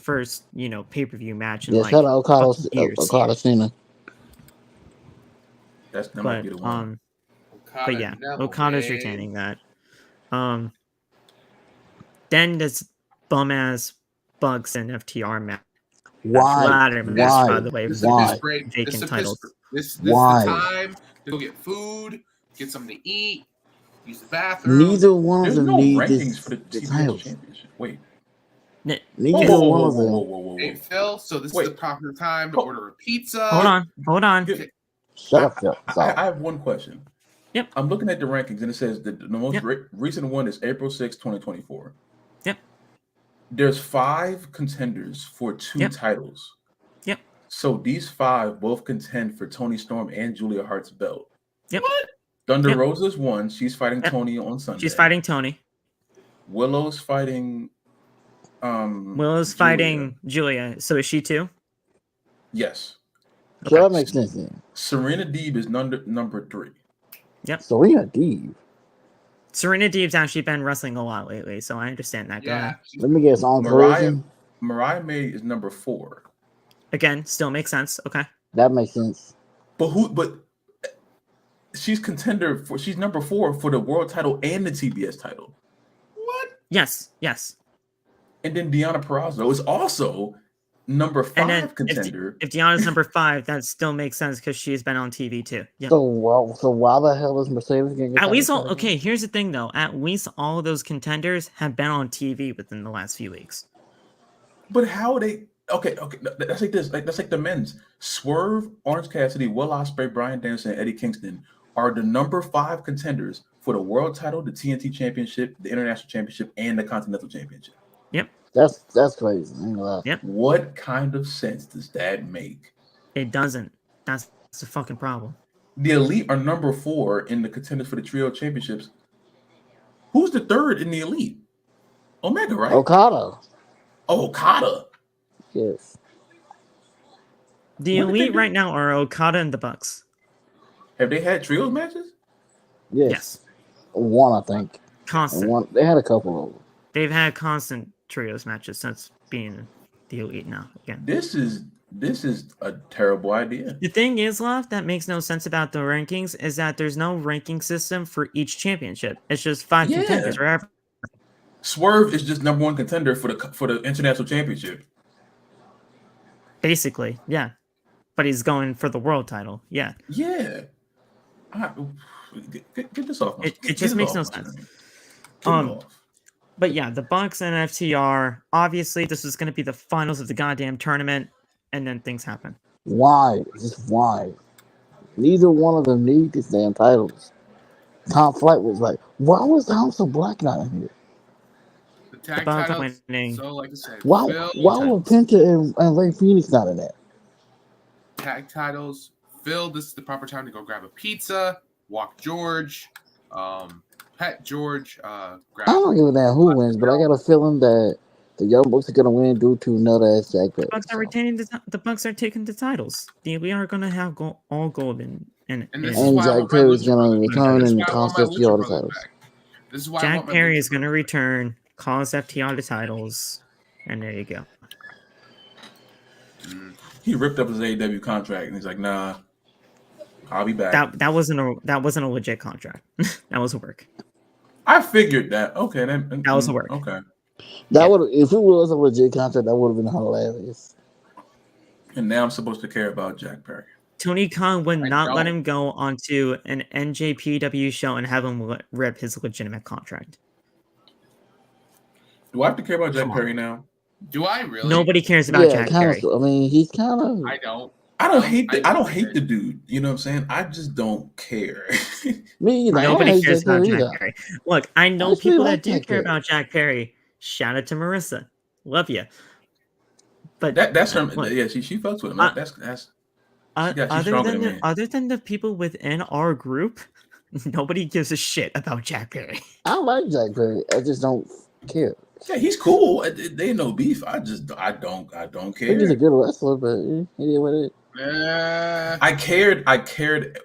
Speaker 2: first pay-per-view match in
Speaker 3: Yeah,
Speaker 2: like
Speaker 3: shout out
Speaker 2: fucking years.
Speaker 3: Okada Cena.
Speaker 4: That might be the one.
Speaker 2: But yeah,
Speaker 1: Neville,
Speaker 2: Okada's
Speaker 1: babe.
Speaker 2: retaining that. Then this bum ass Bucks and FTR match.
Speaker 3: Why?
Speaker 2: Ladder match, by the way,
Speaker 1: This is
Speaker 2: for
Speaker 1: a
Speaker 3: Why?
Speaker 1: piss break. This
Speaker 2: vacant
Speaker 1: is a piss
Speaker 2: titles.
Speaker 1: break. This
Speaker 3: Why?
Speaker 1: is the time to go get food, get something to eat, use the bathroom.
Speaker 3: Neither one of
Speaker 4: There's
Speaker 3: them
Speaker 4: no
Speaker 3: need
Speaker 4: rankings
Speaker 3: this,
Speaker 4: for the
Speaker 3: the
Speaker 4: TBS
Speaker 3: titles.
Speaker 4: championship. Wait.
Speaker 3: Neither one of them.
Speaker 1: Hey Phil, so this
Speaker 4: Wait.
Speaker 1: is the proper time to order a pizza.
Speaker 2: Hold on.
Speaker 3: Shut up, Phil.
Speaker 4: I
Speaker 3: Sorry.
Speaker 4: have one question.
Speaker 2: Yep.
Speaker 4: I'm looking at the rankings, and it says that the most recent one is April 6, 2024.
Speaker 2: Yep.
Speaker 4: There's 5 contenders for 2 titles.
Speaker 2: Yep.
Speaker 4: So these 5 both contend for Toni Storm and Giulia Hart's belt.
Speaker 2: Yep.
Speaker 4: What? Thunder Rosa's won. She's fighting Toni on Sunday.
Speaker 2: She's fighting Toni.
Speaker 4: Willow's fighting.
Speaker 2: Willow's fighting Giulia. So is she too?
Speaker 4: Yes.
Speaker 3: So that makes sense then.
Speaker 4: Serena Deeb is number 3.
Speaker 2: Yep.
Speaker 3: Serena Deeb.
Speaker 2: Serena Deeb's actually been wrestling a lot lately, so I understand that.
Speaker 1: Yeah.
Speaker 3: Let me guess. On
Speaker 4: Mariah May is number 4.
Speaker 2: Again, still makes sense. Okay.
Speaker 3: That makes sense.
Speaker 4: But she's contender for. She's number 4 for the world title and the TBS title. What?
Speaker 2: Yes.
Speaker 4: And then Deonna Purrazzo is also number 5 contender.
Speaker 2: If Deanna's number 5, that still makes sense because she's been on TV too. Yep.
Speaker 3: So why the hell is Mercedes getting?
Speaker 2: At least here's the thing though. At least all of those contenders have been on TV within the last few weeks.
Speaker 4: But how are they? Okay. That's like this. That's like the men's. Swerve, Orange Cassidy, Will Ospreay, Bryan Danielson, and Eddie Kingston are the number 5 contenders for the world title, the TNT Championship, the International Championship, and the Continental Championship.
Speaker 2: Yep.
Speaker 3: That's crazy.
Speaker 2: Yep.
Speaker 4: What kind of sense does that make?
Speaker 2: It doesn't. That's the fucking problem.
Speaker 4: The Elite are number 4 in the contenders for the Trio Championships. Who's the 3rd in the Elite? Omega, right?
Speaker 3: Okada.
Speaker 4: Oh, Okada.
Speaker 3: Yes.
Speaker 2: The Elite right now are Okada and the Bucks.
Speaker 4: Have they had trios matches?
Speaker 3: Yes. One, I think.
Speaker 2: Constant.
Speaker 3: They had a couple of them.
Speaker 2: They've had constant trios matches since being the Elite now. Again.
Speaker 4: This is a terrible idea.
Speaker 2: The thing is, Love, that makes no sense about the rankings is that there's no ranking system for each championship. It's just 5 contenders forever.
Speaker 4: Swerve is just number 1 contender for the International Championship.
Speaker 2: Basically, yeah. But he's going for the world title. Yeah.
Speaker 4: Yeah. Get this off.
Speaker 2: It just makes no sense. But yeah, the Bucks and FTR, obviously this was going to be the finals of the goddamn tournament, and then things happen.
Speaker 3: Why? Just why? Neither one of them need these damn titles. Tom Flight was like, why was Tom so black not in here?
Speaker 1: The tag titles, so like I said,
Speaker 3: why were Penta and Ray Phoenix not in that?
Speaker 1: Tag titles, Phil, this is the proper time to go grab a pizza, walk George, pet George.
Speaker 3: I don't give a damn who wins, but I got a feeling that the Young Bucks are gonna win due to nut ass Jack Perry.
Speaker 2: The Bucks are retaining the Bucks are taking the titles. We are gonna have all golden and
Speaker 3: Jack Perry is gonna return and cost FTR the titles.
Speaker 1: This is why
Speaker 2: Jack Perry is gonna return, cost FTR the titles, and there you go.
Speaker 4: He ripped up his AEW contract and he's like, "Nah, I'll be back."
Speaker 2: That wasn't a legit contract. That was a work.
Speaker 4: I figured that. Okay, that
Speaker 2: was a work.
Speaker 4: Okay,
Speaker 3: would if it was a legit contract, that would have been hilarious.
Speaker 4: And now I'm supposed to care about Jack Perry.
Speaker 2: Tony Khan would not let him go onto an NJPW show and have him rip his legitimate contract.
Speaker 4: Do I have to care about Jack Perry now?
Speaker 1: Do I really?
Speaker 2: Nobody cares about Jack Perry.
Speaker 3: I mean, he's kind of.
Speaker 1: I don't.
Speaker 4: I don't hate the dude. You know what I'm saying? I just don't care.
Speaker 3: Me either.
Speaker 2: Nobody cares about Jack Perry. Look, I know people that do care about Jack Perry. Shout out to Marissa. Love you. But
Speaker 4: that's her. Yeah, she fucks with him.
Speaker 2: Other than the people within our group, nobody gives a shit about Jack Perry.
Speaker 3: I like Jack Perry. I just don't care.
Speaker 4: Yeah, he's cool. They ain't no beef. I don't care.
Speaker 3: He's a good wrestler, but he did what it.
Speaker 4: I cared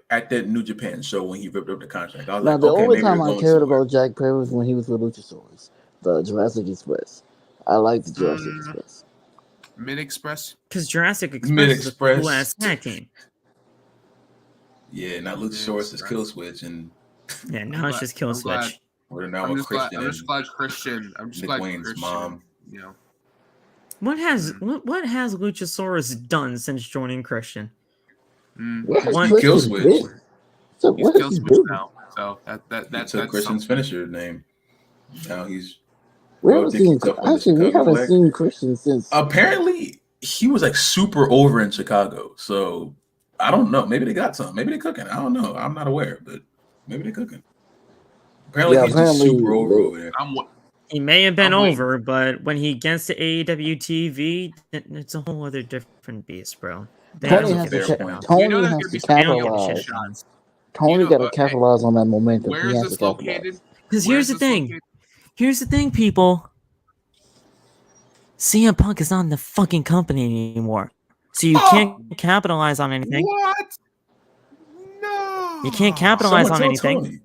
Speaker 4: at that New Japan show when he ripped up the contract. I was
Speaker 3: the only time I cared about Jack Perry was when he was with Luchasaurus, the Jurassic Express. I like the Jurassic Express.
Speaker 1: Mid Express?
Speaker 2: Because Jurassic Express is a cool ass tag team.
Speaker 4: Yeah, not Luchasaurus is Kill Switch, and
Speaker 2: now it's just Kill Switch.
Speaker 1: I'm just glad Christian. I'm just glad Christian. Mom. You know.
Speaker 2: What has Luchasaurus done since joining Christian?
Speaker 4: Kill Switch.
Speaker 1: He's Kill Switch now. So that's
Speaker 4: Christian's finisher name. Now he's.
Speaker 3: We haven't seen Christian since.
Speaker 4: Apparently, he was like super over in Chicago. So I don't know. Maybe they got something. Maybe they're cooking. I don't know. I'm not aware, but Maybe they're cooking. Apparently, he's just super over there.
Speaker 2: He may have been
Speaker 1: I'm waiting.
Speaker 2: over, but when he gets to AEW TV, it's a whole other different beast, bro.
Speaker 3: Tony
Speaker 4: That's
Speaker 3: has
Speaker 4: a fair point.
Speaker 3: Tony
Speaker 1: You know there's
Speaker 3: has
Speaker 1: gonna
Speaker 3: to
Speaker 1: be some
Speaker 2: They don't give a
Speaker 3: capitalize.
Speaker 2: shit, John.
Speaker 3: Tony
Speaker 1: You know,
Speaker 3: got to capitalize on that momentum.
Speaker 1: Where
Speaker 3: He
Speaker 1: is
Speaker 3: has to
Speaker 1: this
Speaker 3: capitalize.
Speaker 1: located?
Speaker 2: Because
Speaker 1: Where
Speaker 2: here's
Speaker 1: is
Speaker 2: the
Speaker 1: this
Speaker 2: thing.
Speaker 1: located?
Speaker 2: Here's the thing, people. CM Punk is not in the fucking company anymore. So you can't capitalize on anything.
Speaker 1: What? No.
Speaker 2: You can't capitalize
Speaker 4: Someone
Speaker 2: on
Speaker 4: tell
Speaker 2: anything.
Speaker 4: Tony.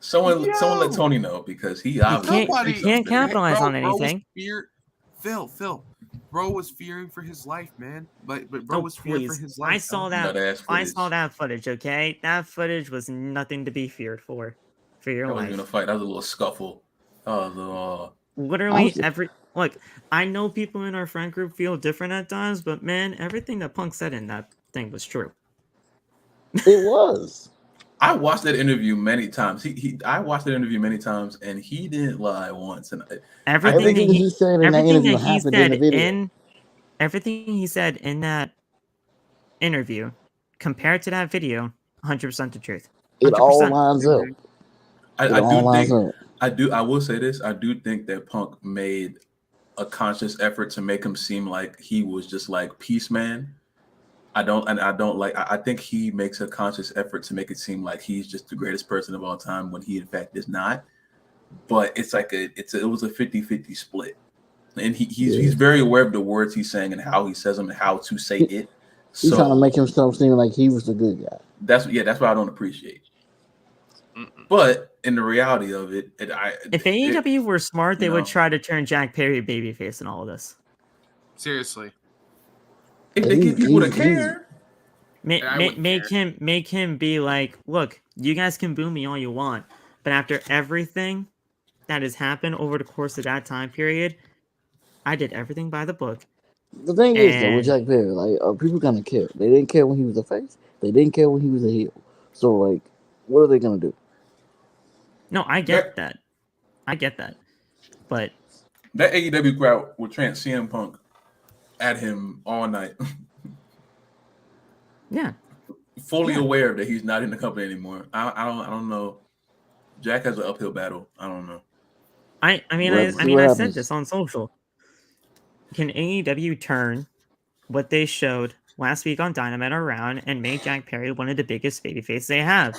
Speaker 4: Someone let Tony know because he obviously
Speaker 2: You can't capitalize on
Speaker 1: Bro
Speaker 2: anything.
Speaker 1: Phil. Bro was fearing for his life, man. But bro
Speaker 2: Oh,
Speaker 1: was fearing for
Speaker 2: please.
Speaker 1: his life.
Speaker 2: I saw that footage, okay? That footage was nothing to be feared for your
Speaker 4: That
Speaker 2: life.
Speaker 4: wasn't even a fight. That was a little scuffle.
Speaker 2: Literally look, I know people in our friend group feel different at times, but man, everything that Punk said in that thing was true.
Speaker 3: It was.
Speaker 4: I watched that interview many times. I watched that interview many times, and he didn't lie once. And
Speaker 3: Everything he said in that interview happened in the video.
Speaker 2: Everything he said in that interview, compared to that video, 100% the truth. 100%.
Speaker 3: It all lines up.
Speaker 4: I will say this. I do think that Punk made a conscious effort to make him seem like he was just like peace man. I think he makes a conscious effort to make it seem like he's just the greatest person of all time when he in fact is not. But it's like it was a 50-50 split. And he's very aware of the words he's saying and how he says them and how to say it.
Speaker 3: He's trying to make himself seem like he was the good guy.
Speaker 4: That's what I don't appreciate. But in the reality of it,
Speaker 2: if AEW were smart, they would try to turn Jack Perry babyface in all of this.
Speaker 1: Seriously.
Speaker 4: If they get people to care,
Speaker 2: make him be like, look, you guys can boo me all you want, but after everything that has happened over the course of that time period, I did everything by the book.
Speaker 3: The thing is, though, with Jack Perry, like, people gonna care. They didn't care when he was a face. They didn't care when he was a heel. So, like, what are they gonna do?
Speaker 2: No, I get that. But
Speaker 4: that AEW crowd will chant CM Punk at him all night.
Speaker 2: Yeah.
Speaker 4: Fully aware that he's not in the company anymore. I don't know. Jack has an uphill battle. I don't know.
Speaker 2: I said this on social. Can AEW turn what they showed last week on Dynamite around and make Jack Perry one of the biggest babyfaces they have?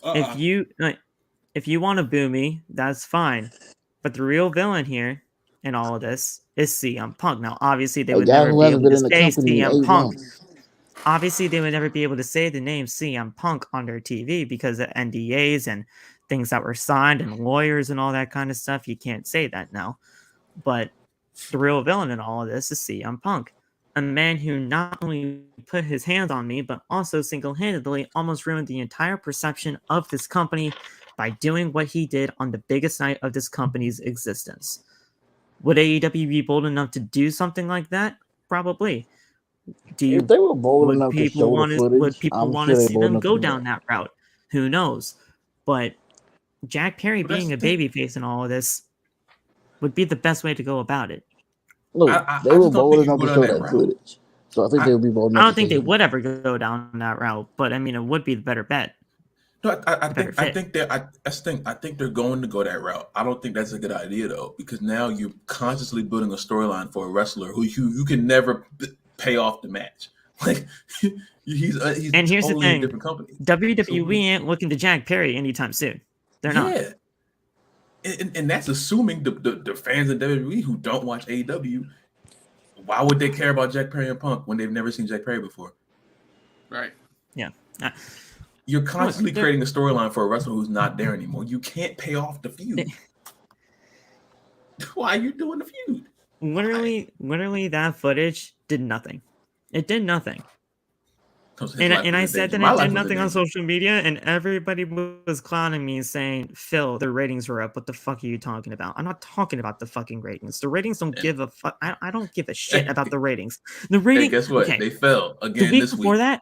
Speaker 2: If you want to boo me, that's fine. But the real villain here in all of this is CM Punk. Now, obviously, they would never be able to say CM Punk. Obviously, they would never be able to say the name CM Punk on their TV because of NDAs and things that were signed and lawyers and all that kind of stuff. You can't say that now. But the real villain in all of this is CM Punk, a man who not only put his hands on me, but also single-handedly almost ruined the entire perception of this company by doing what he did on the biggest night of this company's existence. Would AEW be bold enough to do something like that? Probably.
Speaker 3: If they were bold enough to show the footage,
Speaker 2: would people want to see them go down that route? Who knows? But Jack Perry being a babyface in all of this would be the best way to go about it.
Speaker 3: Look, they were bold enough to show that footage. So I think they would be bold enough.
Speaker 2: I don't think they would ever go down that route, but I mean, it would be the better bet.
Speaker 4: No, I think they're going to go that route. I don't think that's a good idea though, because now you're consciously building a storyline for a wrestler who you can never pay off the match. Like he's
Speaker 2: and here's
Speaker 4: totally
Speaker 2: the thing:
Speaker 4: a different company.
Speaker 2: WWE ain't looking to Jack Perry anytime soon. They're not.
Speaker 4: And that's assuming the fans of WWE who don't watch AEW, why would they care about Jack Perry and Punk when they've never seen Jack Perry before?
Speaker 1: Right.
Speaker 2: Yeah.
Speaker 4: You're constantly creating a storyline for a wrestler who's not there anymore. You can't pay off the feud. Why are you doing the feud?
Speaker 2: Literally, that footage did nothing. It did nothing. And I said that it did nothing on social media, and everybody was clowning me saying, Phil, the ratings were up. What the fuck are you talking about? I'm not talking about the fucking ratings. The ratings don't give a fuck. I don't give a shit about the ratings. The ratings.
Speaker 4: Hey, guess what? Okay. They fell again this week.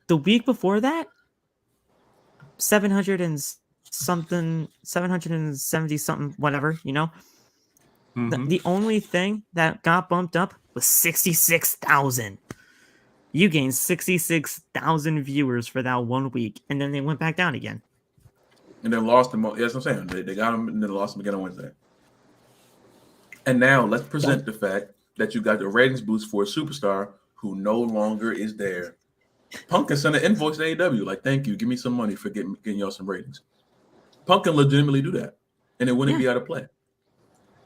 Speaker 2: The week before that, 770 something, whatever, you know. Mm-hmm. The only thing that got bumped up was 66,000. You gained 66,000 viewers for that 1 week, and then they went back down again.
Speaker 4: and then lost him. Yes, I'm saying they got him and then lost him again on Wednesday. And now let's present the fact that you got the ratings boost for a superstar who no longer is there. Punk can send an invoice to AEW like, "Thank you, give me some money for getting y'all some ratings." Punk can legitimately do that, and it wouldn't be out of play.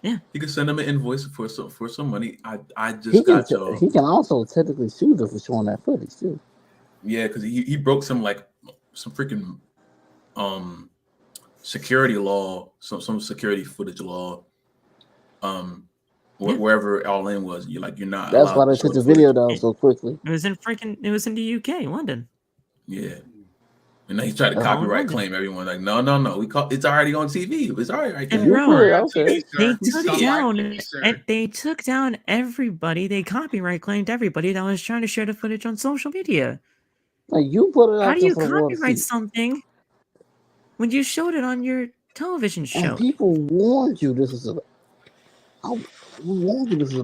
Speaker 2: Yeah,
Speaker 4: he could send them an invoice for some money. I just
Speaker 3: he
Speaker 4: got
Speaker 3: can, he can also technically sue them for showing that footage too.
Speaker 4: Yeah, because he broke some freaking security law, some security footage law. Wherever All In was, you're not.
Speaker 3: That's why they took the video down so quickly.
Speaker 2: It was in the UK, London.
Speaker 4: Yeah. And then he tried to copyright claim everyone. Like, no. It's already on TV. It's already right there.
Speaker 2: They took down everybody. They copyright claimed everybody that was trying to share the footage on social media.
Speaker 3: Like, you put it out.
Speaker 2: How do you copyright something when you showed it on your television show?
Speaker 3: And people warned you this is a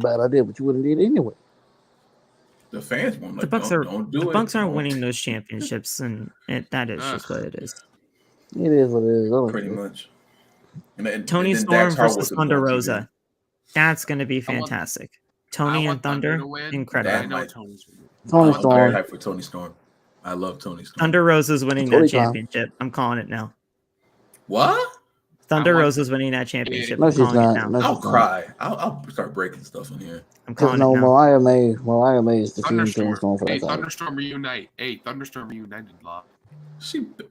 Speaker 3: bad idea, but you wouldn't do it anyway.
Speaker 4: The fans won't
Speaker 2: like, don't do it. The Bucks aren't winning those championships, and that is just what it is.
Speaker 3: It is what it is.
Speaker 4: Pretty much.
Speaker 2: Tony Storm versus Thunder Rosa. That's going to be fantastic. Tony and Thunder, incredible.
Speaker 3: Tony Storm.
Speaker 4: I'm very hyped for Tony Storm. I love Tony Storm.
Speaker 2: Thunder Rosa's winning that championship. I'm calling it now.
Speaker 4: What?
Speaker 2: Thunder Rosa's winning that championship.
Speaker 3: No, she's not.
Speaker 4: I'll cry. I'll start breaking stuff in here.
Speaker 2: I'm calling
Speaker 3: it now. Mariah May is defeating Tony Storm for that title.
Speaker 1: Thunderstorm reunite. Hey, Thunderstorm reunited.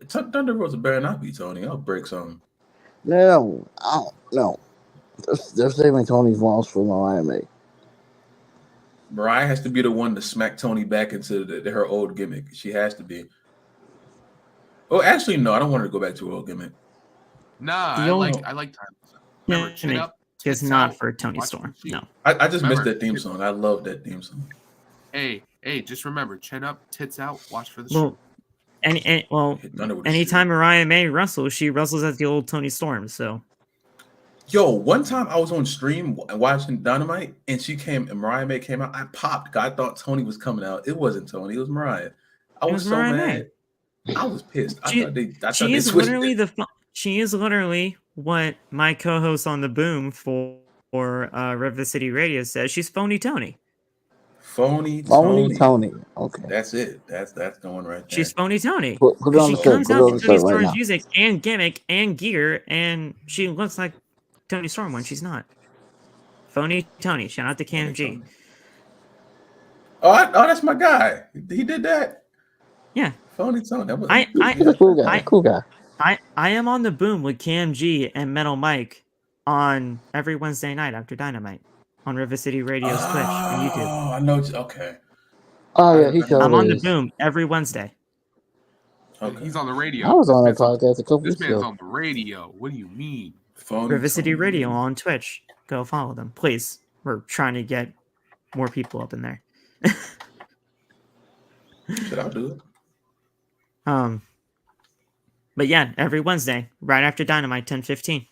Speaker 4: Thunder Rosa better not be Tony. I'll break something.
Speaker 3: No. They're saving Tony's loss for Mariah May.
Speaker 4: Mariah has to be the one to smack Tony back into her old gimmick. She has to be. Oh, actually, no. I don't want her to go back to her old gimmick.
Speaker 1: Nah, I like time.
Speaker 2: Remember, chin up, it's not for Tony Storm. No.
Speaker 4: I just missed that theme song. I love that theme song.
Speaker 1: Hey, just remember, chin up, tits out, watch for the show.
Speaker 2: Anytime Mariah May wrestles, she wrestles as the old Tony Storm, so.
Speaker 4: Yo, one time I was on stream watching Dynamite, and Mariah May came out. I popped. I thought Tony was coming out. It wasn't Tony. It was Mariah. I was so mad. I was pissed.
Speaker 2: She is literally what my co-host on the Boom for River City Radio says. She's phony Tony.
Speaker 4: Phony
Speaker 3: Tony. Okay,
Speaker 4: that's it. That's going right there.
Speaker 2: She's phony Tony.
Speaker 3: She
Speaker 2: comes out to Tony Storm's music and gimmick and gear, and she looks like Tony Storm when she's not. Phony Tony. Shout out to Cam G.
Speaker 4: Oh, that's my guy. He did that.
Speaker 2: Yeah.
Speaker 4: Phony Tony.
Speaker 3: He's a cool guy.
Speaker 2: I am on the Boom with Cam G and Metal Mike on every Wednesday night after Dynamite on River City Radio's Twitch and YouTube.
Speaker 4: Oh, I know. Okay.
Speaker 3: Oh yeah,
Speaker 2: I'm on the Boom every Wednesday.
Speaker 1: Okay. He's on the radio.
Speaker 3: I was on that podcast a couple
Speaker 1: weeks
Speaker 3: ago.
Speaker 1: This man's on the radio. What do you mean?
Speaker 2: River City Radio on Twitch. Go follow them, please. We're trying to get more people up in there.
Speaker 4: Should I do it?
Speaker 2: But yeah, every Wednesday, right after Dynamite, 10:15.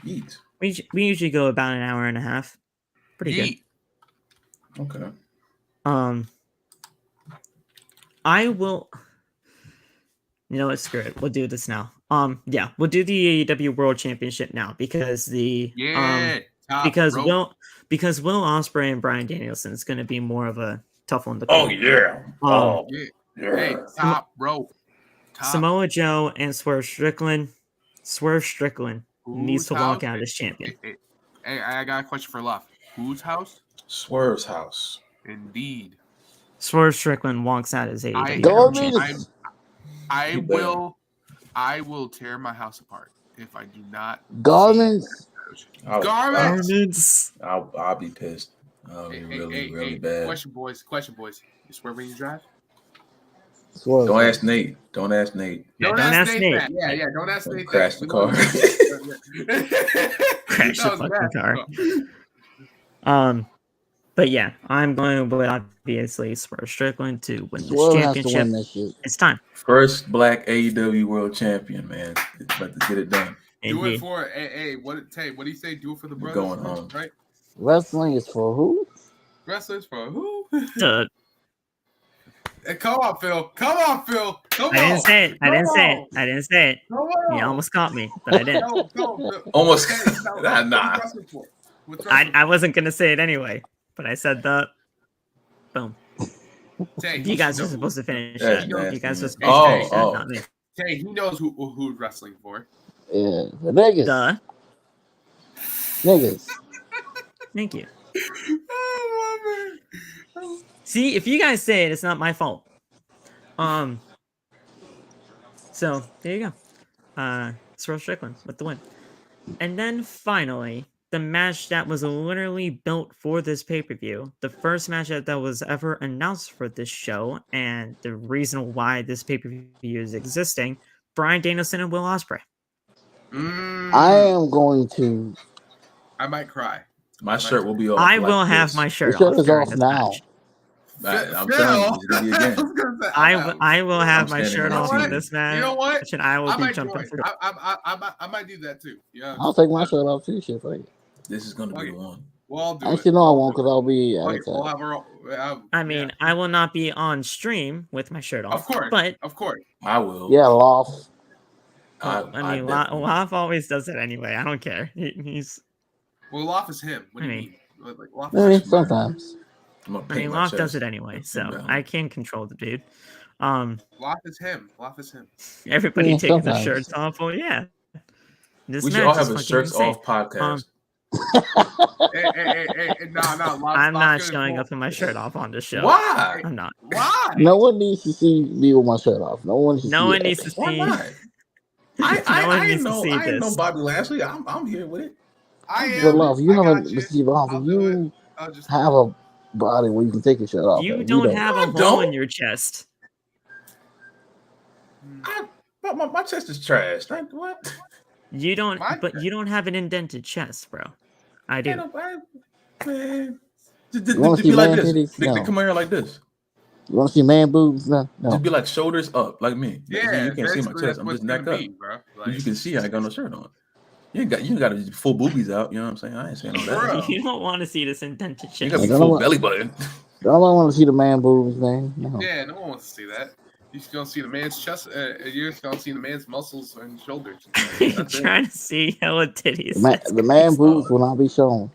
Speaker 4: Eat.
Speaker 2: We usually go about an hour and a half. Pretty
Speaker 4: good. Okay.
Speaker 2: I will. You know what? Screw it. We'll do this now. Yeah, we'll do the AEW World Championship now because Will Ospreay and Bryan Danielson is going to be more of a tough one to call.
Speaker 4: Oh yeah.
Speaker 1: Yeah. Hey, top rope.
Speaker 2: Samoa Joe and Swerve Strickland. Swerve Strickland needs to walk out as champion.
Speaker 1: Hey, I got a question for Luff. Whose house?
Speaker 4: Swerve's house.
Speaker 1: Indeed.
Speaker 2: Swerve Strickland walks out as AEW champion.
Speaker 1: I will tear my house apart if I do not.
Speaker 3: Garments.
Speaker 4: I'll be pissed. I'll be really bad.
Speaker 1: Question, boys. You swear when you drive?
Speaker 3: Swerve.
Speaker 4: Don't ask Nate.
Speaker 1: Don't ask Nate. Yeah, don't ask Nate.
Speaker 4: Crash the car.
Speaker 2: Crash the fucking car. But yeah, I'm going with obviously Swerve Strickland to win this championship. It's time.
Speaker 4: First black AEW World Champion, man. It's about to get it done.
Speaker 1: Do it for what do you say? Do it for the brothers.
Speaker 4: Going home.
Speaker 1: Right?
Speaker 3: Wrestling is for who?
Speaker 1: Wrestling is for who? Come on, Phil. Come on, Phil. Come
Speaker 2: I didn't
Speaker 1: on.
Speaker 2: say it. I
Speaker 1: Come
Speaker 2: didn't say it.
Speaker 1: on.
Speaker 2: I didn't say it.
Speaker 1: Come on.
Speaker 2: You almost caught me, but I didn't.
Speaker 1: No,
Speaker 4: Almost.
Speaker 1: Okay, no,
Speaker 4: Nah.
Speaker 1: What's wrestling for? What's wrestling
Speaker 2: I wasn't gonna say it anyway, but I said the boom.
Speaker 1: Tay,
Speaker 2: You guys
Speaker 1: know
Speaker 2: are supposed to finish
Speaker 4: That's
Speaker 2: that.
Speaker 4: nasty,
Speaker 2: You guys are
Speaker 4: man.
Speaker 2: supposed to finish that,
Speaker 4: Oh.
Speaker 2: not me.
Speaker 1: Tay, he knows who's wrestling for.
Speaker 3: Yeah, the niggas.
Speaker 2: Duh.
Speaker 3: Niggas.
Speaker 2: Thank you.
Speaker 1: Oh,
Speaker 2: See, if you guys say it, it's not my fault. So there you go. Swerve Strickland with the win. And then finally, the match that was literally built for this pay-per-view, the first match that was ever announced for this show, and the reason why this pay-per-view is existing, Bryan Danielson and Will Ospreay.
Speaker 3: I am going to.
Speaker 1: I might cry.
Speaker 4: My shirt will be off.
Speaker 2: I
Speaker 4: like
Speaker 2: will have
Speaker 4: this.
Speaker 2: my shirt
Speaker 3: shirt
Speaker 2: off
Speaker 3: is
Speaker 2: during
Speaker 3: off
Speaker 2: this
Speaker 3: now.
Speaker 2: match.
Speaker 4: I'm telling you, it's gonna be again.
Speaker 2: I will have my
Speaker 4: standing
Speaker 2: shirt
Speaker 4: on
Speaker 2: off
Speaker 4: TV.
Speaker 2: in this match.
Speaker 1: You know what?
Speaker 2: And I will
Speaker 1: I
Speaker 2: be
Speaker 1: might
Speaker 2: jumping
Speaker 1: join.
Speaker 2: through.
Speaker 1: I might do that too. Yeah.
Speaker 3: I'll take my shirt off too. Shit, fuck it.
Speaker 4: This is gonna be
Speaker 1: Okay.
Speaker 4: the one.
Speaker 1: We'll all do it.
Speaker 3: Actually, no, I won't, because I'll be out
Speaker 1: Okay,
Speaker 3: of
Speaker 1: we'll
Speaker 3: town.
Speaker 1: have our.
Speaker 2: I mean, I will not be on stream with my shirt off.
Speaker 1: Of course,
Speaker 2: But
Speaker 1: of course.
Speaker 4: I will.
Speaker 3: Yeah, Loft.
Speaker 2: I mean,
Speaker 4: definitely-
Speaker 2: Loff always does it anyway. I don't care. He's.
Speaker 1: Well, Loff is him. What do you
Speaker 2: I
Speaker 1: mean? Like, Loff
Speaker 3: Eh,
Speaker 1: is
Speaker 3: sometimes.
Speaker 4: I'm gonna
Speaker 2: I
Speaker 4: paint
Speaker 2: mean,
Speaker 4: my
Speaker 2: Loff does
Speaker 4: chest.
Speaker 2: it anyway, so
Speaker 4: Yeah.
Speaker 2: I can't control the dude.
Speaker 1: Loff is him. Loff is him.
Speaker 2: Everybody
Speaker 3: Yeah,
Speaker 2: taking their
Speaker 3: sometimes.
Speaker 2: shirts off. Well, yeah. This
Speaker 4: We should
Speaker 2: match
Speaker 4: all
Speaker 2: is
Speaker 4: have a
Speaker 2: fucking
Speaker 4: shirts
Speaker 2: insane.
Speaker 4: off podcast.
Speaker 1: Hey, no, Loff,
Speaker 2: I'm not
Speaker 1: Loff's gonna
Speaker 2: showing
Speaker 1: pull-
Speaker 2: up in my shirt off on this show.
Speaker 4: Why?
Speaker 2: I'm not.
Speaker 1: Why?
Speaker 3: No one needs to see me with my shirt off. No one should
Speaker 2: No
Speaker 3: see
Speaker 2: one
Speaker 3: it.
Speaker 2: needs to
Speaker 4: Why
Speaker 2: see.
Speaker 4: not?
Speaker 2: No one
Speaker 4: I
Speaker 2: needs
Speaker 4: ain't
Speaker 2: to see
Speaker 4: I ain't
Speaker 2: this.
Speaker 4: no Bobby Lashley. I'm here with it.
Speaker 1: I am.
Speaker 3: But Loft, you
Speaker 1: I
Speaker 3: have
Speaker 1: got
Speaker 3: a Steve Loft,
Speaker 1: I'll do
Speaker 3: you
Speaker 1: I'll just
Speaker 3: have a body where you can take your shirt off.
Speaker 2: You
Speaker 3: and
Speaker 2: don't have
Speaker 4: I
Speaker 2: a hole
Speaker 4: don't.
Speaker 2: in your chest.
Speaker 4: My chest is trash. What?
Speaker 2: You don't,
Speaker 1: My
Speaker 2: but you don't have an indented chest, bro. I do.
Speaker 4: Ain't nobody, man.
Speaker 3: You wanna
Speaker 4: Just
Speaker 3: see
Speaker 4: be like
Speaker 3: man
Speaker 4: this.
Speaker 3: titties?
Speaker 4: They
Speaker 3: No.
Speaker 4: come here like this.
Speaker 3: You want to see man boobs? No.
Speaker 4: Just be like shoulders up, like me.
Speaker 1: Yeah,
Speaker 4: You can't see my
Speaker 1: basically,
Speaker 4: chest.
Speaker 1: that's
Speaker 4: I'm
Speaker 1: what
Speaker 4: just
Speaker 1: it's
Speaker 4: neck
Speaker 1: gonna
Speaker 4: up.
Speaker 1: be, bro.
Speaker 4: You can see I ain't got no shirt on. You ain't got to full boobies out. You know what I'm saying? I ain't saying all that.
Speaker 1: Bro.
Speaker 2: You don't want to see this indented
Speaker 4: You
Speaker 2: chest.
Speaker 4: got to be
Speaker 3: I don't
Speaker 4: full
Speaker 3: want-
Speaker 4: belly button.
Speaker 3: Don't I want to see the man boobs, man? No.
Speaker 1: Yeah, no one wants to see that. You just don't see the man's chest. You're just gonna see the man's muscles and shoulders.
Speaker 2: You're
Speaker 1: That's it.
Speaker 2: trying to see hella titties.
Speaker 3: The man boobs will not be shown.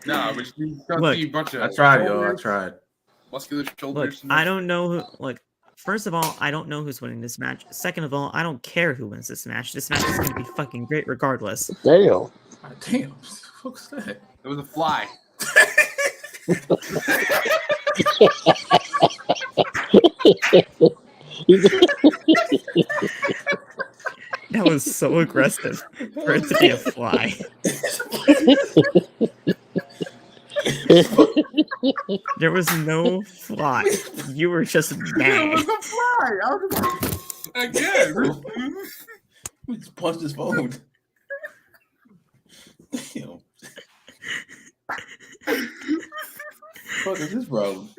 Speaker 1: Nah, but you just gonna
Speaker 2: Look,
Speaker 1: see a bunch of.
Speaker 4: I tried, y'all. I
Speaker 1: shoulders,
Speaker 4: tried.
Speaker 1: muscular
Speaker 2: Look,
Speaker 1: shoulders.
Speaker 2: I don't know who. Look, first of all, I don't know who's winning this match. Second of all, I don't care who wins this match. This match is going to be fucking great regardless.
Speaker 3: Damn.
Speaker 4: Damn. What's that?
Speaker 1: It was a fly.
Speaker 2: That was so aggressive for it to be a fly. There was no fly. You were just
Speaker 1: It
Speaker 2: mad.
Speaker 1: was a fly. I was just like, again.
Speaker 4: We just punched his phone. Damn. What is this problem?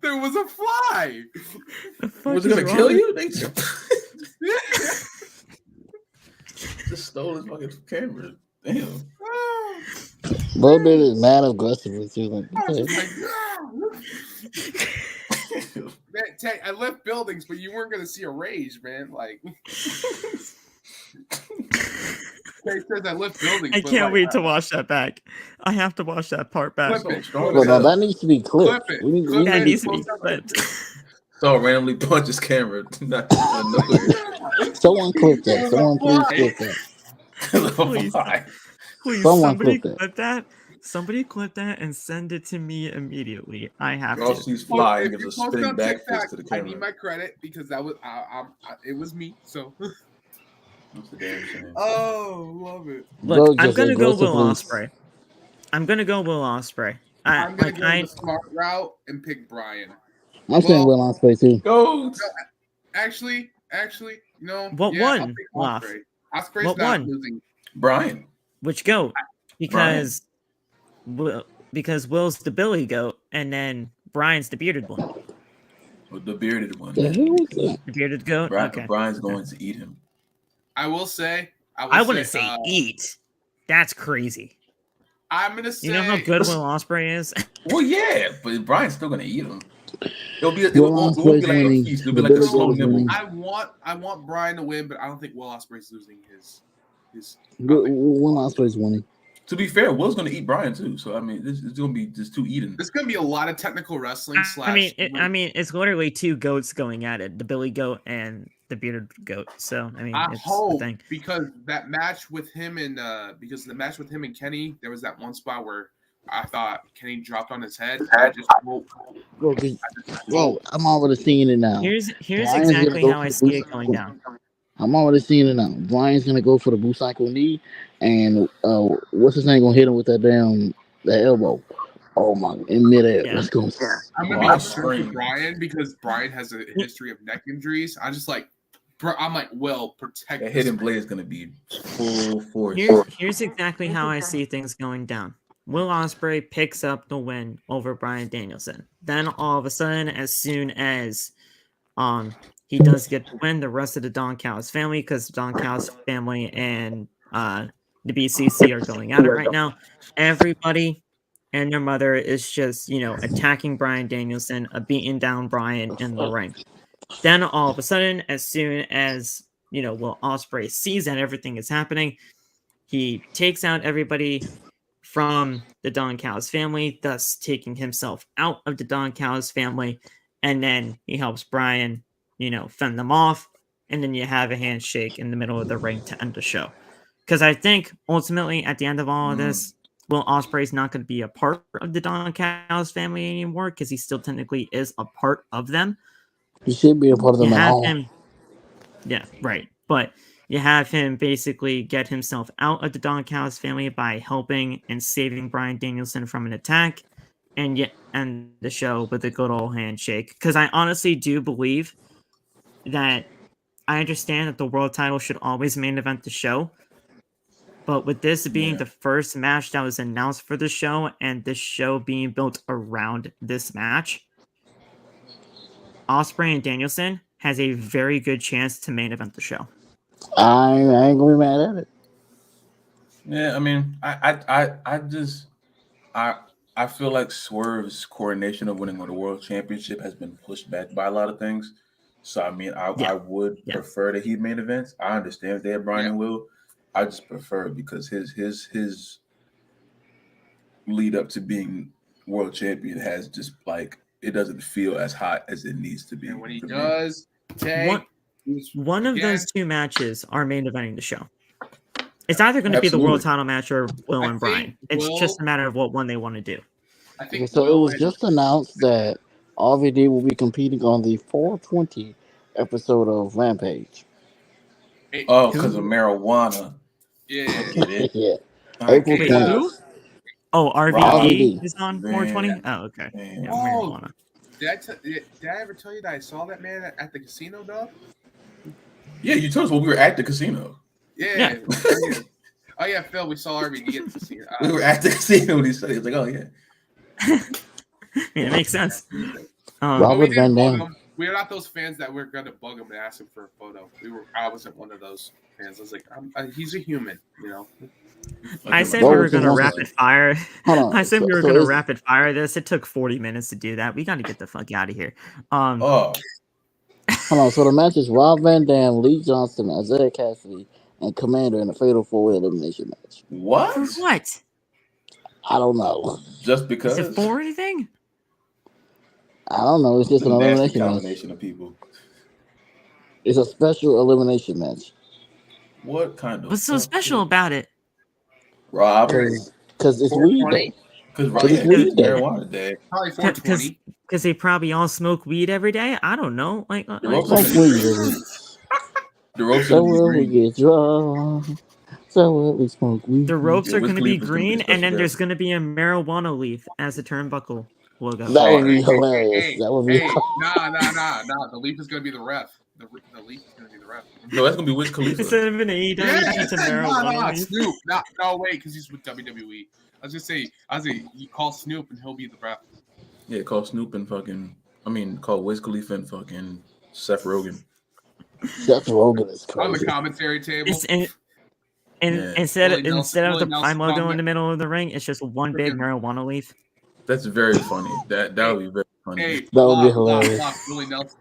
Speaker 1: There was a fly.
Speaker 2: The fuck
Speaker 4: Was it
Speaker 2: is
Speaker 4: gonna
Speaker 2: wrong
Speaker 4: kill
Speaker 2: with-
Speaker 4: you? They just stole his fucking camera. Damn.
Speaker 3: Bro did it mad aggressively too. Like,
Speaker 1: I was
Speaker 3: okay.
Speaker 1: just like, man, Tay, I left buildings, but you weren't gonna see a rage, man. Like, Tay says I left buildings.
Speaker 2: I
Speaker 1: but
Speaker 2: can't
Speaker 1: like,
Speaker 2: wait to watch that back. I have to watch that part back.
Speaker 1: Clip it.
Speaker 4: strong
Speaker 3: Well,
Speaker 4: as
Speaker 3: no,
Speaker 4: hell.
Speaker 3: that needs to be clipped.
Speaker 1: Clip it.
Speaker 3: We need,
Speaker 1: Clip
Speaker 2: That
Speaker 1: it.
Speaker 2: needs to be clipped.
Speaker 4: So randomly punch his camera. Not nowhere.
Speaker 3: someone clip that. Someone please clip that.
Speaker 2: Please. Please,
Speaker 3: Someone
Speaker 2: somebody
Speaker 3: clip that.
Speaker 2: clip that. Somebody clip that and send it to me immediately. I have
Speaker 4: Girl
Speaker 2: to.
Speaker 4: sees
Speaker 1: Well,
Speaker 4: fly
Speaker 1: if
Speaker 4: and gives
Speaker 1: you
Speaker 4: a
Speaker 1: post
Speaker 4: spinning
Speaker 1: on
Speaker 4: back
Speaker 1: TikTok,
Speaker 4: fist to the
Speaker 1: I
Speaker 4: camera.
Speaker 1: need my credit because that was it was me. So,
Speaker 4: That's the damn shame.
Speaker 1: oh, love it.
Speaker 2: Look,
Speaker 3: Bro,
Speaker 2: I'm
Speaker 3: just
Speaker 2: gonna go Will
Speaker 3: aggressively-
Speaker 2: Ospreay. I'm gonna go Will Ospreay.
Speaker 1: I'm gonna
Speaker 2: Like
Speaker 1: go the smart route and pick Brian.
Speaker 3: I'm saying
Speaker 1: Well-
Speaker 3: Will Ospreay too.
Speaker 4: Go.
Speaker 1: Actually, no.
Speaker 2: What
Speaker 1: yeah, I'll
Speaker 2: won,
Speaker 1: pick
Speaker 2: Loff?
Speaker 1: Ospreay. Osprey's
Speaker 2: What
Speaker 1: not
Speaker 2: won?
Speaker 1: losing.
Speaker 4: Brian.
Speaker 2: which goat? Because Will's the Billy goat, and then Brian's the bearded one.
Speaker 4: With the bearded one.
Speaker 3: The hell was that?
Speaker 2: The bearded goat. Okay.
Speaker 4: Brian's going to eat him.
Speaker 1: I will say.
Speaker 2: I wouldn't say eat. That's crazy.
Speaker 1: I'm gonna say.
Speaker 2: You know how good Will Ospreay is?
Speaker 4: Well, yeah, but Brian's still going to eat him. It'll be. It
Speaker 3: Will
Speaker 4: won't be
Speaker 3: Ospreay's
Speaker 4: like a
Speaker 3: winning.
Speaker 4: feast. It'll
Speaker 3: The
Speaker 4: be like a
Speaker 3: Billy
Speaker 4: slow
Speaker 3: Goat is
Speaker 4: nibble.
Speaker 3: winning.
Speaker 1: I want Brian to win, but I don't think Will Ospreay's losing his.
Speaker 3: Will Ospreay's winning.
Speaker 4: To be fair, Will's going to eat Brian too. So I mean, it's going to be just two eating.
Speaker 1: There's going to be a lot of technical wrestling.
Speaker 2: I mean, it's literally two goats going at it: the Billy Goat and the bearded goat. So I mean,
Speaker 1: I
Speaker 2: it's
Speaker 1: hope
Speaker 2: the thing.
Speaker 1: because that match with him and Kenny, there was that one spot where I thought Kenny dropped on his head. I just hope.
Speaker 3: Bro, I'm already seeing it now.
Speaker 2: Here's
Speaker 3: Brian's
Speaker 2: exactly
Speaker 3: gonna go
Speaker 2: how
Speaker 3: for
Speaker 2: I
Speaker 3: the
Speaker 2: see
Speaker 3: boot
Speaker 2: it going
Speaker 3: cycle.
Speaker 2: down.
Speaker 3: I'm already seeing it now. Brian's gonna go for the boot cycle knee, and what's his name gonna hit him with that elbow. Oh my! In midair,
Speaker 2: Yeah.
Speaker 3: let's go.
Speaker 1: I'm gonna be concerned for Brian because Brian has a history of neck injuries. I'm like, Will, protect.
Speaker 4: That hidden blade is going to be full force.
Speaker 2: Here's exactly how I see things going down. Will Ospreay picks up the win over Bryan Danielson. Then all of a sudden, as soon as he does get the win, the rest of the Don Callis family, because Don Callis family and the BCC are going at it right now. Everybody and their mother is just, attacking Bryan Danielson, beating down Bryan in the ring. Then all of a sudden, as soon as, Will Ospreay sees that everything is happening, he takes out everybody from the Don Callis family, thus taking himself out of the Don Callis family, and then he helps Bryan, fend them off, and then you have a handshake in the middle of the ring to end the show. Because I think, ultimately, at the end of all of this, Will Ospreay's not going to be a part of the Don Callis family anymore, because he still technically is a part of them.
Speaker 3: He should be a part of them at all.
Speaker 2: Yeah, right. But you have him basically get himself out of the Don Callis family by helping and saving Bryan Danielson from an attack, and yet end the show with a good old handshake. Because I honestly do believe that I understand that the world title should always main event the show, but with this being the first match that was announced for the show, and this show being built around this match, Ospreay and Danielson has a very good chance to main event the show.
Speaker 3: I ain't gonna be mad at it.
Speaker 4: Yeah, I mean, I feel like Swerve's coronation of winning the world championship has been pushed back by a lot of things. So I mean, I would prefer that he main events. I understand if they have Brian and Will. I just prefer it because his lead up to being world champion has just like it doesn't feel as hot as it needs to be.
Speaker 1: And when he does,
Speaker 2: one of those two matches are main eventing the show. It's either going to be the world title match or Will and Brian. It's just a matter of what one they want to do.
Speaker 1: I think
Speaker 3: so. It was just announced that RVD will be competing on the 420 episode of Rampage.
Speaker 4: Oh, because of marijuana.
Speaker 1: Yeah.
Speaker 3: Yeah.
Speaker 2: April 20th. Oh, RVD is on 420? Oh, okay. Yeah, marijuana.
Speaker 1: Did I ever tell you that I saw that man at the casino, dog?
Speaker 4: Yeah, you told us when we were at the casino.
Speaker 1: Yeah. Oh, yeah, Phil, we saw RVD at the casino.
Speaker 4: We were at the casino when he said it. He was like, oh, yeah.
Speaker 2: Yeah, it makes sense.
Speaker 3: Robert Van Dam.
Speaker 1: We're not those fans that we're going to bug him and ask him for a photo. I wasn't one of those fans. I was like, he's a human,
Speaker 2: I said we were going to rapid fire. I said we were going to rapid fire this. It took 40 minutes to do that. We got to get the fuck out of here.
Speaker 3: Hold on. So the match is Rob Van Dam, Lee Johnson, Isaiah Cassidy, and Commander in a fatal 4-way elimination match.
Speaker 4: What?
Speaker 2: For what?
Speaker 3: I don't know.
Speaker 4: Just because?
Speaker 2: Is it for anything?
Speaker 3: I don't know. It's just an elimination
Speaker 4: combination of people.
Speaker 3: It's a special elimination match.
Speaker 4: What kind of?
Speaker 2: What's so special about it?
Speaker 4: Rob,
Speaker 3: because it's weed day.
Speaker 4: Because it's weed day.
Speaker 1: Probably 420.
Speaker 2: Because they probably all smoke weed every day. I don't know. The
Speaker 3: ropes are we get drunk. So we smoke weed.
Speaker 2: The ropes are going to be green, and then there's going to be a marijuana leaf as a turnbuckle logo.
Speaker 3: That would be hilarious. That would be.
Speaker 1: Nah. The leaf is going to be the ref. The leaf is going to be the ref.
Speaker 4: No, that's going to be Wiz Khalifa.
Speaker 2: Instead of an AEW, it's a marijuana leaf.
Speaker 1: Snoop. No, wait, because he's with WWE. I was say, you call Snoop and he'll be the ref.
Speaker 4: Yeah, call Snoop and call Wiz Khalifa and fucking Seth Rogen.
Speaker 3: Seth Rogen is crazy.
Speaker 1: On the commentary table.
Speaker 2: Instead of the Prime logo in the middle of the ring, it's just one big marijuana leaf.
Speaker 4: That's very funny. That would be very
Speaker 1: Hey,
Speaker 3: That would be
Speaker 1: Block,
Speaker 3: hilarious.
Speaker 1: Willie Nelson.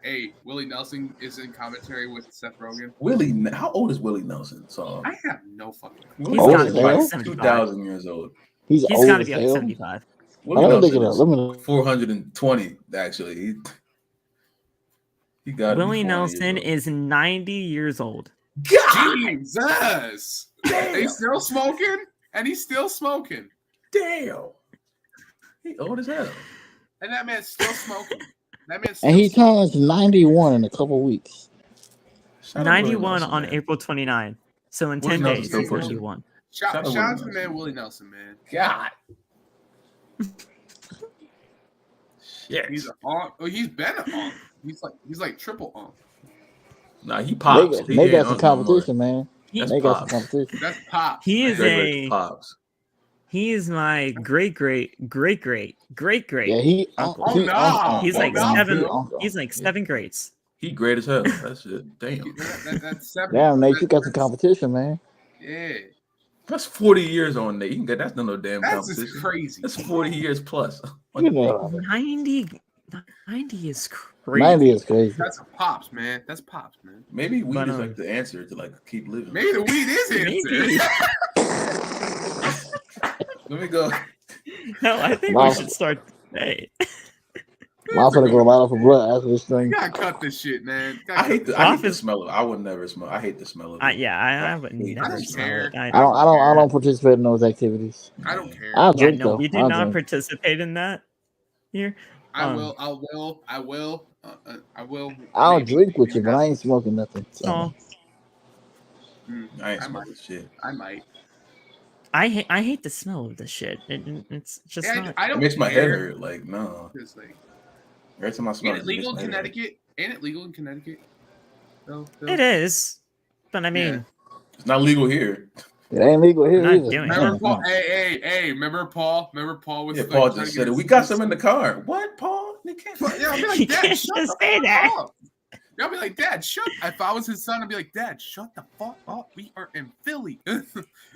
Speaker 1: Hey, Willie Nelson is in commentary with Seth Rogen.
Speaker 4: How old is Willie Nelson? So
Speaker 1: I have no fucking clue.
Speaker 2: He's
Speaker 3: Old
Speaker 2: got to
Speaker 3: as
Speaker 2: be like
Speaker 3: hell?
Speaker 2: 75.
Speaker 4: 2,000 years old.
Speaker 3: He's
Speaker 2: He's
Speaker 3: old
Speaker 2: got to
Speaker 3: as
Speaker 2: be like
Speaker 3: hell.
Speaker 2: 75.
Speaker 4: Willie
Speaker 3: Let me
Speaker 4: Nelson
Speaker 3: look it up.
Speaker 4: is
Speaker 3: Let me
Speaker 4: 420, actually. He got to be
Speaker 2: Willie
Speaker 4: 400
Speaker 2: Nelson
Speaker 4: years old.
Speaker 2: is 90 years old.
Speaker 4: God
Speaker 1: Jesus!
Speaker 4: damn.
Speaker 1: He's still smoking, and he's still smoking,
Speaker 4: Damn. He old as hell.
Speaker 1: and that man's still smoking. That man's still
Speaker 3: And he
Speaker 1: smoking.
Speaker 3: turns 91 in a couple weeks.
Speaker 4: Shout out Willie
Speaker 2: 91
Speaker 4: Nelson,
Speaker 2: on
Speaker 4: man.
Speaker 2: April 29. So in
Speaker 4: Willie
Speaker 2: 10
Speaker 4: Nelson's
Speaker 2: days,
Speaker 4: still
Speaker 2: he's
Speaker 4: pushing.
Speaker 2: 91.
Speaker 1: Shout
Speaker 4: Shout out
Speaker 1: out
Speaker 4: Willie
Speaker 1: to the
Speaker 4: Nelson.
Speaker 1: man Willie Nelson, man.
Speaker 4: God. Shit.
Speaker 1: He's an onk. Oh, he's been an onk. He's like triple onk.
Speaker 4: Nah, he pops.
Speaker 3: They got some competition, man.
Speaker 4: That's
Speaker 3: They got some
Speaker 4: pops.
Speaker 3: competition.
Speaker 1: That's pop.
Speaker 2: He is
Speaker 4: Great pops.
Speaker 2: He is my great
Speaker 3: Yeah, he
Speaker 2: uncle.
Speaker 1: Oh, no.
Speaker 2: He's
Speaker 1: Oh,
Speaker 2: like
Speaker 1: no,
Speaker 2: seven.
Speaker 1: Bill.
Speaker 2: He's like 7 grades.
Speaker 4: He great as hell. That's it. Damn.
Speaker 1: That's 70.
Speaker 3: Damn, Nate, you got some competition, man.
Speaker 1: Yeah.
Speaker 4: That's 40 years on there. You can get that's no damn
Speaker 1: That's
Speaker 4: competition.
Speaker 1: just crazy.
Speaker 4: That's 40 years plus.
Speaker 3: You know,
Speaker 2: 90 is crazy.
Speaker 3: 90 is crazy.
Speaker 1: That's pops, man. That's pops, man.
Speaker 4: Maybe weed
Speaker 2: But,
Speaker 4: is like the answer to like keep living.
Speaker 1: Maybe the weed is
Speaker 2: Maybe.
Speaker 1: it.
Speaker 4: Let me go.
Speaker 2: No, I think
Speaker 3: Wow.
Speaker 2: we should start today.
Speaker 3: Mom's gonna go line up for blood after this
Speaker 1: You
Speaker 3: thing.
Speaker 1: gotta cut this shit, man.
Speaker 4: I hate the
Speaker 2: Office-
Speaker 4: smell of it. I would never smell. I hate the smell of it.
Speaker 2: I would
Speaker 4: I
Speaker 2: never
Speaker 1: don't
Speaker 2: smell
Speaker 1: care.
Speaker 2: it.
Speaker 3: I don't participate in those activities.
Speaker 1: I don't care.
Speaker 3: I'll
Speaker 2: Yeah,
Speaker 3: drink
Speaker 2: no,
Speaker 3: though.
Speaker 2: we do
Speaker 3: I'll
Speaker 2: not
Speaker 3: drink.
Speaker 2: participate in that here.
Speaker 1: I will.
Speaker 3: I'll
Speaker 1: maybe,
Speaker 3: drink with
Speaker 1: maybe
Speaker 3: you, but
Speaker 1: not.
Speaker 3: I ain't smoking nothing. So.
Speaker 2: Oh,
Speaker 4: I ain't
Speaker 1: I
Speaker 4: smoking shit.
Speaker 1: I might.
Speaker 2: I hate the smell of this shit. It's just
Speaker 1: Yeah,
Speaker 2: not.
Speaker 1: I
Speaker 4: It
Speaker 1: don't
Speaker 4: makes my head
Speaker 1: care.
Speaker 4: hurt. Like, no.
Speaker 1: It's like,
Speaker 4: Every time I smell
Speaker 1: ain't
Speaker 4: it,
Speaker 1: it legal in
Speaker 4: makes my head hurt.
Speaker 1: Connecticut? Ain't it legal in Connecticut? No,
Speaker 2: It is, but I mean,
Speaker 4: It's not legal here.
Speaker 3: It ain't legal here
Speaker 2: not
Speaker 3: either.
Speaker 2: doing it.
Speaker 1: Remember Paul? Hey! Remember Paul? Was
Speaker 4: Yeah,
Speaker 1: like,
Speaker 4: Paul
Speaker 1: trying to
Speaker 4: just
Speaker 1: get
Speaker 4: said it.
Speaker 1: his-
Speaker 4: We got some in the car. What, Paul? You can't say
Speaker 1: Yeah, I'll be
Speaker 2: You
Speaker 1: like, Dad,
Speaker 2: can't
Speaker 1: shut
Speaker 2: just
Speaker 1: the
Speaker 2: say
Speaker 1: fuck
Speaker 2: that.
Speaker 1: up. Yeah, I'll be like, Dad, shut. If I was his son, I'd be like, Dad, shut the fuck up. We are in Philly.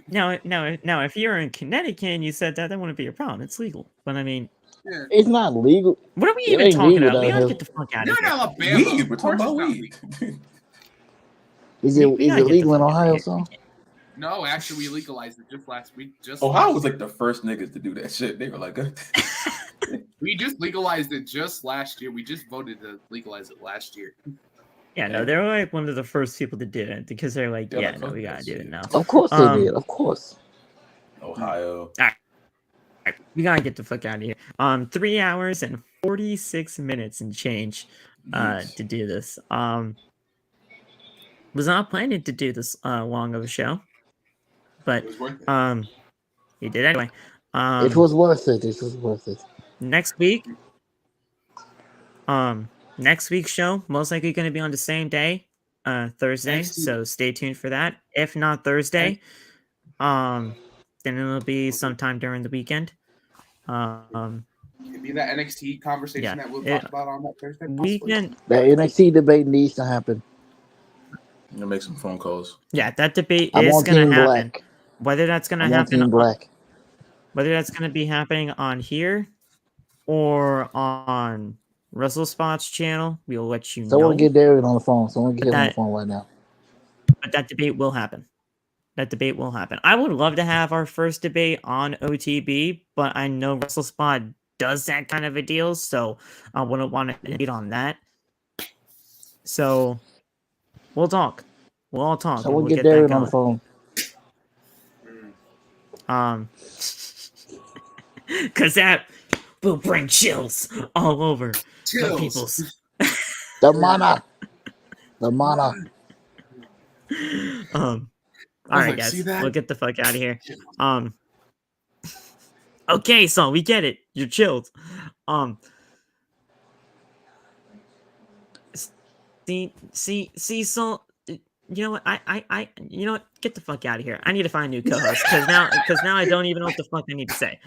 Speaker 2: Now, if you're in Connecticut and you said that wouldn't be a problem. It's legal. But I mean,
Speaker 1: Yeah.
Speaker 3: It's not legal.
Speaker 2: what are we
Speaker 3: It
Speaker 2: even
Speaker 3: ain't
Speaker 2: talking
Speaker 3: legal
Speaker 2: about? We
Speaker 3: down
Speaker 2: gotta
Speaker 3: here.
Speaker 2: get the fuck out
Speaker 1: You're
Speaker 2: of
Speaker 1: in
Speaker 2: here.
Speaker 1: Alabama.
Speaker 4: weed.
Speaker 1: Of
Speaker 4: We're
Speaker 1: course
Speaker 4: talking about
Speaker 1: it's not
Speaker 4: weed.
Speaker 1: legal.
Speaker 3: Is
Speaker 2: We
Speaker 3: it
Speaker 2: gotta get the
Speaker 3: legal in
Speaker 2: fuck outta
Speaker 3: Ohio,
Speaker 2: here.
Speaker 3: son?
Speaker 1: No, actually, we legalized it just last week.
Speaker 4: Ohio was like the first niggas to do that shit. They were like,
Speaker 1: We just legalized it just last year. We just voted to legalize it last year.
Speaker 2: Yeah, no, they were like one of the first people to do it because they're like,
Speaker 4: Yeah,
Speaker 2: yeah,
Speaker 4: like,
Speaker 2: no,
Speaker 4: fuck
Speaker 2: we
Speaker 4: that
Speaker 2: gotta do it
Speaker 4: shit.
Speaker 2: now.
Speaker 3: Of course they
Speaker 2: Um,
Speaker 3: did. Of course.
Speaker 4: Ohio.
Speaker 2: Alright, we gotta get the fuck out of here. 3 hours and 46 minutes and change
Speaker 4: Yes.
Speaker 2: to do this. Was not planning to do this long of a show, but
Speaker 1: It was worth it.
Speaker 2: he did anyway.
Speaker 3: It was worth it. It was worth it.
Speaker 2: Next week's show most likely going to be on the same day, Thursday.
Speaker 1: Next week.
Speaker 2: So stay tuned for that. If not Thursday, then it'll be sometime during the weekend.
Speaker 1: It'd be that NXT conversation
Speaker 2: Yeah,
Speaker 1: that we'll
Speaker 2: it-
Speaker 1: talk about on that Thursday. possibly.
Speaker 2: Weekend,
Speaker 3: The NXT debate needs to happen.
Speaker 4: I'm gonna make some phone calls.
Speaker 2: yeah, that debate
Speaker 3: I'm
Speaker 2: is
Speaker 3: on
Speaker 2: going to
Speaker 3: Team
Speaker 2: happen.
Speaker 3: Black.
Speaker 2: Whether that's going to
Speaker 3: I'm on
Speaker 2: happen,
Speaker 3: Team Black.
Speaker 2: whether that's going to be happening on here or on WrestleSpot's channel, we'll let you
Speaker 3: Someone
Speaker 2: know.
Speaker 3: get Darren on the phone. Someone get him on the
Speaker 2: That-
Speaker 3: phone right now.
Speaker 2: But that debate will happen. I would love to have our first debate on OTB, but I know WrestleSpot does that kind of a deal, so I wouldn't want to debate on that. So we'll talk. We'll all talk. and
Speaker 3: Someone
Speaker 2: we'll
Speaker 3: get
Speaker 2: that
Speaker 3: Darren on the
Speaker 2: going.
Speaker 3: phone.
Speaker 2: Because that will bring chills all over the
Speaker 1: Chills.
Speaker 2: people's.
Speaker 3: The mana. The mana.
Speaker 2: All
Speaker 1: was
Speaker 2: right,
Speaker 1: like,
Speaker 2: guys,
Speaker 1: "See that?"
Speaker 2: we'll get the fuck out of here. Okay, so we get it. You're chilled. See, so you know what? You know what? Get the fuck out of here. I need to find a new co-host because now I don't even know what the fuck I need to say.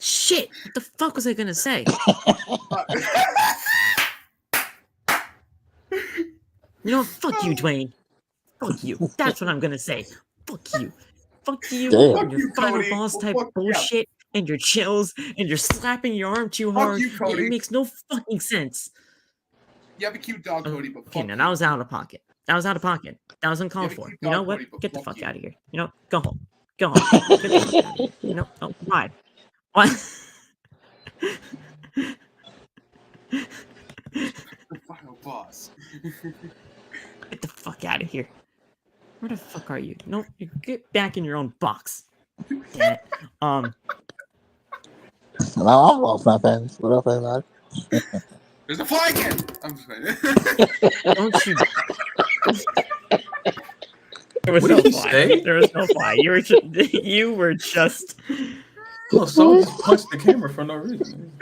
Speaker 2: Shit, what the fuck was I gonna say? You know what? Fuck you, Dwayne. Fuck you. That's what I'm gonna say. Fuck you. Fuck you.
Speaker 3: Damn.
Speaker 2: And your
Speaker 1: Fuck you,
Speaker 2: final
Speaker 1: Cody.
Speaker 2: boss type
Speaker 1: Fuck yeah.
Speaker 2: bullshit. and your chills and you're slapping your arm too
Speaker 1: Fuck
Speaker 2: hard.
Speaker 1: you, Cody.
Speaker 2: It makes no fucking sense.
Speaker 1: You have a cute dog, Cody, but
Speaker 2: Okay,
Speaker 1: fuck
Speaker 2: now
Speaker 1: you.
Speaker 2: that was out of pocket. That was out of pocket. That was uncalled
Speaker 1: Yeah,
Speaker 2: for.
Speaker 1: but keep
Speaker 2: You know
Speaker 1: dog,
Speaker 2: what?
Speaker 1: Cody, but
Speaker 2: Get the
Speaker 1: fuck
Speaker 2: fuck
Speaker 1: you.
Speaker 2: out of here. You know, go home. Go home. Get the fuck out of here. You know, oh, why? What?
Speaker 1: The final boss.
Speaker 2: Get the fuck out of here. Where the fuck are you? No, you get back in your own box. Damn it.
Speaker 3: No, I'm off my fans. What up, man?
Speaker 1: There's a fly again. I'm just kidding.
Speaker 2: Don't you? There was
Speaker 4: What
Speaker 2: no
Speaker 4: did he
Speaker 2: fly.
Speaker 4: say?
Speaker 2: There was no fly. You were just.
Speaker 4: Oh, Saul just punched the camera for no reason.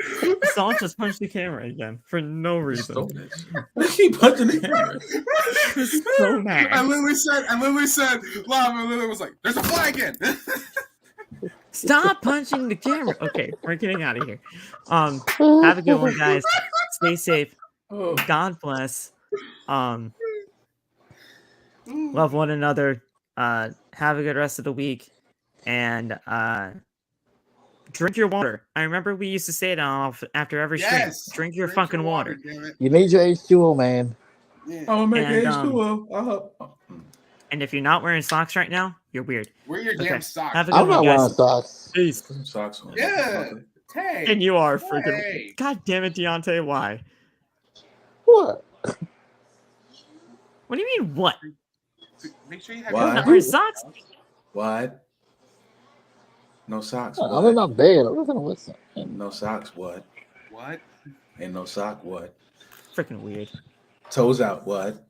Speaker 2: Saul just punched the camera again for no
Speaker 4: He
Speaker 2: reason.
Speaker 4: stole this. Why he punching the camera?
Speaker 2: He was so mad.
Speaker 1: I literally said, Lava literally was like, there's a fly again.
Speaker 2: Stop punching the camera. Okay, we're getting out of here. Have a good one, guys. Stay safe.
Speaker 4: Oh.
Speaker 2: God bless. Love one another. Have a good rest of the week. And drink your water. I remember we used to say it after every stream. Drink your fucking water.
Speaker 1: Damn it.
Speaker 3: You need your H2O, man.
Speaker 1: Yeah.
Speaker 4: Oh, my
Speaker 2: And,
Speaker 4: H2O.
Speaker 2: And if you're not wearing socks right now, you're weird.
Speaker 1: Wear your damn socks.
Speaker 2: Have a good
Speaker 3: I'm not
Speaker 2: one,
Speaker 3: wearing
Speaker 2: guys.
Speaker 3: socks.
Speaker 2: Peace.
Speaker 4: Put some socks on.
Speaker 1: Yeah. Hey.
Speaker 2: And you are freaking.
Speaker 1: Hey.
Speaker 2: God damn it, Deontay. Why?
Speaker 3: What?
Speaker 2: What do you mean, what?
Speaker 1: Make sure you have
Speaker 4: Why?
Speaker 1: your
Speaker 2: Not wearing socks?
Speaker 4: What? No socks.
Speaker 3: I'm
Speaker 4: What?
Speaker 3: in my bed. I'm not gonna listen.
Speaker 4: No socks. What?
Speaker 1: What?
Speaker 4: Ain't no sock. What?
Speaker 2: Freaking weird.
Speaker 4: Toes out. What?